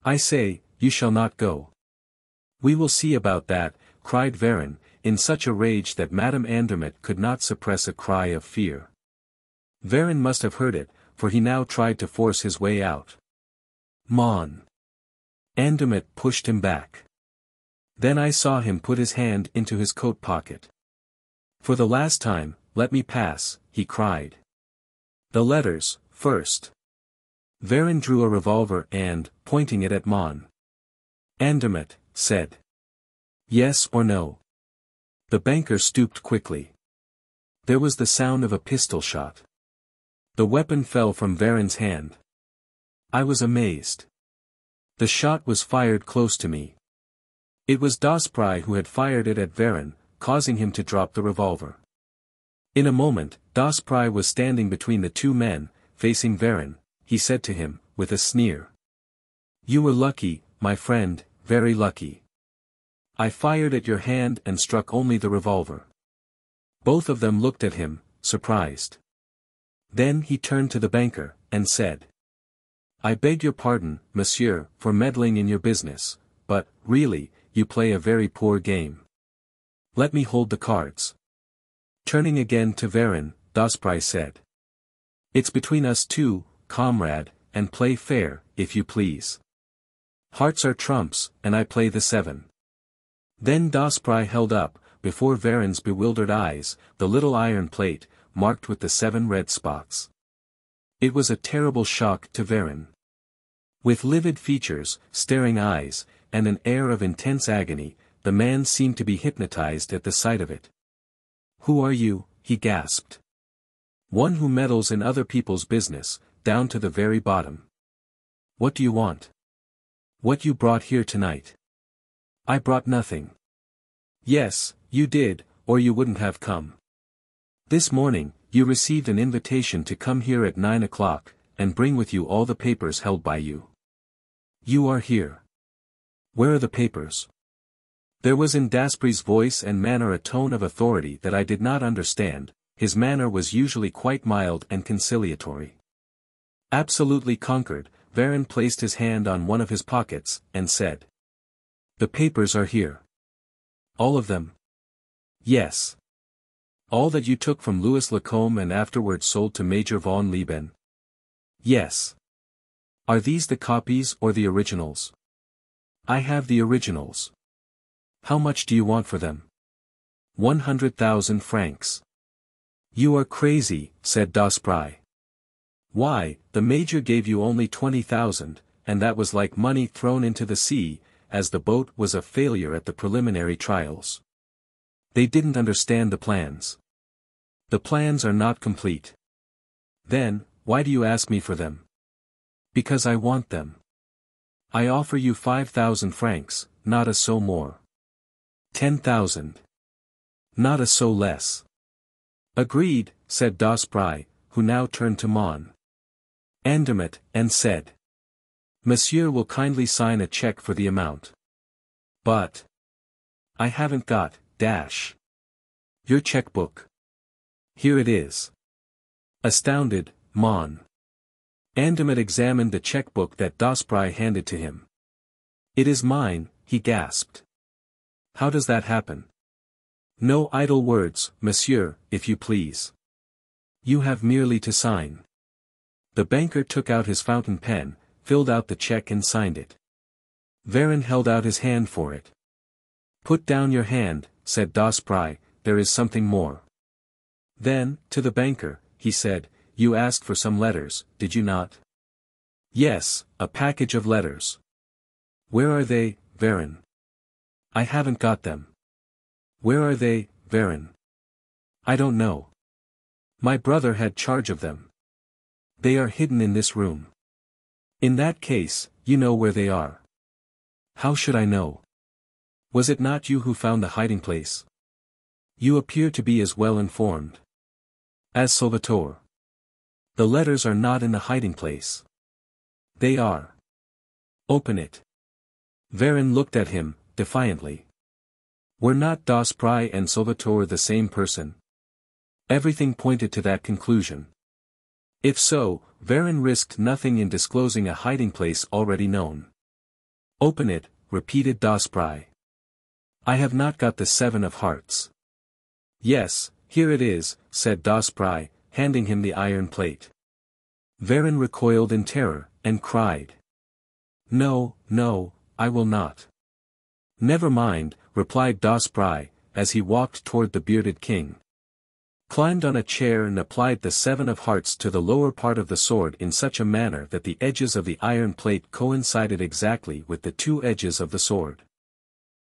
I say, you shall not go. We will see about that, cried Varin, in such a rage that Madame Andermatt could not suppress a cry of fear. Varin must have heard it, for he now tried to force his way out. Mon. Andermatt pushed him back. Then I saw him put his hand into his coat pocket. For the last time, let me pass, he cried. The letters, first. Varin drew a revolver and, pointing it at Mon. Andermatt, said. Yes or no. The banker stooped quickly. There was the sound of a pistol shot. The weapon fell from Varin's hand. I was amazed. The shot was fired close to me. It was Daspry who had fired it at Varin, causing him to drop the revolver. In a moment, Daspry was standing between the two men, facing Varin. He said to him, with a sneer. You were lucky, my friend, very lucky. I fired at your hand and struck only the revolver. Both of them looked at him, surprised. Then he turned to the banker, and said. I beg your pardon, monsieur, for meddling in your business, but, really, you play a very poor game. Let me hold the cards. Turning again to Varin, Daspry said. It's between us two, comrade, and play fair, if you please. Hearts are trumps, and I play the 7. Then Daspry held up, before Varin's bewildered eyes, the little iron plate, marked with the 7 red spots. It was a terrible shock to Varin. With livid features, staring eyes, and an air of intense agony, the man seemed to be hypnotized at the sight of it. Who are you? He gasped. One who meddles in other people's business, down to the very bottom. What do you want? What you brought here tonight? I brought nothing. Yes, you did, or you wouldn't have come. This morning, you received an invitation to come here at 9 o'clock, and bring with you all the papers held by you. You are here. Where are the papers? There was in Daspry's voice and manner a tone of authority that I did not understand. His manner was usually quite mild and conciliatory. Absolutely conquered, Varin placed his hand on one of his pockets, and said. The papers are here. All of them? Yes. All that you took from Louis Lacombe and afterwards sold to Major von Lieben? Yes. Are these the copies or the originals? I have the originals. How much do you want for them? 100,000 francs. You are crazy, said Daspry. Why, the Major gave you only 20,000, and that was like money thrown into the sea, as the boat was a failure at the preliminary trials. They didn't understand the plans. The plans are not complete. Then, why do you ask me for them? Because I want them. I offer you 5,000 francs, not a sou more. 10,000. Not a sou less. Agreed, said Daspry, who now turned to Mon. Andermatt, and said. Monsieur will kindly sign a check for the amount. But. I haven't got, dash. Your checkbook. Here it is. Astounded, Mon. Andermatt examined the checkbook that Daspry handed to him. It is mine, he gasped. How does that happen? No idle words, monsieur, if you please. You have merely to sign. The banker took out his fountain pen, filled out the check and signed it. Varin held out his hand for it. Put down your hand, said Daspry, there is something more. Then, to the banker, he said, you asked for some letters, did you not? Yes, a package of letters. Where are they? Varin. I haven't got them. Where are they, Varin? I don't know. My brother had charge of them. They are hidden in this room. In that case, you know where they are. How should I know? Was it not you who found the hiding place? You appear to be as well informed as Salvator. The letters are not in the hiding place. They are. Open it. Varin looked at him, defiantly. Were not Daspry and Salvator the same person? Everything pointed to that conclusion. If so, Varin risked nothing in disclosing a hiding place already known. Open it, repeated Daspry. I have not got the 7 of hearts. Yes, here it is, said Daspry, handing him the iron plate. Varin recoiled in terror, and cried. No, no, I will not. Never mind, replied Daspry, as he walked toward the bearded king. Climbed on a chair and applied the 7 of hearts to the lower part of the sword in such a manner that the edges of the iron plate coincided exactly with the 2 edges of the sword.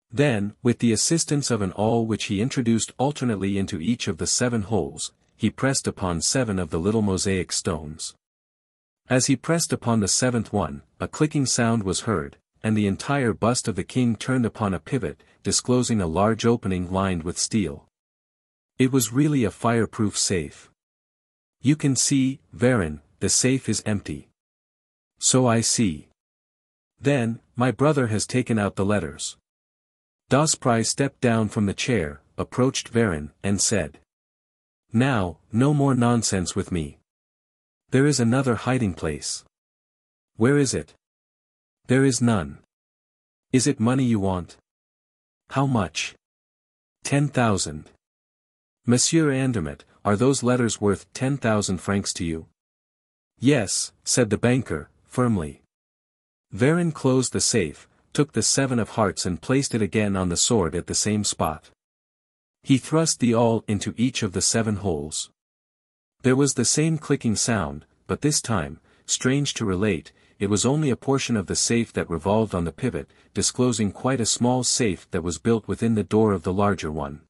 Then, with the assistance of an awl which he introduced alternately into each of the 7 holes, he pressed upon 7 of the little mosaic stones. As he pressed upon the 7th one, a clicking sound was heard, and the entire bust of the king turned upon a pivot, disclosing a large opening lined with steel. It was really a fireproof safe. You can see, Varin, the safe is empty. So I see. Then, my brother has taken out the letters. Daspry stepped down from the chair, approached Varin, and said. Now, no more nonsense with me. There is another hiding place. Where is it? There is none. Is it money you want? How much? 10,000. Monsieur Andermatt, are those letters worth 10,000 francs to you? Yes, said the banker, firmly. Varin closed the safe, took the 7 of hearts and placed it again on the sword at the same spot. He thrust the awl into each of the 7 holes. There was the same clicking sound, but this time, strange to relate, it was only a portion of the safe that revolved on the pivot, disclosing quite a small safe that was built within the door of the larger one.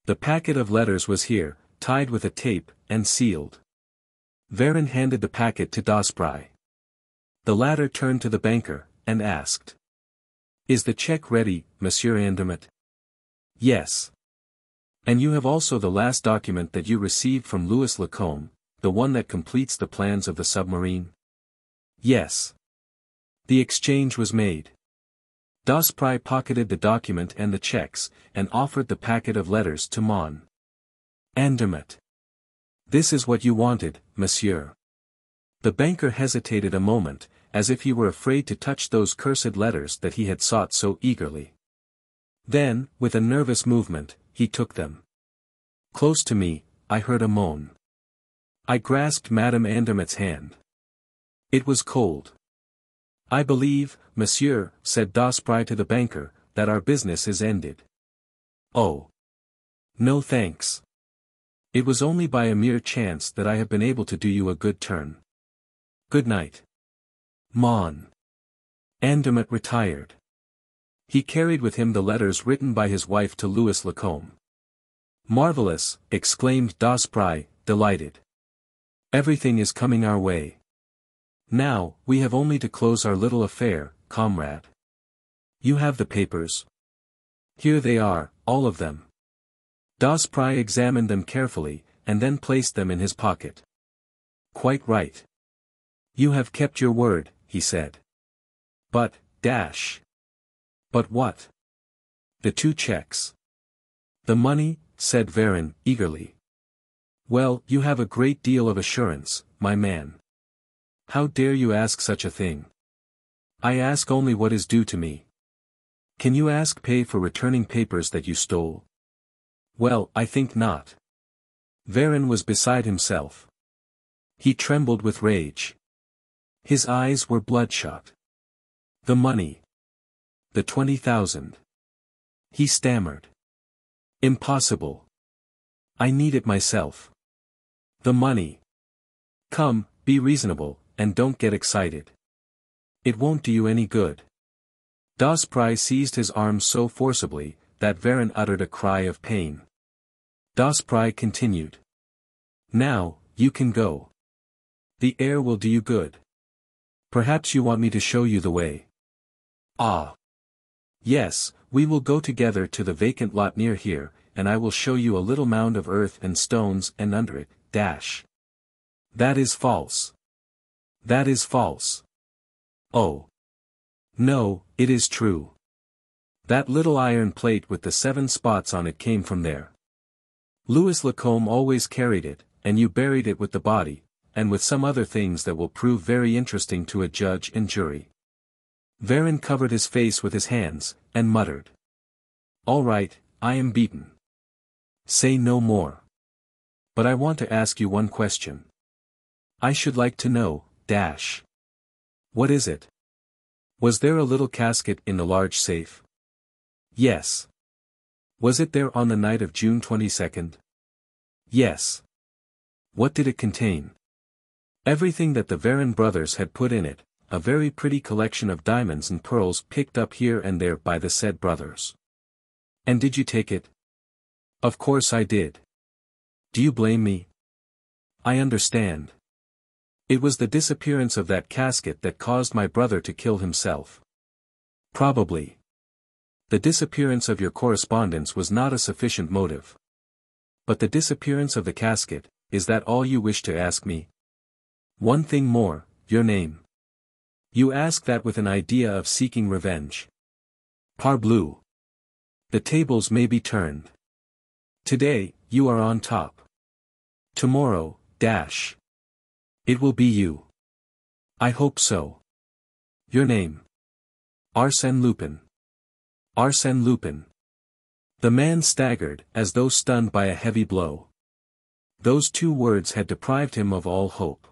The packet of letters was here, tied with a tape, and sealed. Varin handed the packet to Daspry. The latter turned to the banker, and asked. Is the check ready, Monsieur Andermatt? Yes. And you have also the last document that you received from Louis Lacombe, the one that completes the plans of the submarine? Yes. The exchange was made. Daspry pocketed the document and the checks, and offered the packet of letters to Mon. Andermatt. This is what you wanted, monsieur. The banker hesitated a moment, as if he were afraid to touch those cursed letters that he had sought so eagerly. Then, with a nervous movement, he took them. Close to me, I heard a moan. I grasped Madame Andermatt's hand. It was cold. I believe, monsieur, said Daspry to the banker, that our business is ended. Oh. No thanks. It was only by a mere chance that I have been able to do you a good turn. Good night. Mon. Andermatt retired. He carried with him the letters written by his wife to Louis Lacombe. Marvelous, exclaimed Daspry, delighted. Everything is coming our way. Now, we have only to close our little affair, comrade. You have the papers. Here they are, all of them. Daspry examined them carefully, and then placed them in his pocket. Quite right. You have kept your word, he said. But, dash. But what? The 2 checks. The money, said Varin, eagerly. Well, you have a great deal of assurance, my man. How dare you ask such a thing? I ask only what is due to me. Can you ask pay for returning papers that you stole? Well, I think not. Varin was beside himself. He trembled with rage. His eyes were bloodshot. The money. The 20,000. He stammered. Impossible. I need it myself. The money. Come, be reasonable, and don't get excited. It won't do you any good. Daspry seized his arm so forcibly, that Varin uttered a cry of pain. Daspry continued. Now, you can go. The air will do you good. Perhaps you want me to show you the way. Ah. Yes, we will go together to the vacant lot near here, and I will show you a little mound of earth and stones, and under it, dash. That is false. That is false. Oh. No, it is true. That little iron plate with the 7 spots on it came from there. Louis Lacombe always carried it, and you buried it with the body, and with some other things that will prove very interesting to a judge and jury. Varin covered his face with his hands, and muttered. All right, I am beaten. Say no more. But I want to ask you one question. I should like to know, dash. What is it? Was there a little casket in the large safe? Yes. Was it there on the night of June 22nd? Yes. What did it contain? Everything that the Varin brothers had put in it, a very pretty collection of diamonds and pearls picked up here and there by the said brothers. And did you take it? Of course I did. Do you blame me? I understand. It was the disappearance of that casket that caused my brother to kill himself. Probably. The disappearance of your correspondence was not a sufficient motive. But the disappearance of the casket, is that all you wish to ask me? One thing more, your name. You ask that with an idea of seeking revenge. Parbleu. The tables may be turned. Today, you are on top. Tomorrow, dash. It will be you. I hope so. Your name. Arsène Lupin. Arsène Lupin. The man staggered, as though stunned by a heavy blow. Those 2 words had deprived him of all hope.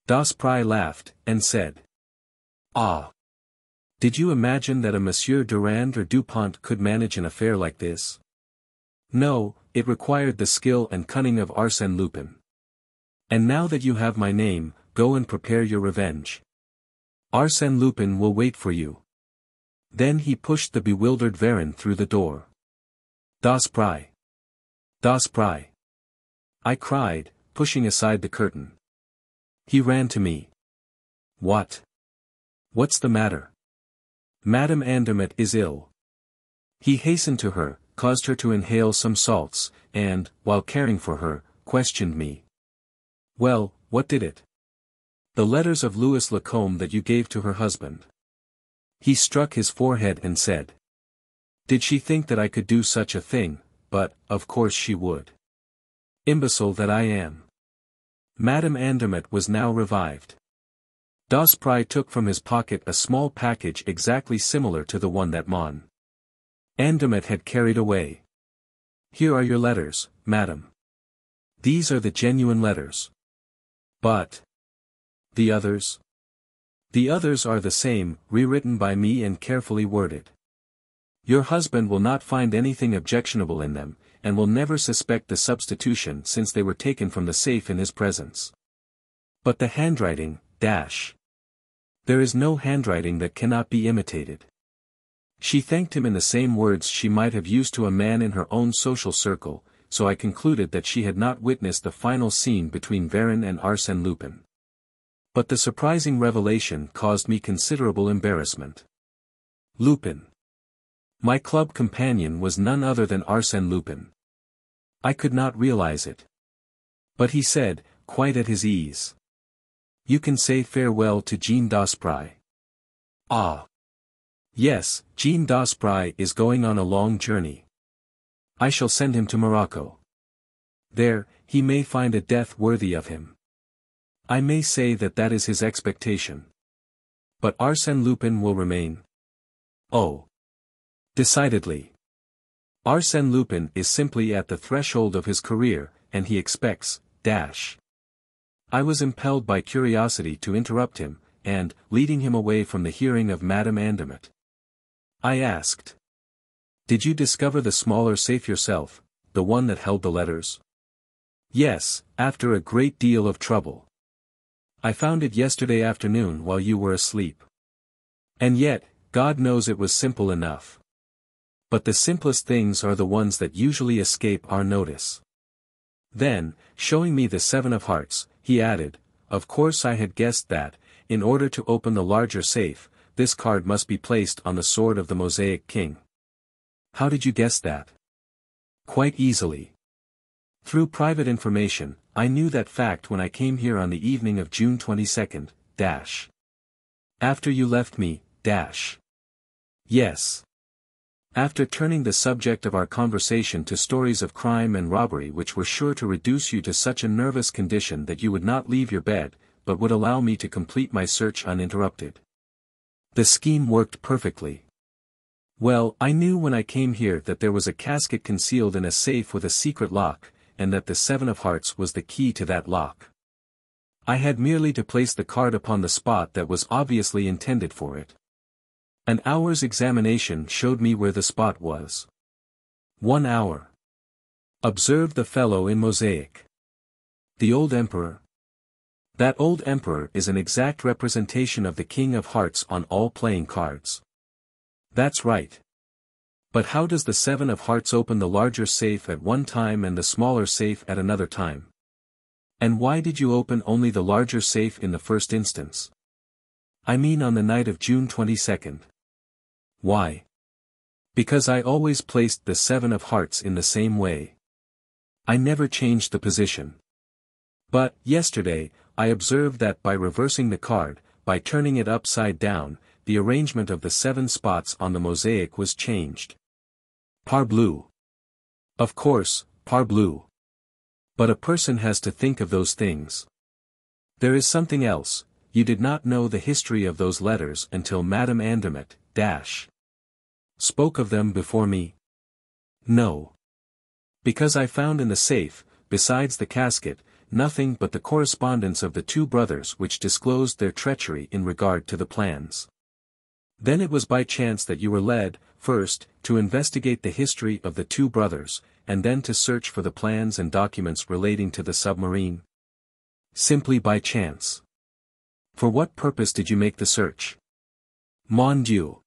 Daspry laughed, and said. Ah! Did you imagine that a Monsieur Durand or Dupont could manage an affair like this? No, it required the skill and cunning of Arsène Lupin. And now that you have my name, go and prepare your revenge. Arsène Lupin will wait for you. Then he pushed the bewildered Varin through the door. Daspry. Daspry. I cried, pushing aside the curtain. He ran to me. What? What's the matter? Madame Andermatt is ill. He hastened to her, caused her to inhale some salts, and, while caring for her, questioned me. Well, what did it? The letters of Louis Lacombe that you gave to her husband. He struck his forehead and said. Did she think that I could do such a thing? But, of course she would. Imbecile that I am. Madame Andermatt was now revived. Daspry took from his pocket a small package exactly similar to the one that Mon. Andermatt had carried away. Here are your letters, madam. These are the genuine letters. But the others? The others are the same, rewritten by me and carefully worded. Your husband will not find anything objectionable in them, and will never suspect the substitution since they were taken from the safe in his presence. But the handwriting, dash. There is no handwriting that cannot be imitated. She thanked him in the same words she might have used to a man in her own social circle, so I concluded that she had not witnessed the final scene between Varin and Arsène Lupin. But the surprising revelation caused me considerable embarrassment. Lupin. My club companion was none other than Arsène Lupin. I could not realize it. But he said, quite at his ease. You can say farewell to Jean Daspry. Ah. Yes, Jean Daspry is going on a long journey. I shall send him to Morocco. There, he may find a death worthy of him. I may say that that is his expectation. But Arsène Lupin will remain. Oh. Decidedly. Arsène Lupin is simply at the threshold of his career, and he expects, dash. I was impelled by curiosity to interrupt him, and, leading him away from the hearing of Madame Andermatt, I asked. Did you discover the smaller safe yourself, the one that held the letters? Yes, after a great deal of trouble. I found it yesterday afternoon while you were asleep. And yet, God knows it was simple enough. But the simplest things are the ones that usually escape our notice. Then, showing me the 7 of hearts, he added, of course I had guessed that, in order to open the larger safe, this card must be placed on the sword of the Mosaic king. How did you guess that? Quite easily. Through private information, I knew that fact when I came here on the evening of June 22nd, After you left me, Yes. After turning the subject of our conversation to stories of crime and robbery which were sure to reduce you to such a nervous condition that you would not leave your bed, but would allow me to complete my search uninterrupted. The scheme worked perfectly. Well, I knew when I came here that there was a casket concealed in a safe with a secret lock, and that the 7 of hearts was the key to that lock. I had merely to place the card upon the spot that was obviously intended for it. An hour's examination showed me where the spot was. 1 hour. Observed the fellow in mosaic. The old emperor. That old emperor is an exact representation of the king of hearts on all playing cards. That's right. But how does the 7 of hearts open the larger safe at one time and the smaller safe at another time? And why did you open only the larger safe in the first instance? I mean on the night of June 22nd. Why? Because I always placed the 7 of hearts in the same way. I never changed the position. But, yesterday, I observed that by reversing the card, by turning it upside down, the arrangement of the 7 spots on the mosaic was changed. Parbleu. Of course, parbleu. But a person has to think of those things. There is something else. You did not know the history of those letters until Madame Andermatt, spoke of them before me? No. Because I found in the safe, besides the casket, nothing but the correspondence of the 2 brothers which disclosed their treachery in regard to the plans. Then it was by chance that you were led, first, to investigate the history of the 2 brothers, and then to search for the plans and documents relating to the submarine. Simply by chance. For what purpose did you make the search? Mon Dieu!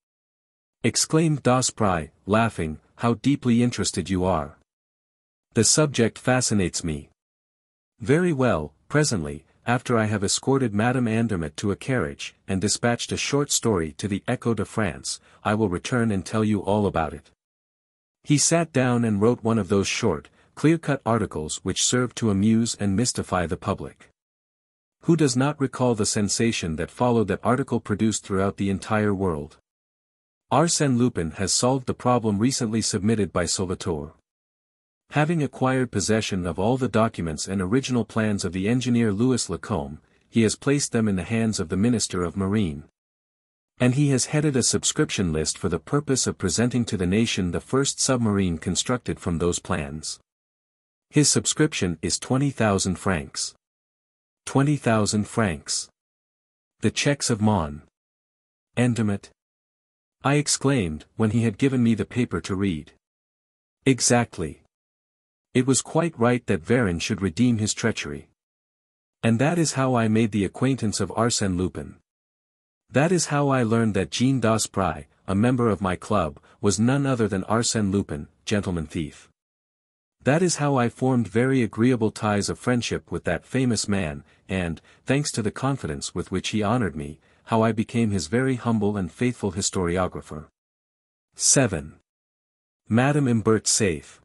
Exclaimed Daspry, laughing, how deeply interested you are. The subject fascinates me. Very well, presently, after I have escorted Madame Andermatt to a carriage, and dispatched a short story to the Echo de France, I will return and tell you all about it. He sat down and wrote one of those short, clear-cut articles which serve to amuse and mystify the public. Who does not recall the sensation that followed that article produced throughout the entire world? Arsène Lupin has solved the problem recently submitted by SALVATOR. Having acquired possession of all the documents and original plans of the engineer Louis Lacombe, he has placed them in the hands of the Minister of Marine. And he has headed a subscription list for the purpose of presenting to the nation the first submarine constructed from those plans. His subscription is 20,000 francs. 20,000 francs. The checks of Mon. Andermatt? I exclaimed, when he had given me the paper to read. Exactly. It was quite right that Varin should redeem his treachery. And that is how I made the acquaintance of Arsène Lupin. That is how I learned that Jean Daspry, a member of my club, was none other than Arsène Lupin, gentleman thief. That is how I formed very agreeable ties of friendship with that famous man, and, thanks to the confidence with which he honored me, how I became his very humble and faithful historiographer. 7. Madame Imbert's safe.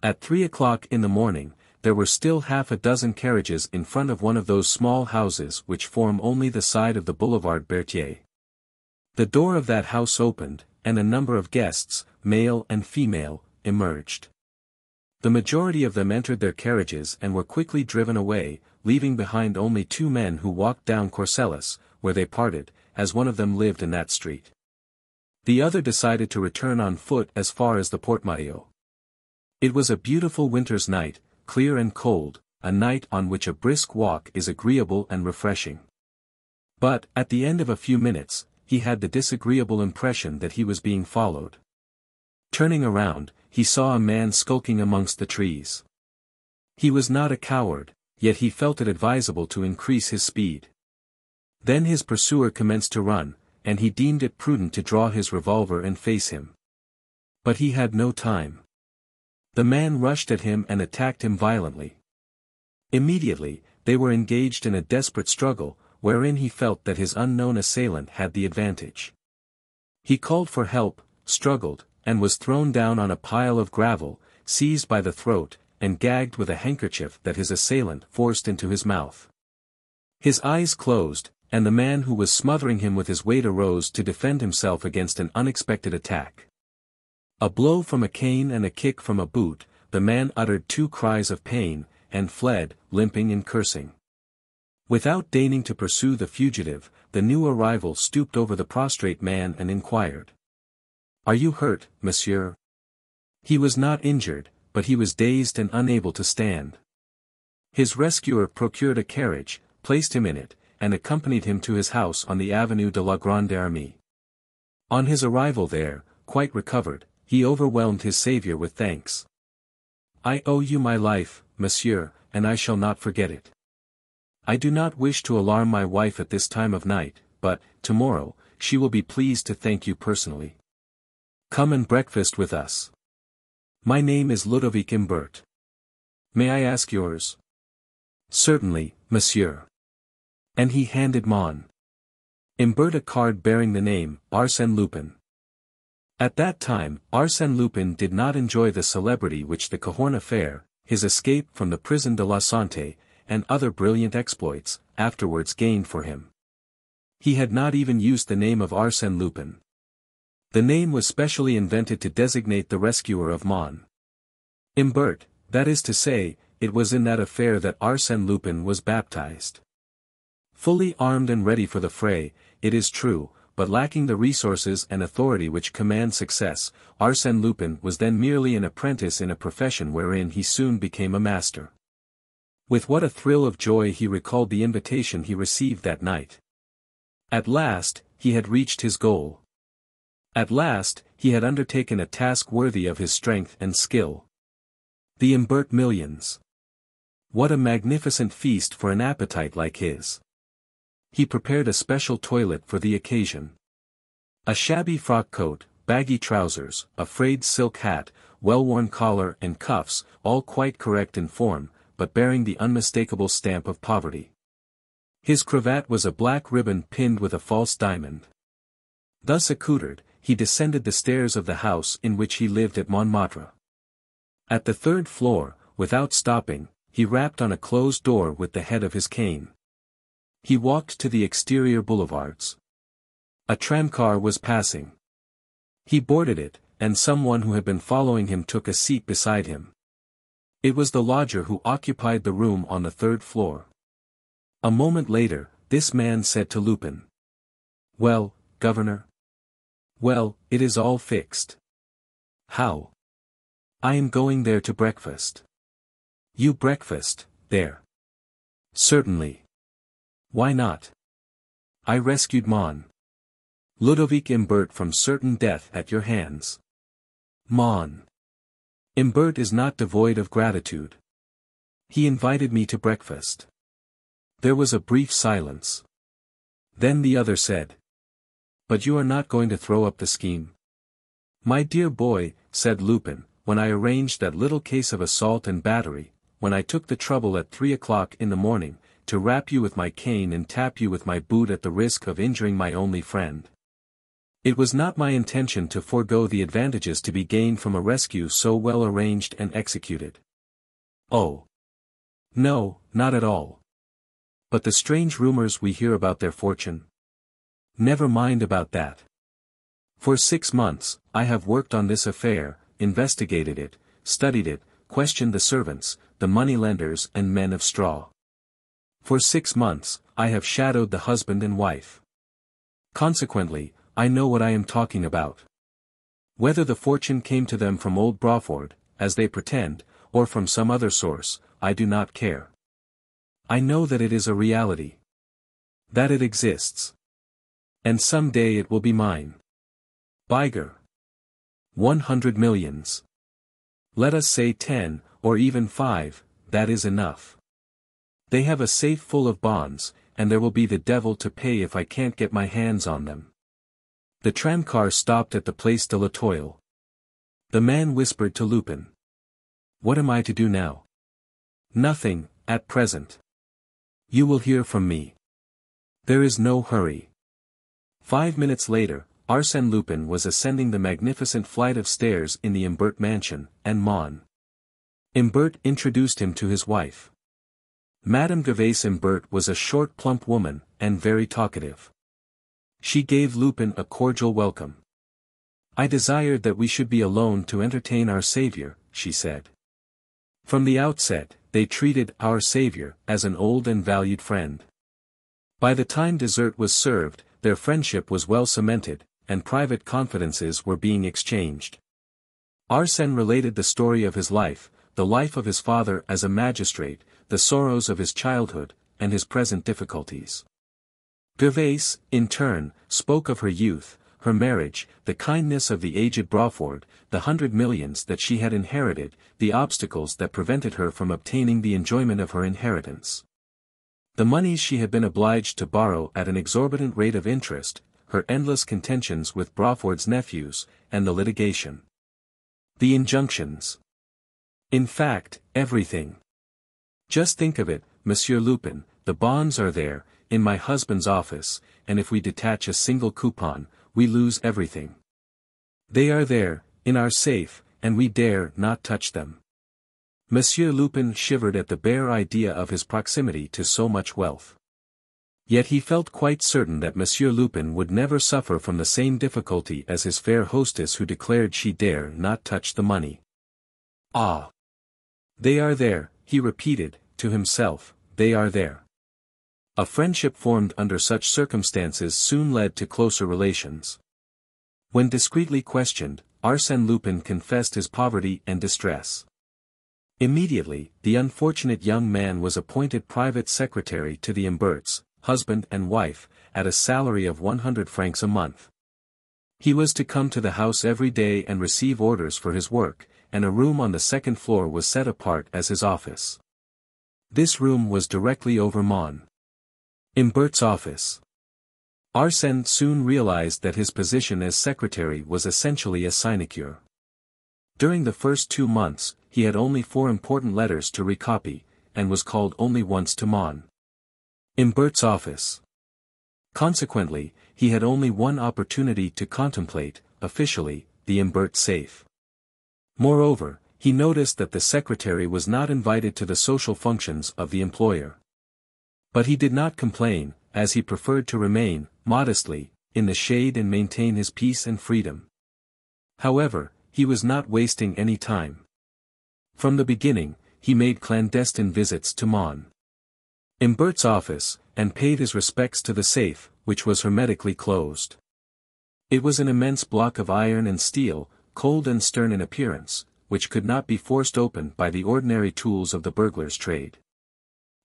At 3 o'clock in the morning, there were still half a dozen carriages in front of one of those small houses which form only the side of the Boulevard Berthier. The door of that house opened, and a number of guests, male and female, emerged. The majority of them entered their carriages and were quickly driven away, leaving behind only 2 men who walked down Courcelles, where they parted, as one of them lived in that street. The other decided to return on foot as far as the Porte Maillot. It was a beautiful winter's night, clear and cold, a night on which a brisk walk is agreeable and refreshing. But, at the end of a few minutes, he had the disagreeable impression that he was being followed. Turning around, he saw a man skulking amongst the trees. He was not a coward, yet he felt it advisable to increase his speed. Then his pursuer commenced to run, and he deemed it prudent to draw his revolver and face him. But he had no time. The man rushed at him and attacked him violently. Immediately, they were engaged in a desperate struggle, wherein he felt that his unknown assailant had the advantage. He called for help, struggled, and was thrown down on a pile of gravel, seized by the throat, and gagged with a handkerchief that his assailant forced into his mouth. His eyes closed, and the man who was smothering him with his weight arose to defend himself against an unexpected attack. A blow from a cane and a kick from a boot, the man uttered 2 cries of pain, and fled, limping and cursing. Without deigning to pursue the fugitive, the new arrival stooped over the prostrate man and inquired. "Are you hurt, monsieur?" He was not injured, but he was dazed and unable to stand. His rescuer procured a carriage, placed him in it, and accompanied him to his house on the Avenue de la Grande Armée. On his arrival there, quite recovered, he overwhelmed his saviour with thanks. "I owe you my life, monsieur, and I shall not forget it. I do not wish to alarm my wife at this time of night, but, tomorrow, she will be pleased to thank you personally. Come and breakfast with us. My name is Ludovic Imbert. May I ask yours?" "Certainly, monsieur." And he handed Imbert a card bearing the name, Arsène Lupin. At that time, Arsène Lupin did not enjoy the celebrity which the Cahorn affair, his escape from the prison de la Santé, and other brilliant exploits, afterwards gained for him. He had not even used the name of Arsène Lupin. The name was specially invented to designate the rescuer of Imbert, that is to say, it was in that affair that Arsène Lupin was baptized. Fully armed and ready for the fray, it is true, but lacking the resources and authority which command success, Arsène Lupin was then merely an apprentice in a profession wherein he soon became a master. With what a thrill of joy he recalled the invitation he received that night. At last, he had reached his goal. At last, he had undertaken a task worthy of his strength and skill. The Imbert millions. What a magnificent feast for an appetite like his. He prepared a special toilet for the occasion. A shabby frock coat, baggy trousers, a frayed silk hat, well-worn collar and cuffs, all quite correct in form, but bearing the unmistakable stamp of poverty. His cravat was a black ribbon pinned with a false diamond. Thus accoutred, he descended the stairs of the house in which he lived at Montmartre. At the 3rd floor, without stopping, he rapped on a closed door with the head of his cane. He walked to the exterior boulevards. A tramcar was passing. He boarded it, and someone who had been following him took a seat beside him. It was the lodger who occupied the room on the 3rd floor. A moment later, this man said to Lupin. "Well, governor?" "Well, it is all fixed." "How?" "I am going there to breakfast." "You breakfast, there?" "Certainly." "Why not?" "I rescued Ludovic Imbert from certain death at your hands." Imbert is not devoid of gratitude. He invited me to breakfast." There was a brief silence. Then the other said. "But you are not going to throw up the scheme?" "My dear boy," said Lupin, "when I arranged that little case of assault and battery, when I took the trouble at 3 o'clock in the morning, to rap you with my cane and tap you with my boot at the risk of injuring my only friend. It was not my intention to forego the advantages to be gained from a rescue so well arranged and executed." "Oh. No, not at all. But the strange rumors we hear about their fortune? Never mind about that. For 6 months, I have worked on this affair, investigated it, studied it, questioned the servants, the money-lenders and men of straw. For 6 months, I have shadowed the husband and wife. Consequently, I know what I am talking about. Whether the fortune came to them from old Brawford, as they pretend, or from some other source, I do not care. I know that it is a reality. That it exists. And some day it will be mine. Bigger. 100 millions. Let us say 10, or even 5, that is enough. They have a safe full of bonds, and there will be the devil to pay if I can't get my hands on them. The tramcar stopped at the Place de la Toile. The man whispered to Lupin. "What am I to do now?" "Nothing, at present. You will hear from me. There is no hurry." 5 minutes later, Arsène Lupin was ascending the magnificent flight of stairs in the Imbert mansion, and Imbert introduced him to his wife. Madame Gervais Imbert was a short plump woman, and very talkative. She gave Lupin a cordial welcome. "I desired that we should be alone to entertain our savior," she said. From the outset, they treated our savior as an old and valued friend. By the time dessert was served, their friendship was well cemented, and private confidences were being exchanged. Arsène related the story of his life, the life of his father as a magistrate, the sorrows of his childhood, and his present difficulties. Gervais, in turn, spoke of her youth, her marriage, the kindness of the aged Brawford, the 100 millions that she had inherited, the obstacles that prevented her from obtaining the enjoyment of her inheritance. The moneys she had been obliged to borrow at an exorbitant rate of interest, her endless contentions with Brawford's nephews, and the litigation. The injunctions. In fact, everything. "Just think of it, Monsieur Lupin, the bonds are there, in my husband's office, and if we detach a single coupon, we lose everything. They are there, in our safe, and we dare not touch them." Monsieur Lupin shivered at the bare idea of his proximity to so much wealth. Yet he felt quite certain that Monsieur Lupin would never suffer from the same difficulty as his fair hostess who declared she dare not touch the money. "Ah! They are there," he repeated, to himself, "they are there." A friendship formed under such circumstances soon led to closer relations. When discreetly questioned, Arsène Lupin confessed his poverty and distress. Immediately, the unfortunate young man was appointed private secretary to the Imberts, husband and wife, at a salary of 100 francs a month. He was to come to the house every day and receive orders for his work, and a room on the second floor was set apart as his office. This room was directly over Imbert's office. Arsène soon realized that his position as secretary was essentially a sinecure. During the first 2 months, he had only 4 important letters to recopy, and was called only once to Imbert's office. Consequently, he had only one opportunity to contemplate, officially, the Imbert safe. Moreover, he noticed that the secretary was not invited to the social functions of the employer. But he did not complain, as he preferred to remain, modestly, in the shade and maintain his peace and freedom. However, he was not wasting any time. From the beginning, he made clandestine visits to Imbert's office, and paid his respects to the safe, which was hermetically closed. It was an immense block of iron and steel, cold and stern in appearance, which could not be forced open by the ordinary tools of the burglar's trade.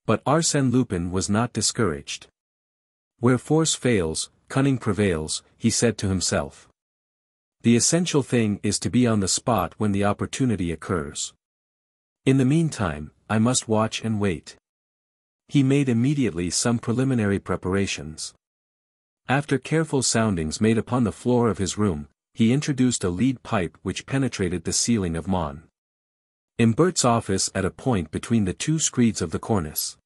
But Arsène Lupin was not discouraged. "Where force fails, cunning prevails," he said to himself. "The essential thing is to be on the spot when the opportunity occurs. In the meantime, I must watch and wait." He made immediately some preliminary preparations. After careful soundings made upon the floor of his room, he introduced a lead pipe which penetrated the ceiling of Imbert's office at a point between the 2 screeds of the cornice.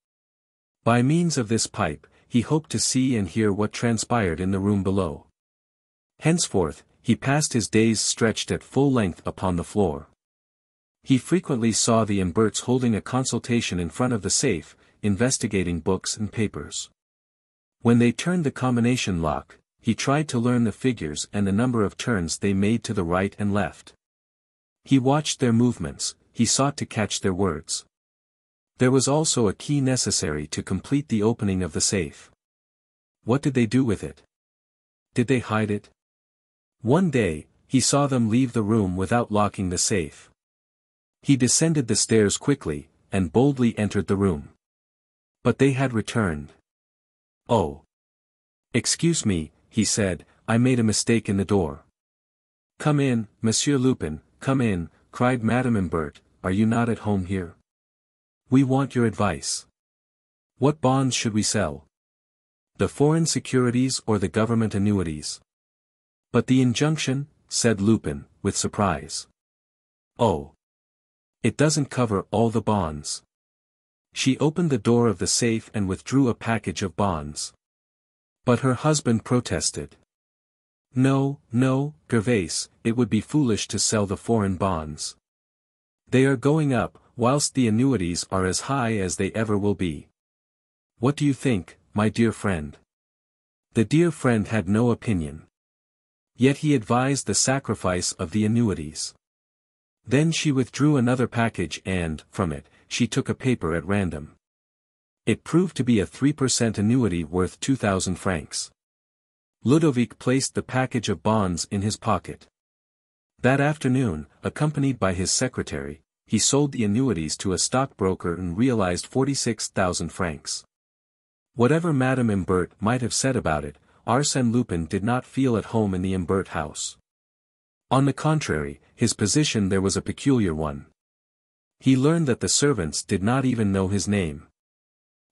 By means of this pipe, he hoped to see and hear what transpired in the room below. Henceforth, he passed his days stretched at full length upon the floor. He frequently saw the Imberts holding a consultation in front of the safe, investigating books and papers. When they turned the combination lock, he tried to learn the figures and the number of turns they made to the right and left. He watched their movements, he sought to catch their words. There was also a key necessary to complete the opening of the safe. What did they do with it? Did they hide it? One day, he saw them leave the room without locking the safe. He descended the stairs quickly, and boldly entered the room. But they had returned. "Oh! Excuse me," he said, "I made a mistake in the door." "Come in, Monsieur Lupin, come in," cried Madame Imbert, "are you not at home here? We want your advice. What bonds should we sell? The foreign securities or the government annuities?" But the injunction, said Lupin, with surprise. Oh. It doesn't cover all the bonds. She opened the door of the safe and withdrew a package of bonds. But her husband protested. No, no, Gervais, it would be foolish to sell the foreign bonds. They are going up, whilst the annuities are as high as they ever will be. What do you think, my dear friend? The dear friend had no opinion. Yet he advised the sacrifice of the annuities. Then she withdrew another package and, from it, she took a paper at random. It proved to be a 3% annuity worth 2,000 francs. Ludovic placed the package of bonds in his pocket. That afternoon, accompanied by his secretary, he sold the annuities to a stockbroker and realized 46,000 francs. Whatever Madame Imbert might have said about it, Arsène Lupin did not feel at home in the Imbert house. On the contrary, his position there was a peculiar one. He learned that the servants did not even know his name.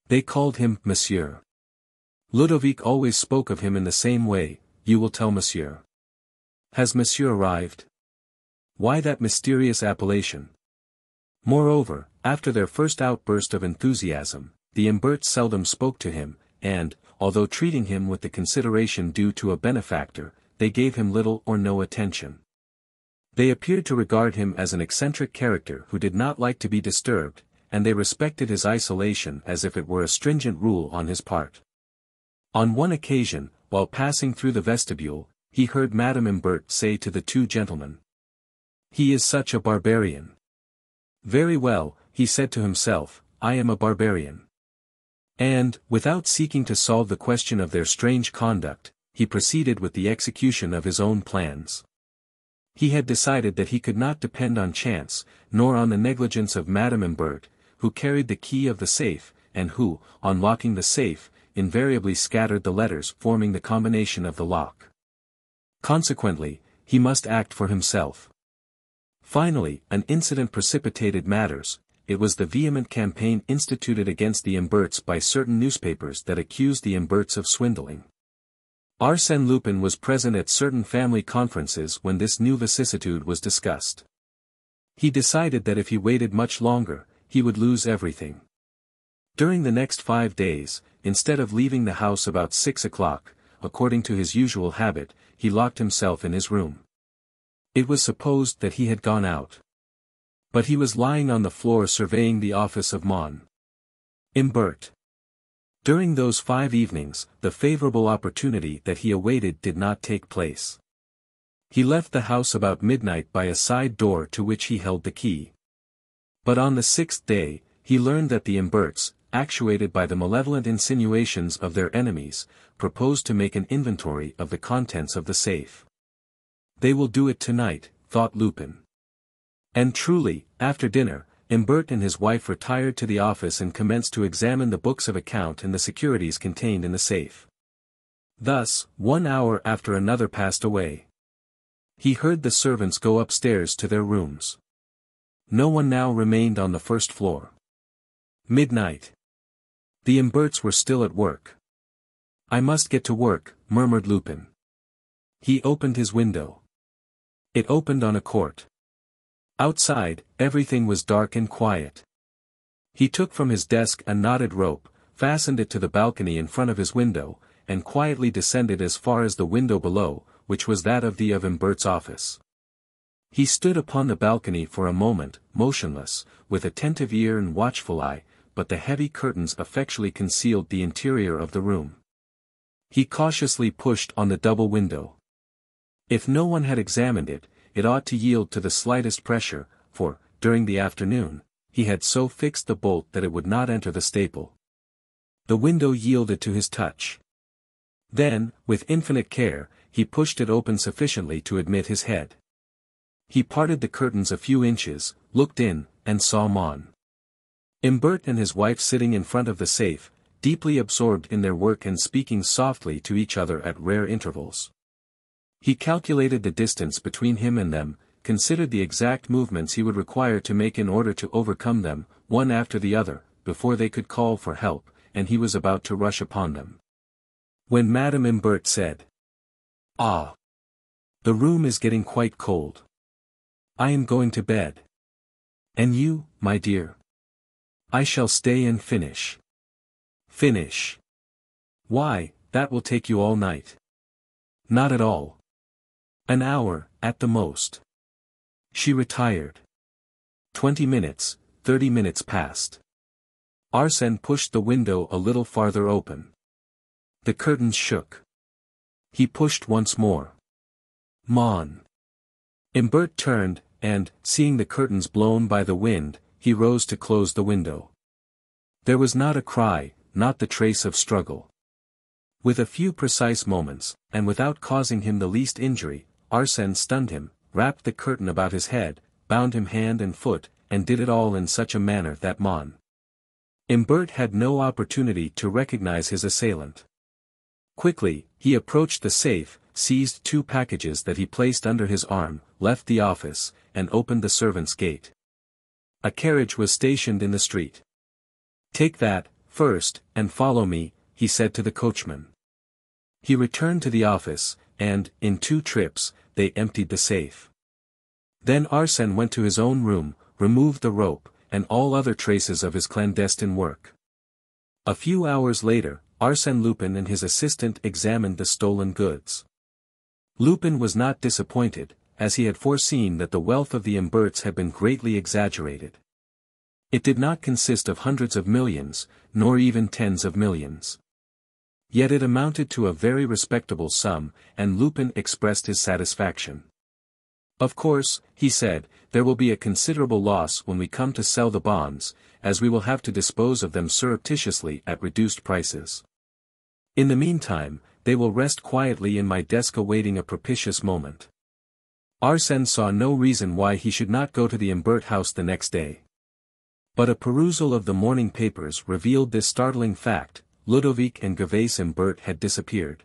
They called him Monsieur. Ludovic always spoke of him in the same way, you will tell Monsieur. Has Monsieur arrived? Why that mysterious appellation? Moreover, after their first outburst of enthusiasm, the Imberts seldom spoke to him, and, although treating him with the consideration due to a benefactor, they gave him little or no attention. They appeared to regard him as an eccentric character who did not like to be disturbed, and they respected his isolation as if it were a stringent rule on his part. On one occasion, while passing through the vestibule, he heard Madame Imbert say to the two gentlemen. He is such a barbarian. Very well, he said to himself, I am a barbarian. And, without seeking to solve the question of their strange conduct, he proceeded with the execution of his own plans. He had decided that he could not depend on chance, nor on the negligence of Madame Imbert, who carried the key of the safe, and who, on locking the safe, invariably scattered the letters forming the combination of the lock. Consequently, he must act for himself. Finally, an incident precipitated matters. It was the vehement campaign instituted against the Imberts by certain newspapers that accused the Imberts of swindling. Arsène Lupin was present at certain family conferences when this new vicissitude was discussed. He decided that if he waited much longer, he would lose everything. During the next 5 days, instead of leaving the house about 6 o'clock, according to his usual habit, he locked himself in his room. It was supposed that he had gone out. But he was lying on the floor surveying the office of Mon. Imbert. During those 5 evenings, the favorable opportunity that he awaited did not take place. He left the house about midnight by a side door to which he held the key. But on the 6th day, he learned that the Imberts, actuated by the malevolent insinuations of their enemies, proposed to make an inventory of the contents of the safe. They will do it tonight, thought Lupin. And truly, after dinner, Imbert and his wife retired to the office and commenced to examine the books of account and the securities contained in the safe. Thus, 1 hour after another passed away. He heard the servants go upstairs to their rooms. No one now remained on the first floor. Midnight. The Imberts were still at work. I must get to work, murmured Lupin. He opened his window. It opened on a court. Outside, everything was dark and quiet. He took from his desk a knotted rope, fastened it to the balcony in front of his window, and quietly descended as far as the window below, which was that of the Imbert's office. He stood upon the balcony for a moment, motionless, with attentive ear and watchful eye, but the heavy curtains effectually concealed the interior of the room. He cautiously pushed on the double window. If no one had examined it, it ought to yield to the slightest pressure, for, during the afternoon, he had so fixed the bolt that it would not enter the staple. The window yielded to his touch. Then, with infinite care, he pushed it open sufficiently to admit his head. He parted the curtains a few inches, looked in, and saw Mon. Imbert and his wife sitting in front of the safe, deeply absorbed in their work and speaking softly to each other at rare intervals. He calculated the distance between him and them, considered the exact movements he would require to make in order to overcome them, one after the other, before they could call for help, and he was about to rush upon them. When Madame Imbert said, "Ah! The room is getting quite cold. I am going to bed. And you, my dear? I shall stay and finish. Finish. Why, that will take you all night. Not at all. An hour, at the most. She retired. 20 minutes, 30 minutes passed. Arsène pushed the window a little farther open. The curtains shook. He pushed once more. Mon. Imbert turned, and, seeing the curtains blown by the wind, he rose to close the window. There was not a cry, not the trace of struggle. With a few precise moments, and without causing him the least injury, Arsène stunned him, wrapped the curtain about his head, bound him hand and foot, and did it all in such a manner that Imbert had no opportunity to recognize his assailant. Quickly, he approached the safe, seized 2 packages that he placed under his arm, left the office, and opened the servants' gate. A carriage was stationed in the street. "Take that, first, and follow me," he said to the coachman. He returned to the office, and, in 2 trips, they emptied the safe. Then Arsène went to his own room, removed the rope, and all other traces of his clandestine work. A few hours later, Arsène Lupin and his assistant examined the stolen goods. Lupin was not disappointed, as he had foreseen that the wealth of the Imberts had been greatly exaggerated. It did not consist of hundreds of millions, nor even tens of millions. Yet it amounted to a very respectable sum, and Lupin expressed his satisfaction. "Of course," he said, "there will be a considerable loss when we come to sell the bonds, as we will have to dispose of them surreptitiously at reduced prices. In the meantime, they will rest quietly in my desk awaiting a propitious moment." Arsène saw no reason why he should not go to the Imbert house the next day. But a perusal of the morning papers revealed this startling fact: Ludovic and Gervais Imbert had disappeared.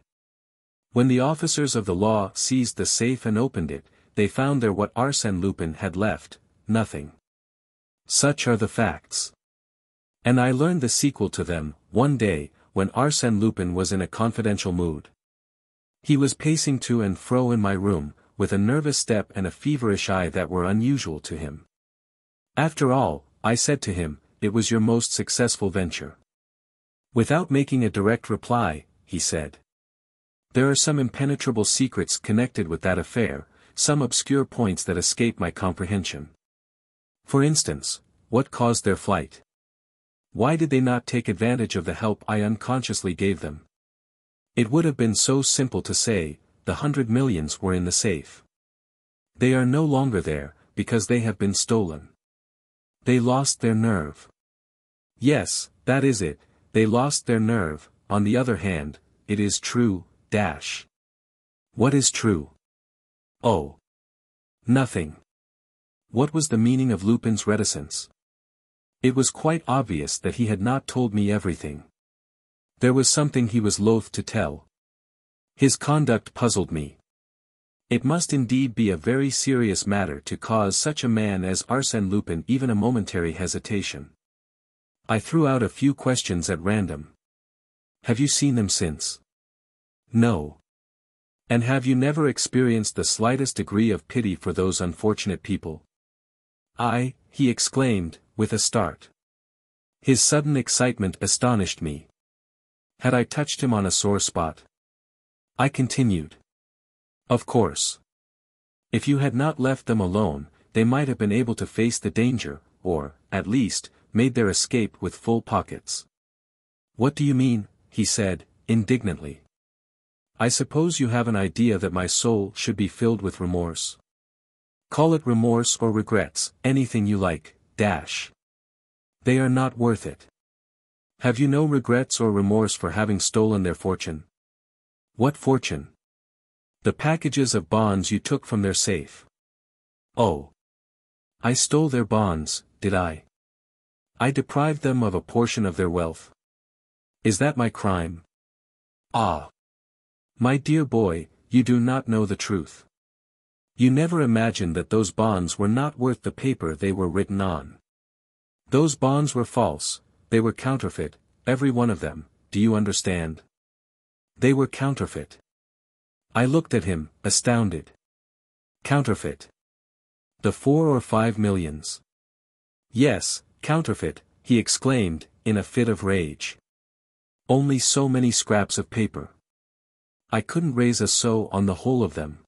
When the officers of the law seized the safe and opened it, they found there what Arsène Lupin had left: nothing. Such are the facts. And I learned the sequel to them, one day, when Arsène Lupin was in a confidential mood. He was pacing to and fro in my room, with a nervous step and a feverish eye that were unusual to him. "After all," I said to him, "it was your most successful venture." Without making a direct reply, he said, "There are some impenetrable secrets connected with that affair, some obscure points that escape my comprehension. For instance, what caused their flight? Why did they not take advantage of the help I unconsciously gave them? It would have been so simple to say, the 100 millions were in the safe. They are no longer there, because they have been stolen. They lost their nerve. Yes, that is it, they lost their nerve. On the other hand, it is true, dash. What is true? Oh. Nothing. What was the meaning of Lupin's reticence? It was quite obvious that he had not told me everything. There was something he was loath to tell. His conduct puzzled me. It must indeed be a very serious matter to cause such a man as Arsène Lupin even a momentary hesitation. I threw out a few questions at random. "Have you seen them since?" "No." "And have you never experienced the slightest degree of pity for those unfortunate people?" He exclaimed, with a start. His sudden excitement astonished me. Had I touched him on a sore spot? I continued. "Of course. If you had not left them alone, they might have been able to face the danger, or, at least, made their escape with full pockets." "What do you mean?" he said, indignantly. "I suppose you have an idea that my soul should be filled with remorse. Call it remorse or regrets, anything you like, dash. They are not worth it. Have you no regrets or remorse for having stolen their fortune?" "What fortune?" "The packages of bonds you took from their safe." "Oh. I stole their bonds, did I? I deprived them of a portion of their wealth. Is that my crime?" "Ah. My dear boy, you do not know the truth. You never imagined that those bonds were not worth the paper they were written on. Those bonds were false, they were counterfeit, every one of them, do you understand? They were counterfeit." I looked at him, astounded. Counterfeit. The 4 or 5 millions. Yes, counterfeit, he exclaimed, in a fit of rage. Only so many scraps of paper. I couldn't raise a sou on the whole of them.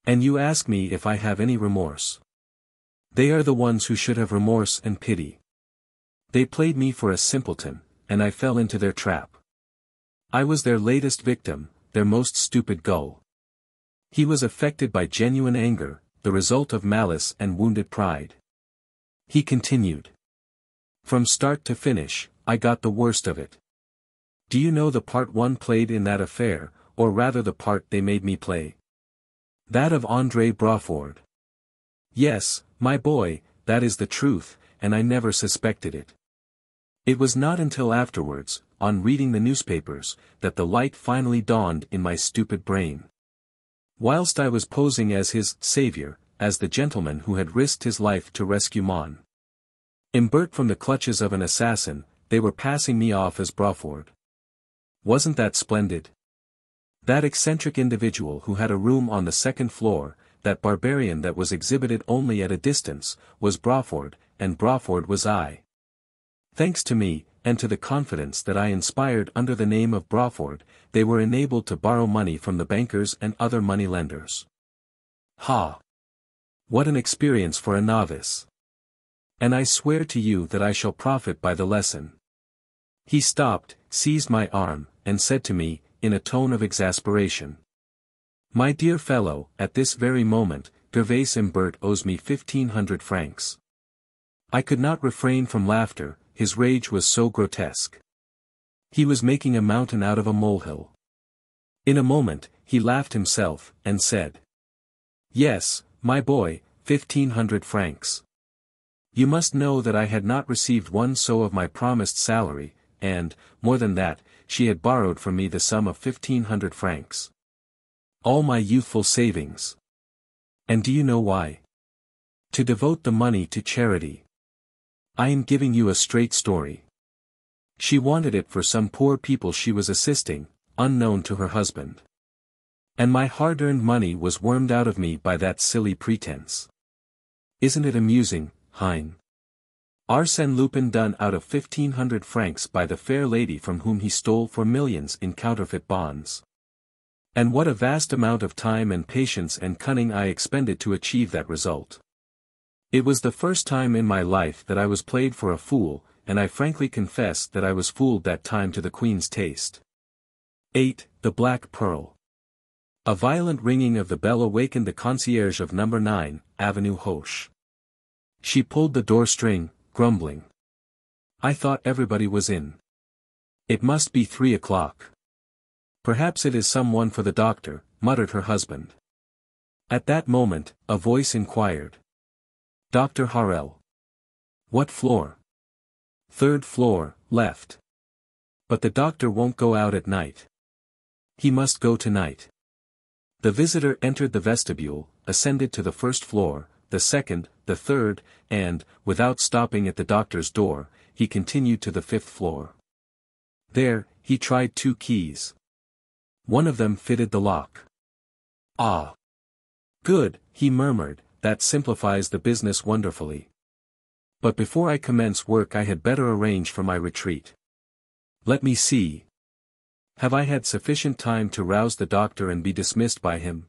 And you ask me if I have any remorse. They are the ones who should have remorse and pity. They played me for a simpleton, and I fell into their trap. I was their latest victim, their most stupid gull. He was affected by genuine anger, the result of malice and wounded pride. He continued. From start to finish, I got the worst of it. Do you know the part one played in that affair, or rather the part they made me play? That of André Brawford. Yes, my boy, that is the truth, and I never suspected it. It was not until afterwards, on reading the newspapers, that the light finally dawned in my stupid brain. Whilst I was posing as his savior, as the gentleman who had risked his life to rescue Mon Imbert from the clutches of an assassin, they were passing me off as Brawford. Wasn't that splendid? That eccentric individual who had a room on the second floor, that barbarian that was exhibited only at a distance, was Brawford, and Brawford was I. Thanks to me, and to the confidence that I inspired under the name of Brawford, they were enabled to borrow money from the bankers and other money-lenders. Ha! What an experience for a novice! And I swear to you that I shall profit by the lesson. He stopped, seized my arm, and said to me, in a tone of exasperation. My dear fellow, at this very moment, Gervais Imbert owes me 1,500 francs. I could not refrain from laughter, his rage was so grotesque. He was making a mountain out of a molehill. In a moment, he laughed himself, and said. Yes, my boy, 1,500 francs. You must know that I had not received one sou of my promised salary, and, more than that, she had borrowed from me the sum of 1,500 francs. All my youthful savings. And do you know why? To devote the money to charity. I am giving you a straight story. She wanted it for some poor people she was assisting, unknown to her husband. And my hard-earned money was wormed out of me by that silly pretense. Isn't it amusing, Hein? Arsène Lupin done out of 1,500 francs by the fair lady from whom he stole for millions in counterfeit bonds. And what a vast amount of time and patience and cunning I expended to achieve that result. It was the first time in my life that I was played for a fool, and I frankly confess that I was fooled that time to the Queen's taste. 8. The Black Pearl. A violent ringing of the bell awakened the concierge of No. 9, Avenue Hoche. She pulled the door string, grumbling. I thought everybody was in. It must be 3 o'clock. Perhaps it is someone for the doctor, muttered her husband. At that moment, a voice inquired. Dr. Harel. What floor? 3rd floor, left. But the doctor won't go out at night. He must go tonight. The visitor entered the vestibule, ascended to the 1st floor, the 2nd, the 3rd, and, without stopping at the doctor's door, he continued to the 5th floor. There, he tried 2 keys. One of them fitted the lock. Ah! Good, he murmured, that simplifies the business wonderfully. But before I commence work I had better arrange for my retreat. Let me see. Have I had sufficient time to rouse the doctor and be dismissed by him?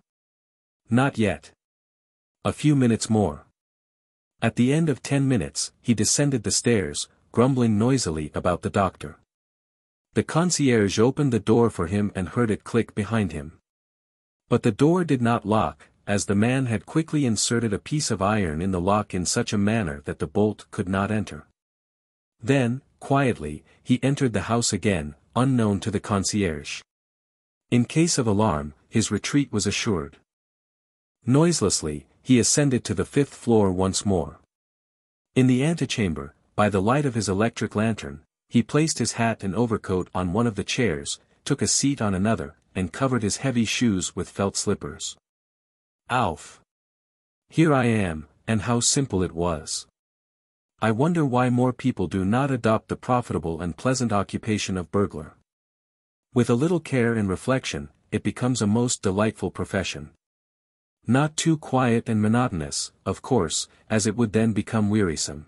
Not yet. A few minutes more. At the end of 10 minutes, he descended the stairs, grumbling noisily about the doctor. The concierge opened the door for him and heard it click behind him. But the door did not lock, as the man had quickly inserted a piece of iron in the lock in such a manner that the bolt could not enter. Then, quietly, he entered the house again, unknown to the concierge. In case of alarm, his retreat was assured. Noiselessly, he ascended to the 5th floor once more. In the antechamber, by the light of his electric lantern, he placed his hat and overcoat on one of the chairs, took a seat on another, and covered his heavy shoes with felt slippers. Alf! Here I am, and how simple it was. I wonder why more people do not adopt the profitable and pleasant occupation of burglar. With a little care and reflection, it becomes a most delightful profession. Not too quiet and monotonous, of course, as it would then become wearisome.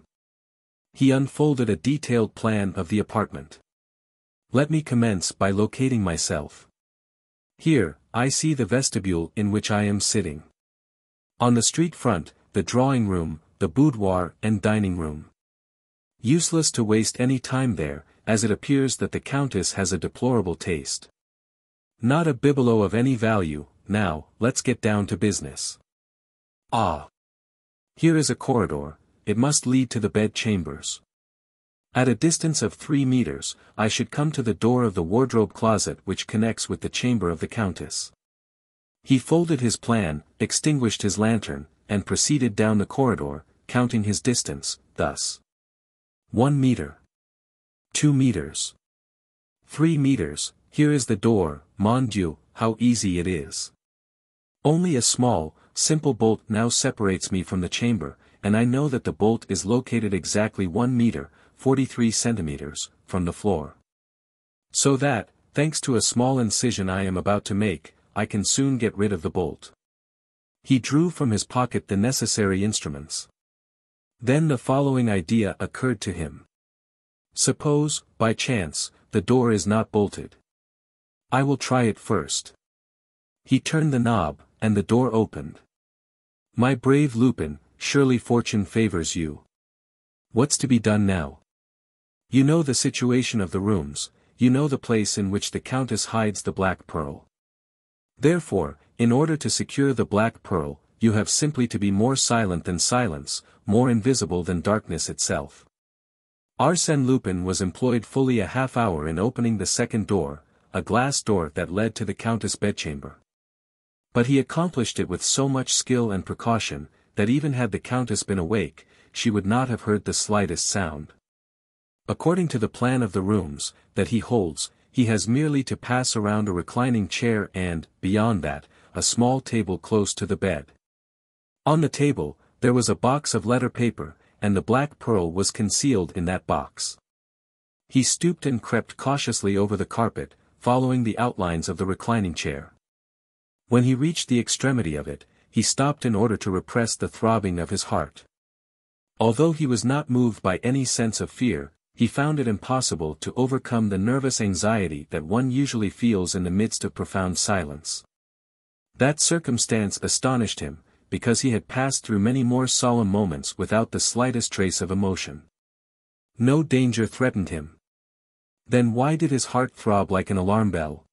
He unfolded a detailed plan of the apartment. Let me commence by locating myself. Here, I see the vestibule in which I am sitting. On the street front, the drawing room, the boudoir and dining room. Useless to waste any time there, as it appears that the Countess has a deplorable taste. Not a bibelot of any value. Now, let's get down to business. Ah! Here is a corridor, it must lead to the bed chambers. At a distance of 3 meters, I should come to the door of the wardrobe closet which connects with the chamber of the Countess. He folded his plan, extinguished his lantern, and proceeded down the corridor, counting his distance, thus. 1 meter. 2 meters. 3 meters, here is the door, mon Dieu, how easy it is. Only a small, simple bolt now separates me from the chamber, and I know that the bolt is located exactly 1 meter, 43 centimeters, from the floor. So that, thanks to a small incision I am about to make, I can soon get rid of the bolt. He drew from his pocket the necessary instruments. Then the following idea occurred to him. Suppose, by chance, the door is not bolted. I will try it first. He turned the knob, and the door opened. My brave Lupin, surely fortune favors you. What's to be done now? You know the situation of the rooms, you know the place in which the Countess hides the black pearl. Therefore, in order to secure the black pearl, you have simply to be more silent than silence, more invisible than darkness itself. Arsène Lupin was employed fully a half-hour in opening the second door, a glass door that led to the Countess' bedchamber. But he accomplished it with so much skill and precaution, that even had the Countess been awake, she would not have heard the slightest sound. According to the plan of the rooms, that he holds, he has merely to pass around a reclining chair and, beyond that, a small table close to the bed. On the table, there was a box of letter paper, and the black pearl was concealed in that box. He stooped and crept cautiously over the carpet, following the outlines of the reclining chair. When he reached the extremity of it, he stopped in order to repress the throbbing of his heart. Although he was not moved by any sense of fear, he found it impossible to overcome the nervous anxiety that one usually feels in the midst of profound silence. That circumstance astonished him, because he had passed through many more solemn moments without the slightest trace of emotion. No danger threatened him. Then why did his heart throb like an alarm bell?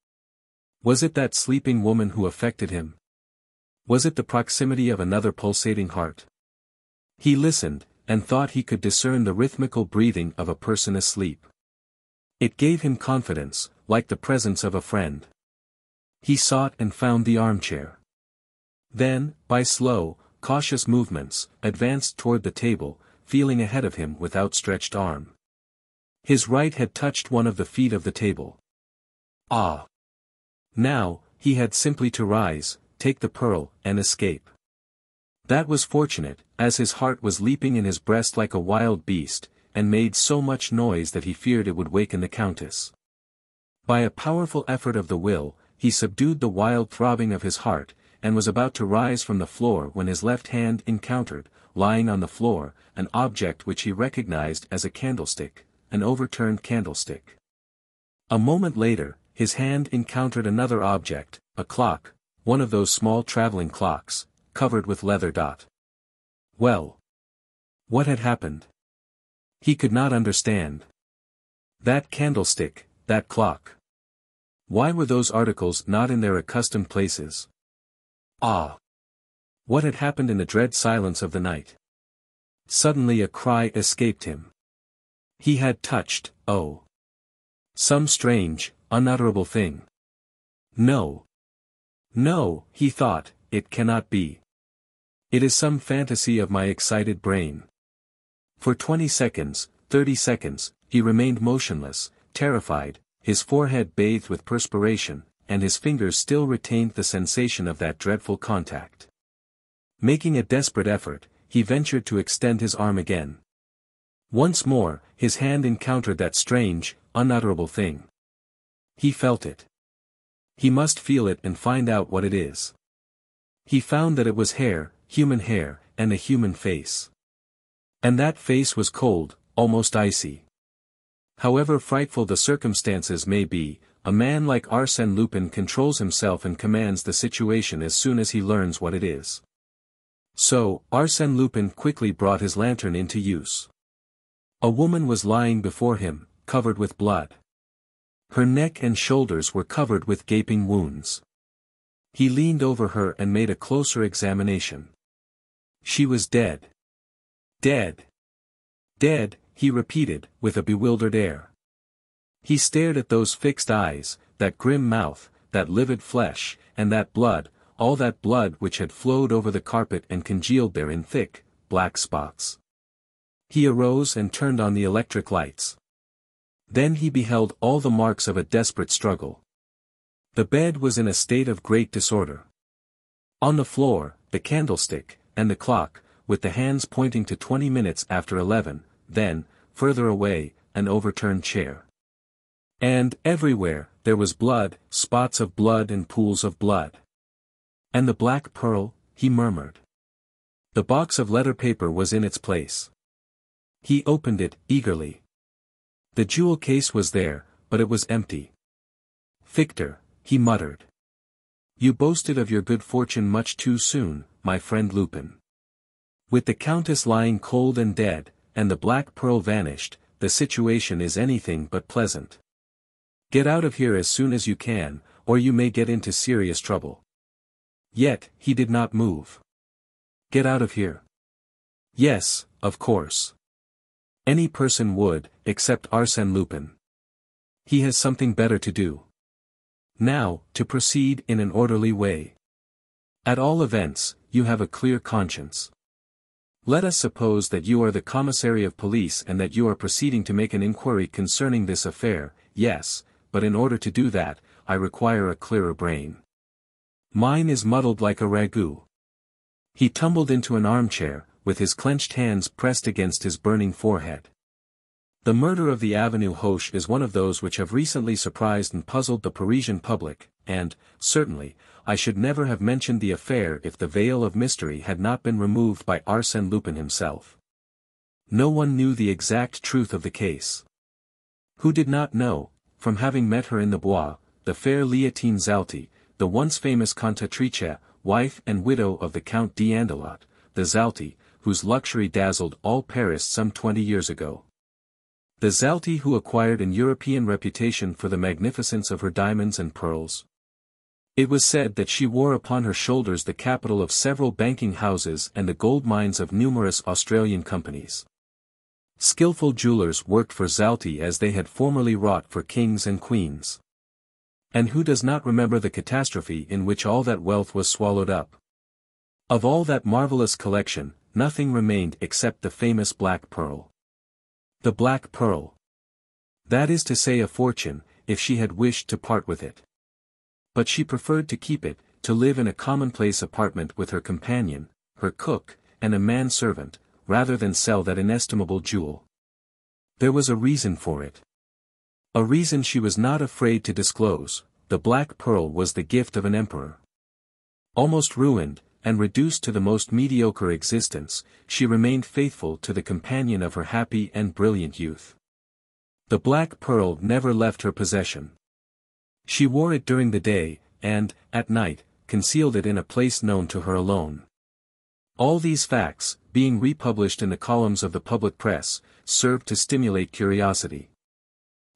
Was it that sleeping woman who affected him? Was it the proximity of another pulsating heart? He listened, and thought he could discern the rhythmical breathing of a person asleep. It gave him confidence, like the presence of a friend. He sought and found the armchair. Then, by slow, cautious movements, advanced toward the table, feeling ahead of him with outstretched arm. His right had touched one of the feet of the table. Ah! Now, he had simply to rise, take the pearl, and escape. That was fortunate, as his heart was leaping in his breast like a wild beast, and made so much noise that he feared it would waken the Countess. By a powerful effort of the will, he subdued the wild throbbing of his heart, and was about to rise from the floor when his left hand encountered, lying on the floor, an object which he recognized as a candlestick, an overturned candlestick. A moment later, his hand encountered another object, a clock, one of those small traveling clocks, covered with leather. Well, what had happened? He could not understand. That candlestick, that clock. Why were those articles not in their accustomed places? Ah! What had happened in the dread silence of the night? Suddenly a cry escaped him. He had touched, oh! Some strange, unutterable thing. No! No, he thought, it cannot be. It is some fantasy of my excited brain. For 20 seconds, 30 seconds, he remained motionless, terrified, his forehead bathed with perspiration, and his fingers still retained the sensation of that dreadful contact. Making a desperate effort, he ventured to extend his arm again. Once more, his hand encountered that strange, unutterable thing. He felt it. He must feel it and find out what it is. He found that it was hair, human hair, and a human face. And that face was cold, almost icy. However frightful the circumstances may be, a man like Arsène Lupin controls himself and commands the situation as soon as he learns what it is. So, Arsène Lupin quickly brought his lantern into use. A woman was lying before him, covered with blood. Her neck and shoulders were covered with gaping wounds. He leaned over her and made a closer examination. She was dead. Dead. Dead, he repeated, with a bewildered air. He stared at those fixed eyes, that grim mouth, that livid flesh, and that blood, all that blood which had flowed over the carpet and congealed there in thick, black spots. He arose and turned on the electric lights. Then he beheld all the marks of a desperate struggle. The bed was in a state of great disorder. On the floor, the candlestick, and the clock, with the hands pointing to 20 minutes after 11, then, further away, an overturned chair. And, everywhere, there was blood, spots of blood and pools of blood. And the black pearl, he murmured. The box of letter paper was in its place. He opened it, eagerly. The jewel case was there, but it was empty. Victor, he muttered. You boasted of your good fortune much too soon, my friend Lupin. With the Countess lying cold and dead, and the black pearl vanished, the situation is anything but pleasant. Get out of here as soon as you can, or you may get into serious trouble. Yet, he did not move. Get out of here. Yes, of course. Any person would, except Arsène Lupin. He has something better to do. Now, to proceed in an orderly way. At all events, you have a clear conscience. Let us suppose that you are the commissary of police and that you are proceeding to make an inquiry concerning this affair. Yes, but in order to do that, I require a clearer brain. Mine is muddled like a ragout. He tumbled into an armchair, with his clenched hands pressed against his burning forehead. The murder of the Avenue Hoche is one of those which have recently surprised and puzzled the Parisian public, and, certainly, I should never have mentioned the affair if the veil of mystery had not been removed by Arsène Lupin himself. No one knew the exact truth of the case. Who did not know, from having met her in the Bois, the fair Leontine Zalti, the once famous cantatrice, wife and widow of the Count d'Andelot, the Zalti, whose luxury dazzled all Paris some 20 years ago. The Zalti who acquired an European reputation for the magnificence of her diamonds and pearls. It was said that she wore upon her shoulders the capital of several banking houses and the gold mines of numerous Australian companies. Skillful jewelers worked for Zalti as they had formerly wrought for kings and queens. And who does not remember the catastrophe in which all that wealth was swallowed up? Of all that marvelous collection, nothing remained except the famous black pearl. The black pearl. That is to say a fortune, if she had wished to part with it. But she preferred to keep it, to live in a commonplace apartment with her companion, her cook, and a manservant, rather than sell that inestimable jewel. There was a reason for it. A reason she was not afraid to disclose. The black pearl was the gift of an emperor. Almost ruined, and reduced to the most mediocre existence, she remained faithful to the companion of her happy and brilliant youth. The black pearl never left her possession. She wore it during the day, and, at night, concealed it in a place known to her alone. All these facts, being republished in the columns of the public press, served to stimulate curiosity.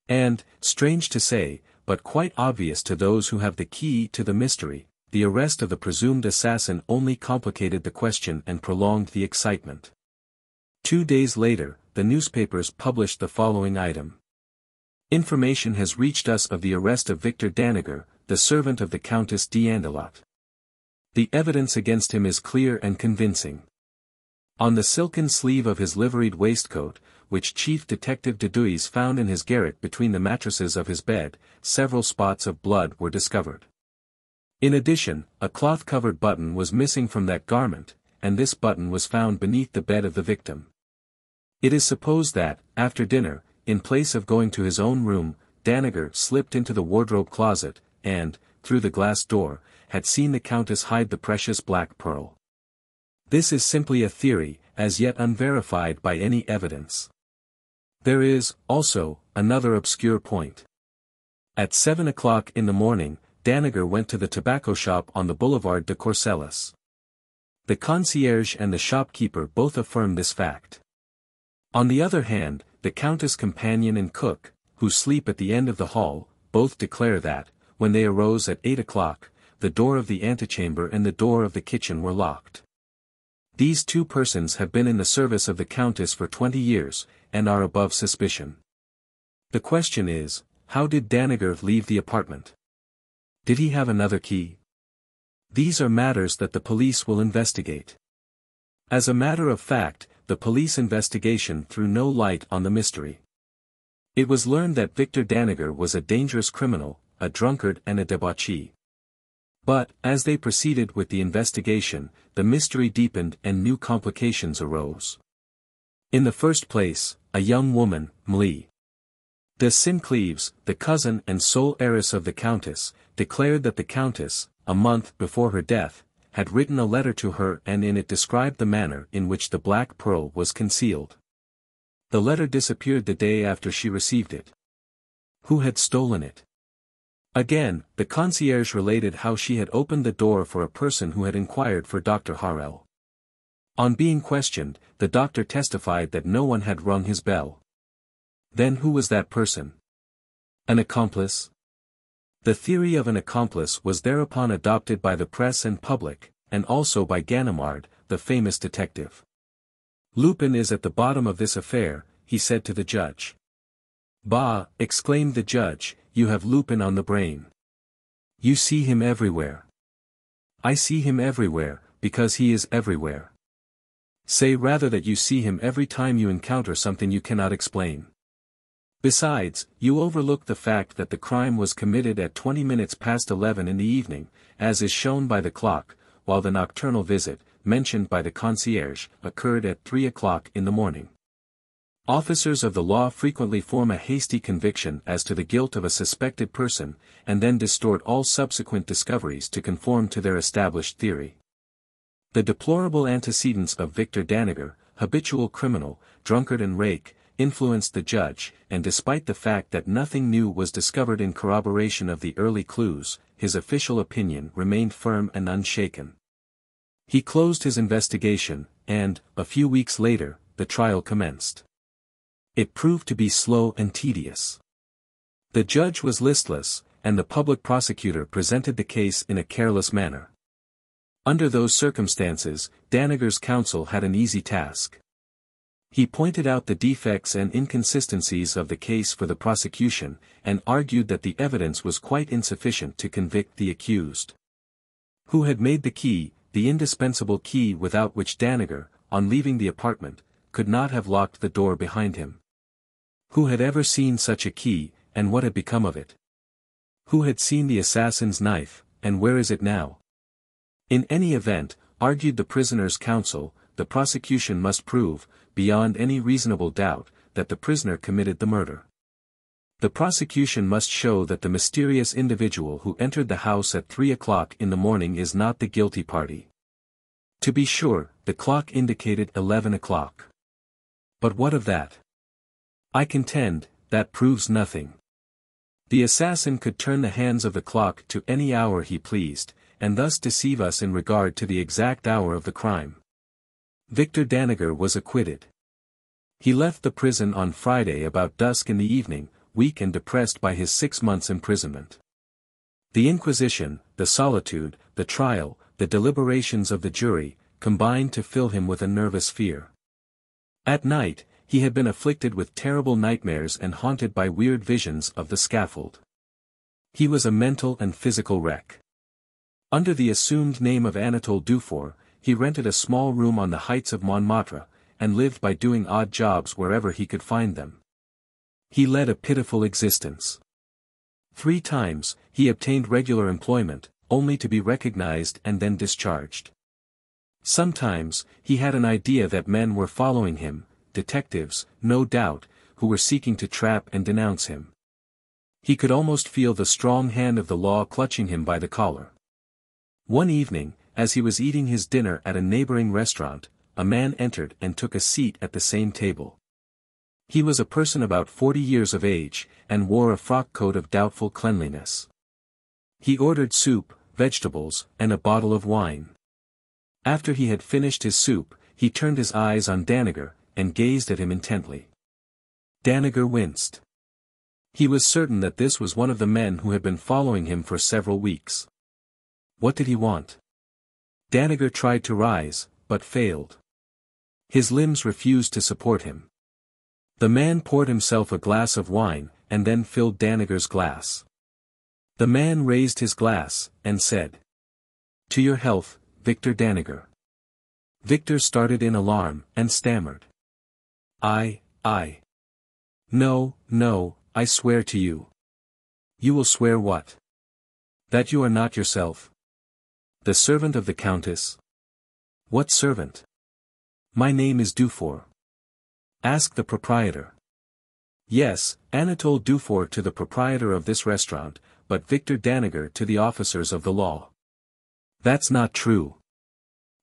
And, strange to say, but quite obvious to those who have the key to the mystery, the arrest of the presumed assassin only complicated the question and prolonged the excitement. 2 days later, the newspapers published the following item. Information has reached us of the arrest of Victor Danager, the servant of the Countess d'Andelot. The evidence against him is clear and convincing. On the silken sleeve of his liveried waistcoat, which Chief Detective Dudouis found in his garret between the mattresses of his bed, several spots of blood were discovered. In addition, a cloth-covered button was missing from that garment, and this button was found beneath the bed of the victim. It is supposed that, after dinner, in place of going to his own room, Danager slipped into the wardrobe closet, and, through the glass door, had seen the Countess hide the precious black pearl. This is simply a theory, as yet unverified by any evidence. There is, also, another obscure point. At 7 o'clock in the morning, Danager went to the tobacco shop on the Boulevard de Courcelles. The concierge and the shopkeeper both affirm this fact. On the other hand, the Countess' companion and cook, who sleep at the end of the hall, both declare that, when they arose at 8 o'clock, the door of the antechamber and the door of the kitchen were locked. These two persons have been in the service of the Countess for 20 years, and are above suspicion. The question is, how did Danager leave the apartment? Did he have another key? These are matters that the police will investigate. As a matter of fact, the police investigation threw no light on the mystery. It was learned that Victor Danager was a dangerous criminal, a drunkard and a debauchee. But, as they proceeded with the investigation, the mystery deepened and new complications arose. In the first place, a young woman, Mlle. de Sincleves, the cousin and sole heiress of the Countess, declared that the Countess, a month before her death, had written a letter to her and in it described the manner in which the black pearl was concealed. The letter disappeared the day after she received it. Who had stolen it? Again, the concierge related how she had opened the door for a person who had inquired for Dr. Harel. On being questioned, the doctor testified that no one had rung his bell. Then who was that person? An accomplice? The theory of an accomplice was thereupon adopted by the press and public, and also by Ganimard, the famous detective. Lupin is at the bottom of this affair, he said to the judge. Bah, exclaimed the judge, you have Lupin on the brain. You see him everywhere. I see him everywhere, because he is everywhere. Say rather that you see him every time you encounter something you cannot explain. Besides, you overlook the fact that the crime was committed at 20 minutes past 11 in the evening, as is shown by the clock, while the nocturnal visit, mentioned by the concierge, occurred at 3 o'clock in the morning. Officers of the law frequently form a hasty conviction as to the guilt of a suspected person, and then distort all subsequent discoveries to conform to their established theory. The deplorable antecedents of Victor Danager, habitual criminal, drunkard and rake, influenced the judge, and despite the fact that nothing new was discovered in corroboration of the early clues, his official opinion remained firm and unshaken. He closed his investigation, and, a few weeks later, the trial commenced. It proved to be slow and tedious. The judge was listless, and the public prosecutor presented the case in a careless manner. Under those circumstances, Danager's counsel had an easy task. He pointed out the defects and inconsistencies of the case for the prosecution, and argued that the evidence was quite insufficient to convict the accused. Who had made the key, the indispensable key without which Danager, on leaving the apartment, could not have locked the door behind him? Who had ever seen such a key, and what had become of it? Who had seen the assassin's knife, and where is it now? In any event, argued the prisoner's counsel, the prosecution must prove, beyond any reasonable doubt, that the prisoner committed the murder. The prosecution must show that the mysterious individual who entered the house at 3 o'clock in the morning is not the guilty party. To be sure, the clock indicated 11 o'clock. But what of that? I contend, that proves nothing. The assassin could turn the hands of the clock to any hour he pleased, and thus deceive us in regard to the exact hour of the crime. Victor Danager was acquitted. He left the prison on Friday about dusk in the evening, weak and depressed by his 6 months' imprisonment. The Inquisition, the solitude, the trial, the deliberations of the jury, combined to fill him with a nervous fear. At night, he had been afflicted with terrible nightmares and haunted by weird visions of the scaffold. He was a mental and physical wreck. Under the assumed name of Anatole Dufour, he rented a small room on the heights of Montmartre, and lived by doing odd jobs wherever he could find them. He led a pitiful existence. 3 times, he obtained regular employment, only to be recognized and then discharged. Sometimes, he had an idea that men were following him, detectives, no doubt, who were seeking to trap and denounce him. He could almost feel the strong hand of the law clutching him by the collar. One evening, as he was eating his dinner at a neighboring restaurant, a man entered and took a seat at the same table. He was a person about 40 years of age, and wore a frock coat of doubtful cleanliness. He ordered soup, vegetables, and a bottle of wine. After he had finished his soup, he turned his eyes on Danager, and gazed at him intently. Danager winced. He was certain that this was one of the men who had been following him for several weeks. What did he want? Danager tried to rise, but failed. His limbs refused to support him. The man poured himself a glass of wine, and then filled Danager's glass. The man raised his glass, and said, "To your health, Victor Danager." Victor started in alarm, and stammered. No, I swear to you." "You will swear what?" "That you are not yourself." "The servant of the Countess?" "What servant?" "My name is Dufour." "Ask the proprietor." "Yes, Anatole Dufour to the proprietor of this restaurant, but Victor Danager to the officers of the law." "That's not true.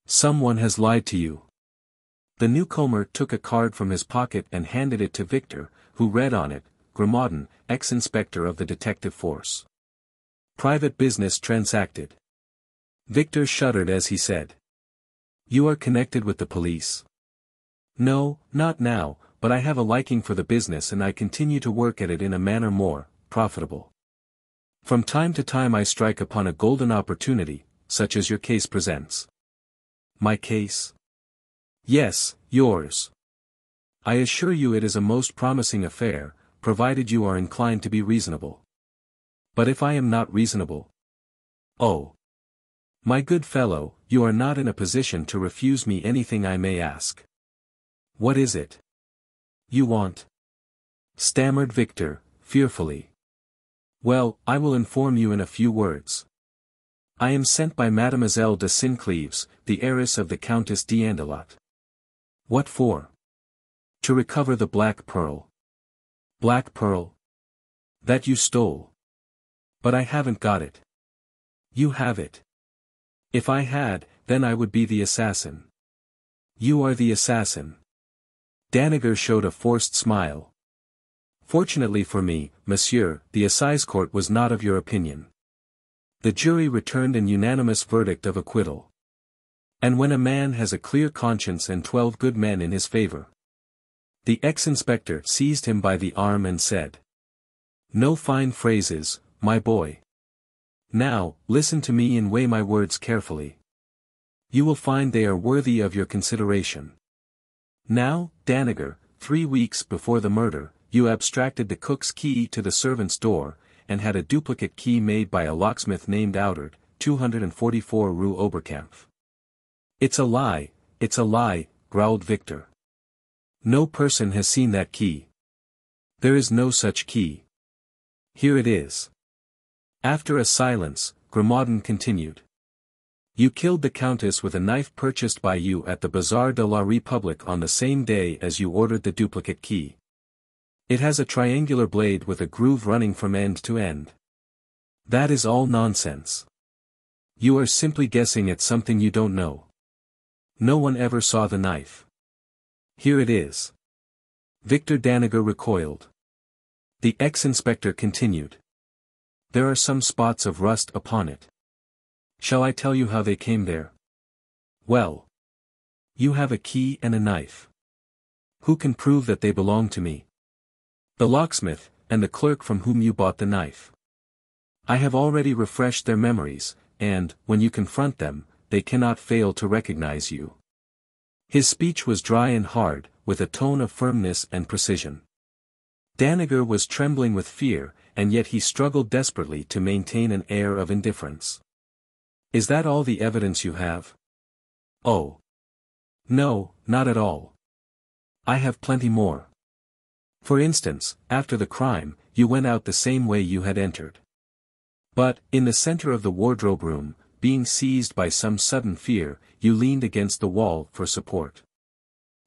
Someone has lied to you." The newcomer took a card from his pocket and handed it to Victor, who read on it, Grimmaudon, ex-inspector of the detective force. "Private business transacted." Victor shuddered as he said. "You are connected with the police?" "No, not now, but I have a liking for the business and I continue to work at it in a manner more profitable. From time to time I strike upon a golden opportunity, such as your case presents." "My case?" "Yes, yours. I assure you it is a most promising affair, provided you are inclined to be reasonable." "But if I am not reasonable?" "Oh. My good fellow, you are not in a position to refuse me anything I may ask." "What is it you want?" stammered Victor, fearfully. "Well, I will inform you in a few words. I am sent by Mademoiselle de Sincleves, the heiress of the Countess d'Andelot." "What for?" "To recover the black pearl." "Black pearl?" "That you stole." "But I haven't got it." "You have it." "If I had, then I would be the assassin." "You are the assassin." Danager showed a forced smile. "Fortunately for me, monsieur, the assize court was not of your opinion. The jury returned an unanimous verdict of acquittal. And when a man has a clear conscience and 12 good men in his favor." The ex-inspector seized him by the arm and said, "No fine phrases, my boy. Now, listen to me and weigh my words carefully. You will find they are worthy of your consideration. Now, Danager, 3 weeks before the murder, you abstracted the cook's key to the servant's door, and had a duplicate key made by a locksmith named Outard, 244 Rue Oberkampf." It's a lie, growled Victor. "No person has seen that key. There is no such key. Here it is." After a silence, Grimmaudon continued. "You killed the Countess with a knife purchased by you at the Bazaar de la République on the same day as you ordered the duplicate key. It has a triangular blade with a groove running from end to end. That is all nonsense. You are simply guessing at something you don't know. No one ever saw the knife. Here it is." Victor Danager recoiled. The ex-inspector continued. "There are some spots of rust upon it. Shall I tell you how they came there?" "Well. You have a key and a knife. Who can prove that they belong to me?" "The locksmith, and the clerk from whom you bought the knife. I have already refreshed their memories, and, when you confront them, they cannot fail to recognize you." His speech was dry and hard, with a tone of firmness and precision. Danager was trembling with fear, and yet he struggled desperately to maintain an air of indifference. "Is that all the evidence you have?" "Oh. No, not at all. I have plenty more. For instance, after the crime, you went out the same way you had entered. But, in the center of the wardrobe room, being seized by some sudden fear, you leaned against the wall for support."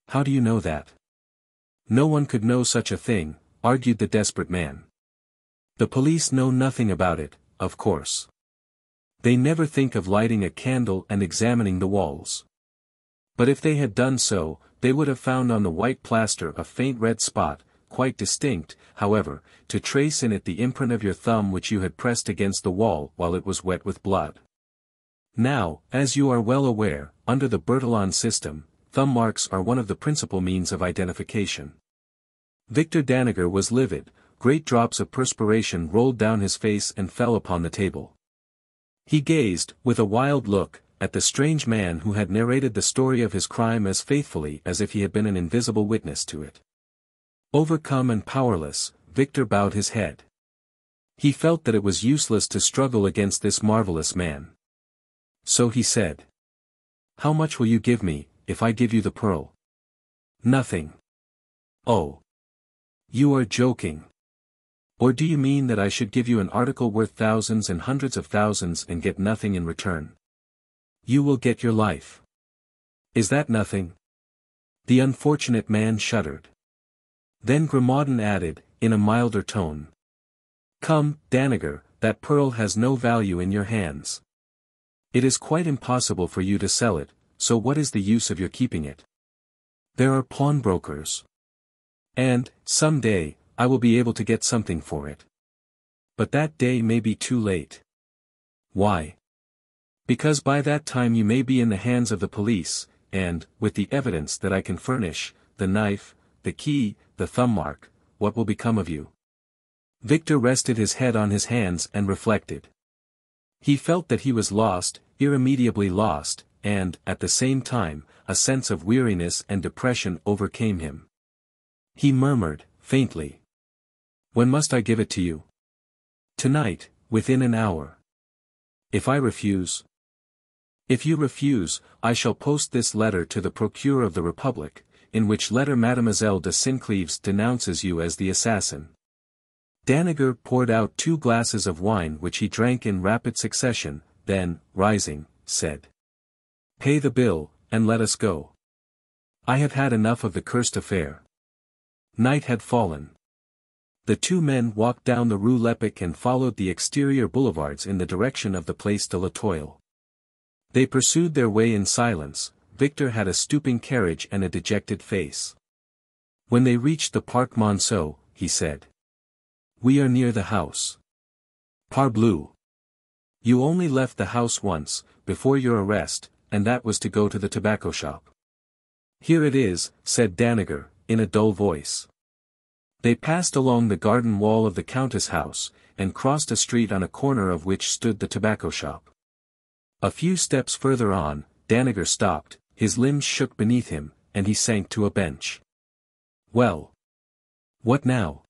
"How do you know that?" "No one could know such a thing," argued the desperate man. "The police know nothing about it, of course. They never think of lighting a candle and examining the walls. But if they had done so, they would have found on the white plaster a faint red spot, quite distinct, however, to trace in it the imprint of your thumb which you had pressed against the wall while it was wet with blood. Now, as you are well aware, under the Bertillon system, thumb marks are one of the principal means of identification. Victor Danager was livid, great drops of perspiration rolled down his face and fell upon the table. He gazed, with a wild look, at the strange man who had narrated the story of his crime as faithfully as if he had been an invisible witness to it. Overcome and powerless, Victor bowed his head. He felt that it was useless to struggle against this marvelous man. So he said, "How much will you give me, if I give you the pearl?" "Nothing." "Oh. You are joking. Or do you mean that I should give you an article worth thousands and hundreds of thousands and get nothing in return?" "You will get your life." "Is that nothing?" The unfortunate man shuddered. Then Grimaudin added, in a milder tone, "Come, Danager, that pearl has no value in your hands. It is quite impossible for you to sell it, so what is the use of your keeping it? There are pawnbrokers. And, some day, I will be able to get something for it. But that day may be too late." "Why?" "Because by that time you may be in the hands of the police, and, with the evidence that I can furnish, the knife, the key, the thumb mark, what will become of you?" Victor rested his head on his hands and reflected. He felt that he was lost, irremediably lost, and, at the same time, a sense of weariness and depression overcame him. He murmured, faintly, "When must I give it to you?" "Tonight, within an hour." "If I refuse?" "If you refuse, I shall post this letter to the Procureur of the Republic, in which letter Mademoiselle de Sincleves denounces you as the assassin." Danager poured out 2 glasses of wine which he drank in rapid succession, then, rising, said, "Pay the bill, and let us go. I have had enough of the cursed affair." Night had fallen. The 2 men walked down the Rue Lepic and followed the exterior boulevards in the direction of the Place de la Toile. They pursued their way in silence. Victor had a stooping carriage and a dejected face. When they reached the Parc Monceau, he said, "We are near the house." "Parbleu! You only left the house once, before your arrest, and that was to go to the tobacco shop." "Here it is," said Danager, in a dull voice. They passed along the garden wall of the Countess' house, and crossed a street on a corner of which stood the tobacco shop. A few steps further on, Danager stopped, his limbs shook beneath him, and he sank to a bench. "Well? What now?"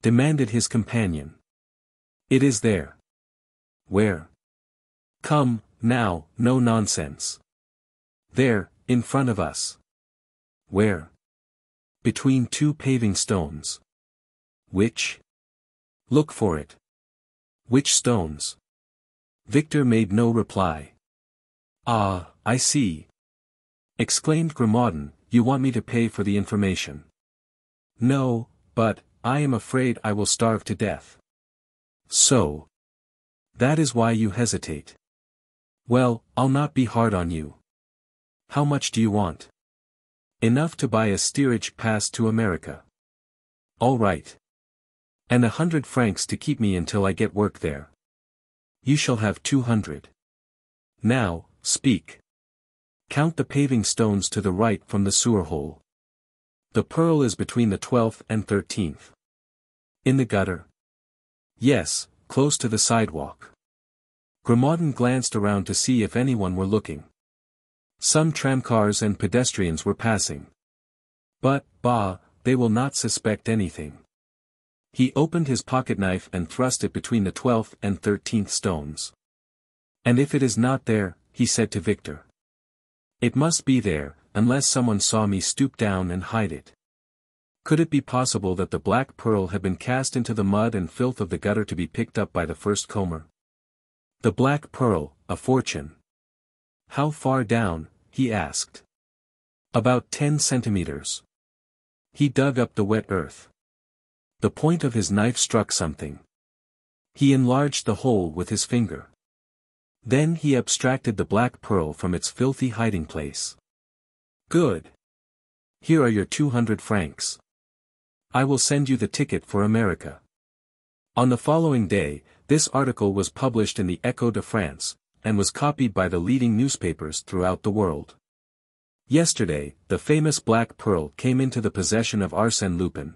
demanded his companion. "It is there." "Where?" "Come, now, no nonsense." "There, in front of us." "Where?" "Between 2 paving stones." "Which?" "Look for it." "Which stones?" Victor made no reply. "Ah, I see," exclaimed Grimaudin, "you want me to pay for the information." "No, but, I am afraid I will starve to death." "So? That is why you hesitate. Well, I'll not be hard on you. How much do you want?" "Enough to buy a steerage pass to America." "All right. And 100 francs to keep me until I get work there." "You shall have 200. Now, speak. Count the paving stones to the right from the sewer hole." "The pearl is between the 12th and 13th. "In the gutter?" "Yes, close to the sidewalk." Grimaudin glanced around to see if anyone were looking. Some tramcars and pedestrians were passing. But, bah, they will not suspect anything. He opened his pocketknife and thrust it between the 12th and 13th stones. "And if it is not there," he said to Victor, "it must be there, unless someone saw me stoop down and hide it." Could it be possible that the black pearl had been cast into the mud and filth of the gutter to be picked up by the first comber? The black pearl, a fortune. "How far down?" he asked. "About 10 centimeters." He dug up the wet earth. The point of his knife struck something. He enlarged the hole with his finger. Then he abstracted the black pearl from its filthy hiding place. Good. Here are your 200 francs. I will send you the ticket for America. On the following day, this article was published in the Echo de France, and was copied by the leading newspapers throughout the world. Yesterday, the famous black pearl came into the possession of Arsène Lupin,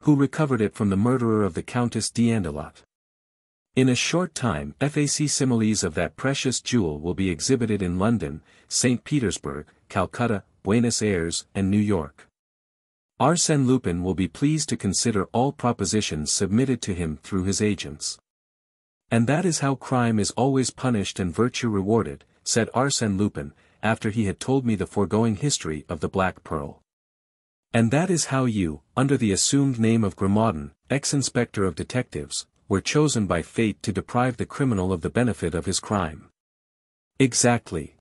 who recovered it from the murderer of the Countess d'Andelot. In a short time, facsimiles of that precious jewel will be exhibited in London, St. Petersburg, Calcutta, Buenos Aires, and New York. Arsène Lupin will be pleased to consider all propositions submitted to him through his agents. And that is how crime is always punished and virtue rewarded, said Arsène Lupin, after he had told me the foregoing history of the Black Pearl. And that is how you, under the assumed name of Grimaudan, ex-inspector of detectives, were chosen by fate to deprive the criminal of the benefit of his crime. Exactly.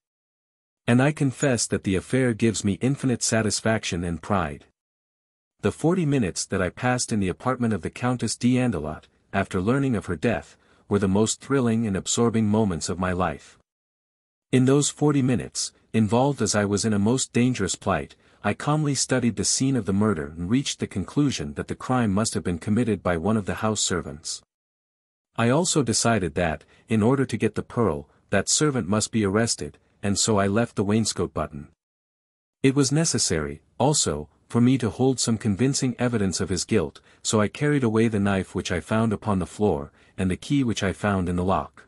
And I confess that the affair gives me infinite satisfaction and pride. The 40 minutes that I passed in the apartment of the Countess d'Andelot, after learning of her death, were the most thrilling and absorbing moments of my life. In those 40 minutes, involved as I was in a most dangerous plight, I calmly studied the scene of the murder and reached the conclusion that the crime must have been committed by one of the house servants. I also decided that, in order to get the pearl, that servant must be arrested, and so I left the wainscot button. It was necessary, also, for me to hold some convincing evidence of his guilt, so I carried away the knife which I found upon the floor, and the key which I found in the lock.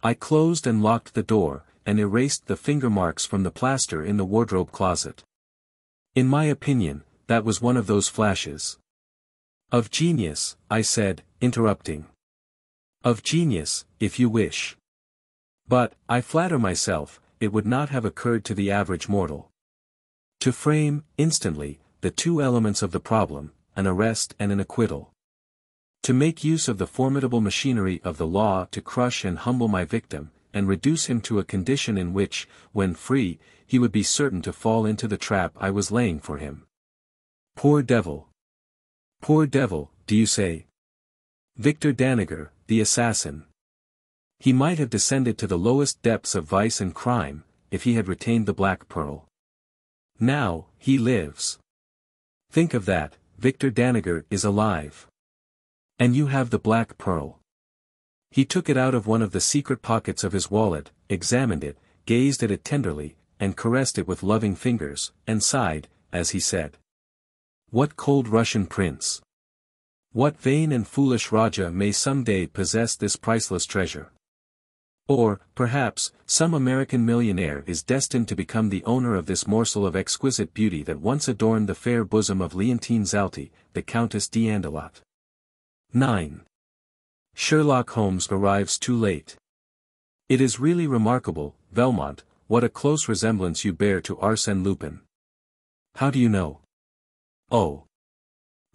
I closed and locked the door, and erased the finger marks from the plaster in the wardrobe closet. In my opinion, that was one of those flashes of genius, I said, interrupting. Of genius, if you wish. But, I flatter myself, it would not have occurred to the average mortal to frame, instantly, the two elements of the problem, an arrest and an acquittal. To make use of the formidable machinery of the law to crush and humble my victim, and reduce him to a condition in which, when free, he would be certain to fall into the trap I was laying for him. Poor devil! Poor devil, do you say? Victor Danager, the assassin. He might have descended to the lowest depths of vice and crime, if he had retained the Black Pearl. Now, he lives. Think of that, Victor Danager is alive. And you have the Black Pearl. He took it out of one of the secret pockets of his wallet, examined it, gazed at it tenderly, and caressed it with loving fingers, and sighed, as he said. What cold Russian prince! What vain and foolish Raja may some day possess this priceless treasure? Or, perhaps, some American millionaire is destined to become the owner of this morsel of exquisite beauty that once adorned the fair bosom of Leontine Zalti, the Countess d'Andelot. 9. Sherlock Holmes arrives too late. It is really remarkable, Velmont, what a close resemblance you bear to Arsène Lupin. How do you know? Oh.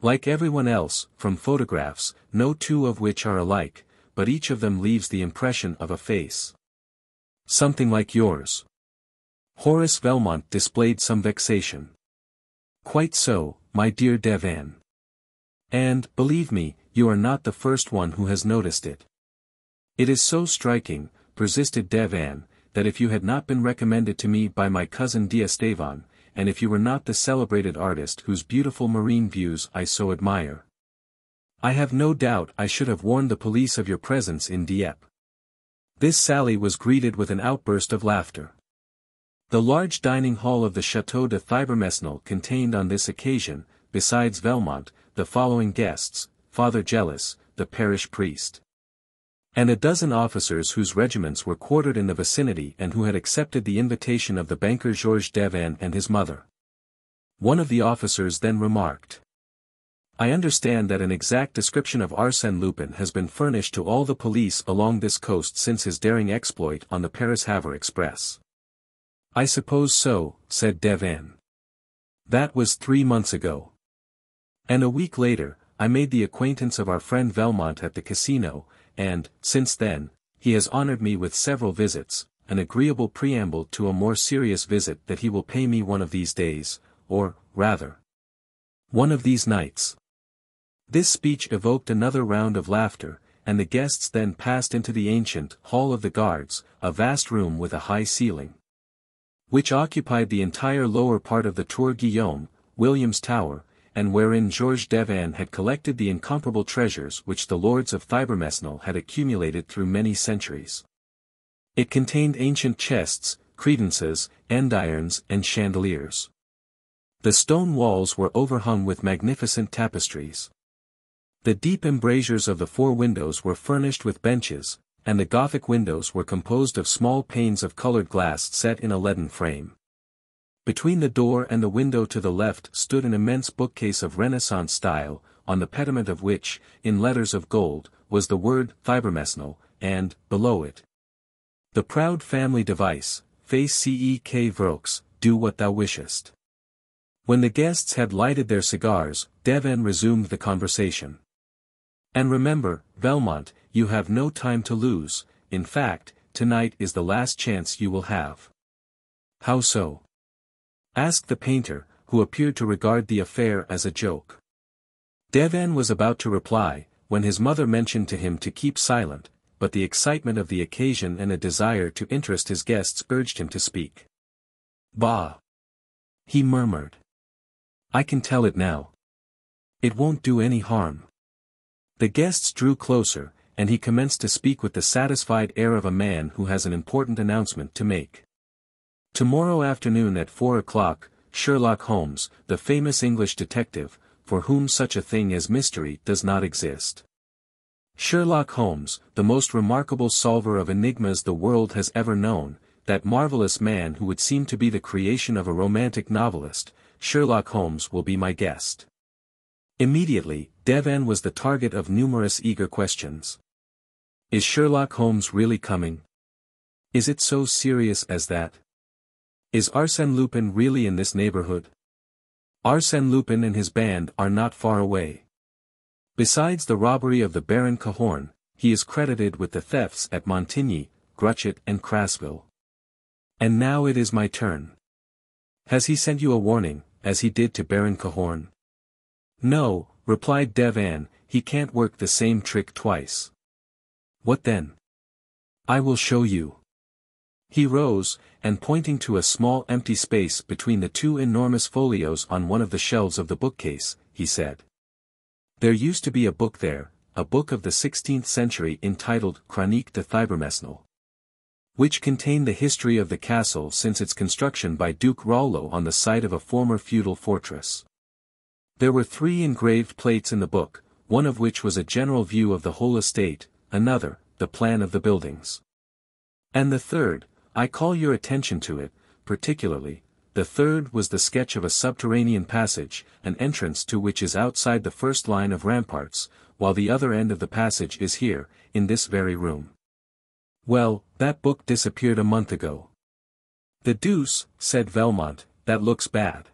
Like everyone else, from photographs, no two of which are alike, but each of them leaves the impression of a face. Something like yours. Horace Velmont displayed some vexation. Quite so, my dear Devan. And, believe me, you are not the first one who has noticed it. It is so striking, persisted Devan, that if you had not been recommended to me by my cousin D'Estevan, and if you were not the celebrated artist whose beautiful marine views I so admire, I have no doubt I should have warned the police of your presence in Dieppe. This sally was greeted with an outburst of laughter. The large dining hall of the Château de Thibermesnil contained on this occasion, besides Velmont, the following guests, Father Gellis, the parish priest, and a dozen officers whose regiments were quartered in the vicinity and who had accepted the invitation of the banker Georges Devan and his mother. One of the officers then remarked, I understand that an exact description of Arsène Lupin has been furnished to all the police along this coast since his daring exploit on the Paris-Havre Express. I suppose so, said Devan. That was 3 months ago. And a week later, I made the acquaintance of our friend Velmont at the casino, and, since then, he has honored me with several visits, an agreeable preamble to a more serious visit that he will pay me one of these days, or, rather, one of these nights. This speech evoked another round of laughter, and the guests then passed into the ancient Hall of the Guards, a vast room with a high ceiling, which occupied the entire lower part of the Tour Guillaume, William's Tower, and wherein Georges Devanne had collected the incomparable treasures which the lords of Thibermesnil had accumulated through many centuries. It contained ancient chests, credences, andirons and chandeliers. The stone walls were overhung with magnificent tapestries. The deep embrasures of the 4 windows were furnished with benches, and the Gothic windows were composed of small panes of colored glass set in a leaden frame. Between the door and the window to the left stood an immense bookcase of Renaissance style, on the pediment of which, in letters of gold, was the word Thibermesnil, and, below it, the proud family device, Fais ce que voux, do what thou wishest. When the guests had lighted their cigars, Devanne resumed the conversation. And remember, Velmont, you have no time to lose, in fact, tonight is the last chance you will have. How so? Asked the painter, who appeared to regard the affair as a joke. Devanne was about to reply, when his mother mentioned to him to keep silent, but the excitement of the occasion and a desire to interest his guests urged him to speak. Bah! He murmured. I can tell it now. It won't do any harm. The guests drew closer, and he commenced to speak with the satisfied air of a man who has an important announcement to make. Tomorrow afternoon at 4 o'clock, Sherlock Holmes, the famous English detective, for whom such a thing as mystery does not exist. Sherlock Holmes, the most remarkable solver of enigmas the world has ever known, that marvelous man who would seem to be the creation of a romantic novelist, Sherlock Holmes will be my guest. Immediately, Devanne was the target of numerous eager questions. Is Sherlock Holmes really coming? Is it so serious as that? Is Arsène Lupin really in this neighborhood? Arsène Lupin and his band are not far away. Besides the robbery of the Baron Cahorn, he is credited with the thefts at Montigny, Gruchet and Crassville. And now it is my turn. Has he sent you a warning, as he did to Baron Cahorn? No, replied Devanne, he can't work the same trick twice. What then? I will show you. He rose, and pointing to a small empty space between the 2 enormous folios on one of the shelves of the bookcase, he said. There used to be a book there, a book of the 16th century entitled Chronique de Thibermesnil, which contained the history of the castle since its construction by Duke Rollo on the site of a former feudal fortress. There were 3 engraved plates in the book, one of which was a general view of the whole estate, another, the plan of the buildings. And the third, I call your attention to it, particularly, the third was the sketch of a subterranean passage, an entrance to which is outside the first line of ramparts, while the other end of the passage is here, in this very room. Well, that book disappeared a month ago. The deuce, said Velmont, that looks bad.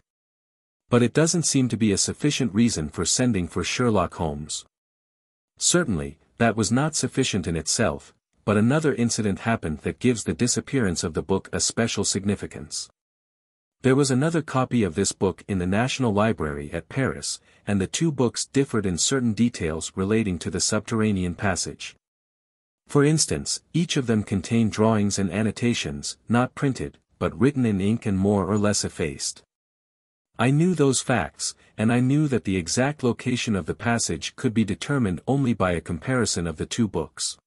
But it doesn't seem to be a sufficient reason for sending for Sherlock Holmes. Certainly, that was not sufficient in itself, but another incident happened that gives the disappearance of the book a special significance. There was another copy of this book in the National Library at Paris, and the 2 books differed in certain details relating to the subterranean passage. For instance, each of them contained drawings and annotations, not printed, but written in ink and more or less effaced. I knew those facts, and I knew that the exact location of the passage could be determined only by a comparison of the 2 books.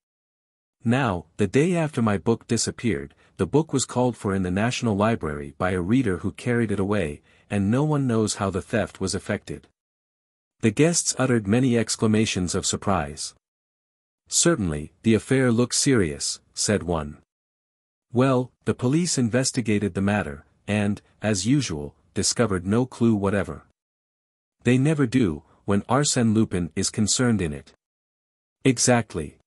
Now, the day after my book disappeared, the book was called for in the National Library by a reader who carried it away, and no one knows how the theft was effected. The guests uttered many exclamations of surprise. Certainly, the affair looks serious, said one. Well, the police investigated the matter, and, as usual, discovered no clue whatever. They never do, when Arsène Lupin is concerned in it. Exactly.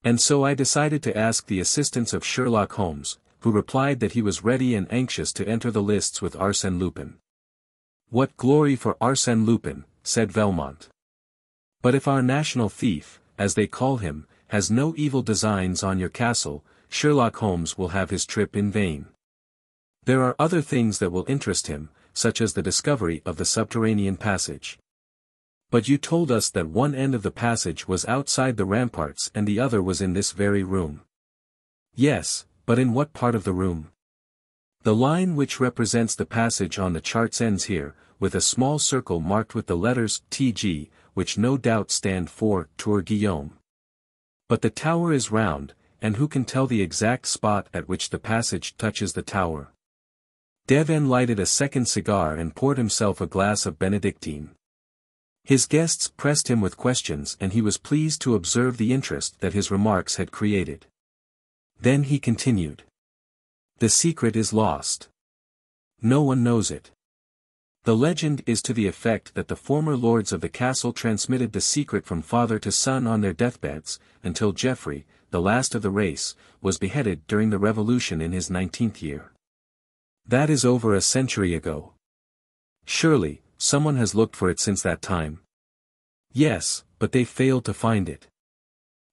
And so I decided to ask the assistance of Sherlock Holmes, who replied that he was ready and anxious to enter the lists with Arsène Lupin. What glory for Arsène Lupin, said Velmont. But if our national thief, as they call him, has no evil designs on your castle, Sherlock Holmes will have his trip in vain. There are other things that will interest him, such as the discovery of the subterranean passage. But you told us that one end of the passage was outside the ramparts and the other was in this very room. Yes, but in what part of the room? The line which represents the passage on the charts ends here, with a small circle marked with the letters TG, which no doubt stand for Tour Guillaume. But the tower is round, and who can tell the exact spot at which the passage touches the tower? Devin lighted a second cigar and poured himself a glass of Benedictine. His guests pressed him with questions and he was pleased to observe the interest that his remarks had created. Then he continued. The secret is lost. No one knows it. The legend is to the effect that the former lords of the castle transmitted the secret from father to son on their deathbeds, until Geoffrey, the last of the race, was beheaded during the Revolution in his 19th year. That is over a century ago. Surely, someone has looked for it since that time. Yes, but they failed to find it.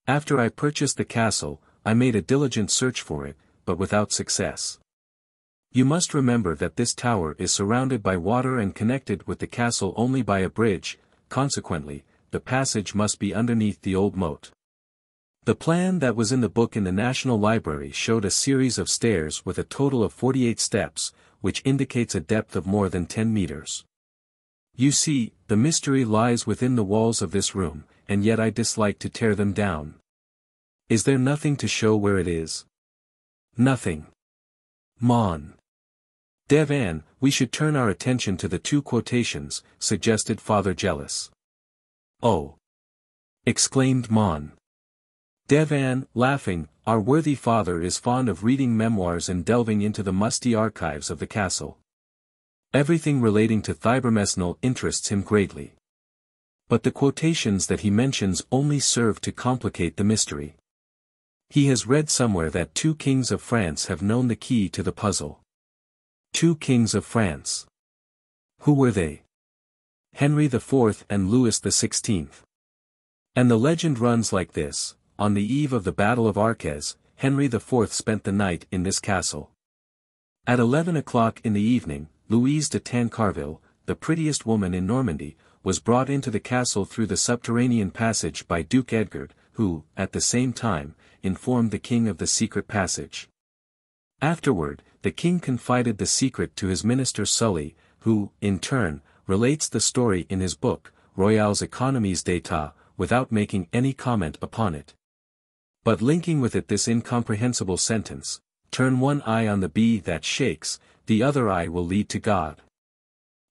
After I purchased the castle, I made a diligent search for it, but without success. You must remember that this tower is surrounded by water and connected with the castle only by a bridge, consequently, the passage must be underneath the old moat. The plan that was in the book in the National Library showed a series of stairs with a total of 48 steps, which indicates a depth of more than 10 meters. You see, the mystery lies within the walls of this room, and yet I dislike to tear them down. Is there nothing to show where it is? Nothing. Mon. Devin, we should turn our attention to the two quotations, suggested Father Jealous. Oh! Exclaimed Mon. Devin, laughing, our worthy father is fond of reading memoirs and delving into the musty archives of the castle. Everything relating to Thibermesnil interests him greatly. But the quotations that he mentions only serve to complicate the mystery. He has read somewhere that 2 kings of France have known the key to the puzzle. 2 kings of France. Who were they? Henry IV and Louis XVI. And the legend runs like this: on the eve of the Battle of Arques, Henry IV spent the night in this castle. At 11 o'clock in the evening, Louise de Tancarville, the prettiest woman in Normandy, was brought into the castle through the subterranean passage by Duke Edgard, who, at the same time, informed the king of the secret passage. Afterward, the king confided the secret to his minister Sully, who, in turn, relates the story in his book, Royal's Economies d'État, without making any comment upon it. But linking with it this incomprehensible sentence, turn one eye on the bee that shakes, the other eye will lead to God.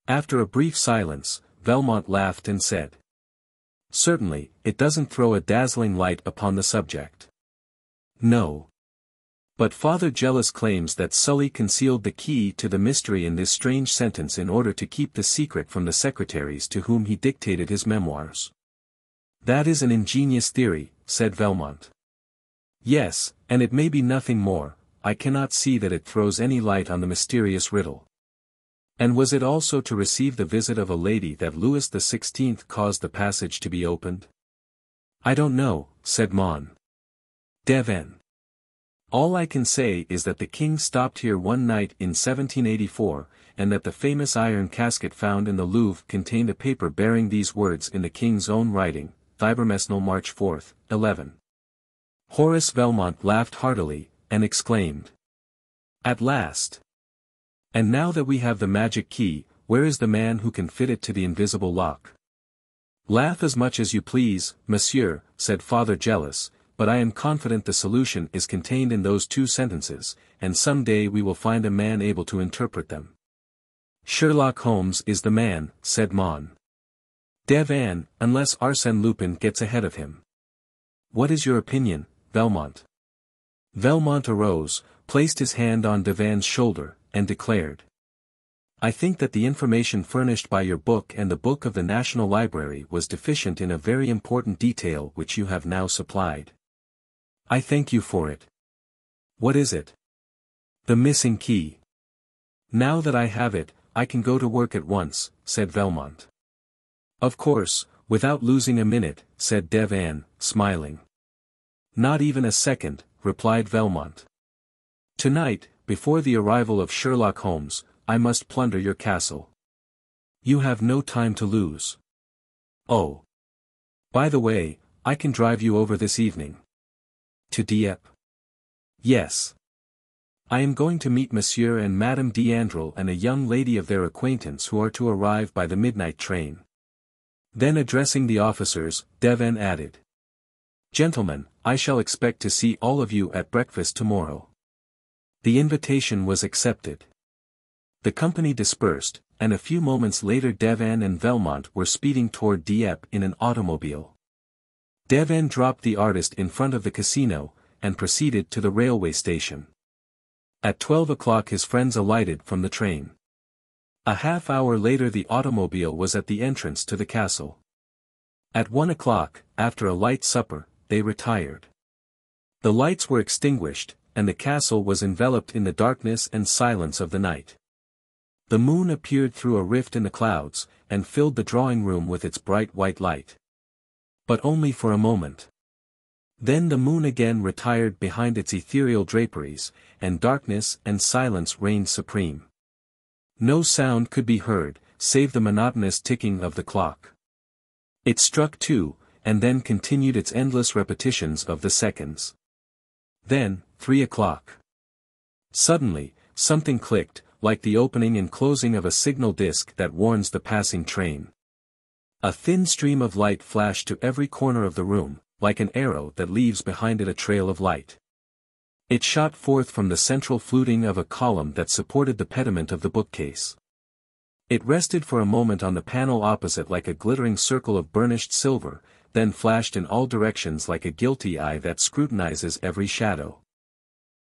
After a brief silence, Velmont laughed and said, certainly, it doesn't throw a dazzling light upon the subject. No. But Father Jealous claims that Sully concealed the key to the mystery in this strange sentence in order to keep the secret from the secretaries to whom he dictated his memoirs. That is an ingenious theory, said Velmont. Yes, and it may be nothing more, I cannot see that it throws any light on the mysterious riddle. And was it also to receive the visit of a lady that Louis XVI caused the passage to be opened? I don't know, said Mon. Devin. All I can say is that the king stopped here one night in 1784, and that the famous iron casket found in the Louvre contained a paper bearing these words in the king's own writing, Thibermesnil March 4, 11. Horace Velmont laughed heartily, and exclaimed. At last! And now that we have the magic key, where is the man who can fit it to the invisible lock? Laugh as much as you please, monsieur, said Father Jealous, but I am confident the solution is contained in those 2 sentences, and some day we will find a man able to interpret them. Sherlock Holmes is the man, said Mon. Devin, unless Arsène Lupin gets ahead of him. What is your opinion, Velmont? Velmont arose, placed his hand on Devin's shoulder, and declared. I think that the information furnished by your book and the book of the National Library was deficient in a very important detail which you have now supplied. I thank you for it. What is it? The missing key. Now that I have it, I can go to work at once, said Velmont. Of course, without losing a minute, said Devin, smiling. Not even a second, replied Velmont. Tonight, before the arrival of Sherlock Holmes, I must plunder your castle. You have no time to lose. Oh. By the way, I can drive you over this evening. To Dieppe? Yes. I am going to meet Monsieur and Madame d'Andrel and a young lady of their acquaintance who are to arrive by the midnight train. Then addressing the officers, Devon added. Gentlemen, I shall expect to see all of you at breakfast tomorrow. The invitation was accepted. The company dispersed, and a few moments later Devon and Velmont were speeding toward Dieppe in an automobile. Devon dropped the artist in front of the casino, and proceeded to the railway station. At 12 o'clock his friends alighted from the train. A half hour later the automobile was at the entrance to the castle. At 1 o'clock, after a light supper, they retired. The lights were extinguished, and the castle was enveloped in the darkness and silence of the night. The moon appeared through a rift in the clouds, and filled the drawing room with its bright white light. But only for a moment. Then the moon again retired behind its ethereal draperies, and darkness and silence reigned supreme. No sound could be heard, save the monotonous ticking of the clock. It struck 2, and then continued its endless repetitions of the seconds. Then, 3 o'clock. Suddenly, something clicked, like the opening and closing of a signal disc that warns the passing train. A thin stream of light flashed to every corner of the room, like an arrow that leaves behind it a trail of light. It shot forth from the central fluting of a column that supported the pediment of the bookcase. It rested for a moment on the panel opposite like a glittering circle of burnished silver, then flashed in all directions like a guilty eye that scrutinizes every shadow.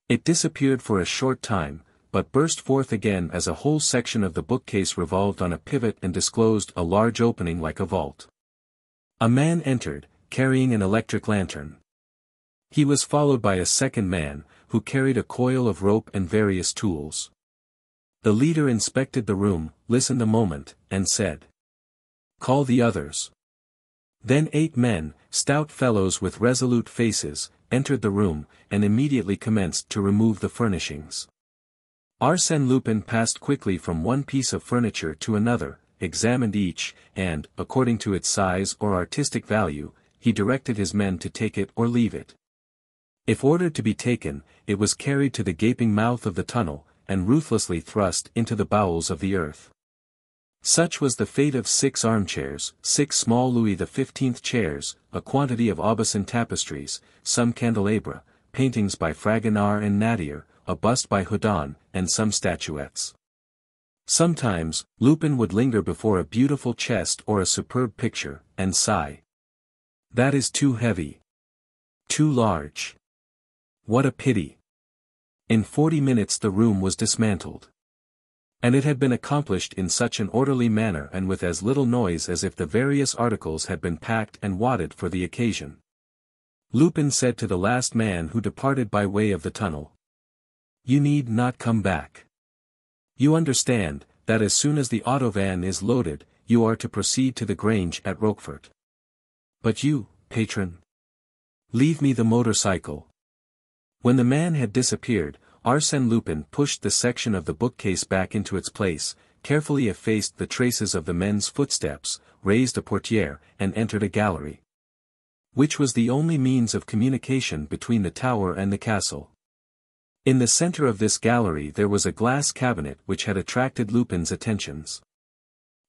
It disappeared for a short time, but burst forth again as a whole section of the bookcase revolved on a pivot and disclosed a large opening like a vault. A man entered, carrying an electric lantern. He was followed by a second man, who carried a coil of rope and various tools. The leader inspected the room, listened a moment, and said, "Call the others." Then 8 men, stout fellows with resolute faces, entered the room, and immediately commenced to remove the furnishings. Arsène Lupin passed quickly from one piece of furniture to another, examined each, and, according to its size or artistic value, he directed his men to take it or leave it. If ordered to be taken, it was carried to the gaping mouth of the tunnel, and ruthlessly thrust into the bowels of the earth. Such was the fate of 6 armchairs, 6 small Louis XV chairs, a quantity of Aubusson tapestries, some candelabra, paintings by Fragonard and Nadier, a bust by Houdon, and some statuettes. Sometimes, Lupin would linger before a beautiful chest or a superb picture, and sigh. "That is too heavy. Too large. What a pity." In 40 minutes the room was dismantled. And it had been accomplished in such an orderly manner and with as little noise as if the various articles had been packed and wadded for the occasion. Lupin said to the last man who departed by way of the tunnel, "You need not come back. You understand, that as soon as the autovan is loaded, you are to proceed to the Grange at Roquefort. But you, patron? Leave me the motorcycle." When the man had disappeared, Arsène Lupin pushed the section of the bookcase back into its place, carefully effaced the traces of the men's footsteps, raised a portière, and entered a gallery, which was the only means of communication between the tower and the castle. In the center of this gallery there was a glass cabinet which had attracted Lupin's attentions.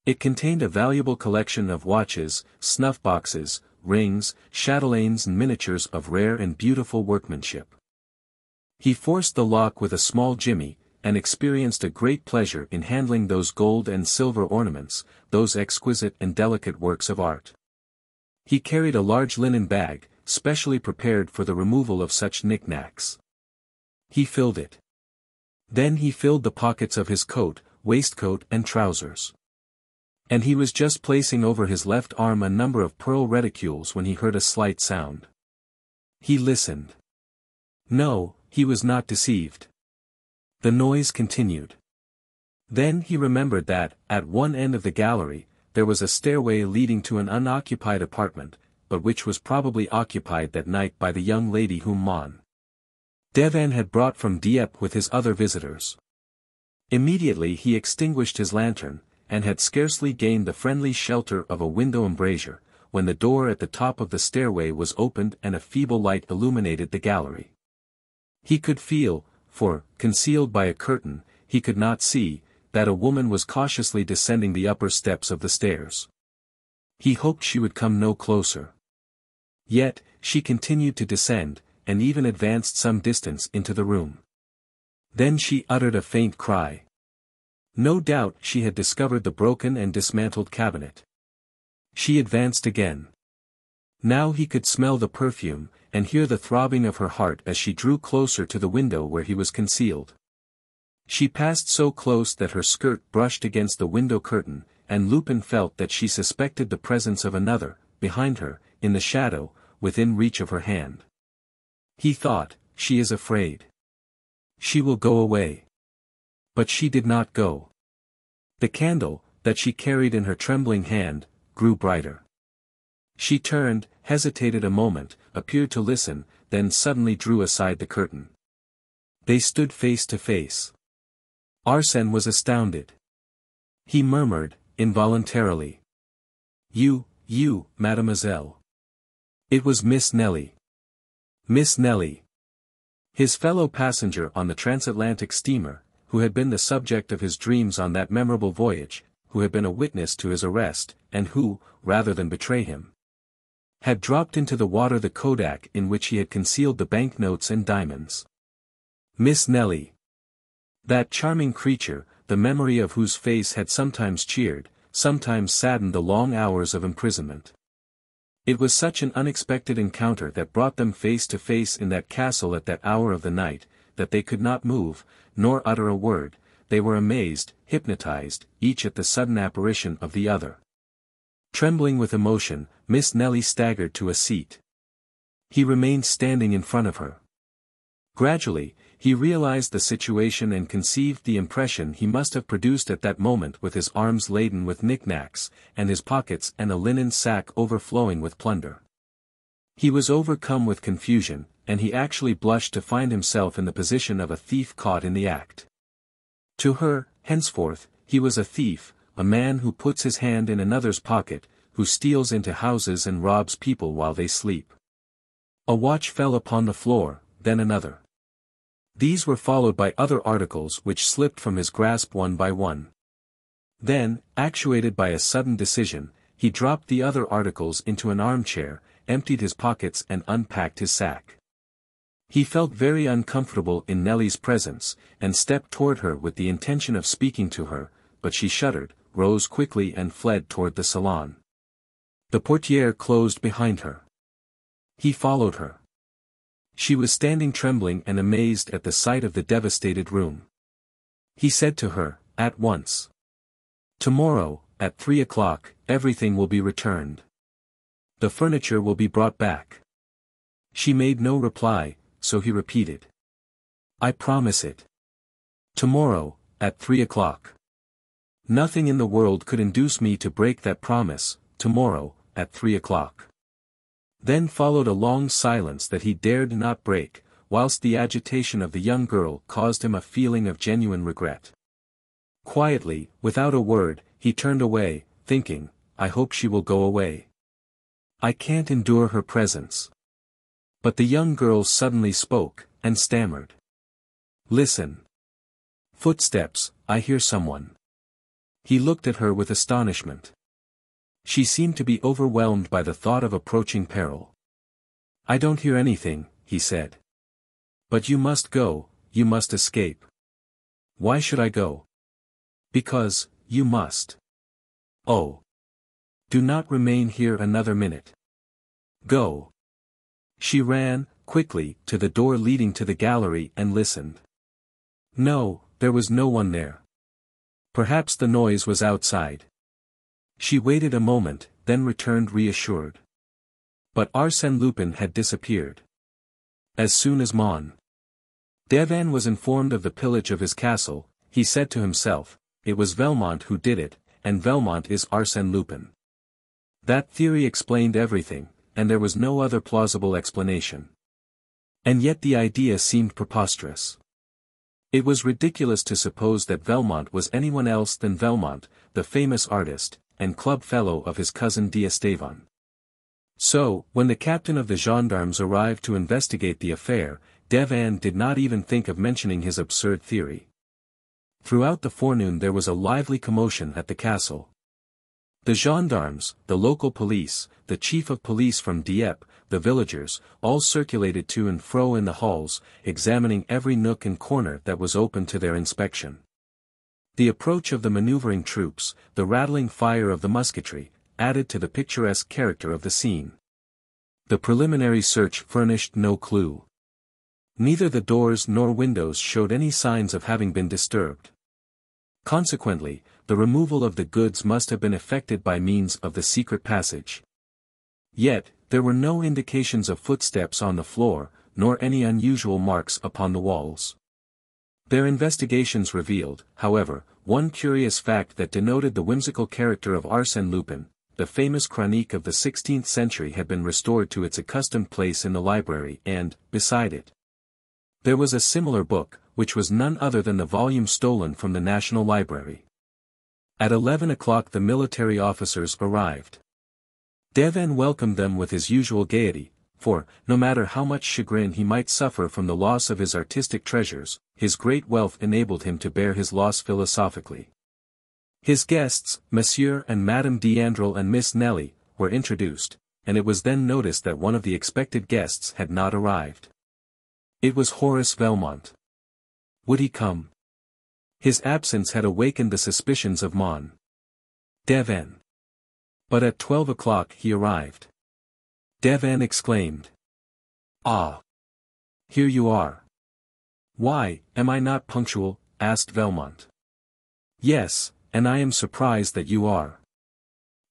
It contained a valuable collection of watches, snuff-boxes, rings, chatelaines and miniatures of rare and beautiful workmanship. He forced the lock with a small jimmy, and experienced a great pleasure in handling those gold and silver ornaments, those exquisite and delicate works of art. He carried a large linen bag, specially prepared for the removal of such knick-knacks. He filled it. Then he filled the pockets of his coat, waistcoat and trousers. And he was just placing over his left arm a number of pearl reticules when he heard a slight sound. He listened. No, he was not deceived. The noise continued. Then he remembered that, at one end of the gallery, there was a stairway leading to an unoccupied apartment, but which was probably occupied that night by the young lady whom Devon had brought from Dieppe with his other visitors. Immediately he extinguished his lantern, and had scarcely gained the friendly shelter of a window embrasure, when the door at the top of the stairway was opened and a feeble light illuminated the gallery. He could feel, for, concealed by a curtain, he could not see, that a woman was cautiously descending the upper steps of the stairs. He hoped she would come no closer. Yet, she continued to descend, and even advanced some distance into the room. Then she uttered a faint cry. No doubt she had discovered the broken and dismantled cabinet. She advanced again. Now he could smell the perfume, and hear the throbbing of her heart as she drew closer to the window where he was concealed. She passed so close that her skirt brushed against the window curtain, and Lupin felt that she suspected the presence of another, behind her, in the shadow, within reach of her hand. He thought, she is afraid. She will go away. But she did not go. The candle, that she carried in her trembling hand, grew brighter. She turned, hesitated a moment, appeared to listen, then suddenly drew aside the curtain. They stood face to face. Arsène was astounded. He murmured, involuntarily. You, mademoiselle. It was Miss Nellie. Miss Nellie. His fellow passenger on the transatlantic steamer, who had been the subject of his dreams on that memorable voyage, who had been a witness to his arrest, and who, rather than betray him, had dropped into the water the kodak in which he had concealed the banknotes and diamonds. Miss Nellie. That charming creature, the memory of whose face had sometimes cheered, sometimes saddened the long hours of imprisonment. It was such an unexpected encounter that brought them face to face in that castle at that hour of the night, that they could not move, nor utter a word. They were amazed, hypnotized, each at the sudden apparition of the other. Trembling with emotion, Miss Nellie staggered to a seat. He remained standing in front of her. Gradually, he realized the situation and conceived the impression he must have produced at that moment with his arms laden with knickknacks, and his pockets and a linen sack overflowing with plunder. He was overcome with confusion, and he actually blushed to find himself in the position of a thief caught in the act. To her, henceforth, he was a thief, a man who puts his hand in another's pocket, who steals into houses and robs people while they sleep. A watch fell upon the floor, then another. These were followed by other articles which slipped from his grasp one by one. Then, actuated by a sudden decision, he dropped the other articles into an armchair, emptied his pockets and unpacked his sack. He felt very uncomfortable in Nellie's presence, and stepped toward her with the intention of speaking to her, but she shuddered, rose quickly and fled toward the salon. The portière closed behind her. He followed her. She was standing trembling and amazed at the sight of the devastated room. He said to her, at once. Tomorrow, at 3 o'clock, everything will be returned. The furniture will be brought back. She made no reply, so he repeated. I promise it. Tomorrow, at 3 o'clock. Nothing in the world could induce me to break that promise, tomorrow, at 3 o'clock. Then followed a long silence that he dared not break, whilst the agitation of the young girl caused him a feeling of genuine regret. Quietly, without a word, he turned away, thinking, I hope she will go away. I can't endure her presence. But the young girl suddenly spoke, and stammered. Listen. Footsteps, I hear someone. He looked at her with astonishment. She seemed to be overwhelmed by the thought of approaching peril. I don't hear anything, he said. But you must go, you must escape. Why should I go? Because, you must. Oh. Do not remain here another minute. Go. She ran, quickly, to the door leading to the gallery and listened. No, there was no one there. Perhaps the noise was outside. She waited a moment, then returned reassured. But Arsène Lupin had disappeared. As soon as Mon Devin was informed of the pillage of his castle, he said to himself, it was Velmont who did it, and Velmont is Arsène Lupin. That theory explained everything, and there was no other plausible explanation. And yet the idea seemed preposterous. It was ridiculous to suppose that Velmont was anyone else than Velmont, the famous artist, and club fellow of his cousin D'Estevan. So, when the captain of the gendarmes arrived to investigate the affair, Devan did not even think of mentioning his absurd theory. Throughout the forenoon there was a lively commotion at the castle. The gendarmes, the local police, the chief of police from Dieppe, the villagers, all circulated to and fro in the halls, examining every nook and corner that was open to their inspection. The approach of the maneuvering troops, the rattling fire of the musketry, added to the picturesque character of the scene. The preliminary search furnished no clue. Neither the doors nor windows showed any signs of having been disturbed. Consequently, the removal of the goods must have been effected by means of the secret passage. Yet, there were no indications of footsteps on the floor, nor any unusual marks upon the walls. Their investigations revealed, however, one curious fact that denoted the whimsical character of Arsène Lupin. The famous chronique of the 16th century had been restored to its accustomed place in the library and, beside it, there was a similar book, which was none other than the volume stolen from the National Library. At 11 o'clock the military officers arrived. Devan welcomed them with his usual gaiety, for, no matter how much chagrin he might suffer from the loss of his artistic treasures, his great wealth enabled him to bear his loss philosophically. His guests, Monsieur and Madame D'Andrel and Miss Nelly, were introduced, and it was then noticed that one of the expected guests had not arrived. It was Horace Velmont. Would he come? His absence had awakened the suspicions of Mon. Devan. But at 12 o'clock he arrived. Devan exclaimed. "Ah! Here you are." "Why, am I not punctual?" asked Velmont. "Yes, and I am surprised that you are.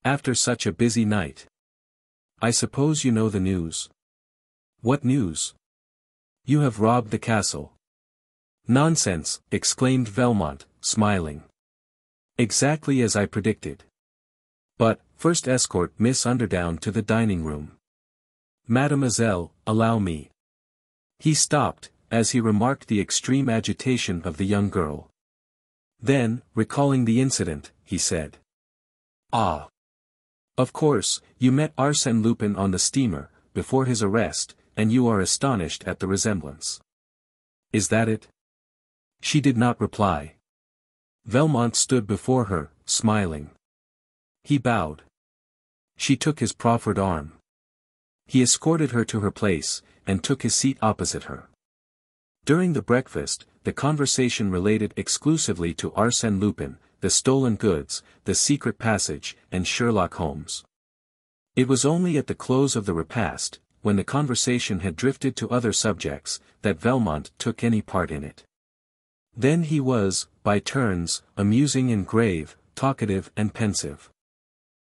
After such a busy night. I suppose you know the news." "What news?" "You have robbed the castle." "Nonsense," exclaimed Velmont, smiling. "Exactly as I predicted. But, first escort Miss Underdown to the dining room." "Mademoiselle, allow me." He stopped, as he remarked the extreme agitation of the young girl. Then, recalling the incident, he said. "Ah! Of course, you met Arsène Lupin on the steamer, before his arrest, and you are astonished at the resemblance. Is that it?" She did not reply. Velmont stood before her, smiling. He bowed. She took his proffered arm. He escorted her to her place, and took his seat opposite her. During the breakfast, the conversation related exclusively to Arsène Lupin, the stolen goods, the secret passage, and Sherlock Holmes. It was only at the close of the repast, when the conversation had drifted to other subjects, that Velmont took any part in it. Then he was, by turns, amusing and grave, talkative and pensive.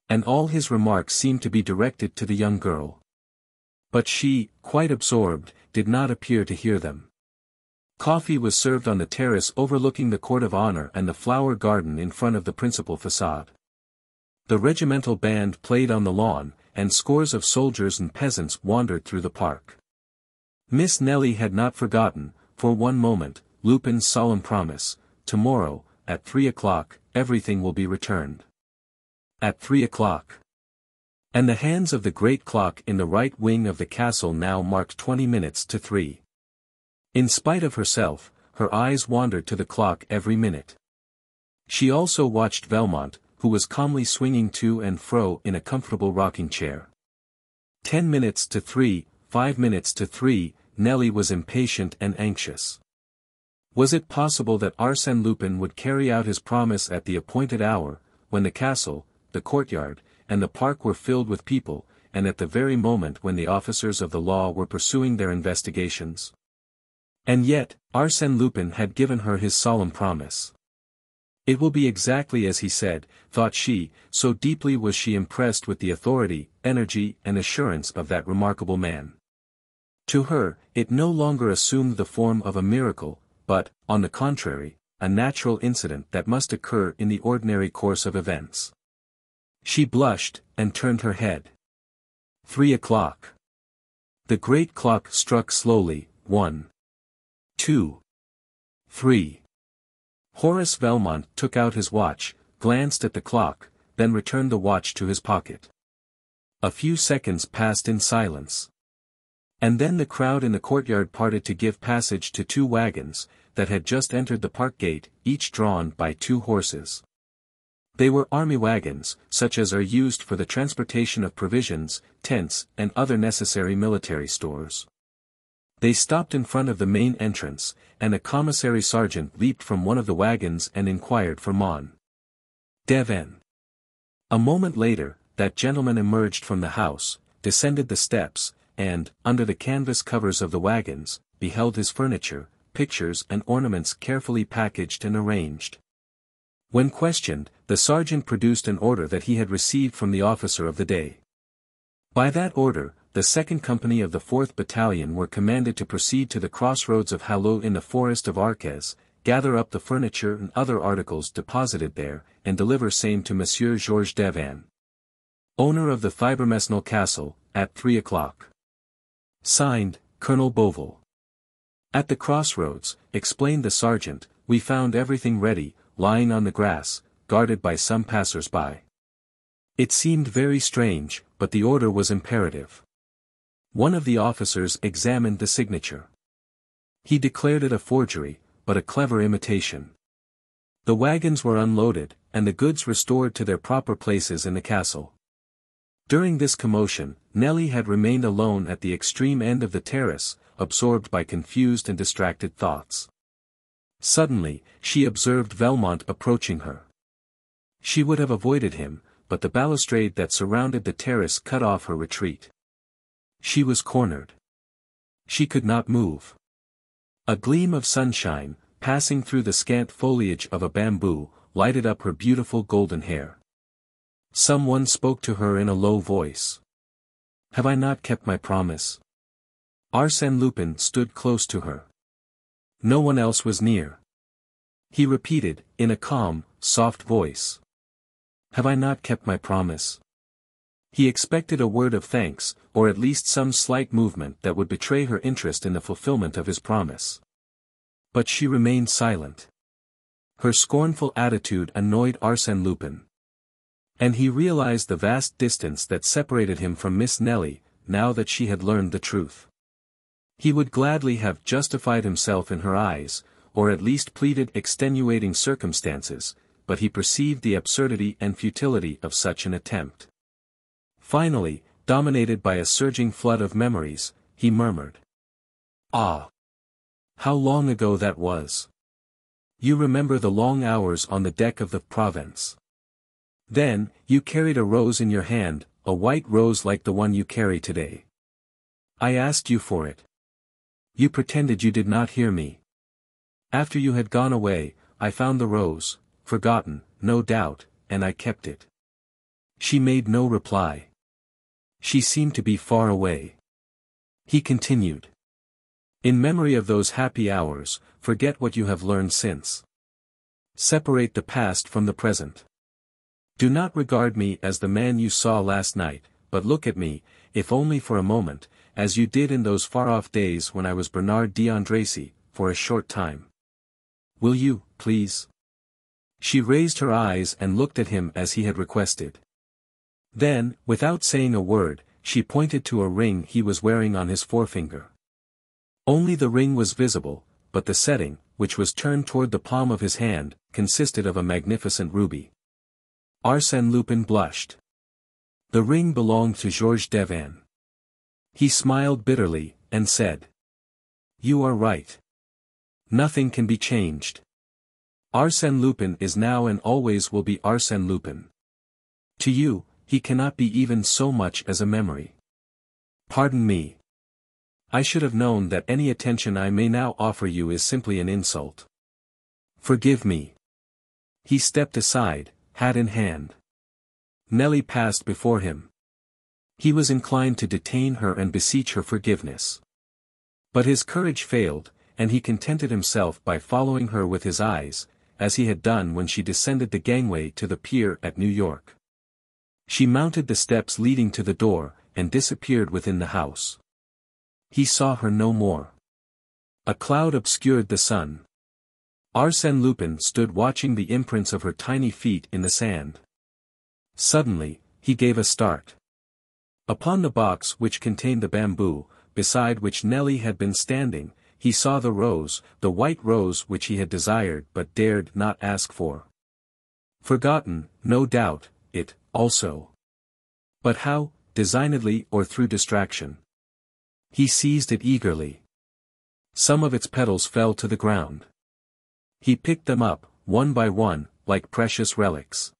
And all his remarks seemed to be directed to the young girl. But she, quite absorbed, did not appear to hear them. Coffee was served on the terrace overlooking the court of honor and the flower garden in front of the principal façade. The regimental band played on the lawn, and scores of soldiers and peasants wandered through the park. Miss Nelly had not forgotten, for one moment, Lupin's solemn promise: "Tomorrow, at 3 o'clock, everything will be returned." At 3 o'clock. And the hands of the great clock in the right wing of the castle now marked 20 minutes to 3. In spite of herself, her eyes wandered to the clock every minute. She also watched Velmont, who was calmly swinging to and fro in a comfortable rocking chair. 10 minutes to 3, 5 minutes to 3, Nelly was impatient and anxious. Was it possible that Arsène Lupin would carry out his promise at the appointed hour, when the castle, the courtyard, and the park were filled with people, and at the very moment when the officers of the law were pursuing their investigations? And yet, Arsène Lupin had given her his solemn promise. It will be exactly as he said, thought she, so deeply was she impressed with the authority, energy, and assurance of that remarkable man. To her, it no longer assumed the form of a miracle, but, on the contrary, a natural incident that must occur in the ordinary course of events. She blushed, and turned her head. 3 o'clock. The great clock struck slowly, 1. 2. 3. Horace Velmont took out his watch, glanced at the clock, then returned the watch to his pocket. A few seconds passed in silence. And then the crowd in the courtyard parted to give passage to 2 wagons, that had just entered the park gate, each drawn by 2 horses. They were army wagons, such as are used for the transportation of provisions, tents, and other necessary military stores. They stopped in front of the main entrance, and a commissary sergeant leaped from one of the wagons and inquired for Mon. Devon. A moment later, that gentleman emerged from the house, descended the steps, and, under the canvas covers of the wagons, beheld his furniture, pictures and ornaments carefully packaged and arranged. When questioned, the sergeant produced an order that he had received from the officer of the day. By that order, the 2nd Company of the 4th Battalion were commanded to proceed to the crossroads of Halleux in the forest of Arques, gather up the furniture and other articles deposited there, and deliver same to Monsieur Georges Devon, owner of the Fibermesnil Castle, at 3 o'clock. Signed, Colonel Beauville. At the crossroads, explained the sergeant, we found everything ready, lying on the grass, guarded by some passers-by. It seemed very strange, but the order was imperative. One of the officers examined the signature. He declared it a forgery, but a clever imitation. The wagons were unloaded, and the goods restored to their proper places in the castle. During this commotion, Nellie had remained alone at the extreme end of the terrace, absorbed by confused and distracted thoughts. Suddenly, she observed Velmont approaching her. She would have avoided him, but the balustrade that surrounded the terrace cut off her retreat. She was cornered. She could not move. A gleam of sunshine, passing through the scant foliage of a bamboo, lighted up her beautiful golden hair. Someone spoke to her in a low voice. Have I not kept my promise? Arsène Lupin stood close to her. No one else was near. He repeated, in a calm, soft voice. Have I not kept my promise? He expected a word of thanks, or at least some slight movement that would betray her interest in the fulfillment of his promise. But she remained silent. Her scornful attitude annoyed Arsène Lupin. And he realized the vast distance that separated him from Miss Nellie, now that she had learned the truth. He would gladly have justified himself in her eyes, or at least pleaded extenuating circumstances, but he perceived the absurdity and futility of such an attempt. Finally, dominated by a surging flood of memories, he murmured. Ah! How long ago that was! You remember the long hours on the deck of the Provence. Then, you carried a rose in your hand, a white rose like the one you carry today. I asked you for it. You pretended you did not hear me. After you had gone away, I found the rose, forgotten, no doubt, and I kept it. She made no reply. She seemed to be far away. He continued. In memory of those happy hours, forget what you have learned since. Separate the past from the present. Do not regard me as the man you saw last night, but look at me, if only for a moment, as you did in those far-off days when I was Bernard d'Andrassy, for a short time. Will you, please? She raised her eyes and looked at him as he had requested. Then, without saying a word, she pointed to a ring he was wearing on his forefinger. Only the ring was visible, but the setting, which was turned toward the palm of his hand, consisted of a magnificent ruby. Arsène Lupin blushed. The ring belonged to Georges Devon. He smiled bitterly, and said. You are right. Nothing can be changed. Arsène Lupin is now and always will be Arsène Lupin. To you, he cannot be even so much as a memory. Pardon me. I should have known that any attention I may now offer you is simply an insult. Forgive me. He stepped aside, hat in hand. Nellie passed before him. He was inclined to detain her and beseech her forgiveness. But his courage failed, and he contented himself by following her with his eyes, as he had done when she descended the gangway to the pier at New York. She mounted the steps leading to the door, and disappeared within the house. He saw her no more. A cloud obscured the sun. Arsène Lupin stood watching the imprints of her tiny feet in the sand. Suddenly, he gave a start. Upon the box which contained the bamboo, beside which Nellie had been standing, he saw the rose, the white rose which he had desired but dared not ask for. Forgotten, no doubt, it, also. But how, designedly or through distraction? He seized it eagerly. Some of its petals fell to the ground. He picked them up, one by one, like precious relics.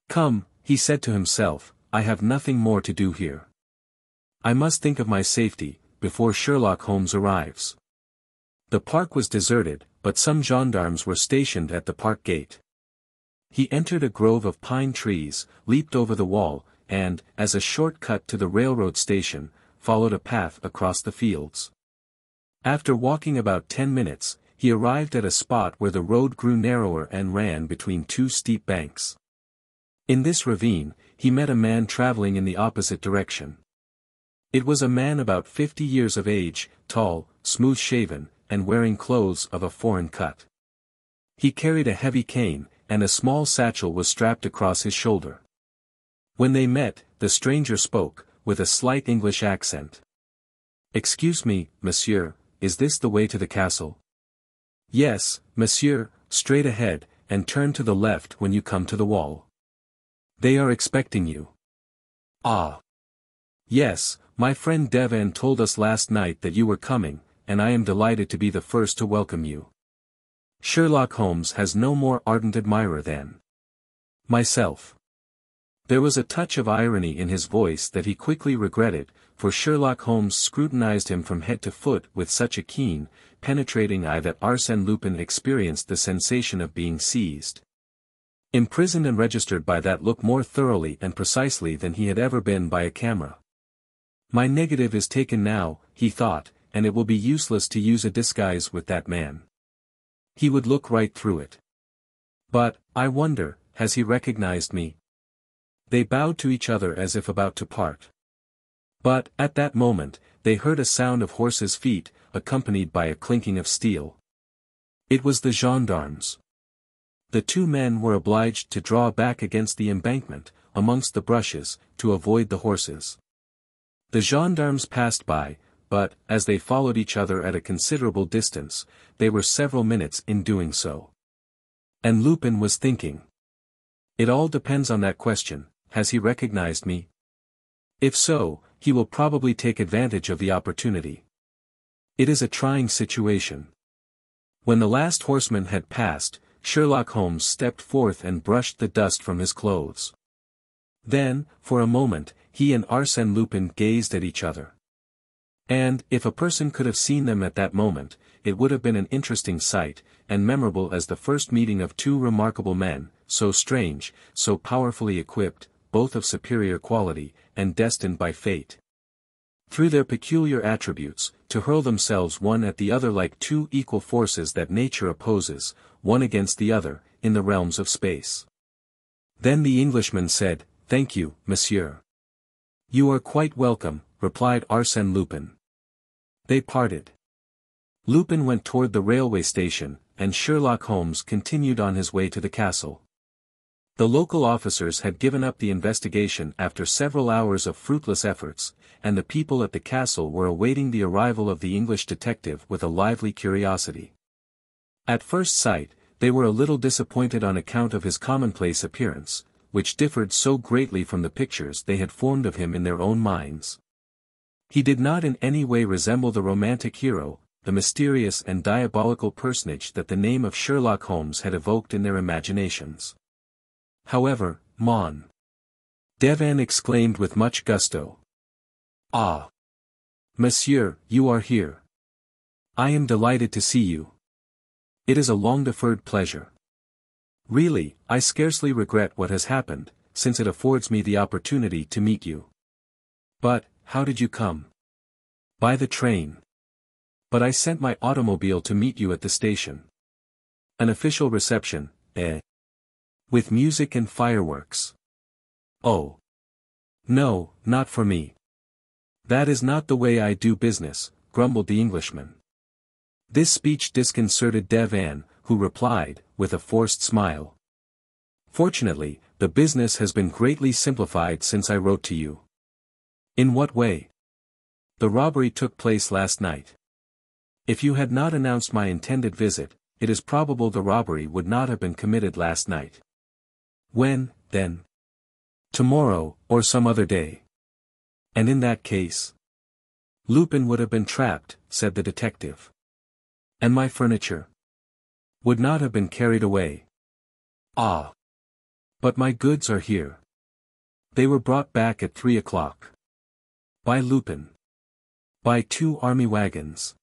Come, he said to himself, I have nothing more to do here. I must think of my safety, before Sherlock Holmes arrives. The park was deserted, but some gendarmes were stationed at the park gate. He entered a grove of pine trees, leaped over the wall, and, as a short cut to the railroad station, followed a path across the fields. After walking about 10 minutes, he arrived at a spot where the road grew narrower and ran between two steep banks. In this ravine, he met a man traveling in the opposite direction. It was a man about 50 years of age, tall, smooth-shaven, and wearing clothes of a foreign cut. He carried a heavy cane, and a small satchel was strapped across his shoulder. When they met, the stranger spoke, with a slight English accent. Excuse me, monsieur, is this the way to the castle? Yes, monsieur, straight ahead, and turn to the left when you come to the wall. They are expecting you. Ah. Yes, my friend Devon told us last night that you were coming, and I am delighted to be the first to welcome you. Sherlock Holmes has no more ardent admirer than myself. There was a touch of irony in his voice that he quickly regretted, for Sherlock Holmes scrutinized him from head to foot with such a keen, penetrating eye that Arsène Lupin experienced the sensation of being seized, imprisoned and registered by that look more thoroughly and precisely than he had ever been by a camera. My negative is taken now, he thought, and it will be useless to use a disguise with that man. He would look right through it. But, I wonder, has he recognized me? They bowed to each other as if about to part. But, at that moment, they heard a sound of horses' feet, accompanied by a clinking of steel. It was the gendarmes. The two men were obliged to draw back against the embankment, amongst the brushes, to avoid the horses. The gendarmes passed by, but, as they followed each other at a considerable distance, they were several minutes in doing so. And Lupin was thinking. It all depends on that question, has he recognized me? If so, he will probably take advantage of the opportunity. It is a trying situation. When the last horseman had passed, Sherlock Holmes stepped forth and brushed the dust from his clothes. Then, for a moment, he and Arsène Lupin gazed at each other. And, if a person could have seen them at that moment, it would have been an interesting sight, and memorable as the first meeting of two remarkable men, so strange, so powerfully equipped, both of superior quality, and destined by fate, through their peculiar attributes, to hurl themselves one at the other like two equal forces that nature opposes, one against the other, in the realms of space. Then the Englishman said, "Thank you, monsieur." "You are quite welcome," replied Arsène Lupin. They parted. Lupin went toward the railway station, and Sherlock Holmes continued on his way to the castle. The local officers had given up the investigation after several hours of fruitless efforts, and the people at the castle were awaiting the arrival of the English detective with a lively curiosity. At first sight, they were a little disappointed on account of his commonplace appearance, which differed so greatly from the pictures they had formed of him in their own minds. He did not in any way resemble the romantic hero, the mysterious and diabolical personage that the name of Sherlock Holmes had evoked in their imaginations. However, Mon. Devon exclaimed with much gusto. "Ah! Monsieur, you are here. I am delighted to see you. It is a long-deferred pleasure. Really, I scarcely regret what has happened, since it affords me the opportunity to meet you. But, how did you come?" "By the train. But I sent my automobile to meet you at the station." "An official reception, eh? With music and fireworks?" "Oh. No, not for me. That is not the way I do business," grumbled the Englishman. This speech disconcerted Devon, who replied, with a forced smile. Fortunately, the business has been greatly simplified since I wrote to you. In what way? The robbery took place last night. If you had not announced my intended visit, it is probable the robbery would not have been committed last night. When, then? Tomorrow, or some other day. And in that case? Lupin would have been trapped, said the detective. And my furniture? Would not have been carried away. Ah! But my goods are here. They were brought back at 3 o'clock. By Lupin. By 2 army wagons.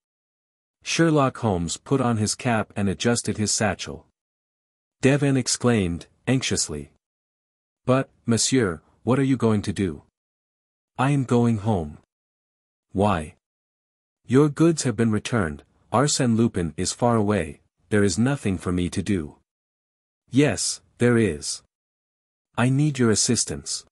Sherlock Holmes put on his cap and adjusted his satchel. Devon exclaimed, anxiously. But, monsieur, what are you going to do? I am going home. Why? Your goods have been returned, Arsène Lupin is far away, there is nothing for me to do. Yes, there is. I need your assistance.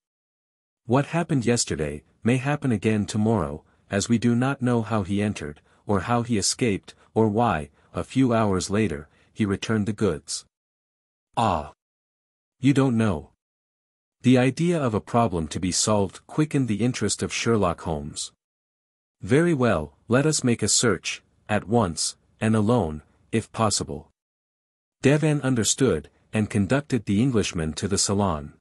What happened yesterday, may happen again tomorrow, as we do not know how he entered, or how he escaped, or why, a few hours later, he returned the goods. Ah! You don't know. The idea of a problem to be solved quickened the interest of Sherlock Holmes. Very well, let us make a search, at once, and alone, if possible. Devon understood, and conducted the Englishman to the salon.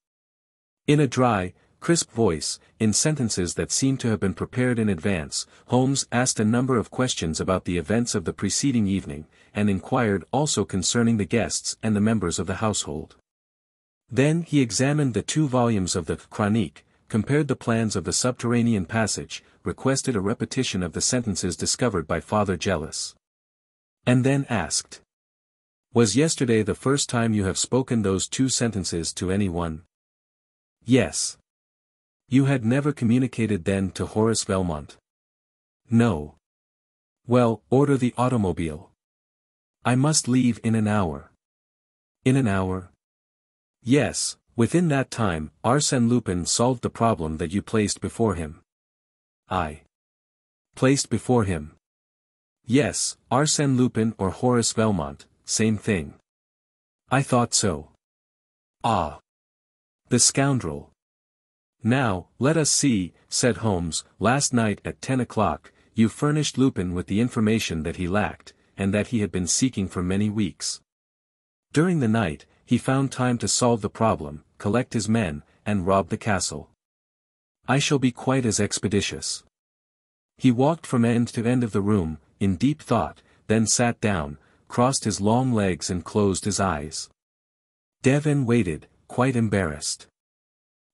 In a dry, crisp voice, in sentences that seemed to have been prepared in advance, Holmes asked a number of questions about the events of the preceding evening, and inquired also concerning the guests and the members of the household. Then he examined the 2 volumes of the Chronique, compared the plans of the subterranean passage, requested a repetition of the sentences discovered by Father Jealous. And then asked. Was yesterday the first time you have spoken those 2 sentences to anyone? Yes. You had never communicated then to Horace Velmont? No. Well, order the automobile. I must leave in an hour. In an hour? Yes, within that time, Arsène Lupin solved the problem that you placed before him. I placed before him. Yes, Arsène Lupin or Horace Velmont, same thing. I thought so. Ah! The scoundrel. Now, let us see, said Holmes, last night at 10 o'clock, you furnished Lupin with the information that he lacked, and that he had been seeking for many weeks. During the night, he found time to solve the problem, collect his men, and rob the castle. I shall be quite as expeditious. He walked from end to end of the room, in deep thought, then sat down, crossed his long legs and closed his eyes. Devon waited, quite embarrassed.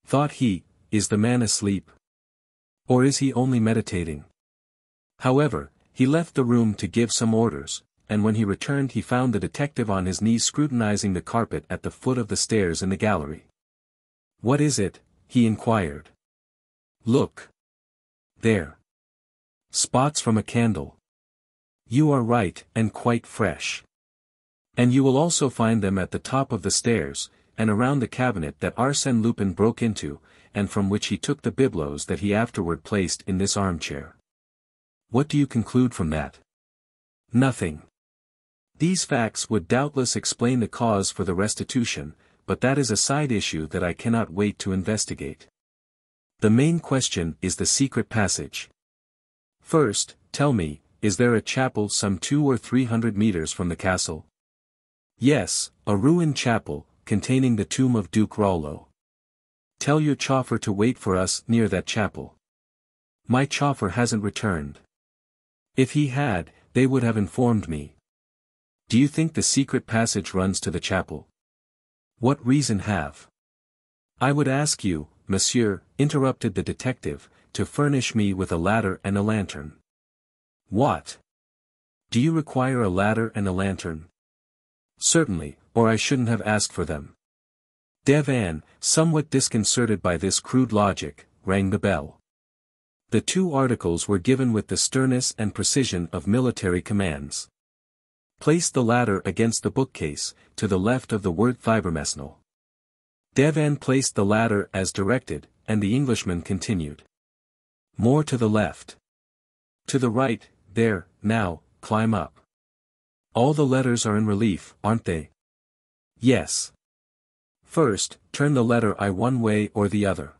Thought he, is the man asleep? Or is he only meditating? However, he left the room to give some orders, and when he returned he found the detective on his knees scrutinizing the carpet at the foot of the stairs in the gallery. What is it? He inquired. Look. There. Spots from a candle. You are right, and quite fresh. And you will also find them at the top of the stairs, and around the cabinet that Arsène Lupin broke into, and from which he took the bibelots that he afterward placed in this armchair. What do you conclude from that? Nothing. These facts would doubtless explain the cause for the restitution, but that is a side issue that I cannot wait to investigate. The main question is the secret passage. First, tell me, is there a chapel some 200 or 300 meters from the castle? Yes, a ruined chapel, containing the tomb of Duke Rollo. Tell your chauffeur to wait for us near that chapel. My chauffeur hasn't returned. If he had, they would have informed me. Do you think the secret passage runs to the chapel? What reason have? I would ask you, monsieur, interrupted the detective, to furnish me with a ladder and a lantern. What? Do you require a ladder and a lantern? Certainly, or I shouldn't have asked for them. Devon, somewhat disconcerted by this crude logic, rang the bell. The 2 articles were given with the sternness and precision of military commands. Place the ladder against the bookcase, to the left of the word Fibermesnil. Devon placed the ladder as directed, and the Englishman continued. More to the left. To the right, there, now, climb up. All the letters are in relief, aren't they? Yes. First, turn the letter I one way or the other.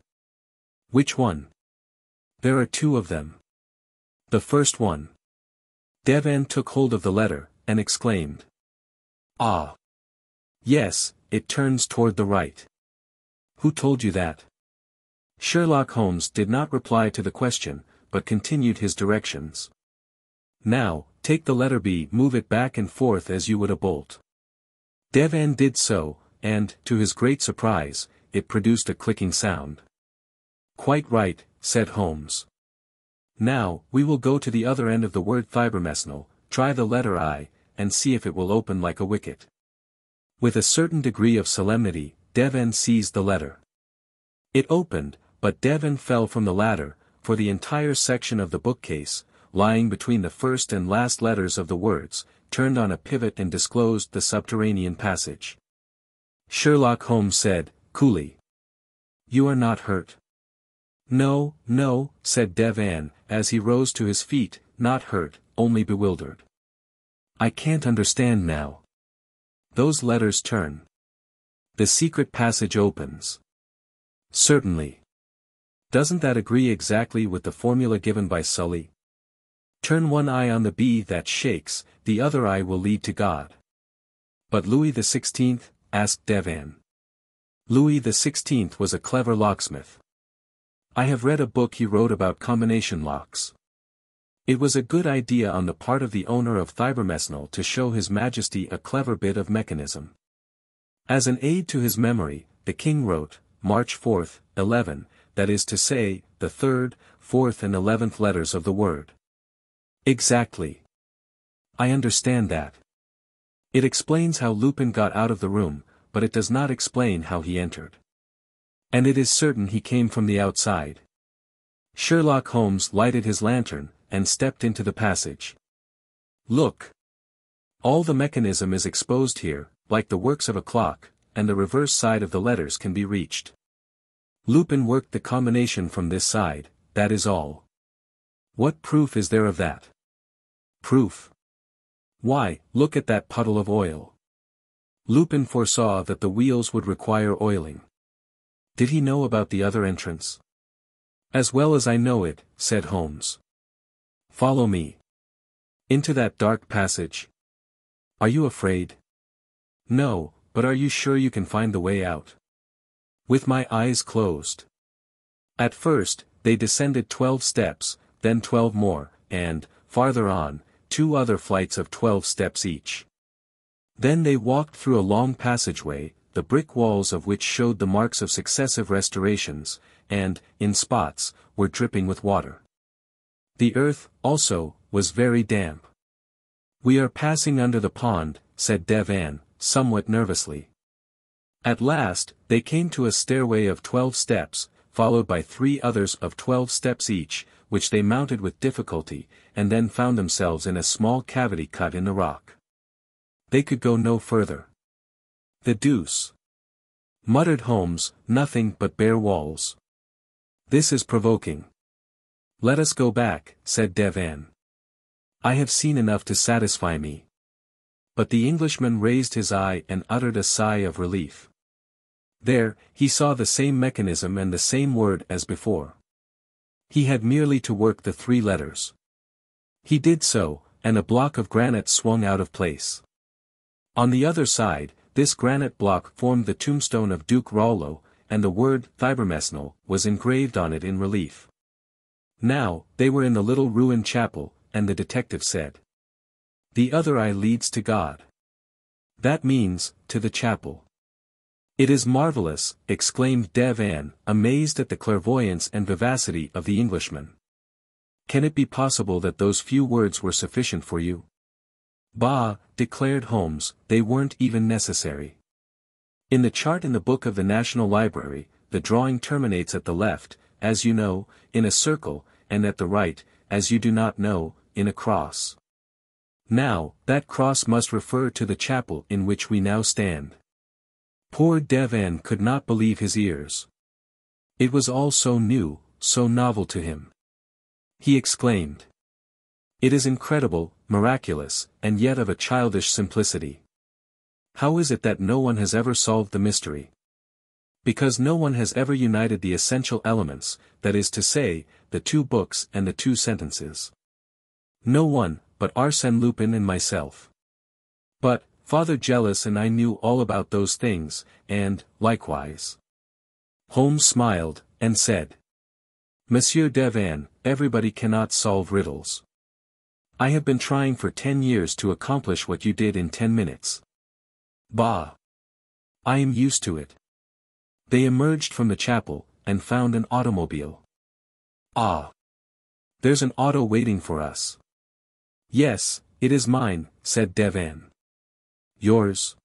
Which one? There are two of them. The first one. Devane took hold of the letter, and exclaimed. Ah! Yes, it turns toward the right. Who told you that? Sherlock Holmes did not reply to the question, but continued his directions. Now, take the letter B, move it back and forth as you would a bolt. Devane did so, and, to his great surprise, it produced a clicking sound. Quite right, said Holmes. Now, we will go to the other end of the word thybermesnil, try the letter I, and see if it will open like a wicket. With a certain degree of solemnity, Devane seized the letter. It opened, but Devane fell from the ladder, for the entire section of the bookcase, lying between the first and last letters of the words, turned on a pivot and disclosed the subterranean passage. Sherlock Holmes said, coolly. You are not hurt? No, no, said Devane, as he rose to his feet, not hurt, only bewildered. I can't understand now. Those letters turn. The secret passage opens. Certainly. Doesn't that agree exactly with the formula given by Sully? Turn one eye on the bee that shakes, the other eye will lead to God. But Louis XVI? Asked Devane. Louis XVI was a clever locksmith. I have read a book he wrote about combination locks. It was a good idea on the part of the owner of thybermesnil to show His Majesty a clever bit of mechanism. As an aid to his memory, the king wrote, March 4th, 11, that is to say, the 3rd, 4th and 11th letters of the word. Exactly. I understand that. It explains how Lupin got out of the room, but it does not explain how he entered. And it is certain he came from the outside. Sherlock Holmes lighted his lantern, and stepped into the passage. Look! All the mechanism is exposed here, like the works of a clock, and the reverse side of the letters can be reached. Lupin worked the combination from this side, that is all. What proof is there of that? Proof? Why, look at that puddle of oil. Lupin foresaw that the wheels would require oiling. Did he know about the other entrance? As well as I know it, said Holmes. Follow me. Into that dark passage. Are you afraid? No, but are you sure you can find the way out? With my eyes closed. At first, they descended 12 steps, then 12 more, and, farther on, 2 other flights of 12 steps each. Then they walked through a long passageway, the brick walls of which showed the marks of successive restorations, and, in spots, were dripping with water. The earth, also, was very damp. We are passing under the pond, said Devane, somewhat nervously. At last, they came to a stairway of 12 steps, followed by 3 others of 12 steps each, which they mounted with difficulty, and then found themselves in a small cavity cut in the rock. They could go no further. The deuce! Muttered Holmes, nothing but bare walls. This is provoking. Let us go back, said Devane. I have seen enough to satisfy me. But the Englishman raised his eye and uttered a sigh of relief. There, he saw the same mechanism and the same word as before. He had merely to work the 3 letters. He did so, and a block of granite swung out of place. On the other side, this granite block formed the tombstone of Duke Rollo, and the word thybermesnil was engraved on it in relief. Now, they were in the little ruined chapel, and the detective said. The other eye leads to God. That means, to the chapel. It is marvelous, exclaimed Devane, amazed at the clairvoyance and vivacity of the Englishman. Can it be possible that those few words were sufficient for you? Bah, declared Holmes, they weren't even necessary. In the chart in the book of the National Library, the drawing terminates at the left, as you know, in a circle, and at the right, as you do not know, in a cross. Now, that cross must refer to the chapel in which we now stand. Poor Devane could not believe his ears. It was all so new, so novel to him. He exclaimed. It is incredible, miraculous, and yet of a childish simplicity. How is it that no one has ever solved the mystery? Because no one has ever united the essential elements, that is to say, the two books and the two sentences. No one, but Arsène Lupin and myself. But, Father Jealous and I knew all about those things, and, likewise. Holmes smiled, and said, Monsieur Devan, everybody cannot solve riddles. I have been trying for 10 years to accomplish what you did in 10 minutes. Bah! I am used to it. They emerged from the chapel, and found an automobile. Ah! There's an auto waiting for us. Yes, it is mine, said Devan. Yours?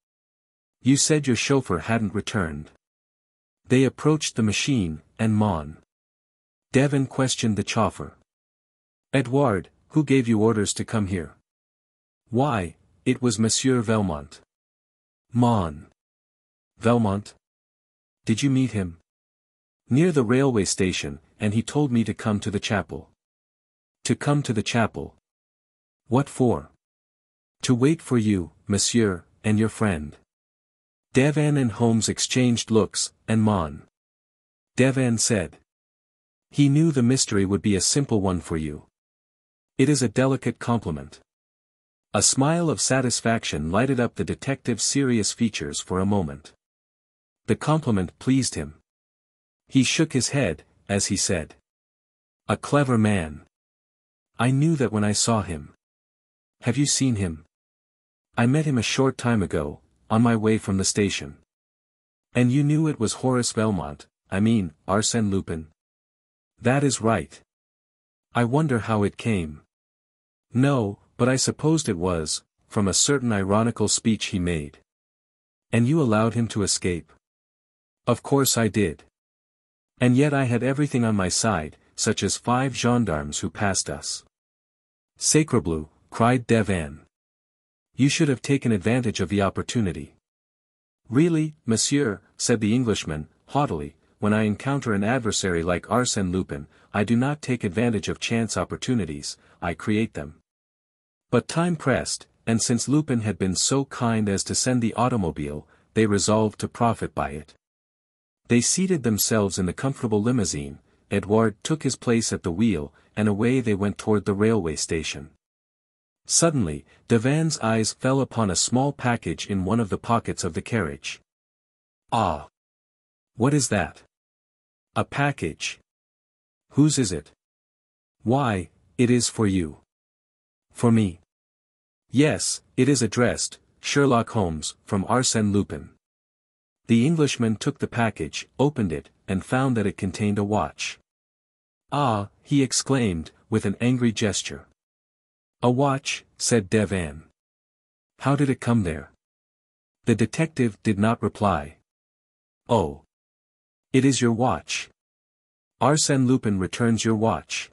You said your chauffeur hadn't returned. They approached the machine, and Devan questioned the chauffeur. Edouard, who gave you orders to come here? Why, it was Monsieur Velmont. Velmont? Did you meet him? Near the railway station, and he told me to come to the chapel. To come to the chapel? What for? To wait for you, monsieur, and your friend. Devan and Holmes exchanged looks, and Devan said. He knew the mystery would be a simple one for you. It is a delicate compliment. A smile of satisfaction lighted up the detective's serious features for a moment. The compliment pleased him. He shook his head, as he said. A clever man. I knew that when I saw him. Have you seen him? I met him a short time ago, on my way from the station. And you knew it was Horace Velmont, Arsène Lupin? That is right. I wonder how it came. No, but I supposed it was, from a certain ironical speech he made. And you allowed him to escape? Of course I did. And yet I had everything on my side, such as 5 gendarmes who passed us. Sacrebleu, cried Devan. You should have taken advantage of the opportunity. Really, monsieur, said the Englishman, haughtily, when I encounter an adversary like Arsène Lupin, I do not take advantage of chance opportunities, I create them. But time pressed, and since Lupin had been so kind as to send the automobile, they resolved to profit by it. They seated themselves in the comfortable limousine, Edouard took his place at the wheel, and away they went toward the railway station. Suddenly, Devan's eyes fell upon a small package in one of the pockets of the carriage. Ah! What is that? A package. Whose is it? Why, it is for you. For me? Yes, it is addressed, Sherlock Holmes, from Arsène Lupin. The Englishman took the package, opened it, and found that it contained a watch. Ah, he exclaimed, with an angry gesture. A watch, said Devan. How did it come there? The detective did not reply. Oh. It is your watch. Arsène Lupin returns your watch.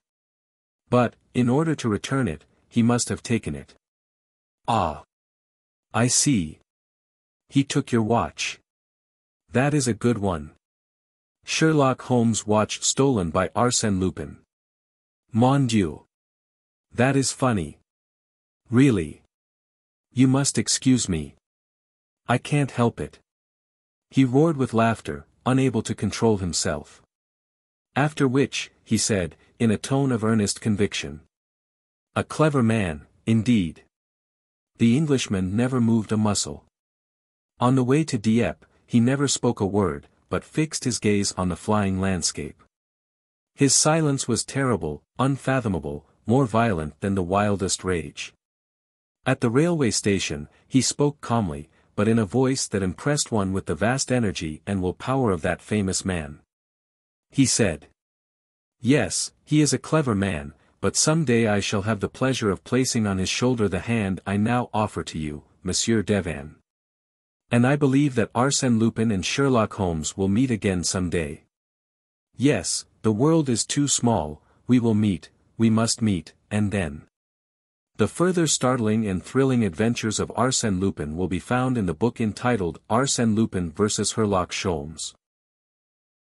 But, in order to return it, he must have taken it. Ah. I see. He took your watch. That is a good one. Sherlock Holmes' watch stolen by Arsène Lupin. Mon Dieu. That is funny. Really. You must excuse me. I can't help it. He roared with laughter, unable to control himself. After which, he said, in a tone of earnest conviction. A clever man, indeed. The Englishman never moved a muscle. On the way to Dieppe, he never spoke a word, but fixed his gaze on the flying landscape. His silence was terrible, unfathomable, more violent than the wildest rage. At the railway station, he spoke calmly, but in a voice that impressed one with the vast energy and will power of that famous man. He said, "Yes, he is a clever man, but some day I shall have the pleasure of placing on his shoulder the hand I now offer to you, Monsieur Devan. And I believe that Arsène Lupin and Sherlock Holmes will meet again some day. Yes, the world is too small, we will meet, we must meet, and then." The further startling and thrilling adventures of Arsène Lupin will be found in the book entitled Arsène Lupin vs. Sherlock Holmes.